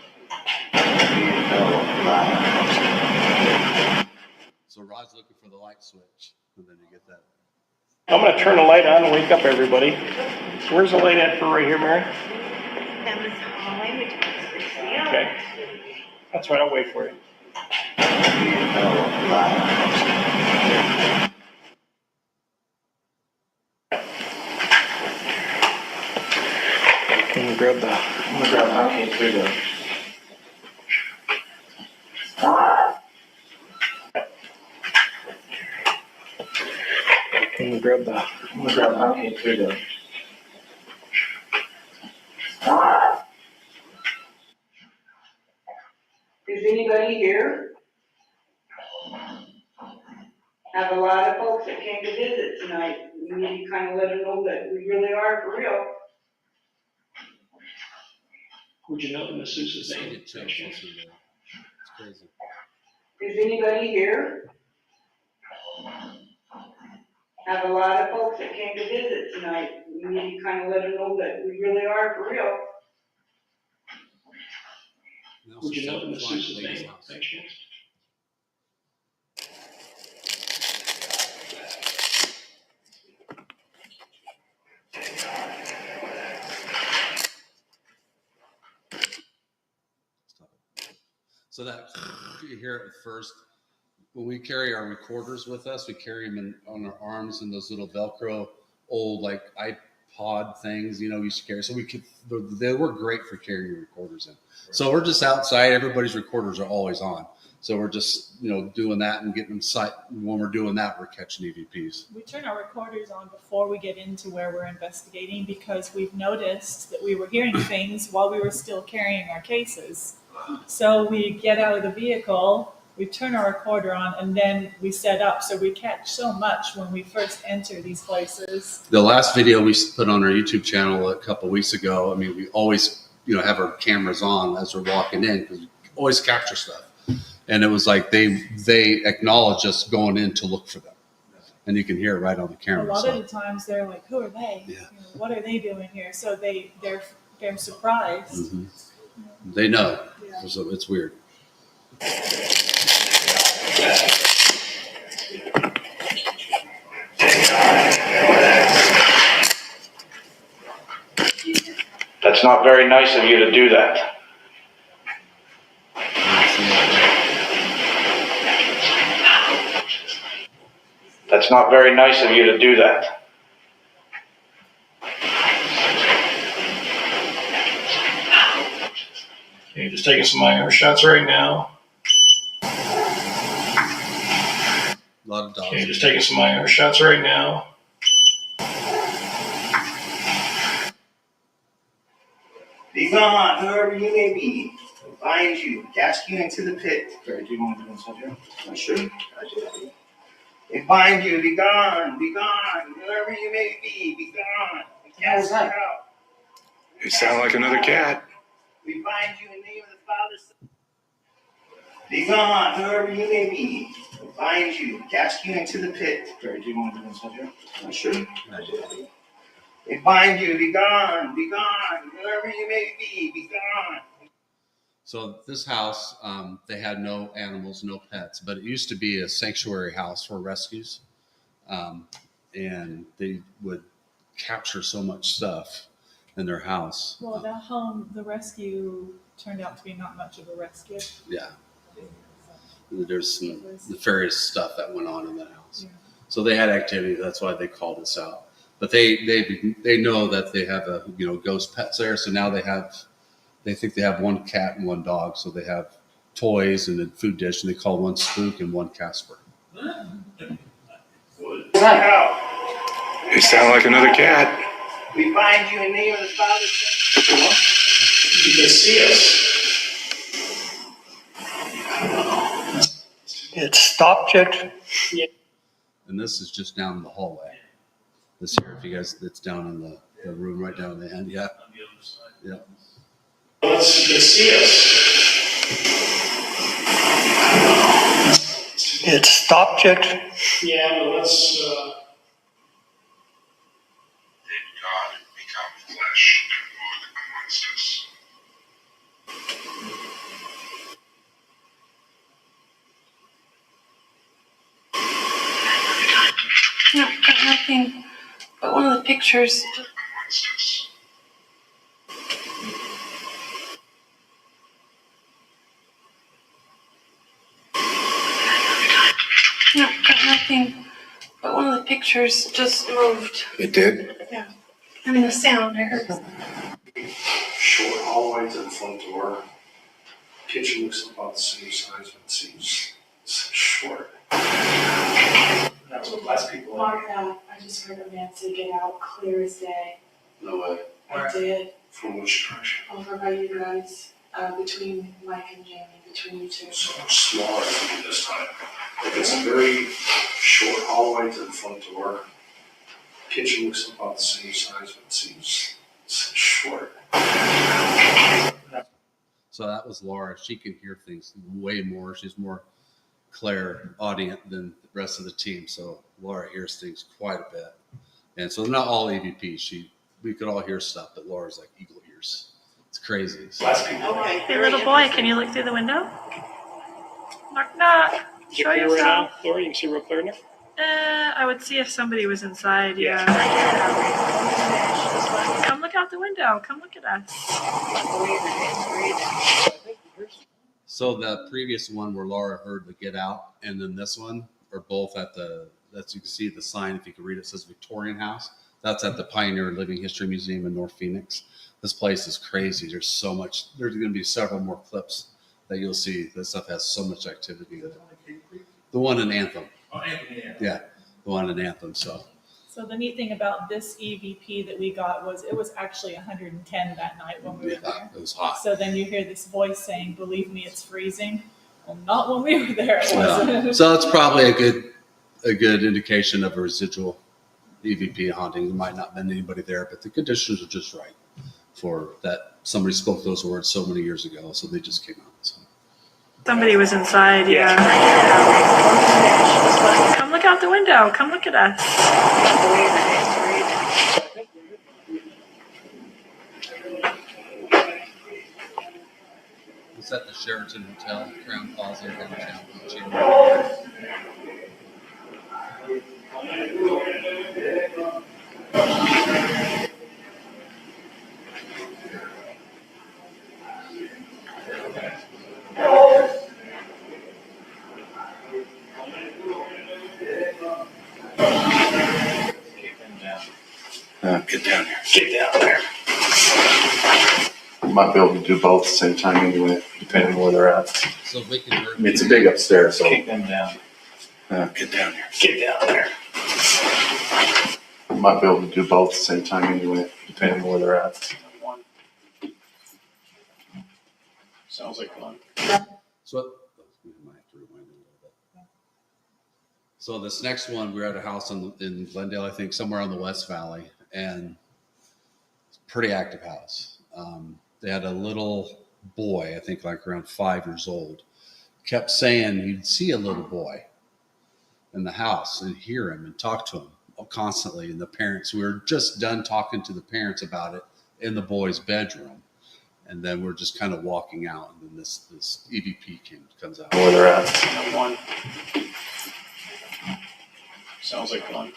So Rod's looking for the light switch, and then you get that. I'm gonna turn the light on and wake up everybody. Where's the light at for right here, Mary? Okay. That's right, I'll wait for you. I'm gonna grab the hot hand through there. grab the alcohol through the. Is anybody here? Have a lot of folks that came to visit tonight. We need to kind of let them know that we really are for real. Would you know the masseuse's name? It's crazy. Is anybody here? Have a lot of folks that came to visit tonight. We need to kind of let them know that we really are for real. Would you know the masseuse's name? Thanks, chance. So that you hear it first. When we carry our recorders with us, we carry them on our arms in those little Velcro old like iPod things, you know, we used to carry. So they were great for carrying your recorders in. So we're just outside. Everybody's recorders are always on. So we're just, you know, doing that and getting them sight. When we're doing that, we're catching EVPs. We turn our recorders on before we get into where we're investigating because we've noticed that we were hearing things while we were still carrying our cases. So we get out of the vehicle, we turn our recorder on, and then we set up. So we catch so much when we first enter these places. The last video we put on our YouTube channel a couple of weeks ago, I mean, we always, you know, have our cameras on as we're walking in because we always capture stuff. And it was like they acknowledge us going in to look for them. And you can hear it right on the camera. A lot of the times they're like, who are they? Yeah. You know, what are they doing here? So they're surprised. Mm-hmm. They know. Yeah. So it's weird. That's not very nice of you to do that. That's not very nice of you to do that. Okay, just taking some IR shots right now. A lot of dogs. Okay, just taking some IR shots right now. Be gone, whoever you may be. We'll find you, cast you into the pit. Sorry, do you want to do this subject? I should. They find you, be gone, whoever you may be gone. We cast you out. You sound like another cat. We bind you in the name of the Father, Son. Be gone, whoever you may be. We'll find you, cast you into the pit. Sorry, do you want to do this subject? I should. They bind you, be gone, whoever you may be gone. So this house, they had no animals, no pets, but it used to be a sanctuary house for rescues. And they would capture so much stuff in their house. Well, that home, the rescue turned out to be not much of a rescue. Yeah. There's some nefarious stuff that went on in that house. Yeah. So they had activity. That's why they called us out. But they know that they have a, you know, ghost pets there. So now they think they have one cat and one dog. So they have toys and a food dish, and they call one Spook and one Casper. You sound like another cat. We bind you in the name of the Father, Son. You can see us. It stopped it. Yeah. And this is just down in the hallway. This here, if you guys, it's down in the room right down in the end. Yeah. Yeah. You can see us. It stopped it. Yeah, but let's. Did God become flesh and wood amongst us? No, got nothing. But one of the pictures. Amongst us. No, got nothing. But one of the pictures just moved. It did? Yeah. I mean, the sound I heard. Short hallway to the front door. Kitchen looks about the same size, but it seems short. Less people. Mark, I just heard a man say get out clear as day. No way. I did, From which direction? over by you guys, between Mike and Jamie, between you two. So much smaller than this time. Like it's a very short hallway to the front door. Kitchen looks about the same size, but it seems short. So that was Laura. She can hear things way more. She's more clairaudient than the rest of the team. So Laura hears things quite a bit. And so they're not all EVPs. We could all hear stuff, but Laura's like eagle ears. It's crazy. So. Okay. Hey, little boy, can you look through the window? Knock, knock. Show yourself. Laura, you can see real clear in there? I would see if somebody was inside, yeah. Come look out the window. Come look at us. So the previous one where Laura heard the get out, and then this one are both at that's you can see the sign, if you can read it, says Victorian House. That's at the Pioneer Living History Museum in North Phoenix. This place is crazy. There's so much. There's going to be several more clips that you'll see. This stuff has so much activity. The one in Anthem. Oh, Anthony, yeah. Yeah, the one in Anthem. So So the neat thing about this EVP that we got was it was actually 110 that night when we were there. It was hot. So then you hear this voice saying, "Believe me, it's freezing." Well, not when we were there. It wasn't. So it's probably a good indication of a residual EVP haunting. There might not have been anybody there, but the conditions are just right for that. Somebody spoke those words so many years ago, so they just came out. So. Somebody was inside, yeah. Come look out the window. Come look at us. It's at the Sheraton Hotel, Crown Plaza, downtown. Get down here. Get down there. You might be able to do both at the same time anyway, depending on where they're at. So we can. I mean, it's a big upstairs, so. Kick them down. Get down here. Get down there. You might be able to do both at the same time anyway, depending on where they're at. Sounds like fun. So we might have to rewind it a little bit. So this next one, we're at a house in Glendale, I think, somewhere on the West Valley, and it's a pretty active house. They had a little boy, I think like around 5 years old, kept saying you'd see a little boy in the house and hear him and talk to him constantly. And the parents, we were just done talking to the parents about it in the boy's bedroom. And then we're just kind of walking out, and then this EVP comes out. Where they're at. One. Sounds like fun.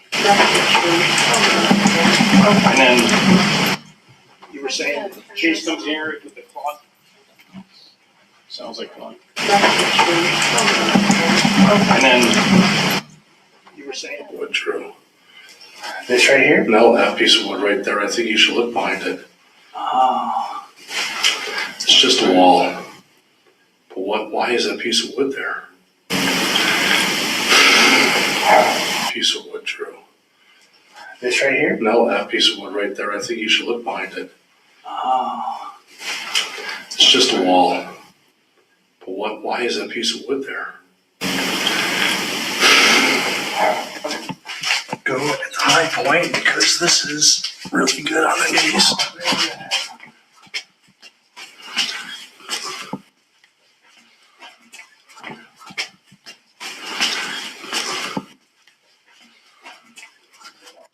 And then you were saying Chase comes here with the cloth. Sounds like fun. And then you were saying Wood, true. This right here? No, that piece of wood right there. I think you should look behind it. Oh. It's just a wall. But why is that piece of wood there? Piece of wood, true. This right here? No, that piece of wood right there. I think you should look behind it. Oh. It's just a wall. But why is that piece of wood there? Go at the high point because this is really good on the knees.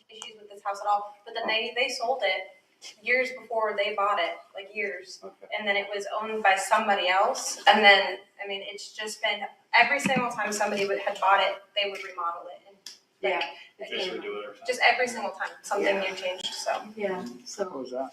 Issues with this house at all, but then they sold it years before they bought it, like years. Okay. And then it was owned by somebody else, and then, I mean, it's just been, every single time somebody had bought it, they would remodel it. And Yeah. just would do it every time. just every single time, something new changed, so. Yeah, so. What was that?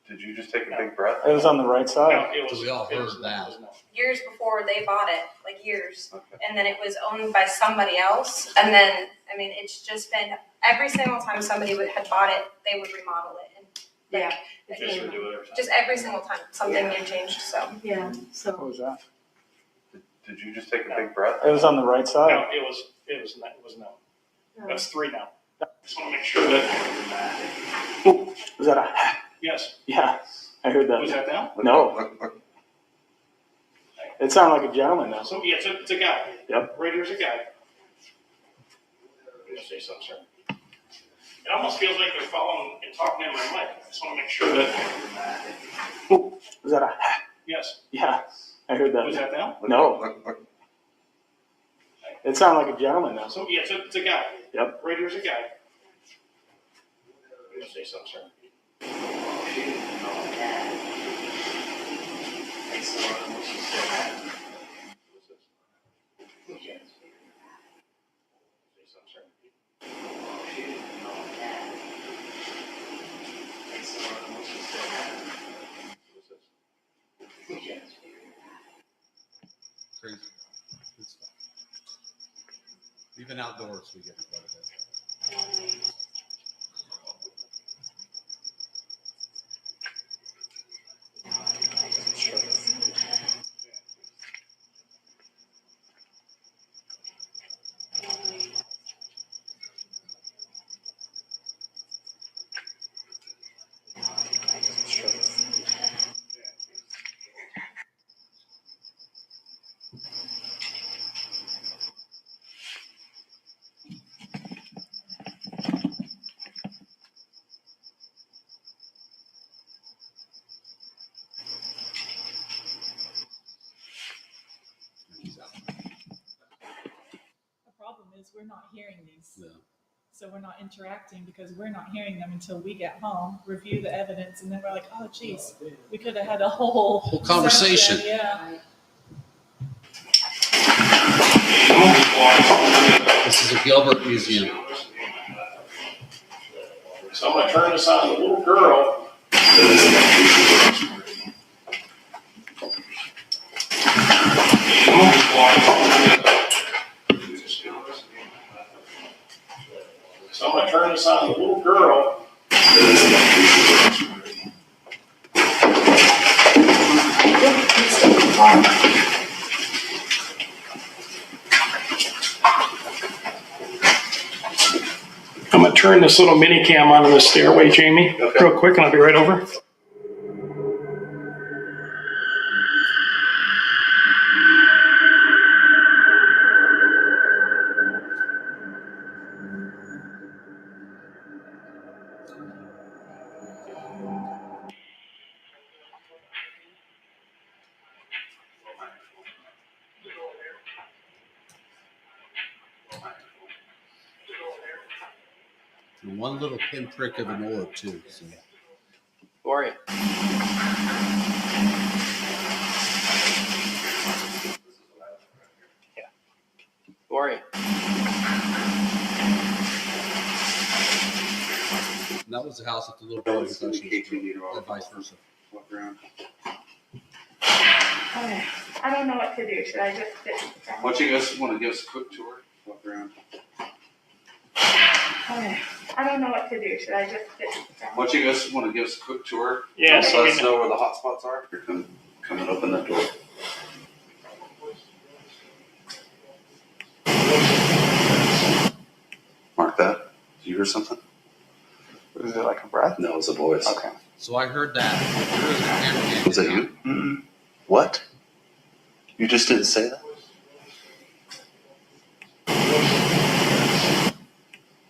Did you just take a big breath? It was on the right side. No, it So was, we all it heard was that. Years before they bought it, like years. Okay. And then it was owned by somebody else, and then, I mean, it's just been, every single time somebody had bought it, they would remodel it. And Yeah. just would do it every time. just every single time, something new changed, so. Yeah, What so. was that? Did you just take a big breath? It was on the right side. No, it was no. That's 3 now. Just want to make sure that. Ooh, was that a? Yes. Yeah, I heard that. Was that down? No. It sounded like a gentleman though. So yeah, it's a guy. Yep. Right here's a guy. Let me say something, sir. It almost feels like they're following and talking in my mic. I just want to make sure that. Ooh, was that a? Yes. Yeah, I heard that. Was that down? No. It sounded like a gentleman though. So yeah, it's a guy. Yep. Right here's a guy. Let me say something, sir. Crazy. Good stuff. Even outdoors, we get quite a bit. The problem is we're not hearing these. Yeah. So we're not interacting because we're not hearing them until we get home, review the evidence, and then we're like, oh, geez, we could have had a whole conversation. session. Yeah. This is a Gilbert Museum. So I'm going to turn this on to the little girl. So I'm going to turn this on to the little girl. I'm going to turn this little mini cam onto the stairway, Jamie, real quick, and I'll be right over. And one little pinprick of an orb too. So. How are you? Yeah. How are you? And that was the house that the little boy was actually, or vice versa. Okay, I don't know what to do. Should I just sit down? Why don't you guys want to give us a quick tour? Walk around. Okay, I don't know what to do. Should I just sit down? Why don't you guys want to give us a quick tour? Yeah, Just let us know where the hot spots are. You're coming and open that door. Mark that. Did you hear something? Was it like a breath? No, it was a voice. Okay. So I heard that. Was that you? Mm-mm. What? You just didn't say that?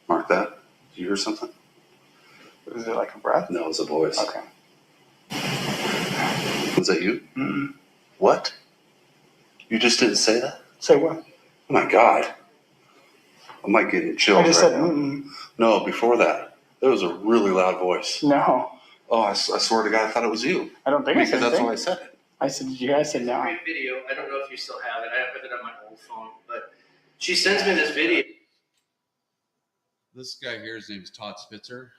Mark that. Did you hear something? Was it like a breath? No, it was a voice. Okay. Was that you? Mm-mm. What? You just didn't say that? Say what? Oh my God. I might get chills I just right said, now. mm-mm. No, before that. There was a really loud voice. No. Oh, I swear to God, I thought it was you. I don't think I said Because that's anything. why I said it. I said, did you guys say no? Great video. I don't know if you still have it. I have it on my old phone, but she sends me this video. This guy here, his name is Todd Spitzer.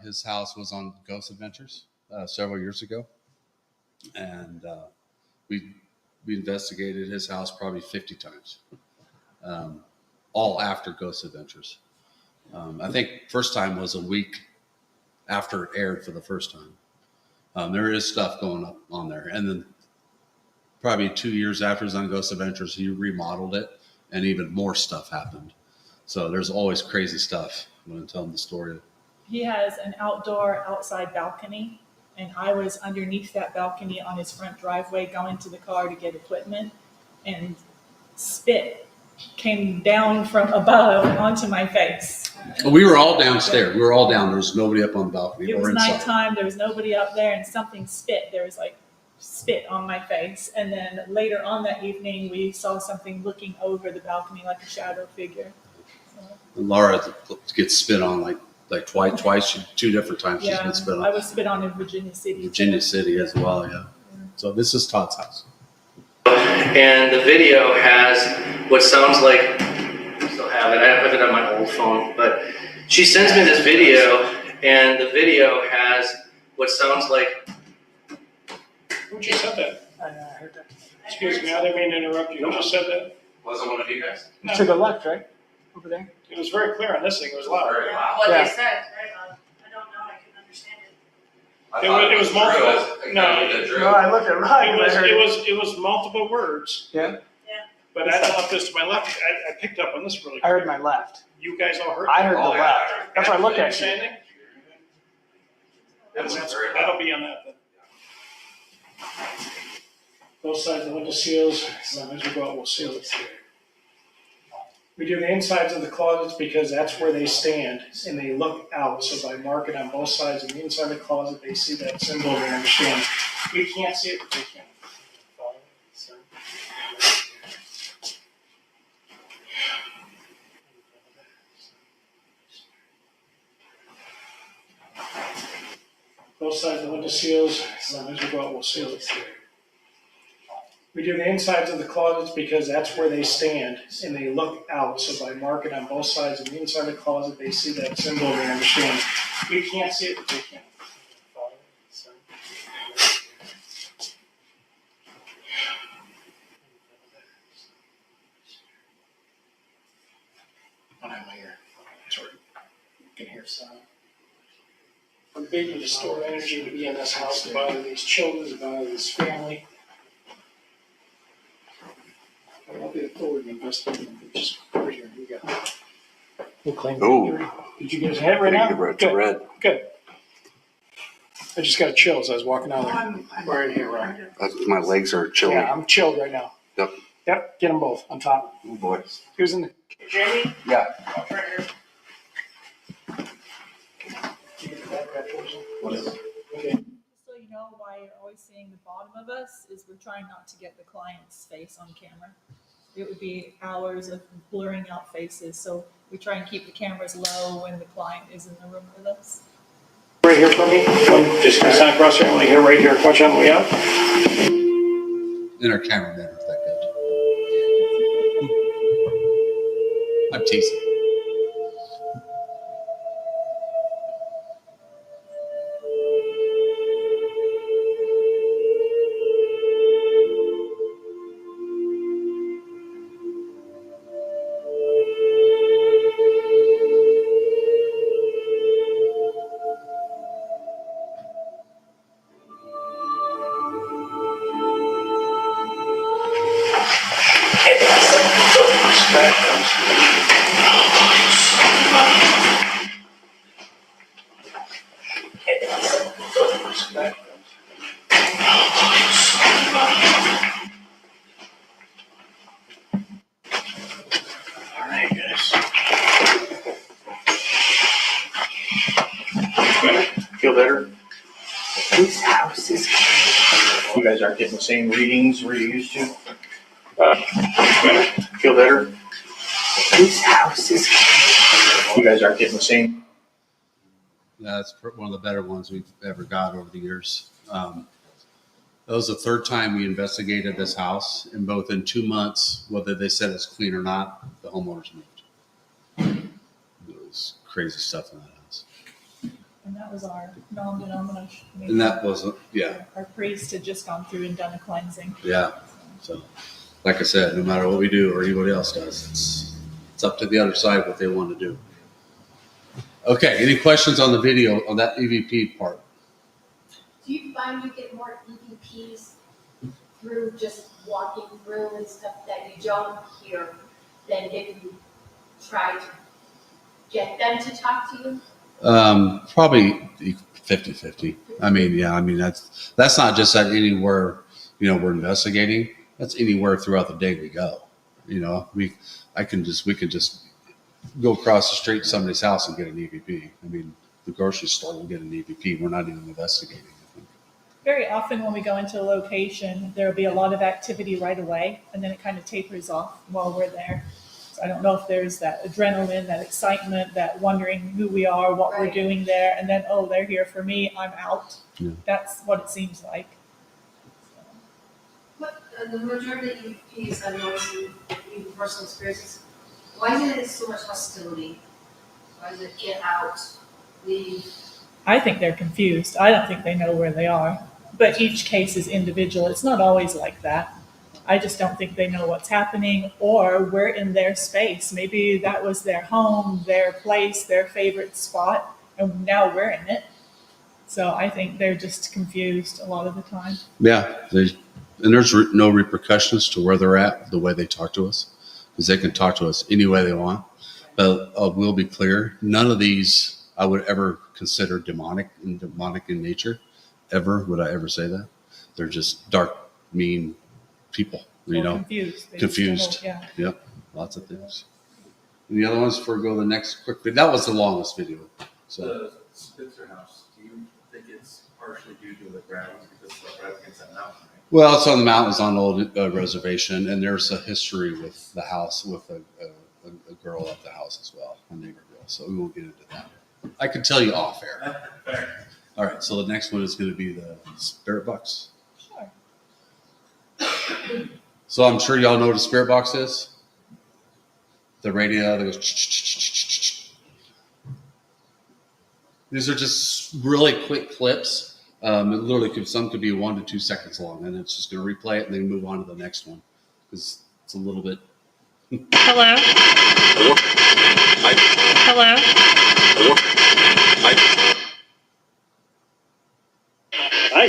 His house was on Ghost Adventures several years ago. And we investigated his house probably 50 times, all after Ghost Adventures. I think first time was a week after it aired for the first time. There is stuff going up on there. And then probably 2 years after his on Ghost Adventures, he remodeled it, and even more stuff happened. So there's always crazy stuff. I'm going to tell him the story. He has an outdoor outside balcony, and I was underneath that balcony on his front driveway going to the car to get equipment, and spit came down from above onto my face. We were all downstairs. We were all down. There was nobody up on the balcony It or was inside. nighttime, there was nobody up there, and something spit. There was like spit on my face. And then later on that evening, we saw something looking over the balcony like a shadow figure. And Laura gets spit on like twice, 2 different times she's been spit on. I was spit on in Virginia City. Virginia City as well, yeah. So this is Todd's house. And the video has what sounds like, I still have it, I have it on my old phone, but she sends me this video, and the video has what sounds like. Who just said that? I heard that. Excuse me, I didn't mean to interrupt you. Who just said that? Wasn't one of you guys? No. To the left, right? Over there? It was very clear on this thing, it was loud. Very loud. What Yeah. they said, I don't know, I couldn't understand it. It was multiple. No, I looked at Ryan. It was multiple words. Yeah. But I don't know if this to my left, I picked up on this really I quick. heard my left. You guys all heard? I heard the Oh, left. That's why I looked Did you at say you. anything? That was very loud. That'll be on that then. Both sides of the window seals, as we go out, we'll seal it. We do the insides of the closets because that's where they stand and they look out. So by marking on both sides of the inside of the closet, they see that symbol and they understand. We can't see it, but they can. Both sides of the window seals, as we go out, we'll seal it. We do the insides of the closets because that's where they stand and they look out. So by marking on both sides of the inside of the closet, they see that symbol and they understand. We can't see it, but they can. I don't have my ear. Sorry. You can hear sound. I'm big into store energy to be in this house, to bother these children, to bother this family. I'll be a forward investigator. Just over here, you got it. We'll claim victory. Did you guys have it right now? Good. Good. I just got chills. I was walking out there. Right here, right. My legs are chilly. Yeah, I'm chilled right now. Yep. Yep, get them both on top. Oh boy. Who's in the, Jamie? Yeah. Right here. What is it? Okay. Just so you know why you're always seeing the bottom of us is we're trying not to get the client's face on camera. It would be hours of blurring out faces, so we try and keep the cameras low when the client is in the room with us. Right here for me. Just gonna stand across here. I want to hear right here. Watch on the way out. And our cameramen are that good. I'm teasing. All right, guys. Feel better? Whose house is? You guys aren't getting the same readings we're used to? Feel better? Whose house is? You guys aren't getting the same? Yeah, that's one of the better ones we've ever got over the years. That was the third time we investigated this house, and both in 2 months, whether they said it's clean or not, the homeowners moved. It was crazy stuff in that house. And that was our non-denomination. And that wasn't, yeah, Our priest had just gone through and done a cleansing. yeah. So, like I said, no matter what we do or anybody else does, it's up to the other side what they want to do. Okay, any questions on the video on that EVP part? Do you find you get more EVPs through, just walking through and stuff that you don't hear than if you try to get them to talk to you? Probably 50-50. I mean, yeah, I mean, that's not just at anywhere, we're investigating. That's anywhere throughout the day we go. We can just go across the street to somebody's house and get an EVP. I mean, the grocery store will get an EVP. We're not even investigating. Very often when we go into a location, there'll be a lot of activity right away, and then it kind of tapers off while we're there. So I don't know if there's that adrenaline, that excitement, that wondering who we are, what we're doing there, and then, oh, they're here for me, I'm out. Yeah. That's what it seems like. What, the majority of EVPs I've noticed in personal experiences, why is it so much hostility? Why is it get out, leave? I think they're confused. I don't think they know where they are. But each case is individual. It's not always like that. I just don't think they know what's happening, or we're in their space. Maybe that was their home, their place, their favorite spot, and now we're in it. So I think they're just confused a lot of the time. Yeah, and there's no repercussions to where they're at, the way they talk to us, because they can talk to us any way they want. But we'll be clear, none of these I would ever consider demonic in nature. Ever would I ever say that? They're just dark, mean people. Confused. They Confused. just don't know, Yep. Lots of things. And the other ones before we go to the next quick video. That was the longest video. So The Spitzer house, do you think it's partially due to the grounds because it's right against that mountain, right? well, it's on the mountain, it's on an old reservation, and there's a history with the house with a girl at the house as well, a neighbor girl. So we won't get into that. I could tell you off air. Fair. All right, so the next one is going to be the spirit box. Sure. So I'm sure y'all know what a spirit box is. The radio that goes. These are just really quick clips. It literally some could be 1 to 2 seconds long, and it's just going to replay it and then move on to the next one because it's a little bit. Hello. Hello. Hi.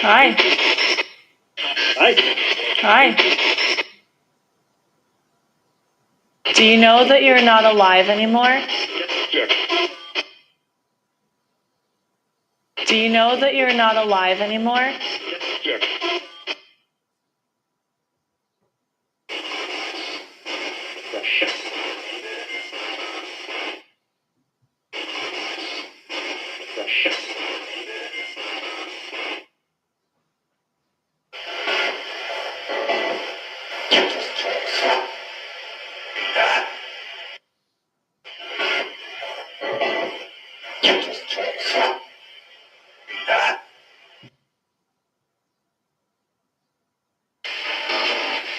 Hi. Hi. Hi. Do you know that you're not alive anymore? Do you know that you're not alive anymore?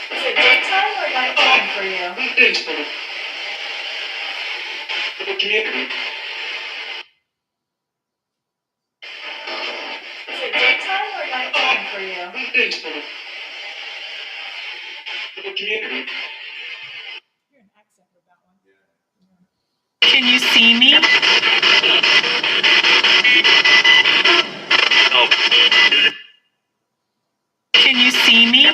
Is it daytime or nighttime for you? Is it daytime or nighttime for you? Can you see me? Can you see me?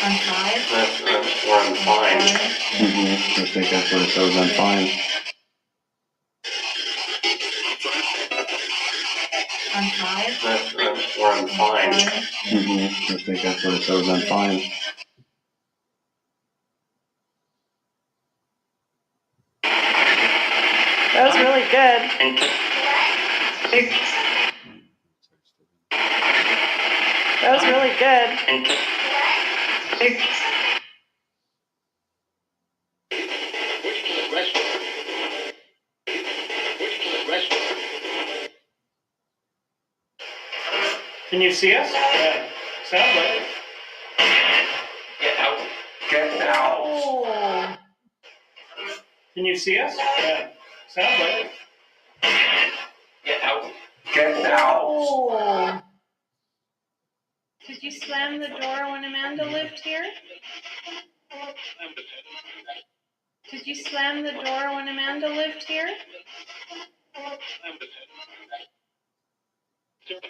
I'm fine. Or I'm fine. I think that's what it says, I'm fine. I'm fine. Or I'm fine. I think that's what it says, I'm fine. That was really good. That was really good. Can you see us? Yeah. Sounds like it. Get out. Get out. Oh. Can you see us? Yeah. Sounds like it. Get out. Get out. Oh. Did you slam the door when Amanda lived here? Did you slam the door when Amanda lived here?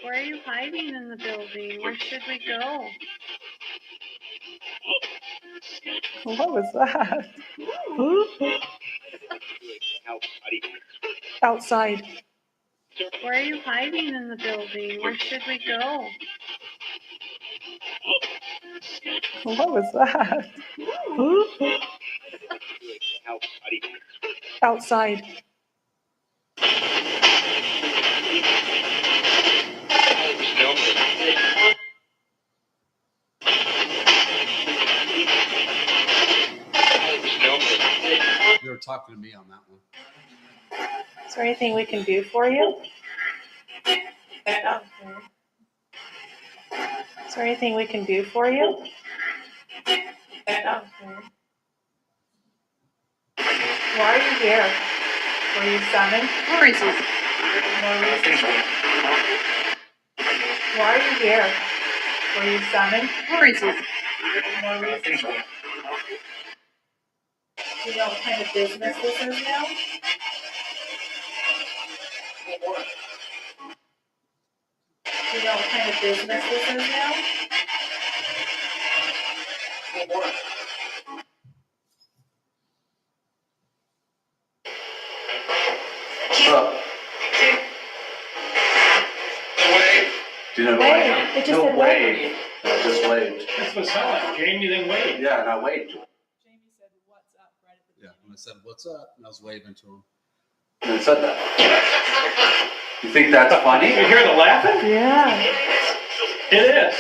Where are you hiding in the building? Where should we go? What was that? Outside. Where are you hiding in the building? Where should we go? What was that? Outside. You were talking to me on that one. Is there anything we can do for you? Is there anything we can do for you? Why are you here? Were you summoned? No reason. Why are you here? Were you summoned? No reason. Do you know what kind of business this is now? Do you know what kind of business this is now? Do you know Wait, it just no said wave. I just waved. That's what it sounded like. Jamie then waved. Yeah, and I waved to him. Jamie said, "What's up?" right at the Yeah, when I said, "What's up?" and I was waving to him. And I said that. You think that's funny? You hear the laughing? Yeah. It is.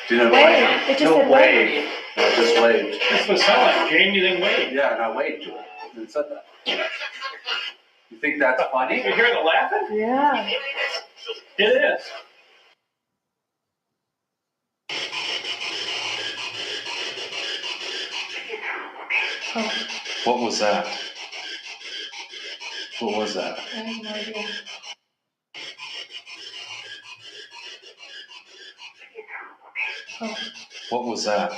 Do you know Wait, it just no said wave. I just waved. That's what it sounded like. Jamie then waved. Yeah, and I waved to him. And said that. You think that's funny? You hear the laughing? Yeah. It is. What was that? What was that? I have no idea. What was that?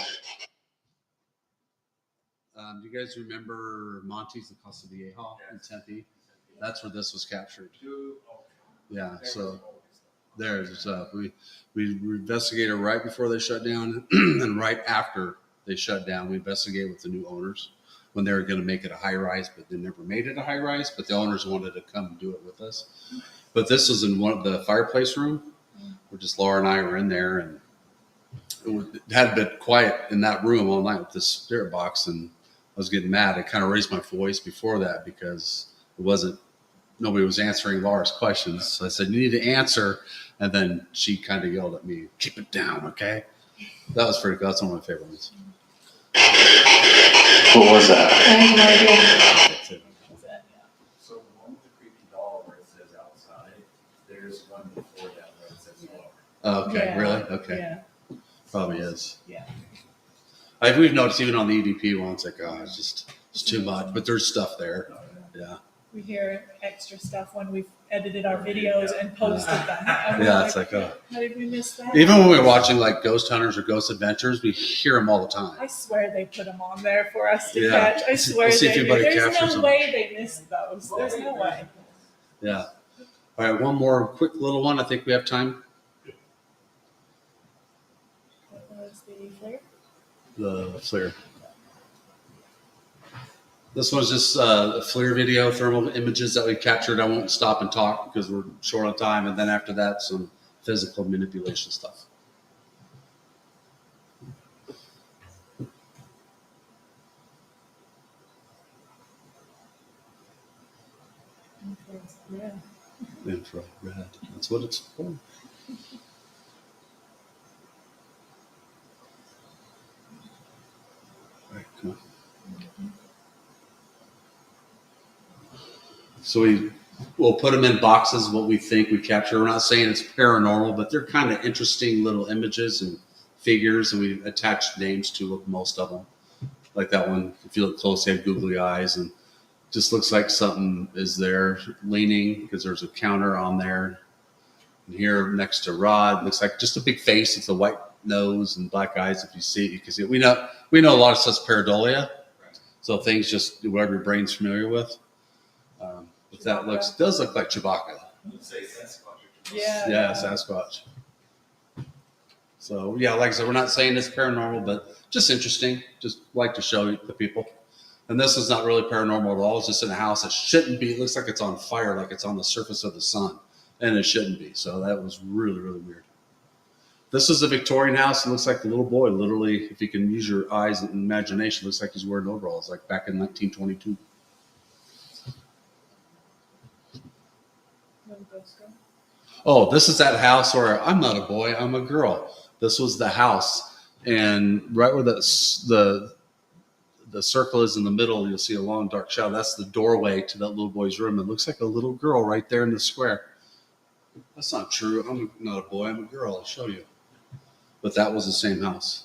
Do you guys remember Monty's the Casa Vieja in Tempe? That's where this was captured. Yeah, so there's we investigated right before they shut down and right after they shut down. We investigated with the new owners when they were going to make it a high rise, but they never made it a high rise. But the owners wanted to come and do it with us. But this was in one of the fireplace room, where just Laura and I were in there, and it had been quiet in that room all night with this spirit box, and I was getting mad. I kind of raised my voice before that because nobody was answering Laura's questions. So I said, "You need to answer," and then she kind of yelled at me, "Keep it down, okay?" That was pretty cool. That's one of my favorite ones. What was that? I have no idea. That's it. So the one with the creepy doll where it says outside, there's one before that where it says lower. Oh, okay, Yeah. really? Okay, Yeah. probably is. Yeah. We've noticed even on the EDP one, it's like, oh, it's too much, but there's stuff there. Yeah. We hear extra stuff when we've edited our videos and posted them. And we're Yeah, it's like, oh. how did we miss that? Even when we're watching like Ghost Hunters or Ghost Adventures, we hear them all the time. I swear they put them on there for us to Yeah. catch. I swear We'll see if they do. anybody There's captures no them. way they missed those. There's no way. Yeah. All right, one more quick little one. I think we have time. What was the flare? The FLIR. This one's just a FLIR video, thermal images that we captured. I won't stop and talk because we're short on time. And then after that, some physical manipulation stuff. Yeah. Infrared. That's what it's for. All right, come on. So we'll put them in boxes, what we think we capture. We're not saying it's paranormal, but they're kind of interesting little images and figures, and we attach names to most of them. Like that one, if you look close, they have googly eyes, and Just looks like something is there leaning because there's a counter on there. And here next to Rod, looks like just a big face with a white nose and black eyes. If you see it, you can see it. We know a lot of stuff's pareidolia. So things just whatever your brain's familiar with. But that does look like Chewbacca. Yeah, Sasquatch. So yeah, like I said, we're not saying it's paranormal, but just interesting. Just like to show the people. And this is not really paranormal at all. It's just in a house that shouldn't be. It looks like it's on fire, like it's on the surface of the sun, and it shouldn't be. So that was really, really weird. This is a Victorian house. It looks like the little boy, literally, if you can use your eyes and imagination, looks like he's wearing overalls, like back in 1922. Oh, this is that house where I'm not a boy, I'm a girl. This was the house, and right where the circle is in the middle, you'll see a long dark shadow. That's the doorway to that little boy's room. It looks like a little girl right there in the square. That's not true. I'm not a boy, I'm a girl. I'll show you. But that was the same house.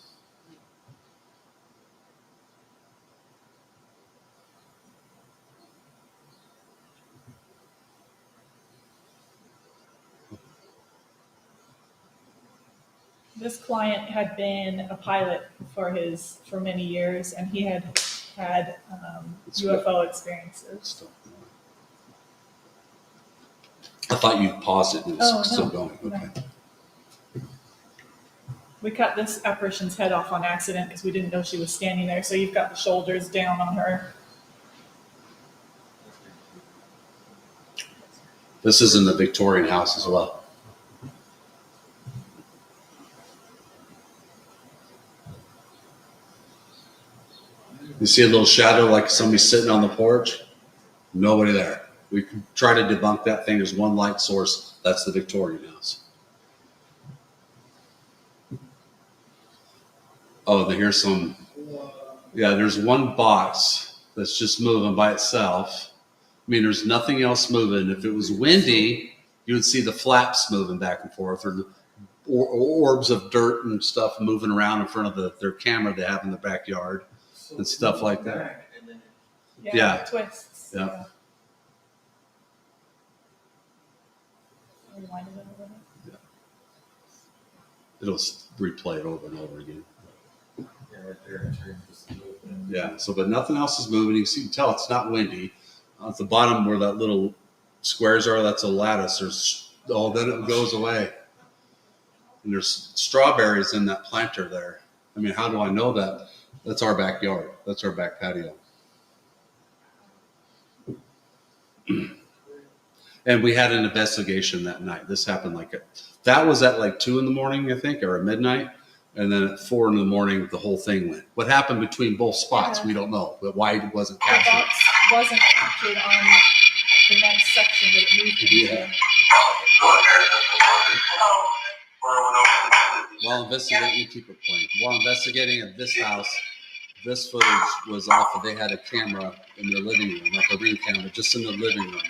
This client had been a pilot for many years, and he had UFO experiences. I thought you paused it and it was still going. Okay. No. We cut this apparition's head off on accident because we didn't know she was standing there. So you've got the shoulders down on her. This is in the Victorian house as well. You see a little shadow like somebody sitting on the porch? Nobody there. We can try to debunk that thing. There's one light source. That's the Victorian house. Oh, here's some. Yeah, there's one box that's just moving by itself. I mean, there's nothing else moving. If it was windy, you would see the flaps moving back and forth, or orbs of dirt and stuff moving around in front of their camera they have in the backyard and stuff like that. Yeah. It twists. Yeah. Yeah. It'll replay it over and over again. Yeah. So, but nothing else is moving. You can tell it's not windy. At the bottom where that little squares are, that's a lattice. Then it goes away. And there's strawberries in that planter there. I mean, how do I know that? That's our backyard. That's our back patio. And we had an investigation that night. This happened that was at like 2 a.m, I think, or at midnight. And then at 4 a.m, the whole thing went. What happened between both spots, we don't know. But why it wasn't captured? The box wasn't captured on the next section that it moved into. Yeah. While investigating, keep it playing. While investigating at this house, this footage was off. They had a camera in their living room, like a ring camera, just in the living room.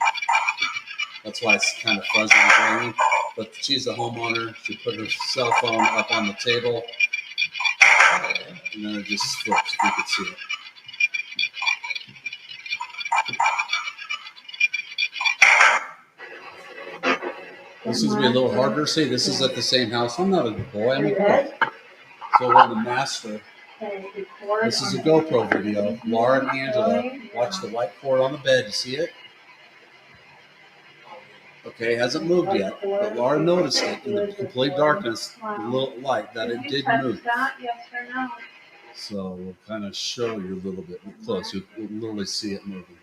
That's why it's kind of fuzzy and grainy. But she's a homeowner. She put her cell phone up on the table, and then it just flips. You can see it. This is going to be a little harder to see. This is at the same house. I'm not a boy, I'm a girl. So we're in the master. This is a GoPro video. Laura and Angela watch the white cord on the bed. You see it? Okay, it hasn't moved yet, but Laura noticed it in the complete darkness, the little light, that it did move. Yes or no? So we'll kind of show you a little bit close. You'll literally see it moving.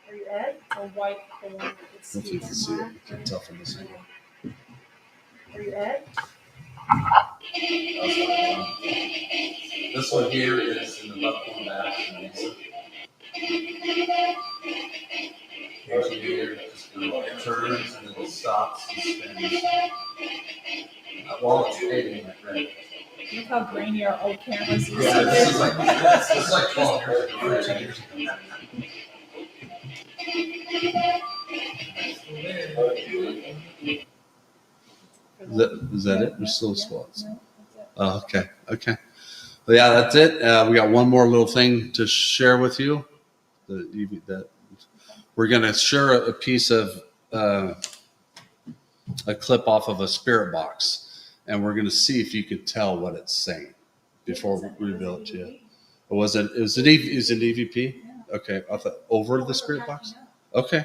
Are you Ed? A white cord. If you can see it, you can tell from this angle. Are you Ed? This one here is in the left one back. It turns and then it stops and spins. While it's fading like red. Look how grainy our old cameras used Yeah, to this be. is like 12 years ago, 13 years ago. Is that it? There's still spots. Oh, okay. Well, yeah, that's it. We got one more little thing to share with you. We're going to share a piece of a clip off of a spirit box, and we're going to see if you can tell what it's saying before we reveal it to you. Or was it? Is it an EVP? Yeah. Okay, over the spirit box. Okay.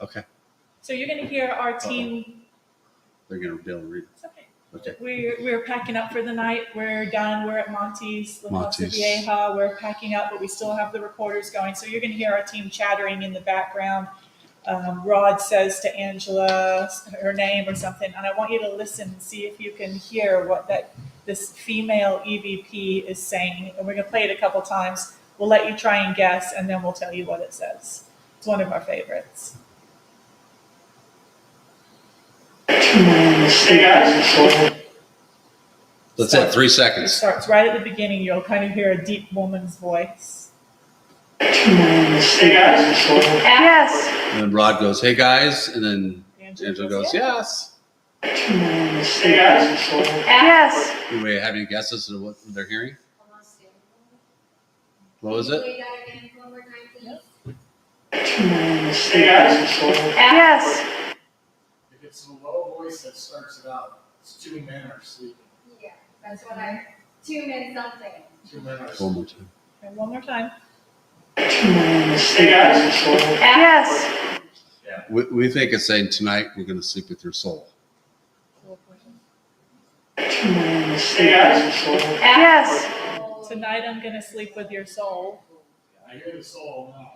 Okay. So you're going to hear our team. They're going to be able to read it. It's okay. Okay. We're packing up for the night. We're done. We're at Monty's, La Casa Vieja. We're packing up, but we still have the recorders going. So you're going to hear our team chattering in the background. Rod says to Angela her name or something, and I want you to listen and see if you can hear what this female EVP is saying. And we're going to play it a couple times. We'll let you try and guess, and then we'll tell you what it says. It's one of our favorites. That's it, 3 seconds. It starts right at the beginning. You'll kind of hear a deep woman's voice. Yes. And then Rod goes, "Hey guys," and then Angela goes, "Yes." Yes. Do we have any guesses of what they're hearing? What was it? Yes. If it's a low voice that starts it out, it's 2 men are sleeping. Yeah, that's what 2 men something. 2 men are One sleeping. more time. Okay, one more time. Yes. We think it's saying tonight we're going to sleep with your soul. Yes. Tonight I'm going to sleep with your soul. I hear the soul now.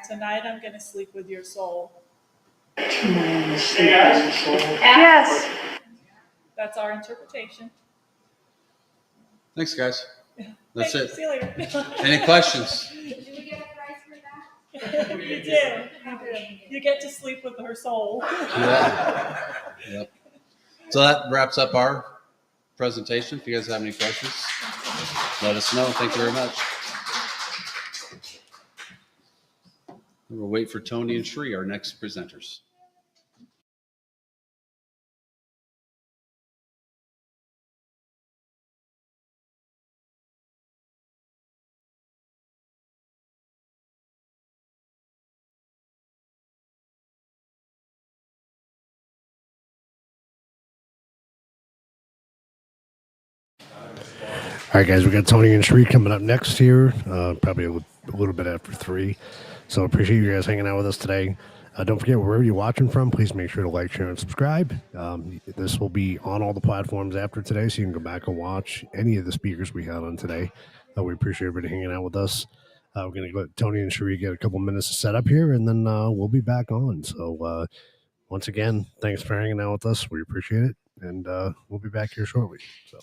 Tonight I'm going to sleep with your soul. Yes. That's our interpretation. Thanks, guys. That's Thanks. it. See you later. Any questions? Did we get a prize for that? You did. You get to sleep with her soul. Yeah. Yep. So that wraps up our presentation. If you guys have any questions, let us know. Thank you very much. We'll wait for Tony and Shree, our next presenters. All right, guys, we got Tony and Shree coming up next here, probably a little bit after 3. So appreciate you guys hanging out with us today. Don't forget, wherever you're watching from, please make sure to like, share, and subscribe. This will be on all the platforms after today, so you can go back and watch any of the speakers we had on today. We appreciate everybody hanging out with us. We're going to let Tony and Shree get a couple minutes to set up here, and then we'll be back on. So once again, thanks for hanging out with us. We appreciate it, and we'll be back here shortly. So.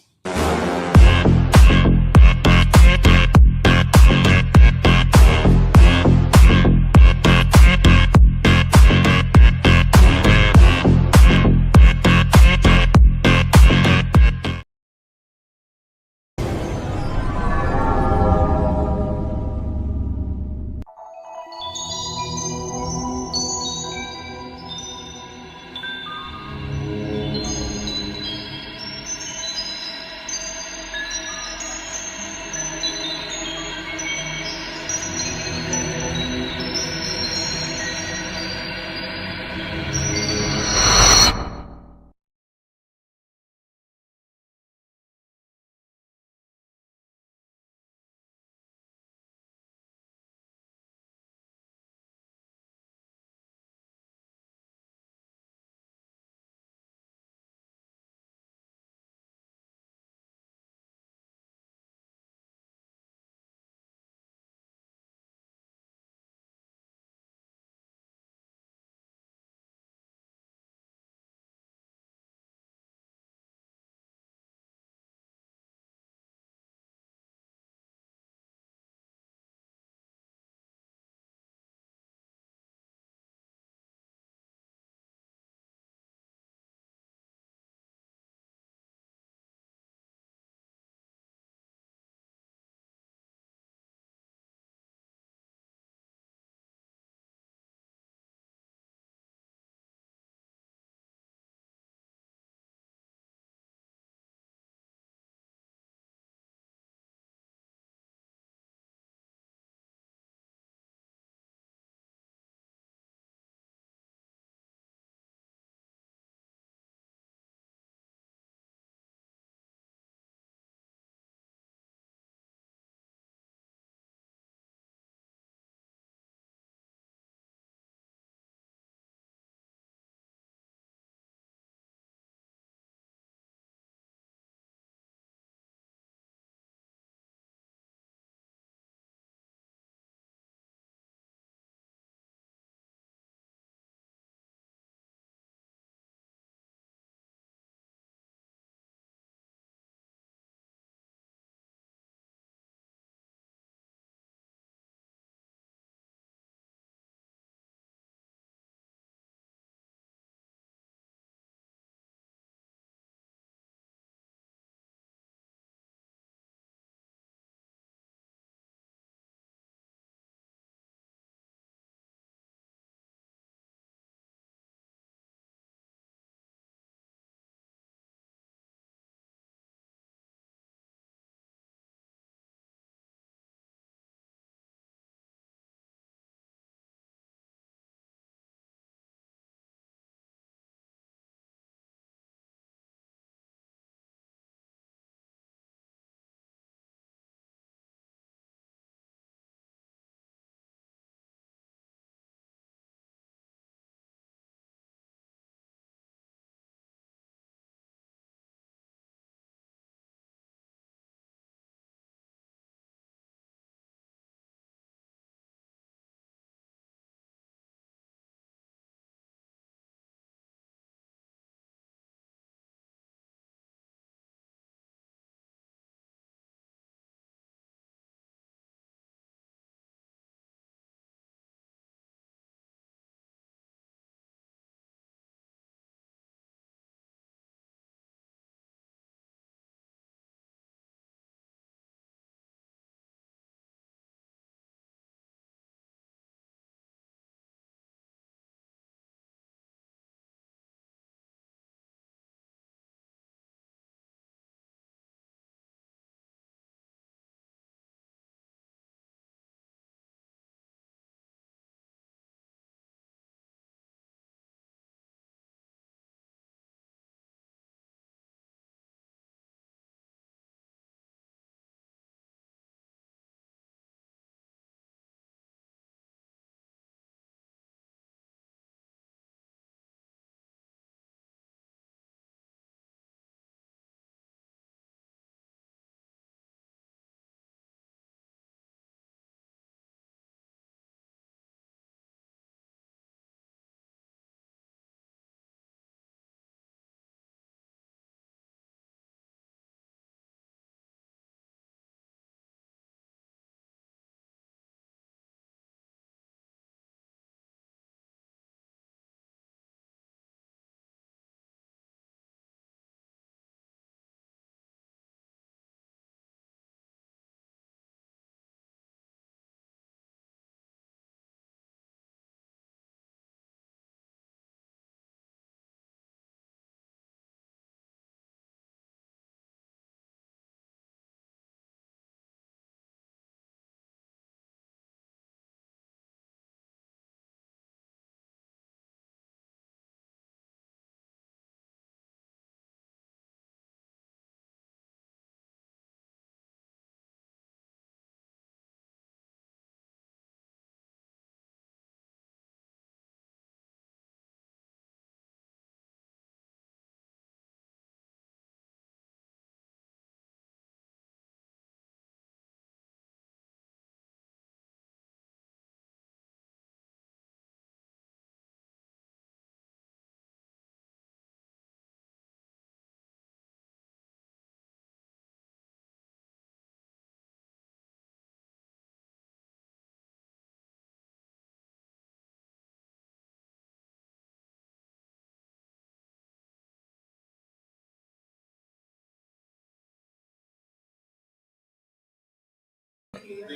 All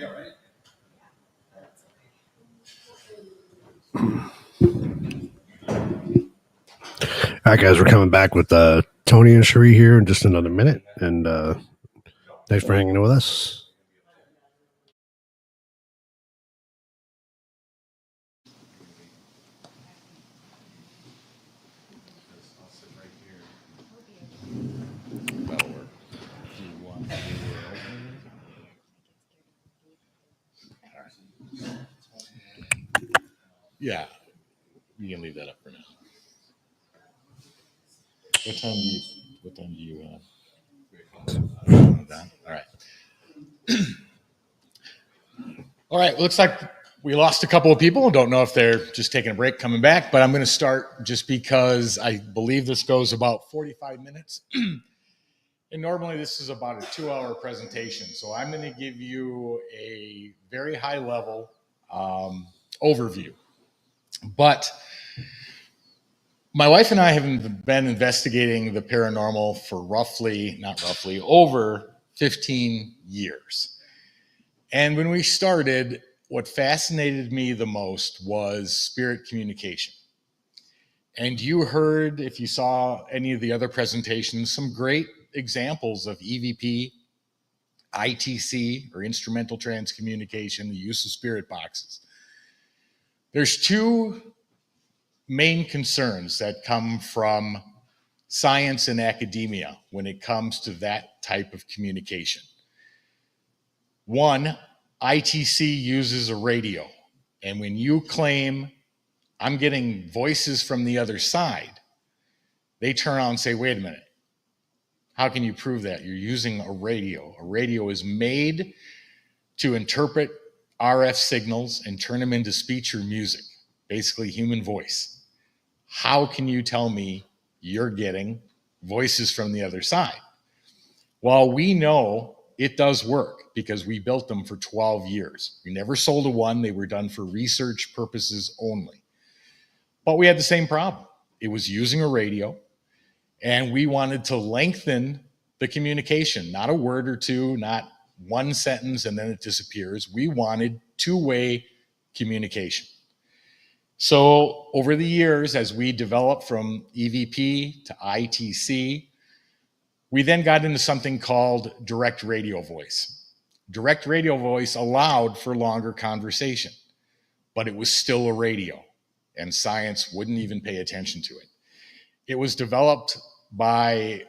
right, guys, we're coming back with Tony and Cherie here in just another minute. And thanks for hanging with us. Yeah, you can leave that up for now. What time do you done? All right. All right, looks like we lost a couple of people. Don't know if they're just taking a break, coming back, but I'm going to start just because I believe this goes about 45 minutes. And normally this is about a 2-hour presentation. So I'm going to give you a very high level overview. But my wife and I have been investigating the paranormal for over 15 years. And when we started, what fascinated me the most was spirit communication. And you heard, if you saw any of the other presentations, some great examples of EVP, ITC, or instrumental transcommunication, the use of spirit boxes. There's two main concerns that come from science and academia when it comes to that type of communication. One, ITC uses a radio, and when you claim I'm getting voices from the other side, they turn around and say, wait a minute, how can you prove that? You're using a radio. A radio is made to interpret RF signals and turn them into speech or music, basically human voice. How can you tell me you're getting voices from the other side? Well, we know it does work because we built them for 12 years. We never sold a one. They were done for research purposes only. But we had the same problem. It was using a radio, and we wanted to lengthen the communication, not a word or two, not one sentence and then it disappears. We wanted two-way communication. So over the years, as we developed from EVP to ITC, we then got into something called direct radio voice. Direct radio voice allowed for longer conversation, but it was still a radio, and science wouldn't even pay attention to it. It was developed by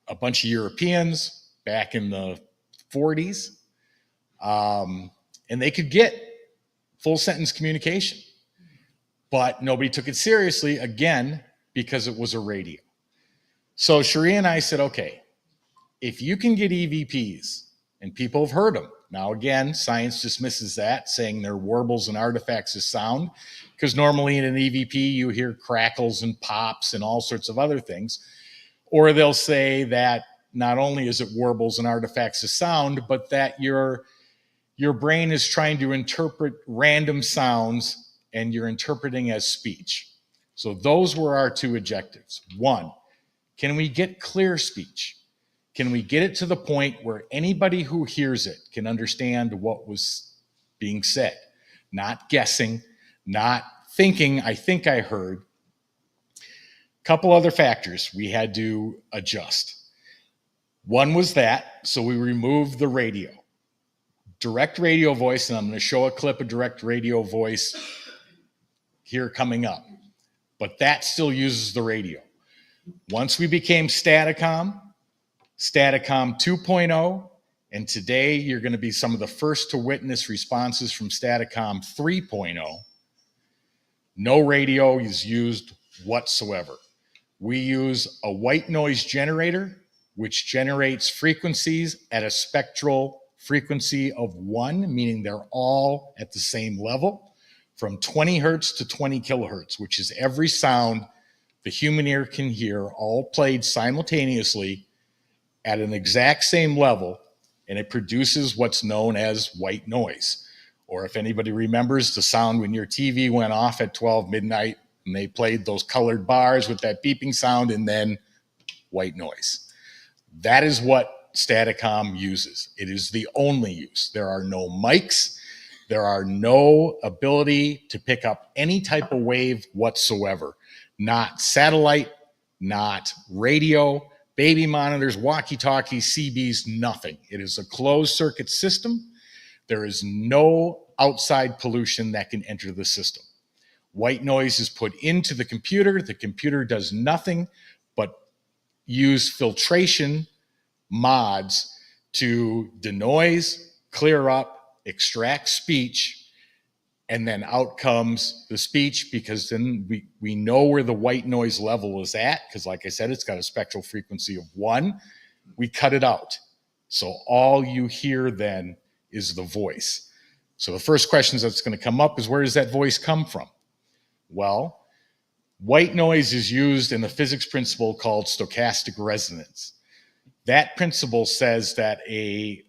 a bunch of Europeans back in the 40s, and they could get full sentence communication. But nobody took it seriously, again, because it was a radio. So Cherie and I said, okay, if you can get EVPs, and people have heard them. Now, again, science dismisses that, saying they're warbles and artifacts of sound, because normally in an EVP, you hear crackles and pops and all sorts of other things. Or they'll say that not only is it warbles and artifacts of sound, but that your brain is trying to interpret random sounds and you're interpreting as speech. So those were our two objectives. One, can we get clear speech? Can we get it to the point where anybody who hears it can understand what was being said? Not guessing, not thinking, I think I heard. Couple other factors we had to adjust. One was that, so we removed the radio. Direct radio voice, and I'm going to show a clip of direct radio voice here coming up, but that still uses the radio. Once we became Staticom 2.0, and today you're going to be some of the first to witness responses from Staticom 3.0, no radio is used whatsoever. We use a white noise generator, which generates frequencies at a spectral frequency of 1, meaning they're all at the same level, from 20 hertz to 20 kilohertz, which is every sound the human ear can hear, all played simultaneously at an exact same level, and it produces what's known as white noise. Or if anybody remembers the sound when your TV went off at 12 midnight and they played those colored bars with that beeping sound and then white noise. That is what Staticom uses. It is the only use. There are no mics. There are no ability to pick up any type of wave whatsoever. Not satellite, not radio, baby monitors, walkie-talkies, CBs, nothing. It is a closed circuit system. There is no outside pollution that can enter the system. White noise is put into the computer. The computer does nothing but use filtration mods to denoise, clear up, extract speech, and then out comes the speech, because then we know where the white noise level is at, because like I said, it's got a spectral frequency of 1. We cut it out. So all you hear then is the voice. So the first question that's going to come up is, where does that voice come from? Well, white noise is used in a physics principle called stochastic resonance. That principle says that a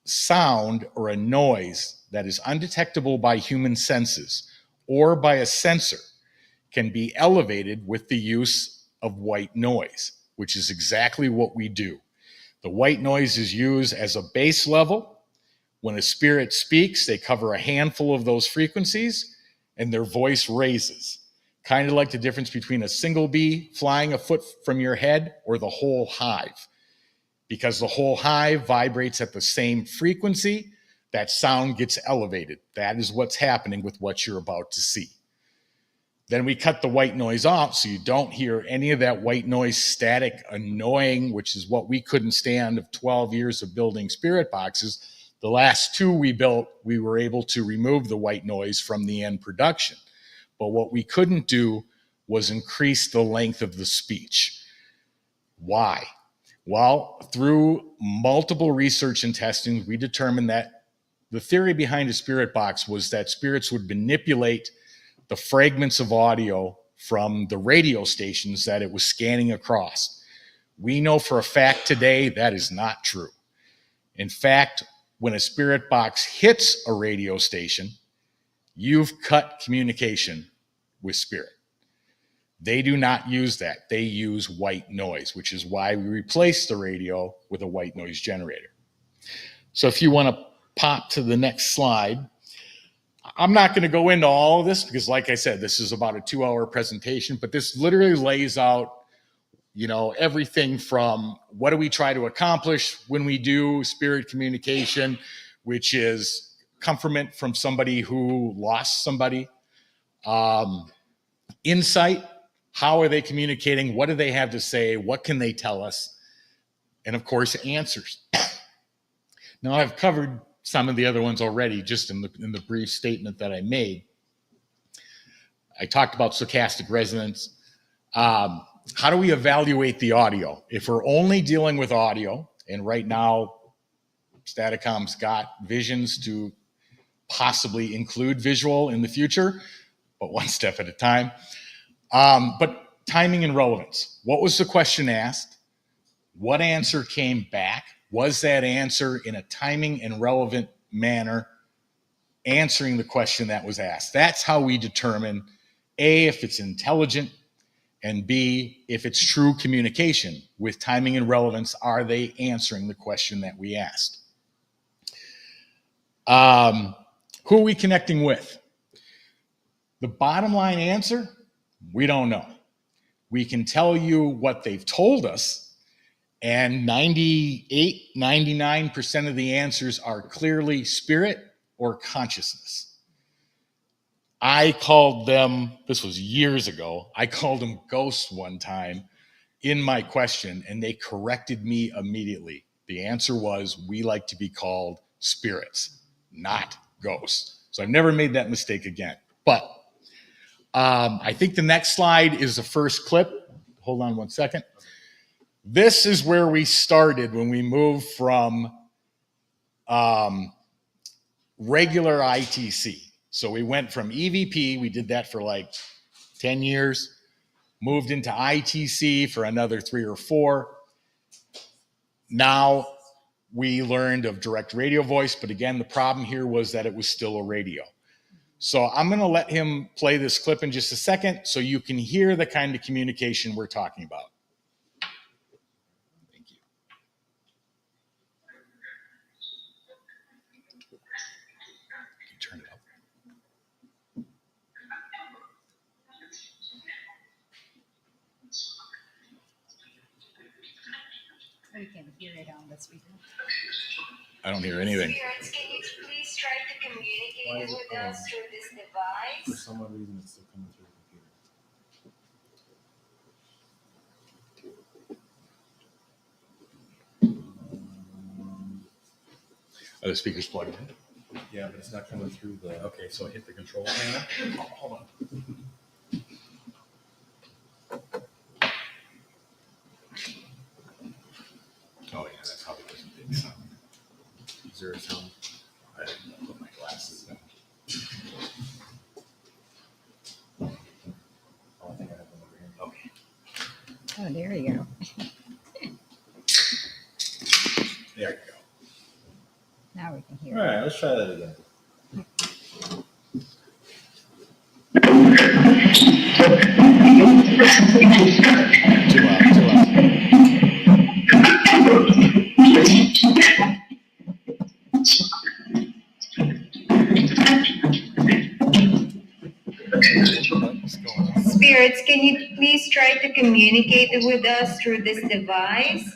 sound or a noise that is undetectable by human senses or by a sensor can be elevated with the use of white noise, which is exactly what we do. The white noise is used as a base level. When a spirit speaks, they cover a handful of those frequencies and their voice raises. Kind of like the difference between a single bee flying a foot from your head or the whole hive. Because the whole hive vibrates at the same frequency, that sound gets elevated. That is what's happening with what you're about to see. Then we cut the white noise off so you don't hear any of that white noise static annoying, which is what we couldn't stand of 12 years of building spirit boxes. The last 2 we built, we were able to remove the white noise from the end production. But what we couldn't do was increase the length of the speech. Why? Well, through multiple research and testing, we determined that the theory behind a spirit box was that spirits would manipulate the fragments of audio from the radio stations that it was scanning across. We know for a fact today that is not true. In fact, when a spirit box hits a radio station, you've cut communication with spirit. They do not use that. They use white noise, which is why we replaced the radio with a white noise generator. So if you want to pop to the next slide, I'm not going to go into all of this because, like I said, this is about a 2-hour presentation, but this literally lays out, everything from what do we try to accomplish when we do spirit communication, which is comfort from somebody who lost somebody, insight. How are they communicating? What do they have to say? What can they tell us? And of course, answers. Now, I've covered some of the other ones already, just in the brief statement that I made. I talked about stochastic resonance. How do we evaluate the audio? If we're only dealing with audio, and right now, Staticom's got visions to possibly include visual in the future, but one step at a time. But timing and relevance. What was the question asked? What answer came back? Was that answer in a timing and relevant manner answering the question that was asked? That's how we determine, A, if it's intelligent, and B, if it's true communication. With timing and relevance, are they answering the question that we asked? Who are we connecting with? The bottom line answer, we don't know. We can tell you what they've told us, and 98, 99% of the answers are clearly spirit or consciousness. I called them, this was years ago, I called them ghosts one time in my question, and they corrected me immediately. The answer was, we like to be called spirits, not ghosts. So I've never made that mistake again. But I think the next slide is the first clip. Hold on one second. This is where we started when we moved from regular ITC. So we went from EVP, we did that for like 10 years, moved into ITC for another 3 or 4. Now we learned of direct radio voice, but again, the problem here was that it was still a radio. So I'm going to let him play this clip in just a second so you can hear the kind of communication we're talking about. Thank you. We can hear it on the speaker. I don't hear anything. Spirits, can you please try to communicate with us through this device? For some odd reason, it's still coming through the computer. Are the speakers plugged in? Yeah, but it's not coming through the. Okay, so I hit the control panel. Oh, hold on. Oh yeah, that probably wasn't big sound. Is there a sound? I didn't put my glasses down. Oh, I think I have one over here. Okay. Oh, there you go. There you go. Now we can hear All it. right, let's try that again. Too loud, too loud. Spirits, can you please try to communicate with us through this device?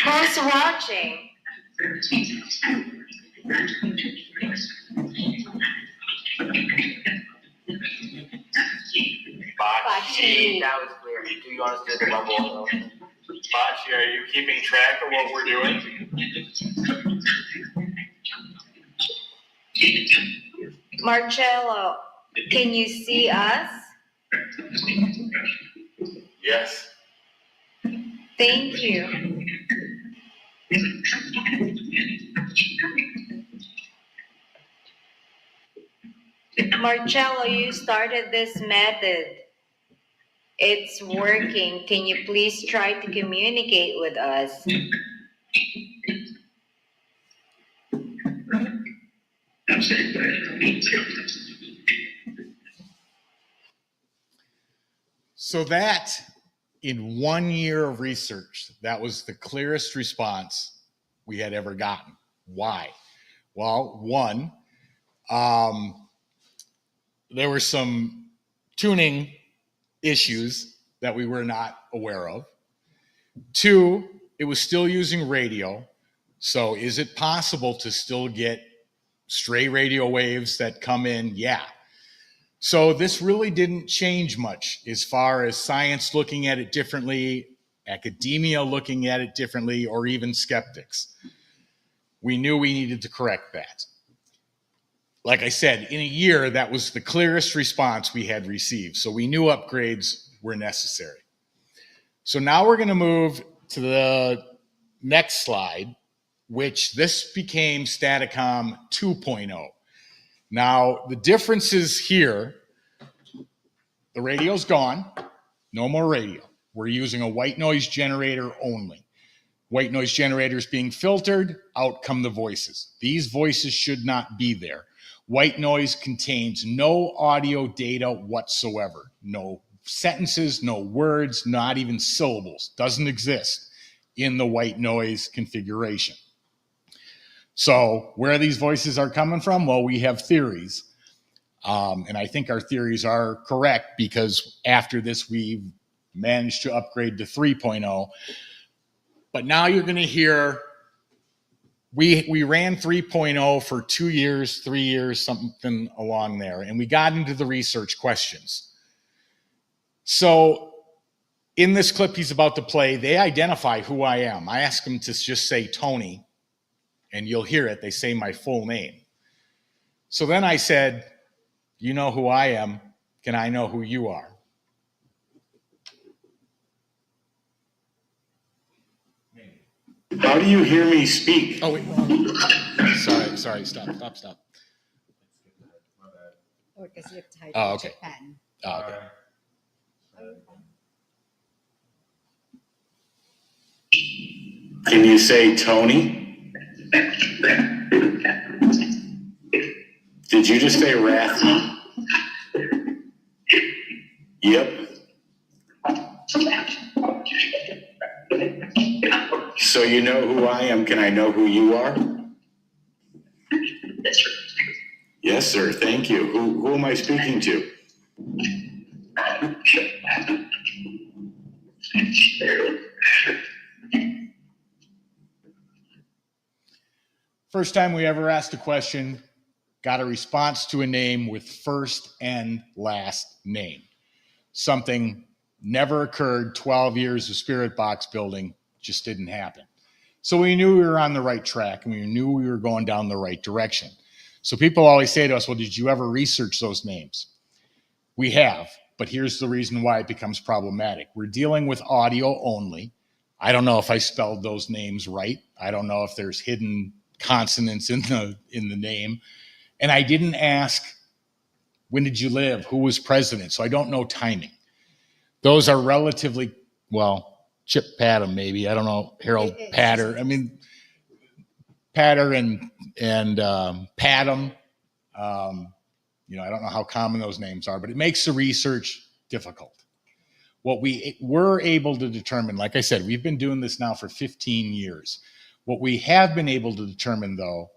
Who's watching? Bachi, that was weird. Do you want us to do the level? Bachi, are you keeping track of what we're doing? Marcello, can you see us? Yes. Thank you. Marcello, you started this method. It's working. Can you please try to communicate with us? So that, in 1 year of research, that was the clearest response we had ever gotten. Why? Well, one, there were some tuning issues that we were not aware of. Two, it was still using radio. So is it possible to still get stray radio waves that come in? Yeah. So this really didn't change much as far as science looking at it differently, academia looking at it differently, or even skeptics. We knew we needed to correct that. Like I said, in a year, that was the clearest response we had received. So we knew upgrades were necessary. So now we're going to move to the next slide, which this became Staticom 2.0. Now, the differences here, the radio's gone, no more radio. We're using a white noise generator only. White noise generators being filtered, out come the voices. These voices should not be there. White noise contains no audio data whatsoever. No sentences, no words, not even syllables. Doesn't exist in the white noise configuration. So where these voices are coming from? Well, we have theories. And I think our theories are correct because after this, we've managed to upgrade to 3.0. But now you're going to hear, we ran 3.0 for 2 years, 3 years, something along there. And we got into the research questions. So in this clip he's about to play, they identify who I am. I ask them to just say Tony, and you'll hear it. They say my full name. So then I said, you know who I am. Can I know who you are? How do you hear me speak? Oh, wait. Sorry. Stop. Oh, because you have to hide Oh, the okay. Japan. Oh, okay. Can you say Tony? Did you just say Rathman? Yep. So you know who I am. Can I know who you are? Yes, sir. Thank you. Who am I speaking to? First time we ever asked a question, got a response to a name with first and last name. Something never occurred, 12 years of spirit box building, just didn't happen. So we knew we were on the right track and we knew we were going down the right direction. So people always say to us, well, did you ever research those names? We have, but here's the reason why it becomes problematic. We're dealing with audio only. I don't know if I spelled those names right. I don't know if there's hidden consonants in the name. And I didn't ask, when did you live? Who was president? So I don't know timing. Those are relatively, well, Chip Patton maybe. I don't know, Harold Patter. I mean, Patter and Patton. I don't know how common those names are, but it makes the research difficult. What we were able to determine, like I said, we've been doing this now for 15 years. What we have been able to determine, though,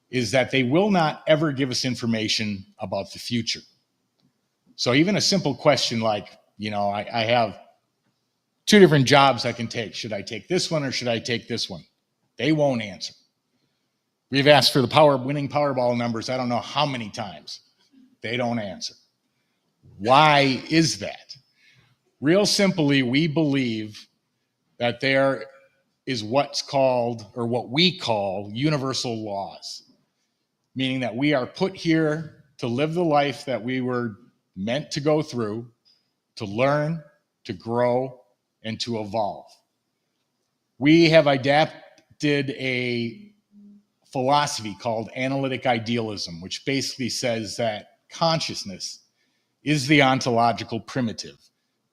is that they will not ever give us information about the future. So even a simple question like, I have 2 different jobs I can take. Should I take this one or should I take this one? They won't answer. We've asked for the winning Powerball numbers I don't know how many times. They don't answer. Why is that? Real simply, we believe that there is what we call universal laws, meaning that we are put here to live the life that we were meant to go through, to learn, to grow, and to evolve. We have adapted a philosophy called analytic idealism, which basically says that consciousness is the ontological primitive,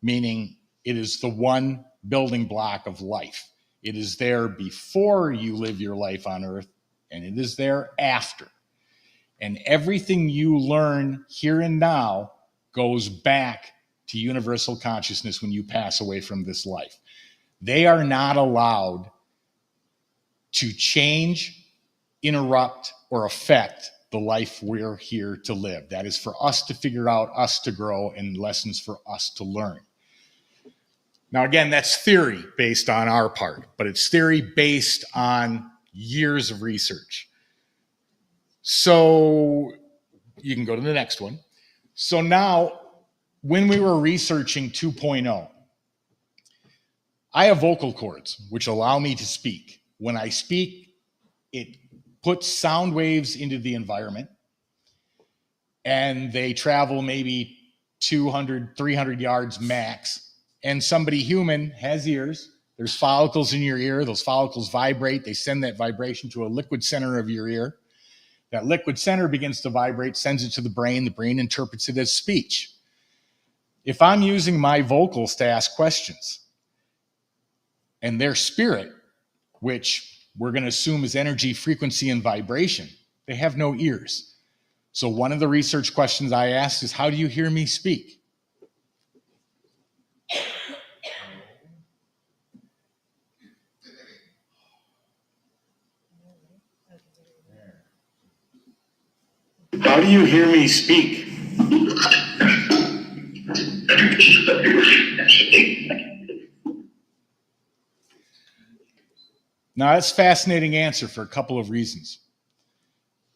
meaning it is the one building block of life. It is there before you live your life on earth, and it is there after. And everything you learn here and now goes back to universal consciousness when you pass away from this life. They are not allowed to change, interrupt, or affect the life we're here to live. That is for us to figure out, us to grow, and lessons for us to learn. Now, again, that's theory based on our part, but it's theory based on years of research. So you can go to the next one. So now, when we were researching 2.0, I have vocal cords, which allow me to speak. When I speak, it puts sound waves into the environment, and they travel maybe 200, 300 yards max. And somebody human has ears. There's follicles in your ear. Those follicles vibrate. They send that vibration to a liquid center of your ear. That liquid center begins to vibrate, sends it to the brain. The brain interprets it as speech. If I'm using my vocals to ask questions, and their spirit, which we're going to assume is energy, frequency, and vibration, they have no ears. So one of the research questions I asked is, how do you hear me speak? How do you hear me speak? Now, that's a fascinating answer for a couple of reasons.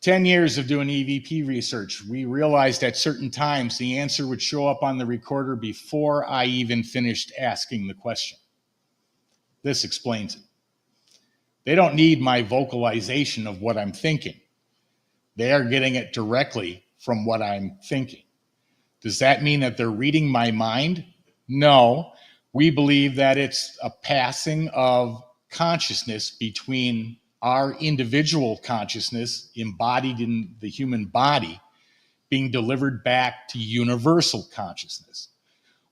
10 years of doing EVP research, we realized at certain times the answer would show up on the recorder before I even finished asking the question. This explains it. They don't need my vocalization of what I'm thinking. They are getting it directly from what I'm thinking. Does that mean that they're reading my mind? No. We believe that it's a passing of consciousness between our individual consciousness embodied in the human body being delivered back to universal consciousness.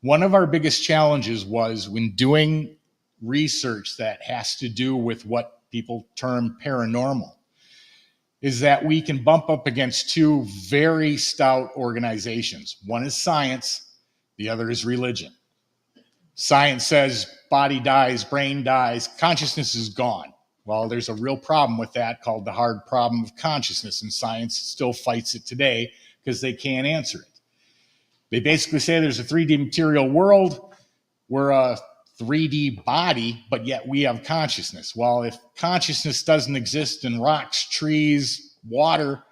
One of our biggest challenges was when doing research that has to do with what people term paranormal, is that we can bump up against 2 very stout organizations. One is science, the other is religion. Science says body dies, brain dies, consciousness is gone. Well, there's a real problem with that called the hard problem of consciousness, and science still fights it today because they can't answer it. They basically say there's a 3D material world. We're a 3D body, but yet we have consciousness. Well, if consciousness doesn't exist in rocks, trees, water,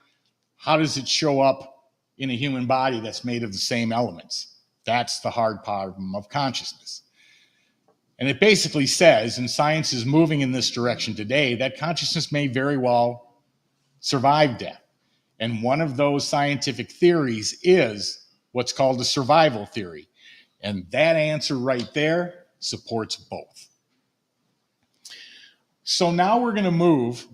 how does it show up in a human body that's made of the same elements? That's the hard problem of consciousness. And it basically says, and science is moving in this direction today, that consciousness may very well survive death. And one of those scientific theories is what's called a survival theory. And that answer right there supports both. So now we're going to move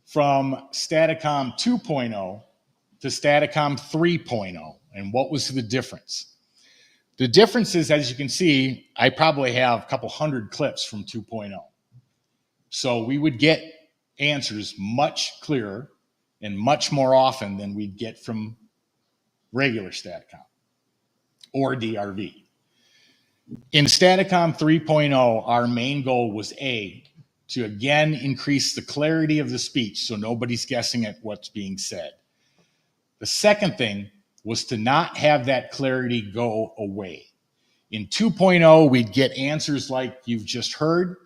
from Staticom 2.0 to Staticom 3.0. And what was the difference? The difference is, as you can see, I probably have a couple hundred clips from 2.0. So we would get answers much clearer and much more often than we'd get from regular Staticom or DRV. In Staticom 3.0, our main goal was to again increase the clarity of the speech so nobody's guessing at what's being said. The second thing was to not have that clarity go away. In 2.0, we'd get answers like you've just heard,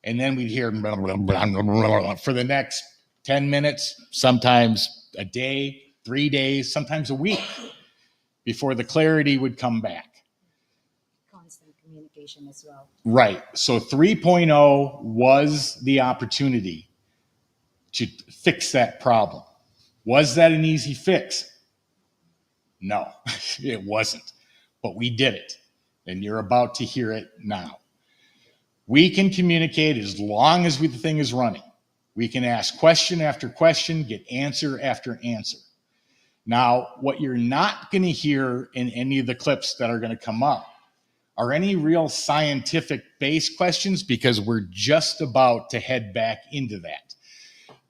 and then we'd hear blah, blah, blah, blah, blah, for the next 10 minutes, sometimes a day, 3 days, sometimes a week before the clarity would come back. Constant communication as well. Right. So 3.0 was the opportunity to fix that problem. Was that an easy fix? No, it wasn't. But we did it. And you're about to hear it now. We can communicate as long as the thing is running. We can ask question after question, get answer after answer. Now, what you're not going to hear in any of the clips that are going to come up are any real scientific-based questions, because we're just about to head back into that.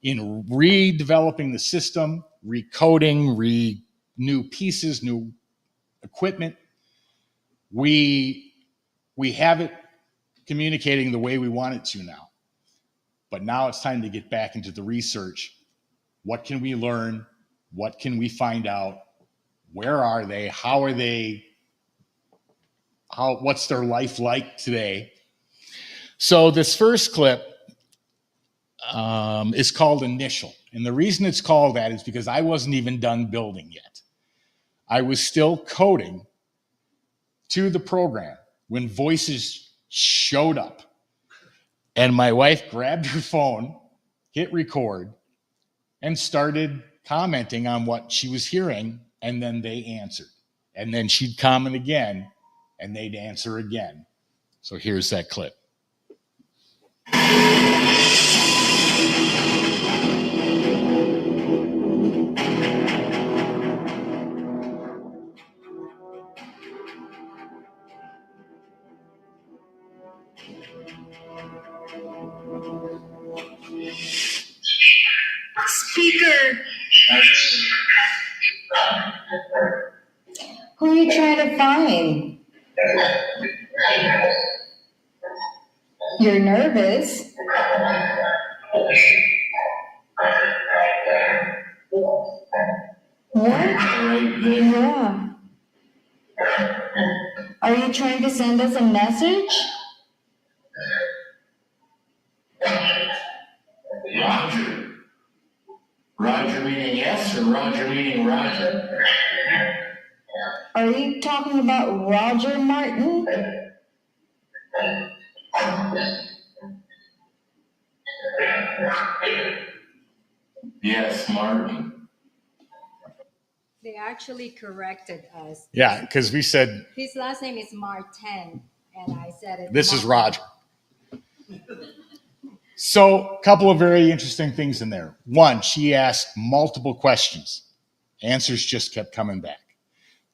In redeveloping the system, recoding, new pieces, new equipment, we have it communicating the way we want it to now. But now it's time to get back into the research. What can we learn? What can we find out? Where are they? How are they? What's their life like today? So this first clip is called Initial. And the reason it's called that is because I wasn't even done building yet. I was still coding to the program when voices showed up. And my wife grabbed her phone, hit record, and started commenting on what she was hearing, and then they answered. And then she'd comment again, and they'd answer again. So here's that clip. Speaker. Who are you trying to find? You're nervous. What? Yeah. Are you trying to send us a message? Roger. Roger meaning yes or Roger meaning Roger? Are you talking about Roger Martin? Yes, Martin. They actually corrected us. Yeah, because we said His last name is Martin, and I said it. this is Roger. So a couple of very interesting things in there. One, she asked multiple questions. Answers just kept coming back.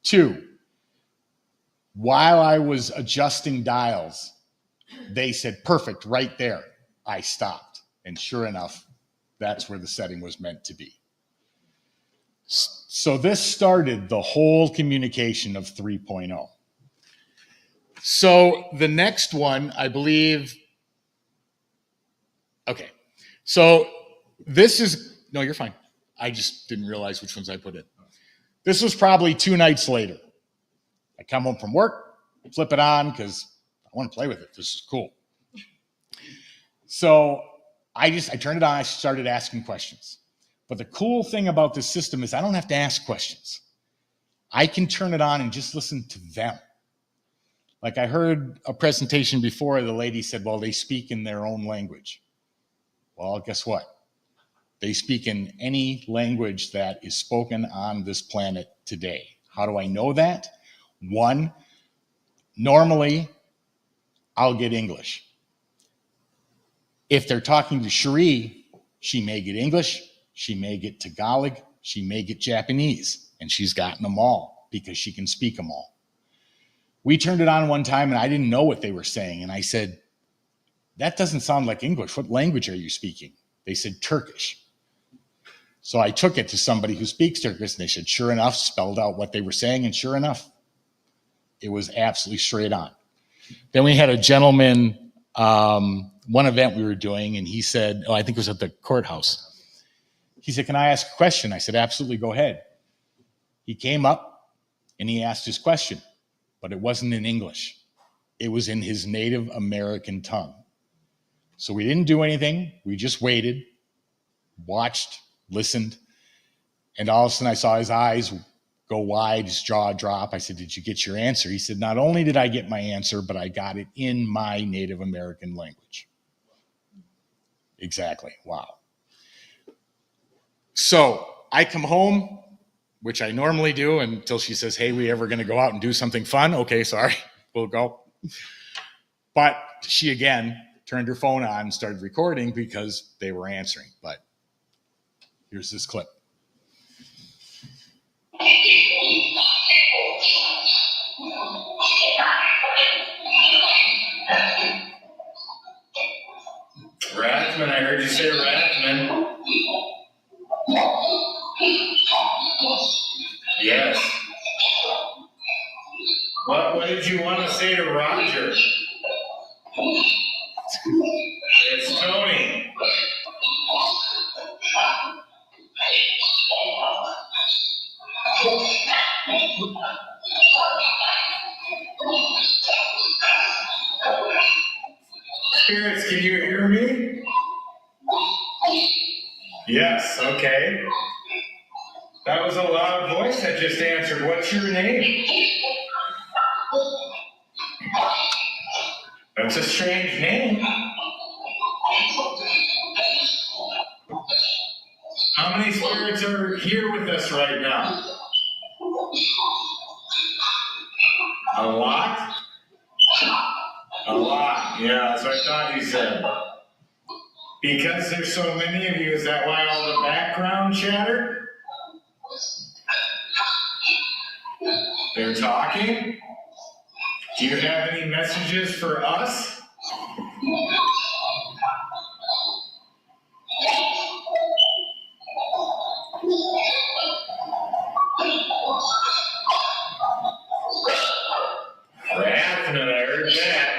Two, while I was adjusting dials, they said, perfect, right there. I stopped. And sure enough, that's where the setting was meant to be. So this started the whole communication of 3.0. So the next one, I believe, okay. So this is, no, you're fine. I just didn't realize which ones I put in. This was probably 2 nights later. I come home from work, flip it on because want to play with it. This is cool. So I turned it on. I started asking questions. But the cool thing about this system is I don't have to ask questions. I can turn it on and just listen to them. Like I heard a presentation before, the lady said, well, they speak in their own language. Well, guess what? They speak in any language that is spoken on this planet today. How do I know that? One, normally I'll get English. If they're talking to Cherie, she may get English, she may get Tagalog, she may get Japanese, and she's gotten them all because she can speak them all. We turned it on one time and I didn't know what they were saying. And I said, that doesn't sound like English. What language are you speaking? They said Turkish. So I took it to somebody who speaks Turkish and they said, sure enough, spelled out what they were saying. And sure enough, it was absolutely straight on. Then we had a gentleman, one event we were doing, and he said, I think it was at the courthouse. He said, can I ask a question? I said, absolutely, go ahead. He came up and he asked his question, but it wasn't in English. It was in his Native American tongue. So we didn't do anything. We just waited, watched, listened, and all of a sudden I saw his eyes go wide, his jaw drop. I said, did you get your answer? He said, not only did I get my answer, but I got it in my Native American language. Exactly. Wow. So I come home, which I normally do until she says, hey, we ever going to go out and do something fun? Okay, sorry, we'll go. But she again turned her phone on and started recording because they were answering. But here's this clip. Rathman, I heard you say Rathman. Yes. What did you want to say to Roger? It's Tony. Spirits, can you hear me? Yes, okay. That was a loud voice that just answered. What's your name? That's a strange name. How many spirits are here with us right now? A lot? A lot, yeah, that's what I thought you said. Because there's so many of you, is that why all the background chatter? They're talking? Do you have any messages for us? Rathman, I heard that.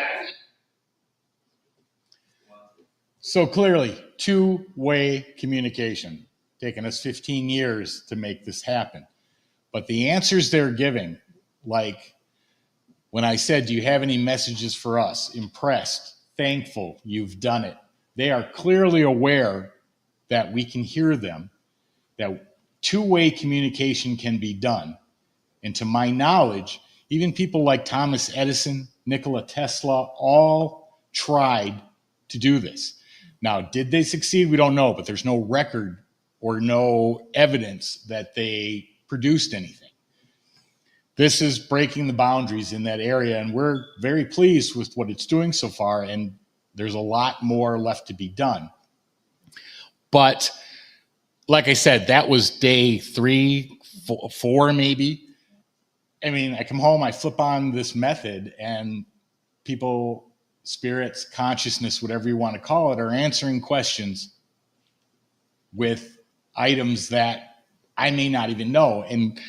So clearly, two-way communication. Taken us 15 years to make this happen. But the answers they're giving, like when I said, do you have any messages for us? Impressed, thankful, you've done it. They are clearly aware that we can hear them, that two-way communication can be done. And to my knowledge, even people like Thomas Edison, Nikola Tesla, all tried to do this. Now, did they succeed? We don't know, but there's no record or no evidence that they produced anything. This is breaking the boundaries in that area, and we're very pleased with what it's doing so far, and there's a lot more left to be done. But like I said, that was day 3, 4 maybe. I mean, I come home, I flip on this method, and people, spirits, consciousness, whatever you want to call it, are answering questions with items that I may not even know. And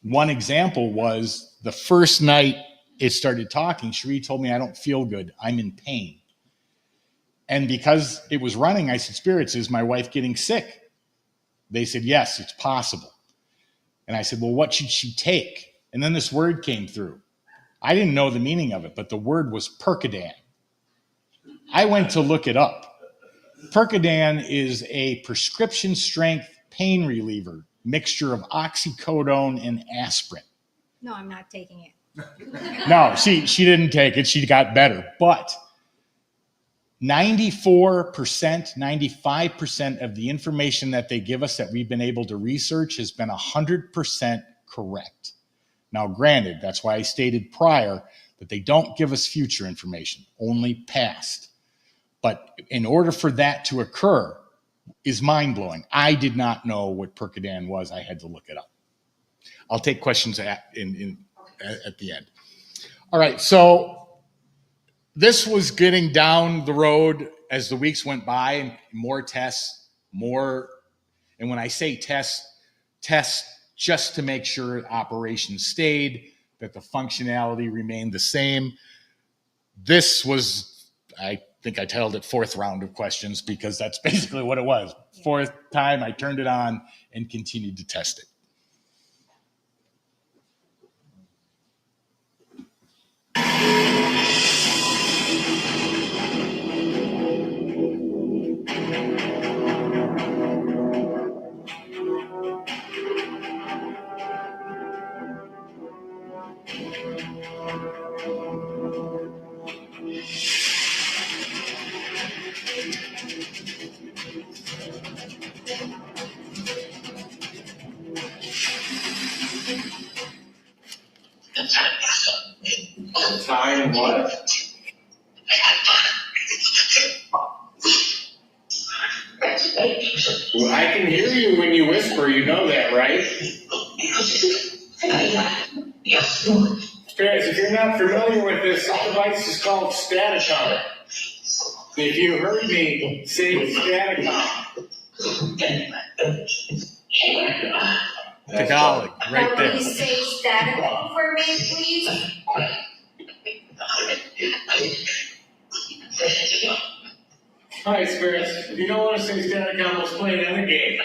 one example was the first night it started talking, Cherie told me, I don't feel good. I'm in pain. And because it was running, I said, spirits, is my wife getting sick? They said, yes, it's possible. And I said, well, what should she take? And then this word came through, I didn't know the meaning of it, but the word was Percodan. I went to look it up. Percodan is a prescription strength pain reliever, mixture of oxycodone and aspirin. No, I'm not taking it. No, she didn't take it. She got better. But 94%, 95% of the information that they give us that we've been able to research has been 100% correct. Now, granted, that's why I stated prior that they don't give us future information, only past. But in order for that to occur is mind-blowing. I did not know what Percodan was. I had to look it up. I'll take questions at the end. All right, so this was getting down the road as the weeks went by, and more tests, more, and when I say tests just to make sure operations stayed, that the functionality remained the same. This was, I think I titled it fourth round of questions because that's basically what it was. Fourth time I turned it on and continued to test it. Time what? Well, I can hear you when you whisper, you know that, right? Spirits, if you're not familiar with this device is called Staticom. If you heard me say Staticom. Tagalog, right Now, there. will you say static for me, please? All right, Spirits, if you don't want to say Staticom, let's play another game.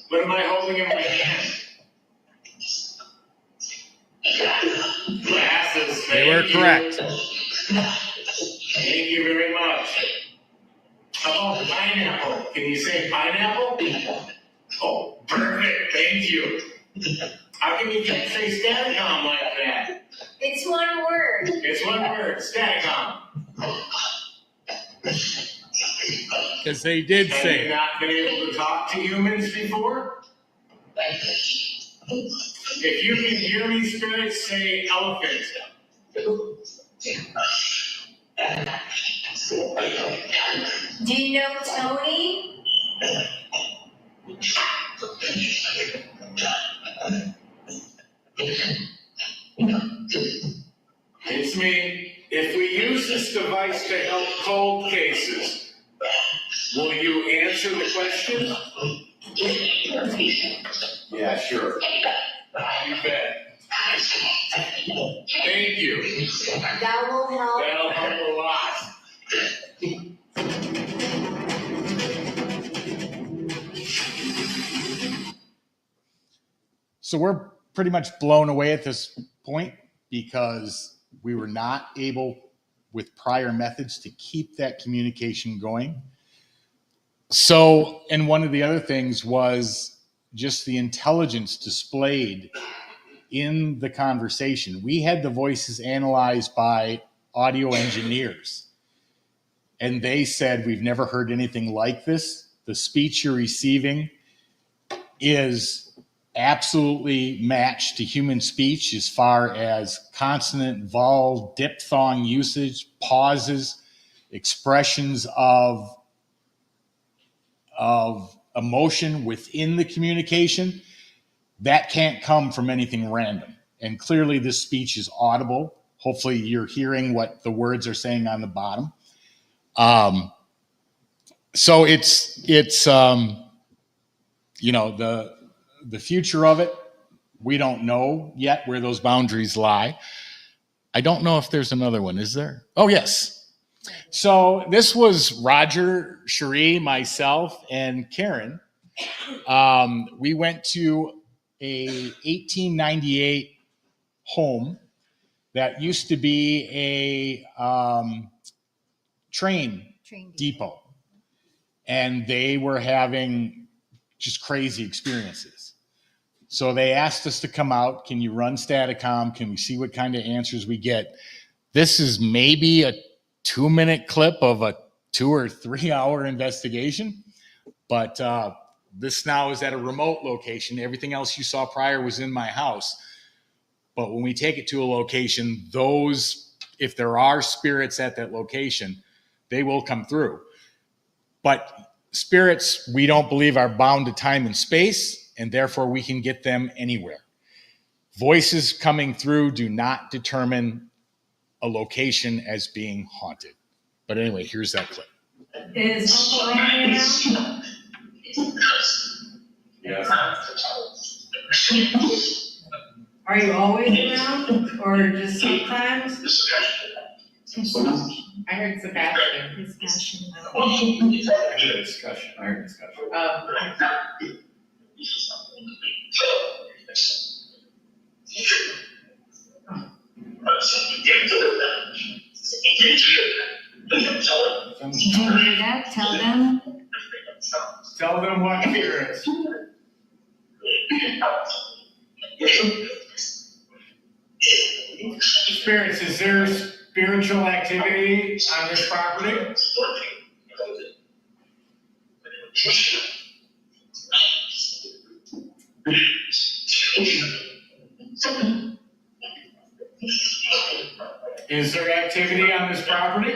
What am I holding in my hand? Glasses. They were correct. Thank you very much. How about pineapple? Can you say pineapple? Oh, perfect. Thank you. How come you can't say Staticom like that? It's one word. It's one word, Staticom. Because they did Have say you not been able to talk to humans before? If you can hear me, Spirits, say elephant. Do you know Tony? It's me. If we use this device to help cold cases, will you answer the question? Yeah, sure. You bet. Thank you. That will help. That'll help a lot. So we're pretty much blown away at this point because we were not able with prior methods to keep that communication going. So, and one of the other things was just the intelligence displayed in the conversation. We had the voices analyzed by audio engineers, and they said, we've never heard anything like this. The speech you're receiving is absolutely matched to human speech as far as consonant, vowel, diphthong usage, pauses, expressions of emotion within the communication. That can't come from anything random. And clearly this speech is audible. Hopefully you're hearing what the words are saying on the bottom. So it's you know, the future of it, we don't know yet where those boundaries lie. I don't know if there's another one. Is there? Oh, yes. So this was Roger, Cherie, myself, and Karen. We went to a 1898 home that used to be a train depot. And they were having just crazy experiences. So they asked us to come out. Can you run Staticom? Can we see what kind of answers we get? This is maybe a 2-minute clip of a 2 or 3 hour investigation. But this now is at a remote location. Everything else you saw prior was in my house. But when we take it to a location, those, if there are spirits at that location, they will come through. But spirits, we don't believe, are bound to time and space, and therefore we can get them anywhere. Voices coming through do not determine a location as being haunted. But anyway, here's that clip. Is Uncle Ronnie around? Yes. Are you always around, or just sometimes? I heard Sebastian. Discussion. I heard discussion. Did you hear that? Tell them. Tell them what spirits. Spirits, is there spiritual activity on this property? Is there activity on this property?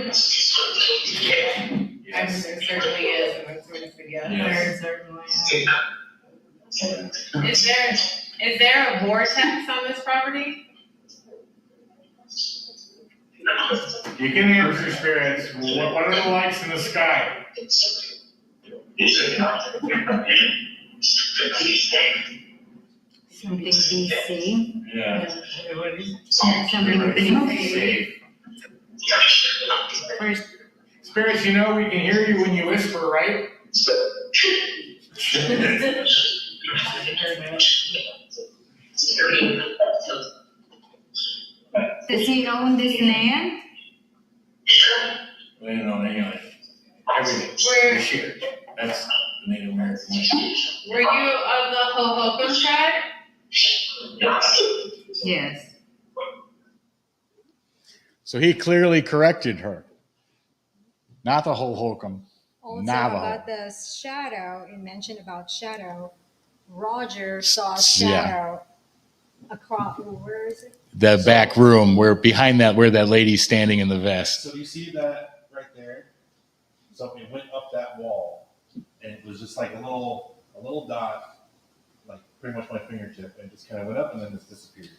Yes. There certainly is, and that's what we said, yeah. There certainly is. Is there a vortex on this property? You can answer, spirits. What are the lights in the sky? Something BC. Yeah. Something BC. First. Spirits, you know we can hear you when you whisper, right? Does he own this land? Well, anyway. Everything. This year. That's the Native American way. Were you of the Hohokam tribe? Yes. So he clearly corrected her. Not the Hohokam, Also Navajo. about the shadow, you mentioned about shadow. Roger saw a Yeah. shadow across, where is it? The back room where behind that, where that lady's standing in the vest. So you see that right there? So it went up that wall, and it was just like a little dot, like pretty much my fingertip, and just kind of went up and then just disappeared.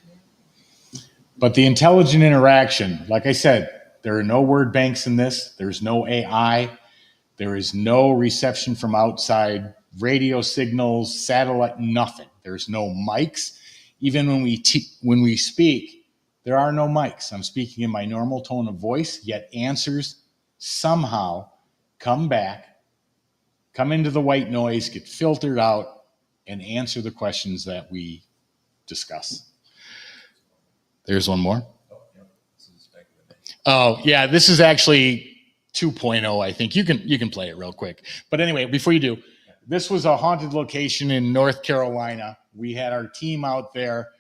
But the intelligent interaction, like I said, there are no word banks in this. There's no AI. There is no reception from outside radio signals, satellite, nothing. There's no mics. Even when we speak, there are no mics. I'm speaking in my normal tone of voice, yet answers somehow come back, come into the white noise, get filtered out, and answer the questions that we discuss. There's one more. Oh, yeah, this is actually 2.0, I think. You can play it real quick. But anyway, before you do, this was a haunted location in North Carolina. We had our team out there,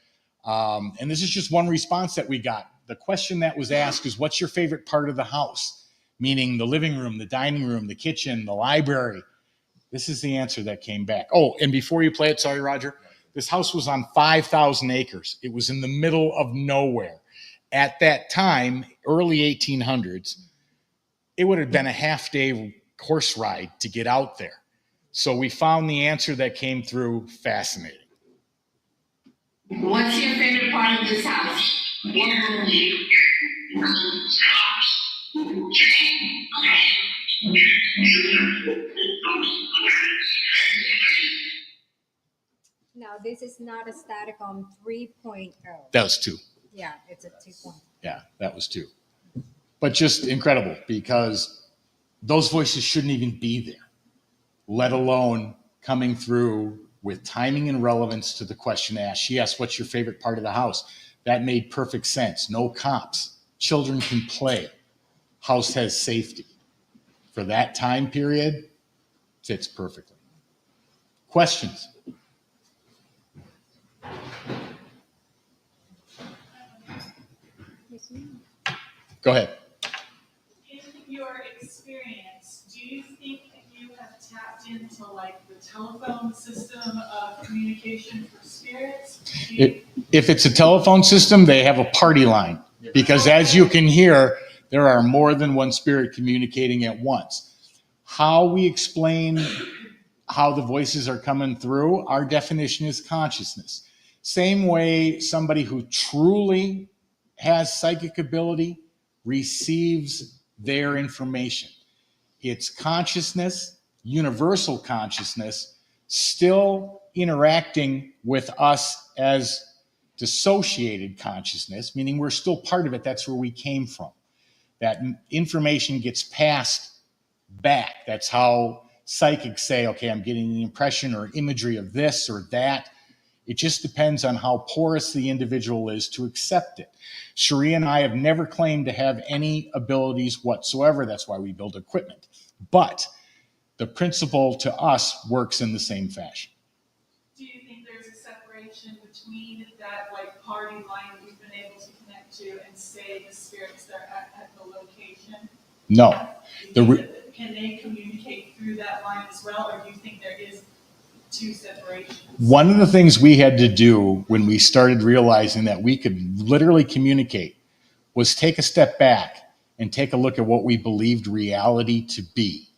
and this is just one response that we got. The question that was asked is, what's your favorite part of the house? Meaning the living room, the dining room, the kitchen, the library. This is the answer that came back. Oh, and before you play it, sorry, Roger, this house was on 5,000 acres. It was in the middle of nowhere. At that time, early 1800s, it would have been a half-day horse ride to get out there. So we found the answer that came through fascinating. What's your favorite part of this house? Now, this is not a Staticom 3.0. That was 2. Yeah, it's a 2.0. Yeah, that was 2. But just incredible, because those voices shouldn't even be there, let alone coming through with timing and relevance to the question asked. She asked, what's your favorite part of the house? That made perfect sense. No cops. Children can play. House has safety. For that time period, fits perfectly. Questions? Go ahead. In your experience, do you think that you have tapped into like the telephone system of communication for spirits? If it's a telephone system, they have a party line. Because as you can hear, there are more than one spirit communicating at once. How we explain how the voices are coming through, our definition is consciousness. Same way somebody who truly has psychic ability receives their information. It's consciousness, universal consciousness, still interacting with us as dissociated consciousness, meaning we're still part of it. That's where we came from. That information gets passed back. That's how psychics say, okay, I'm getting the impression or imagery of this or that. It just depends on how porous the individual is to accept it. Cherie and I have never claimed to have any abilities whatsoever. That's why we build equipment. But the principle to us works in the same fashion. Do you think there's a separation between that like party line that you've been able to connect to and say the spirits that are at the location? No. Can they communicate through that line as well, or do you think there is two separations? One of the things we had to do when we started realizing that we could literally communicate was take a step back and take a look at what we believed reality to be.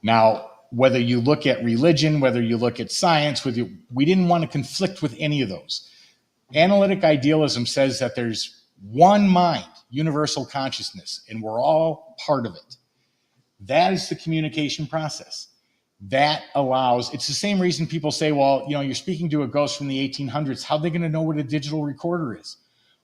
Now, whether you look at religion, whether you look at science, we didn't want to conflict with any of those. Analytic idealism says that there's one mind, universal consciousness, and we're all part of it. That is the communication process. That allows, it's the same reason people say, well, you're speaking to a ghost from the 1800s. How are they going to know what a digital recorder is?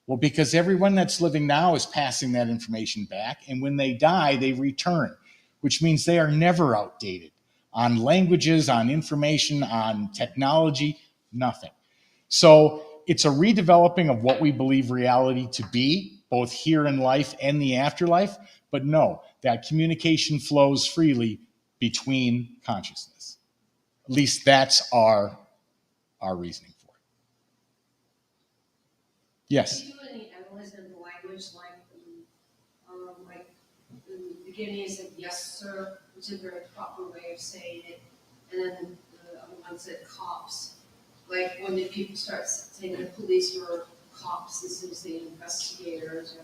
Well, because everyone that's living now is passing that information back. And when they die, they return, which means they are never outdated on languages, on information, on technology, nothing. So it's a redeveloping of what we believe reality to be, both here in life and the afterlife. But no, that communication flows freely between consciousness. At least that's our reasoning for it. Yes? Do you do any analysis of the language, like the beginning is like yes sir, which is a very proper way of saying it, and then the other one said cops. Like when did people start saying the police were cops instead of saying investigators?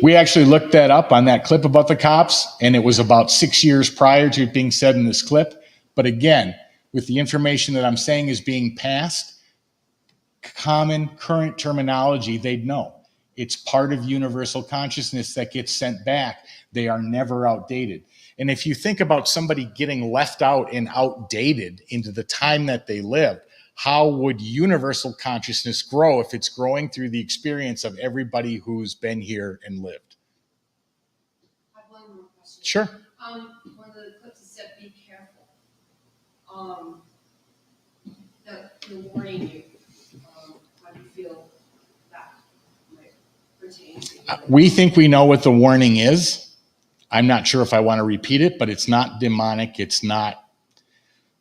We actually looked that up on that clip about the cops, and it was about 6 years prior to it being said in this clip. But again, with the information that I'm saying is being passed, common current terminology, they'd know. It's part of universal consciousness that gets sent back. They are never outdated. And if you think about somebody getting left out and outdated into the time that they lived, how would universal consciousness grow if it's growing through the experience of everybody who's been here and lived? I have one more question. Sure. One of the clips said, "Be careful." The warning you. How do you feel that might pertain to? We think we know what the warning is. I'm not sure if I want to repeat it, but it's not demonic. It's not.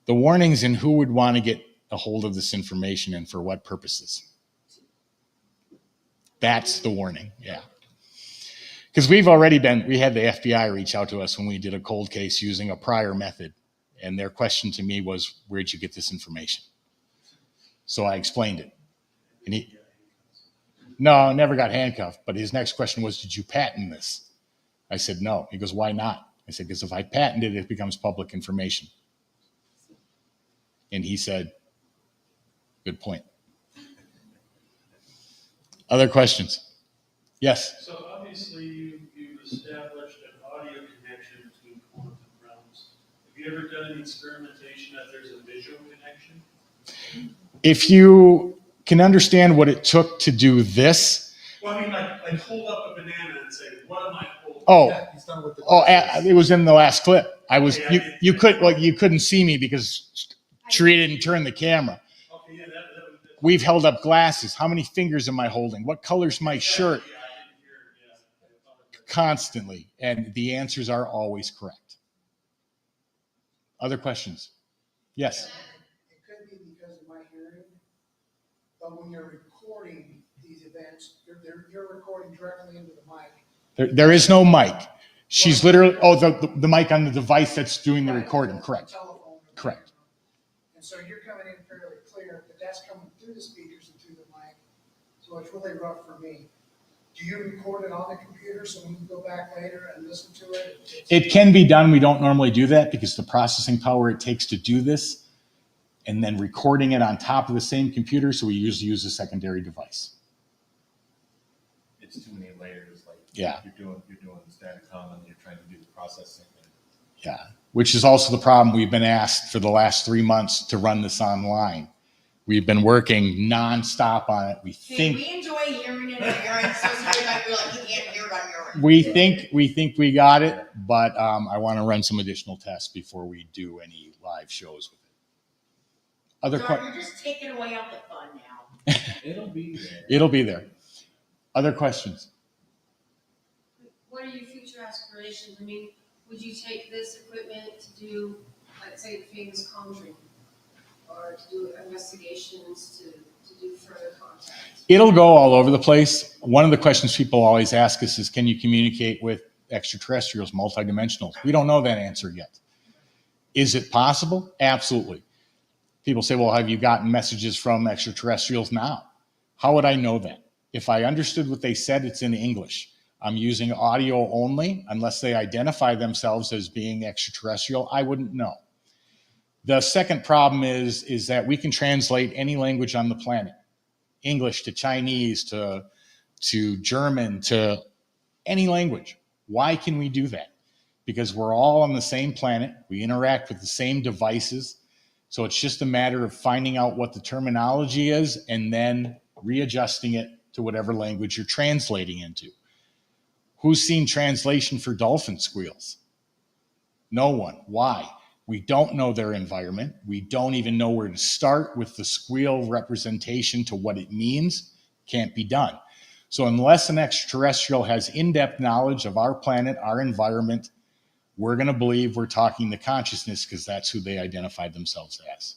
The warnings and who would want to get a hold of this information and for what purposes. That's the warning, yeah. Because we had the FBI reach out to us when we did a cold case using a prior method. And their question to me was, where'd you get this information? So I explained it. And no, never got handcuffed. But his next question was, did you patent this? I said, no. He goes, why not? I said, because if I patent it, it becomes public information. And he said, good point. Other questions? Yes? So obviously you've established an audio connection between quantum realms. Have you ever done any experimentation that there's a visual connection? If you can understand what it took to do this. Well, I mean, like hold up a banana and say, what am I holding? Oh, Yeah, he's done with the it was in the last clip. You couldn't see me because Cherie didn't turn the camera. Okay, yeah, that We've held up glasses. How many fingers am I holding? What color's my shirt? Constantly. And the answers are always correct. Other questions? Yes. It could be because of my hearing, but when you're recording these events, you're recording directly into the mic. There is no mic. She's literally, the mic on the device that's doing the recording. Correct. Correct. And so you're coming in fairly clear, but that's coming through the speakers and through the mic. So it's really rough for me. Do you record it on the computer so we can go back later and listen to it? It can be done. We don't normally do that because the processing power it takes to do this and then recording it on top of the same computer. So we usually use a secondary device. It's too many layers. Like Yeah. You're doing static common. You're trying to do the processing. Yeah. Which is also the problem. We've been asked for the last 3 months to run this online. We've been working nonstop on it. We enjoy hearing it on your end. So sorry if I feel like you can't hear it on your end. we think we got it, but I want to run some additional tests before we do any live shows with it. Other You're just taking away all the fun now. It'll be there. It'll be there. Other questions? What are your future aspirations? I mean, would you take this equipment to do, like, say, the famous conjuring? Or to do investigations, to do further contact? It'll go all over the place. One of the questions people always ask us is, can you communicate with extraterrestrials, multidimensionals? We don't know that answer yet. Is it possible? Absolutely. People say, well, have you gotten messages from extraterrestrials now? How would I know that? If I understood what they said, it's in English. I'm using audio only. Unless they identify themselves as being extraterrestrial, I wouldn't know. The second problem is that we can translate any language on the planet, English to Chinese to German to any language. Why can we do that? Because we're all on the same planet. We interact with the same devices. So it's just a matter of finding out what the terminology is and then readjusting it to whatever language you're translating into. Who's seen translation for dolphin squeals? No one. Why? We don't know their environment. We don't even know where to start with the squeal representation to what it means. Can't be done. So unless an extraterrestrial has in-depth knowledge of our planet, our environment, we're going to believe we're talking to consciousness because that's who they identified themselves as.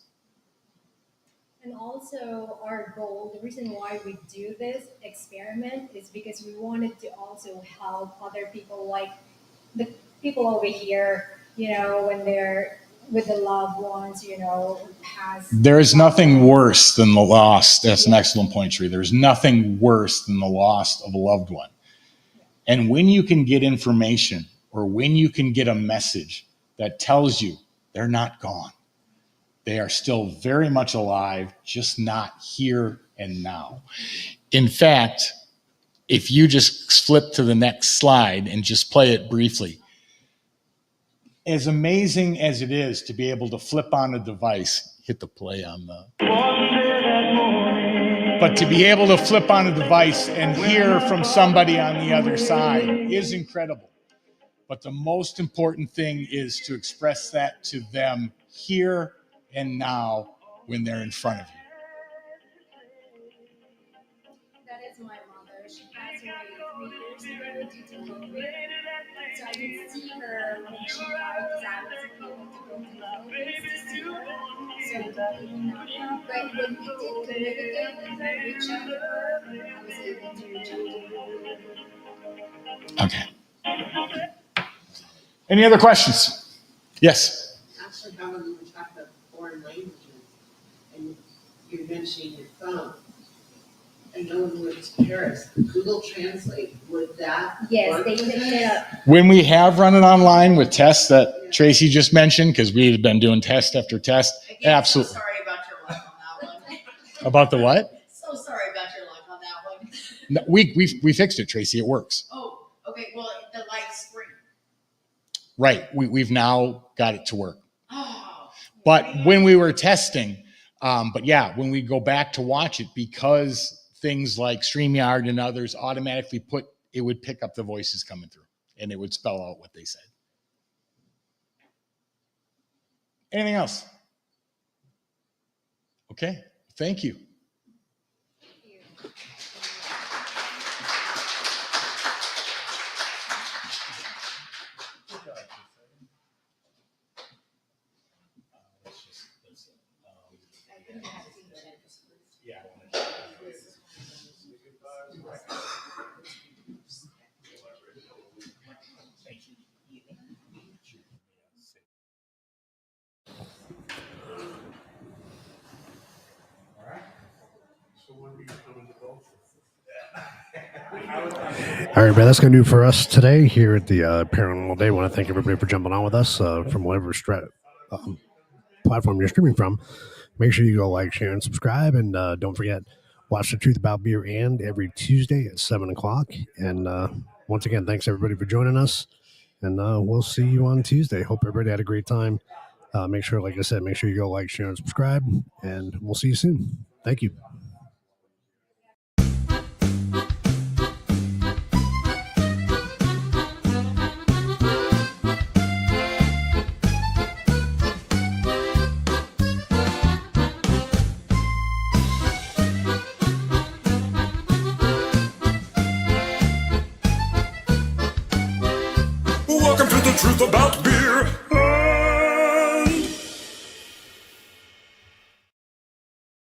And also our goal, the reason why we do this experiment is because we wanted to also help other people, like the people over here, when they're with the loved ones, There is nothing worse than the loss. That's an excellent point, Sheree. There's nothing worse than the loss of a loved one. And when you can get information or when you can get a message that tells you they're not gone, they are still very much alive, just not here and now. In fact, if you just flip to the next slide and just play it briefly, as amazing as it is to be able to flip on a device, hit the play on the... But to be able to flip on a device and hear from somebody on the other side is incredible. But the most important thing is to express that to them here and now when they're in front of you. That is my mother. She passed away 3 years ago due to COVID. So I didn't see her when she died because I wasn't able to go to the Philippines to see her. So completely not. But when we did communicate with her, reach out to her, I was able to reach out to her. Okay. Any other questions? Yes. Actually, how when you were talking about foreign languages and you're mentioning your phone, I know when we went to Paris, Google Translate, would that work? They picked it up. When we have run it online with tests that Tracy just mentioned, because we've been doing test after test, absolutely. So sorry about your luck on that one. About the what? So sorry about your luck on that one. No, we fixed it, Tracy. It works. Oh, okay. Well, the light screen. Right. We've now got it to work. But when we were testing, when we go back to watch it, because things like StreamYard and others automatically it would pick up the voices coming through and it would spell out what they said. Anything else? Okay. Thank you. All right, man, that's going to do for us today here at the Paranormal Day. I want to thank everybody for jumping on with us from whatever platform you're streaming from. Make sure you go like, share, and subscribe. And don't forget, watch The Truth About Beer and every Tuesday at 7 o'clock. And once again, thanks everybody for joining us. And we'll see you on Tuesday. Hope everybody had a great time. Make sure, like I said, make sure you go like, share, and subscribe. And we'll see you soon. Thank you. Welcome to The Truth About Beer.